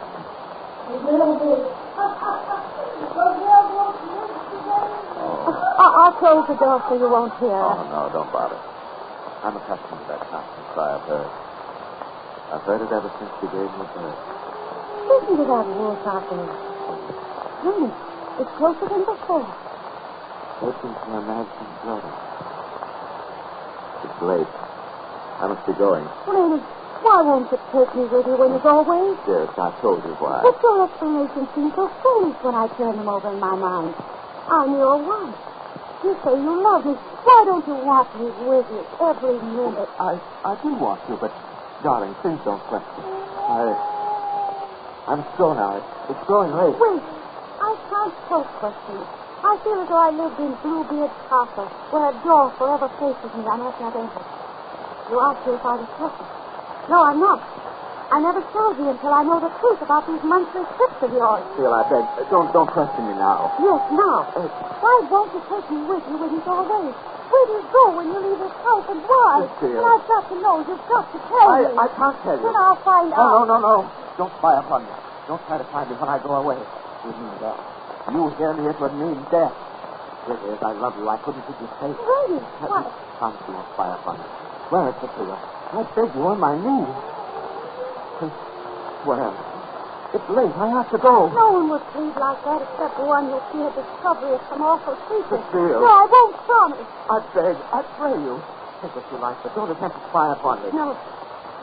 Oh. I'll close the door so you won't hear. Oh, no, don't bother. I'm accustomed to that constant cry of hers. I've heard it ever since she gave me birth. Listen to that wolf out there. Honey, it's closer than before. Listen to my maddened brother. It's late. I must be going. Raymond, why won't you take me with you when you go away? Yes, I told you why. But your explanations seem so foolish when I turn them over in my mind. I'm your wife. You say you love me. Why don't you want me with you every minute? I do want you, but, darling, please don't question. I'm so now. It's growing late. Wait. I can't help questioning. I feel as though I lived in Bluebeard's castle, where a door forever faces me unless I've entered. You asked me if I was perfect. No, I'm not. I never shall be until I know the truth about these monthly trips of yours. Phil, I beg, don't question me now. Yes, now. Why won't you take me with you when you go away? Where do you go when you leave this house and why? Phil. And I've got to know. You've got to tell me. I can't tell you. Then I'll find out. No. Don't spy upon me. Don't try to find me when I go away. It means that. You hear me, it would mean death. Really, as I love you, I couldn't keep you safe. Really? What? Promise you won't spy upon me. Where is Cecilia? I beg you on my knees. Well, it's late. I have to go. No one would plead like that except the one who feared discovery of some awful secret. Cecile. No, I won't promise. I beg, I pray you. Take what you like, but don't attempt to spy upon me. No.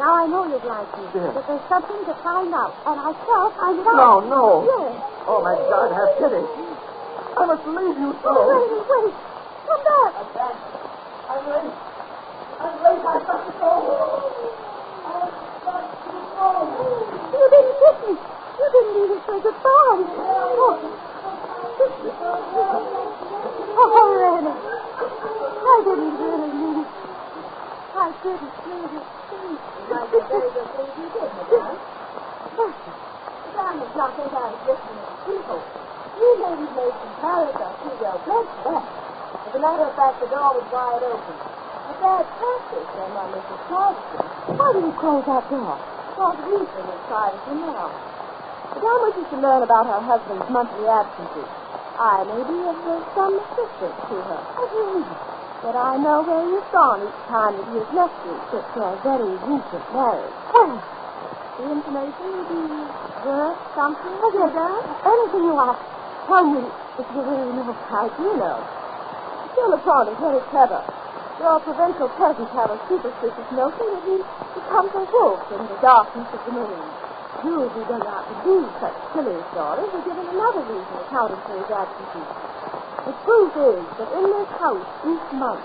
Now I know you'd like me. Yes. But there's something to find out, and I shall find it out. No. Yes. Oh, my God, have pity. I must leave you so. Wait. Come back. I'm late. I have to go. You didn't kiss me. You didn't even say goodbye. Oh, Randy. I didn't really mean it. I didn't mean it. That's a very good thing you did, madame. Madame is not think I was listening to people. You ladies made some character to your best bet. As a matter of fact, the door was wide open. A bad practice on my Mrs. Charleston. Why did you close that door? Because reason is privacy now. Madame wishes to learn about her husband's monthly absences. I may be of some assistance to her. But I know where he's gone each time that he has left you, except for a very recent marriage. Oh, The information will be worth something, madame. anything you want. Tell me if you really know. I do know. Philipon is very clever. Your provincial peasants have a superstitious notion that he becomes a wolf in the darkness of the moon. You, who does not believe such silly stories, are given another reason accounting for his absences. The truth is that in this house each month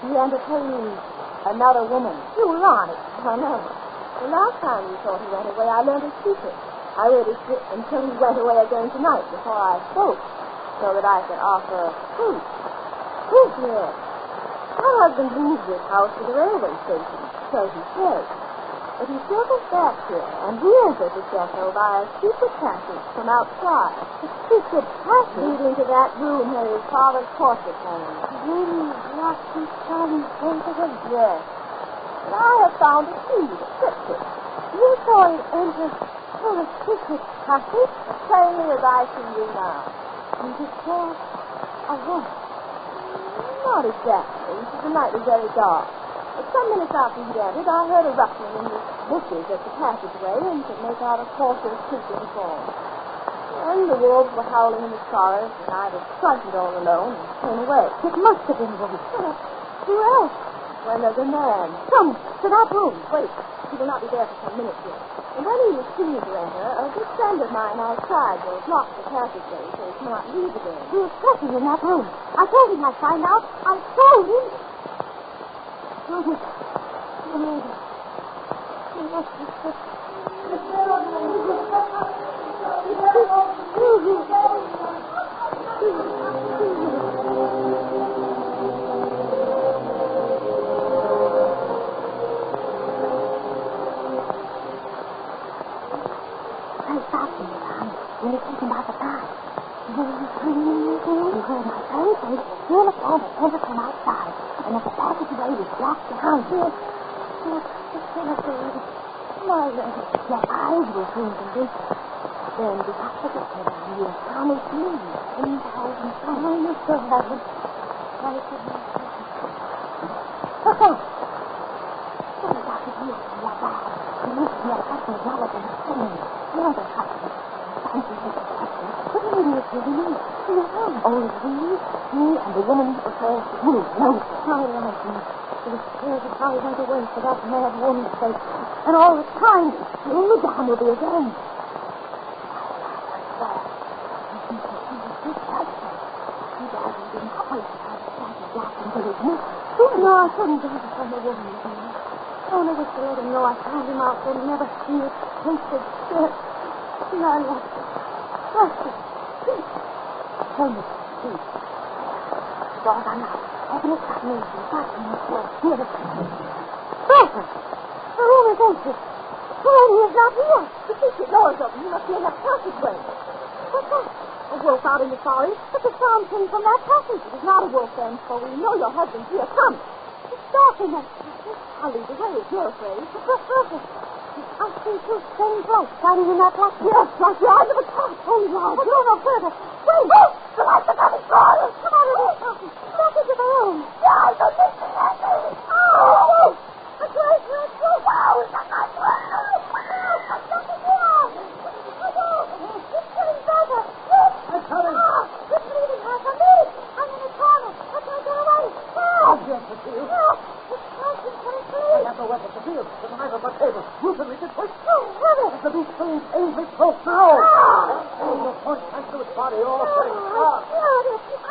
he entertains another woman. You lie. I know. The last time you thought he went away, I learned his secret. I waited until he went away again tonight before I spoke, so that I could offer proof. Proof, yes. My husband leaves this house for the railway station, so he says. But he circles back here, and he enters the depot by a secret passage from outside. A secret passage? Leading to that room where his father's portrait hangs. Really? What he's trying to say to them? Yes. But I have found a key to fix it. You saw him enter through a secret passage? As plainly as I see you now. And it was a wolf. Not exactly. The night was very dark. But some minutes after he entered, I heard a rustling in the bushes at the passageway and could make out a cautious creaking form. And the wolves were howling in the forest, and I was frightened all alone and came away. It must have been wolf. Who else? When there's a man. Come to that room. Wait. He will not be there for some minutes yet. And when he was seen to enter, a good friend of mine outside will block the passageway so he cannot leave again. He was sleeping in that room. I told him I'd find out. I told him. When he took him by the back. You heard my very face. Feel a phone that entered from outside. And as the passageway was blocked behind you. My lady. Your eyes were seeing convincing. Then, because of it, you promised me 10,000 pounds. You still haven't. Me and the woman who says, you, no, sorry, like me. She was scared that I went away for that mad woman's sake. And all the time, still the down will be again. No, I couldn't do it from the woman again. I only wish to let him know I found him out there, never see it, tasted, shit. And I left him. Hermits Cave. Doors are now. Open it up, me. Fasten the door. Near the kitchen. Bertha! The room is empty. Granny is not here. The kitchen door's open. You must be in that passageway. What's that? A wolf out in the forest? But the sound came from that passage. It is not a wolf, then, for we know your husband's here. Come. It's dark in that passage. I'll lead the way if you're afraid. Bertha. I see two strange lights shining in that black. Yes, like the eyes of a cat. Oh, Lord. But go no further. Wait. Oh, the lights are coming forward. Come on, little Poppy. Back into the room. The eyes are lifting at me. Oh, a great red wolf. Wow, it's a nice one. It's something wrong. It's getting better. I'm coming. It's leaving her from me. I'm in the corner. I can't get away. I'll get the field. It's crouching for its lead. I have no weapon to field. There's a knife on my table. You can reach it quick. Oh, heavy. The beast thing's angry close now. Oh, the point comes to its body all the way.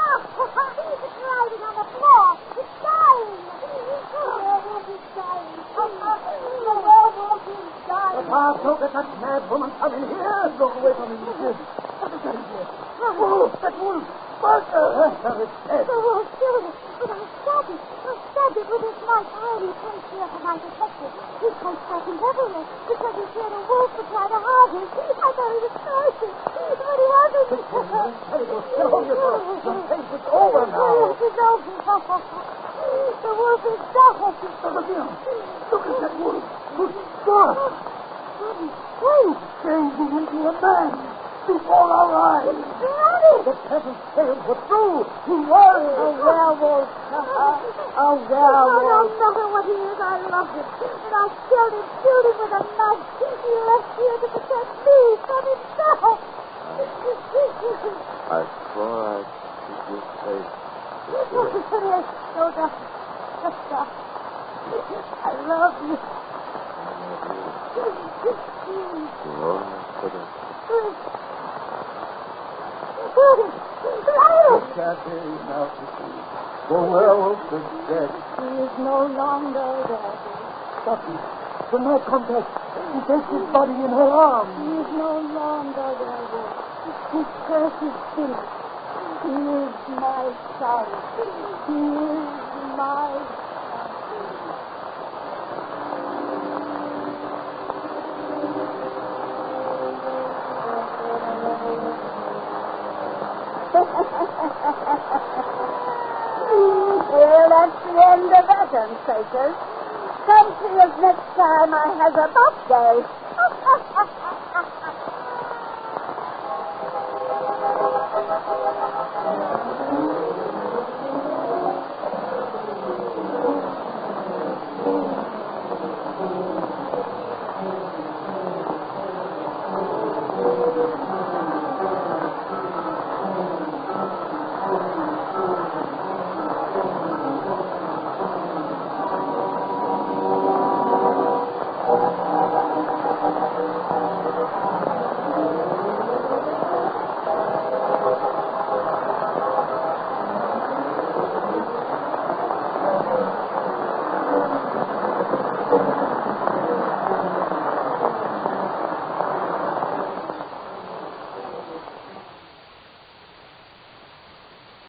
It's riding on the floor. It's dying. The werewolf is dying. The werewolf is dying. The car, don't let that mad woman come in here. Go away from me, you did. What is that in here? Wolf, that wolf. Bertha. It's dead. The wolf killed it. But I stabbed it. I stabbed it with his knife. I already placed here for my detective. He placed weapons everywhere because he feared a wolf would try to harm him. I thought he was crazy. But he wasn't. Get on your foot. Your face is over now. Yes, it's over. The wolf is dead. Look at that wolf. Good God. Wait. Changing into a man. Before our eyes. The peasant's tales were true. He was a werewolf. A werewolf. Oh, no matter what he is, I love him. And I killed him with a knife. He left here to protect me from himself. I swore I'd keep you safe. No, just stop. I love you. You always could have. Look at him now to see. The werewolf is dead. He is no longer dead. Stop him. The night contest. He takes his body in her arms. He is no longer werewolf. His curse is finished. He is my son. He is my son. Well, that's the end of that, unsakers. Come see us next time I has a birthday.